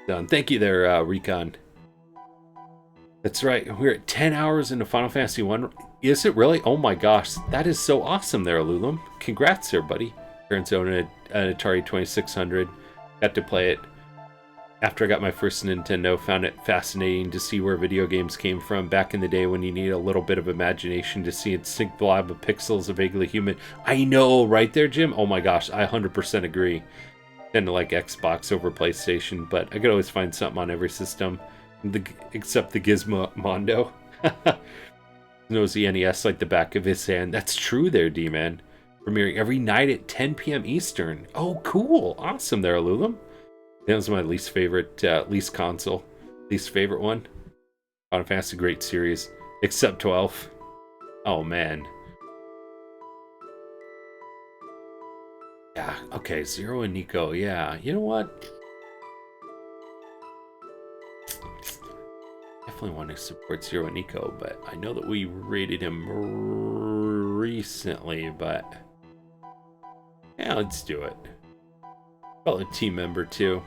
done. Thank you there, Recon. That's right. We're at 10 hours into Final Fantasy 1. Is it really? Oh my gosh. That is so awesome there, Alulim. Congrats there, buddy. Parents own an Atari 2600. Got to play it after I got my first Nintendo. Found it fascinating to see where video games came from back in the day when you need a little bit of imagination to see a distinct blob of pixels of vaguely human. I know, right there, Jim? Oh my gosh, I 100% agree. Tend to like Xbox over PlayStation, but I could always find something on every system, except the Gizmondo. Knows the NES like the back of his hand. That's true there, D-Man. Premiering every night at 10 p.m. Eastern. Oh, cool. Awesome there, Alulim. That was my least favorite, least favorite one. Final Fantasy, great series. Except 12. Oh, man. Yeah, okay, Zero and Nico, yeah. You know what? Definitely want to support Zero and Nico, but I know that we rated him recently, but... yeah, let's do it. Fellow team member, too.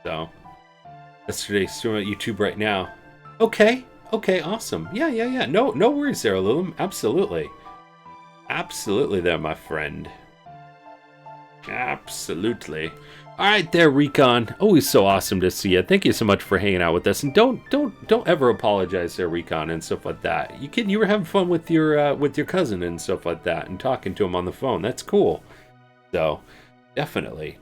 So yesterday, stream at YouTube right now. Okay, awesome. Yeah. No worries there, Lulum. Absolutely there, my friend. Absolutely. All right, there, Recon. Always so awesome to see you. Thank you so much for hanging out with us, and don't ever apologize there, Recon, and stuff like that. You were having fun with your cousin and stuff like that, and talking to him on the phone. That's cool. So, definitely.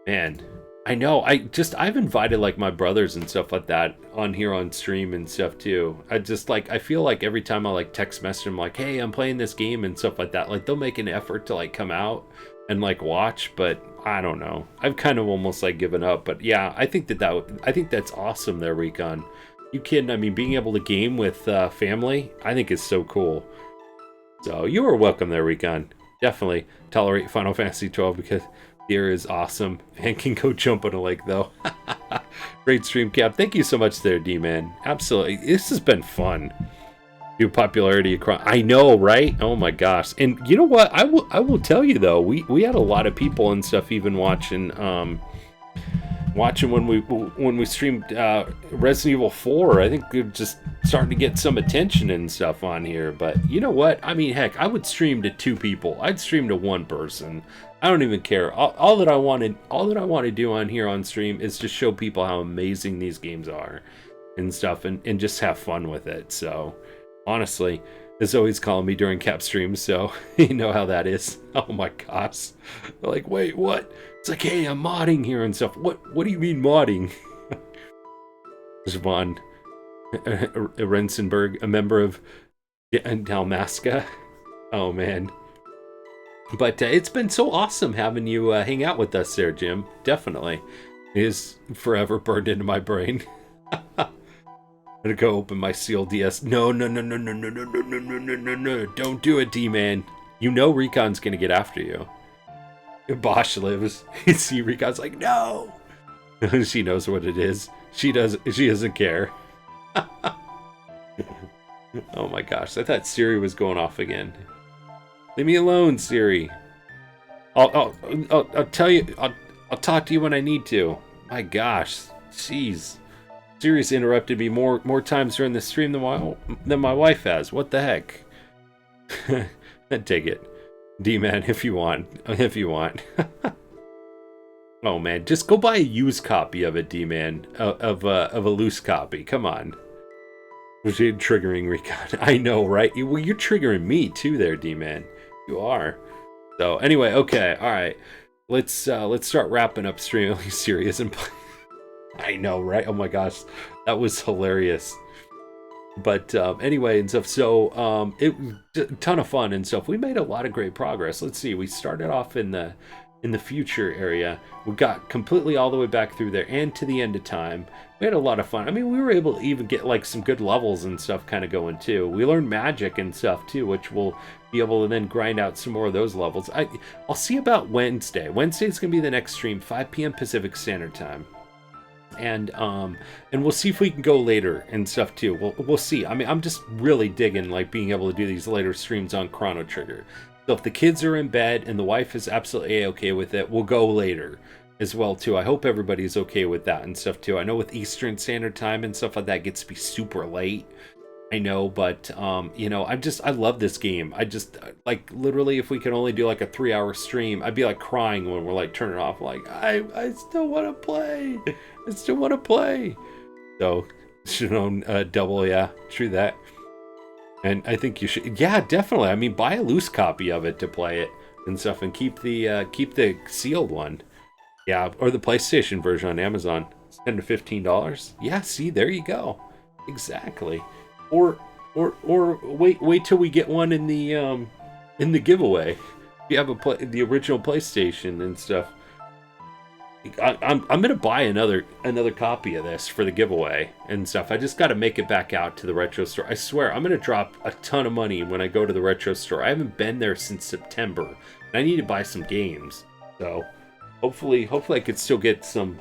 Man, I know. I've invited like my brothers and stuff like that on here on stream and stuff too. I feel like every time I like text message them like, hey, I'm playing this game and stuff like that, like they'll make an effort to like come out and like watch, but I don't know. I've kind of almost like given up. But yeah, I think that's awesome there, Recon. You kidding? I mean, being able to game with family, I think is so cool. So you are welcome there, Recon. Definitely tolerate Final Fantasy 12 because Deer is awesome and can go jump on a lake though. Great stream, Cap. Thank you so much there, D-Man. Absolutely. This has been fun. New popularity across. I know, right? Oh my gosh. And you know what? I will tell you though, we had a lot of people and stuff even watching when we streamed Resident Evil 4. I think we're just starting to get some attention and stuff on here. But you know what? I mean, heck, I would stream to 2 people. I'd stream to 1 person. I don't even care. All that I want to do on here on stream is just show people how amazing these games are and stuff, and just have fun with it. So honestly, there's always calling me during Cap streams, so you know how that is. Oh my gosh. They're like, wait, what? It's like, hey, I'm modding here and stuff. What do you mean modding? Zvon Rensenberg, a member of Dalmasca. Oh man. But it's been so awesome having you hang out with us there, Jim. Definitely. It is forever burned into my brain. I'm gonna go open my sealed DS. No. Don't do it, D-Man. You know Recon's gonna get after you. Bosch lives. You see Recon's like, no! She knows what it is. She doesn't care. Oh my gosh, I thought Siri was going off again. Leave me alone, Siri. I'll tell you. I'll talk to you when I need to. My gosh, jeez. Siri's interrupted me more times during the stream than my wife has. What the heck? Take it, D-Man, if you want. Oh man, just go buy a used copy of it, D-Man. Of a loose copy. Come on. Triggering Recon. I know, right? Well, you're triggering me too, there, D-Man. You are. So anyway, okay, all right. Let's start wrapping up stream. At least Siri isn't. I know, right? Oh my gosh, that was hilarious. But anyway and stuff. So it was a ton of fun and stuff. We made a lot of great progress. Let's see. We started off in the future area. We got completely all the way back through there and to the end of time. We had a lot of fun. I mean, we were able to even get like some good levels and stuff kind of going too. We learned magic and stuff too, which we'll be able to then grind out some more of those levels. I'll see about Wednesday. Wednesday's gonna be the next stream, 5 p.m. Pacific Standard Time. And we'll see if we can go later and stuff too. We'll see. I mean, I'm just really digging like being able to do these later streams on Chrono Trigger. So if the kids are in bed and the wife is absolutely okay with it, we'll go later as well too. I hope everybody's okay with that and stuff too. I know with Eastern Standard Time and stuff like that gets to be super late. I know, but you know, I love this game. I just like literally if we could only do like a 3-hour stream, I'd be like crying when we're like turning off like I still want to play. I still want to play. So should own double, yeah, true that. And I think you should, yeah, definitely. I mean, buy a loose copy of it to play it and stuff, and keep the sealed one. Yeah, or the PlayStation version on Amazon. It's $10 to $15. Yeah, see, there you go. Exactly. Or wait till we get one in the giveaway. If you have the original PlayStation and stuff. I'm gonna buy another copy of this for the giveaway and stuff. I just got to make it back out to the retro store. I swear I'm gonna drop a ton of money when I go to the retro store. I haven't been there since September, and I need to buy some games. So hopefully I could still get some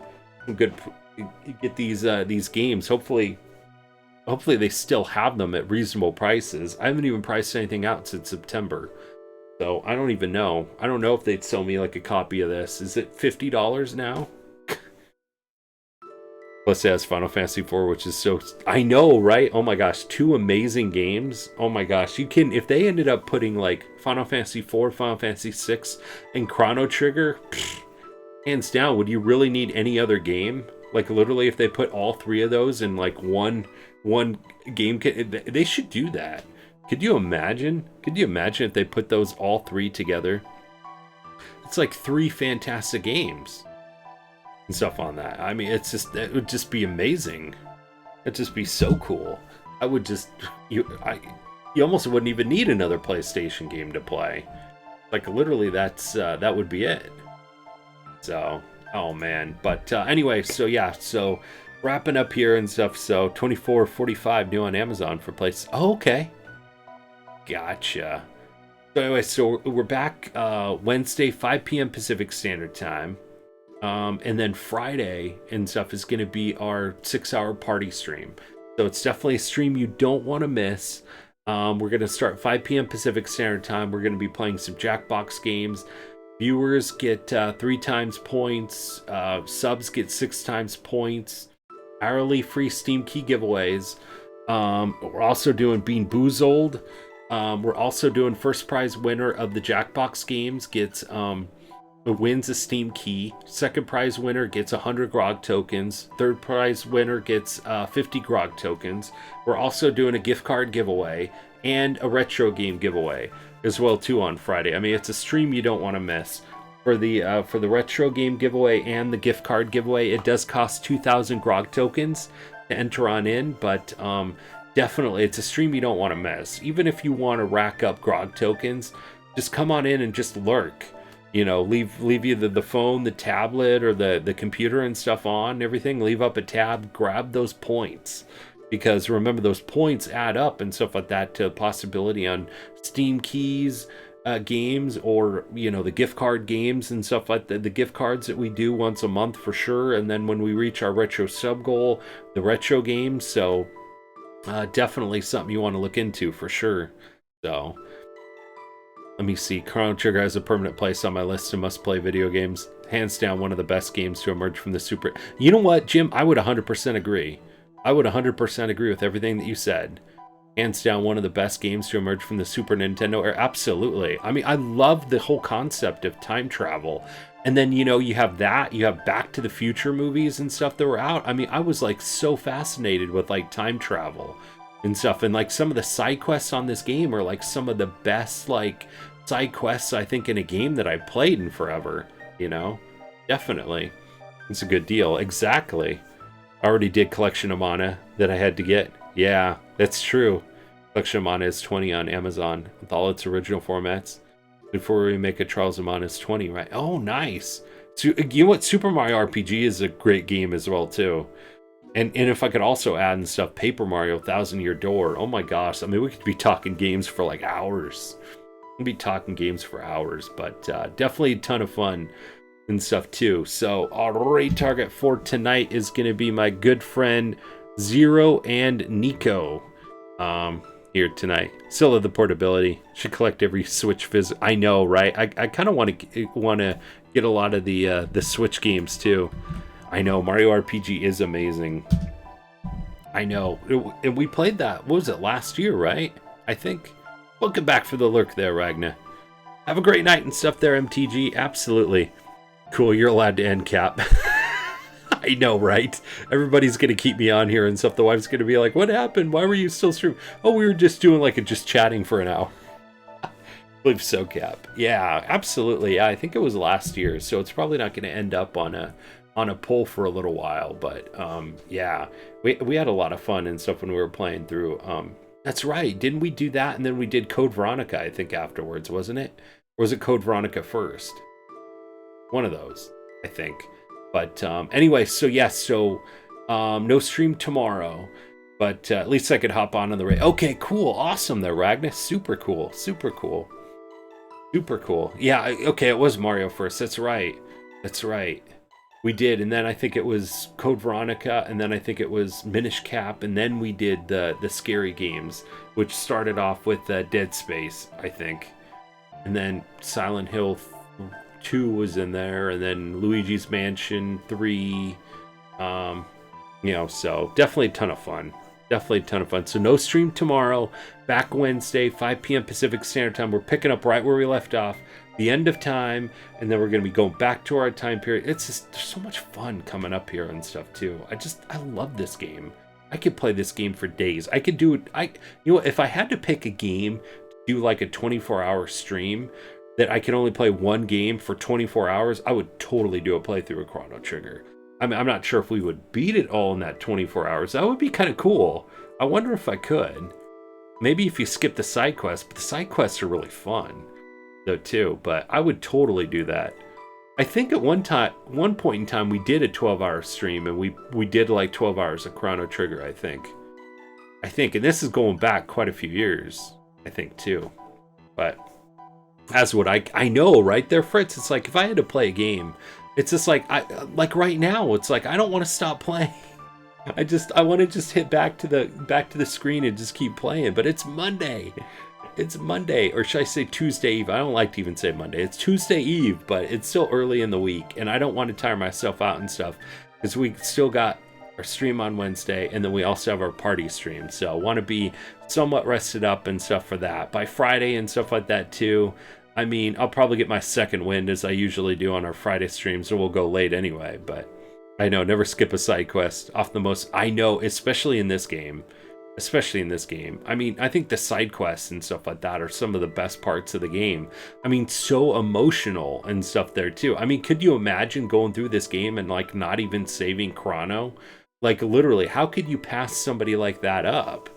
good these games. Hopefully they still have them at reasonable prices. I haven't even priced anything out since September. So I don't even know. I don't know if they'd sell me like a copy of this. Is it $50 now? Plus it has Final Fantasy IV, which is so... I know, right? Oh my gosh, 2 amazing games. Oh my gosh, you can... If they ended up putting like Final Fantasy IV, Final Fantasy VI, and Chrono Trigger, hands down, would you really need any other game? Like literally, if they put all 3 of those in like one game, they should do that. Could you imagine? Could you imagine if they put those all 3 together? It's like 3 fantastic games and stuff on that. I mean, it would just be amazing. It'd just be so cool. I would just, you almost wouldn't even need another PlayStation game to play. Like literally, that would be it. So, oh man. But anyway, so yeah, so wrapping up here and stuff. So $24.45 new on Amazon for place. Oh, okay. Gotcha. So anyway, so we're back Wednesday, 5 p.m. Pacific Standard Time. And then Friday and stuff is going to be our 6-hour party stream. So it's definitely a stream you don't want to miss. We're going to start 5 p.m. Pacific Standard Time. We're going to be playing some Jackbox games. Viewers get 3 times points. Subs get 6 times points. Hourly free Steam key giveaways. We're also doing Bean Boozled. We're also doing first prize winner of the Jackbox games gets wins a Steam key. Second prize winner gets 100 grog tokens. Third prize winner gets 50 grog tokens. We're also doing a gift card giveaway and a retro game giveaway as well too on Friday. I mean, it's a stream you don't want to miss. For the retro game giveaway and the gift card giveaway, it does cost 2,000 grog tokens to enter on in, but definitely it's a stream you don't want to miss. Even if you want to rack up grog tokens, just come on in and just lurk. You know, leave either the phone, the tablet, or the computer and stuff on, everything. Leave up a tab, grab those points. Because remember, those points add up and stuff like that to a possibility on Steam keys, games, or, you know, the gift card games and stuff like that. The gift cards that we do once a month for sure. And then when we reach our retro sub goal, the retro games. So definitely something you want to look into for sure. So... let me see. Chrono Trigger has a permanent place on my list of must-play video games. Hands down, one of the best games to emerge from the Super... You know what, Jim? I would 100% agree. I would 100% agree with everything that you said. Hands down, one of the best games to emerge from the Super Nintendo era. Absolutely. I mean, I love the whole concept of time travel. And then, you know, you have that. You have Back to the Future movies and stuff that were out. I mean, I was, like, so fascinated with, like, time travel and stuff. And, like, some of the side quests on this game are, like, some of the best, like, side quests, I think, in a game that I've played in forever, you know? Definitely. It's a good deal. Exactly. I already did Collection of Mana that I had to get. Yeah, that's true. Collection of Mana is 20 on Amazon with all its original formats. Before we make a Trials of Mana is 20, right? Oh, nice. So, you know what? Super Mario RPG is a great game as well, too. And if I could also add and stuff, Paper Mario Thousand Year Door. Oh my gosh. I mean, we could be talking games for like hours. We'd be talking games for hours, but definitely a ton of fun and stuff too. So our raid target for tonight is going to be my good friend Zero and Nico here tonight. Still have the portability. Should collect every Switch visit. I know, right? I kind of want to get a lot of the Switch games too. I know Mario RPG is amazing. I know. We played that. What was it, last year, right? I think. Welcome back for the lurk there, Ragnar. Have a great night and stuff there, MTG. Absolutely. Cool, you're allowed to end, Cap. I know, right? Everybody's going to keep me on here and stuff. The wife's going to be like, what happened? Why were you still streaming? Oh, we were just doing like just chatting for an hour. I believe so, Cap. Yeah, absolutely. Yeah, I think it was last year, so it's probably not going to end up on a poll for a little while. But yeah, we had a lot of fun and stuff when we were playing through. That's right. Didn't we do that? And then we did Code Veronica, I think, afterwards, wasn't it? Or was it Code Veronica first? One of those, I think. But anyway, so yes, so no stream tomorrow. But at least I could hop on the raid. Okay, cool. Awesome there, Ragnar. Super cool. Super cool. Super cool. Yeah, okay, it was Mario first. That's right. That's right. We did, and then I think it was Code Veronica, and then I think it was Minish Cap, and then we did the scary games, which started off with Dead Space, I think. and then Silent Hill 2 was in there, and then Luigi's Mansion 3. So definitely a ton of fun. Definitely a ton of fun. So no stream tomorrow. Back Wednesday, 5 p.m. Pacific Standard Time. We're picking up right where we left off. The end of time, and then we're going to be going back to our time period. It's just, there's so much fun coming up here and stuff too. I love this game. I could play this game for days. I could do it. If I had to pick a game to do like a 24-hour stream that I can only play one game for 24 hours, I would totally do a playthrough of Chrono Trigger. I mean, I'm not sure if we would beat it all in that 24 hours. That would be kind of cool. I wonder if I could. Maybe if you skip the side quests, but the side quests are really fun though too. But I would totally do that. I think at one point in time, we did a 12-hour stream, and we did like 12 hours of Chrono Trigger. I think, and this is going back quite a few years. I think too. But that's what I know right there, Fritz. It's like if I had to play a game, it's just like like right now. It's like I don't want to stop playing. I want to just hit back to the screen and just keep playing. But it's Monday. It's Monday, or should I say Tuesday Eve? I don't like to even say Monday. It's Tuesday Eve, but it's still early in the week, and I don't want to tire myself out and stuff because we still got our stream on Wednesday, and then we also have our party stream. So I want to be somewhat rested up and stuff for that. By Friday and stuff like that too. I mean, I'll probably get my second wind as I usually do on our Friday streams, or we'll go late anyway. But I know, never skip a side quest off the most. I know, especially in this game. I mean, I think the side quests and stuff like that are some of the best parts of the game. I mean, so emotional and stuff there too. I mean, could you imagine going through this game and like not even saving Chrono? Like literally, how could you pass somebody like that up?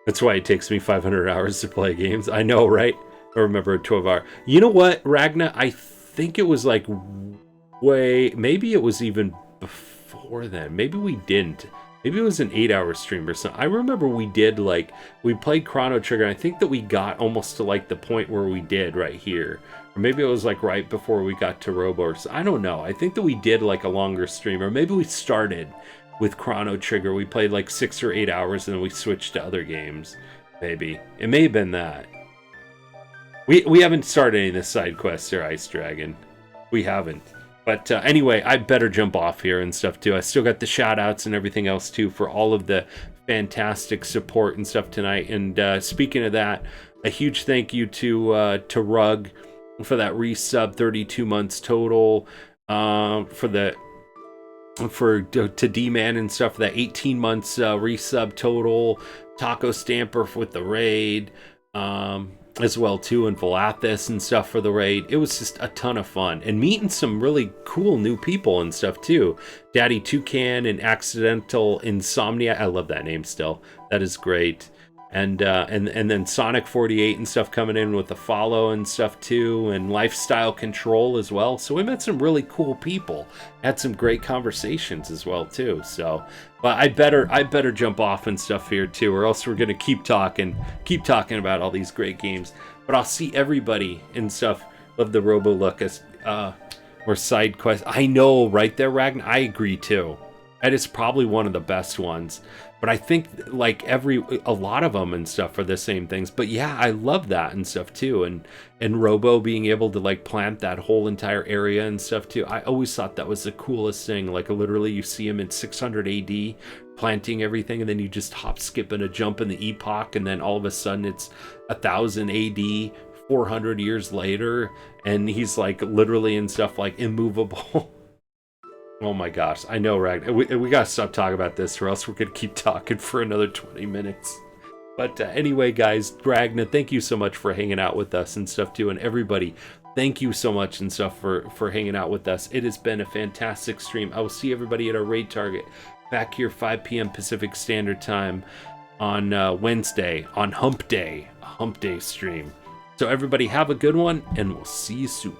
That's why it takes me 500 hours to play games. I know, right? I remember a 12-hour. You know what, Ragna? I think it was like maybe it was even before then. Maybe we didn't. Maybe it was an 8-hour stream or something. I remember we played Chrono Trigger, and I think that we got almost to like the point where we did right here. Or maybe it was like right before we got to Robo or something. I don't know. I think that we did like a longer stream, or maybe we started with Chrono Trigger. We played like 6 or 8 hours, and then we switched to other games. Maybe. It may have been that. We haven't started any of the side quests here, Ice Dragon. We haven't. But anyway, I better jump off here and stuff too. I still got the shout outs and everything else too for all of the fantastic support and stuff tonight. And speaking of that, a huge thank you to Rug for that resub, 32 months total. To D-Man and stuff for that 18 months resub total. Taco Stamper with the raid. As well too, and Valathis and stuff for the raid. It was just a ton of fun, and meeting some really cool new people and stuff too. Daddy Toucan and Accidental Insomnia. I love that name still. That is great. And then Sonic 48 and stuff coming in with the follow and stuff too, and Lifestyle Control as well. So we met some really cool people, had some great conversations as well too. So, but I better jump off and stuff here too, or else we're gonna keep talking about all these great games. But I'll see everybody and stuff of the Robo Lucas or side quest. I know, right there, Ragnar. I agree too. That is probably one of the best ones. But I think like a lot of them and stuff are the same things. But yeah, I love that and stuff too. And Robo being able to like plant that whole entire area and stuff too. I always thought that was the coolest thing. Like literally you see him in 600 AD planting everything, and then you just hop, skip, and a jump in the epoch, and then all of a sudden it's 1000 AD, 400 years later, and he's like literally and stuff like immovable. Oh my gosh, I know, Rag. We gotta stop talking about this, or else we're gonna keep talking for another 20 minutes. But anyway, guys, Ragna, thank you so much for hanging out with us and stuff too, and everybody, thank you so much and stuff for hanging out with us. It has been a fantastic stream. I will see everybody at our raid target back here 5 p.m. Pacific Standard Time on Wednesday, on Hump Day, a Hump Day stream. So everybody have a good one, and we'll see you soon.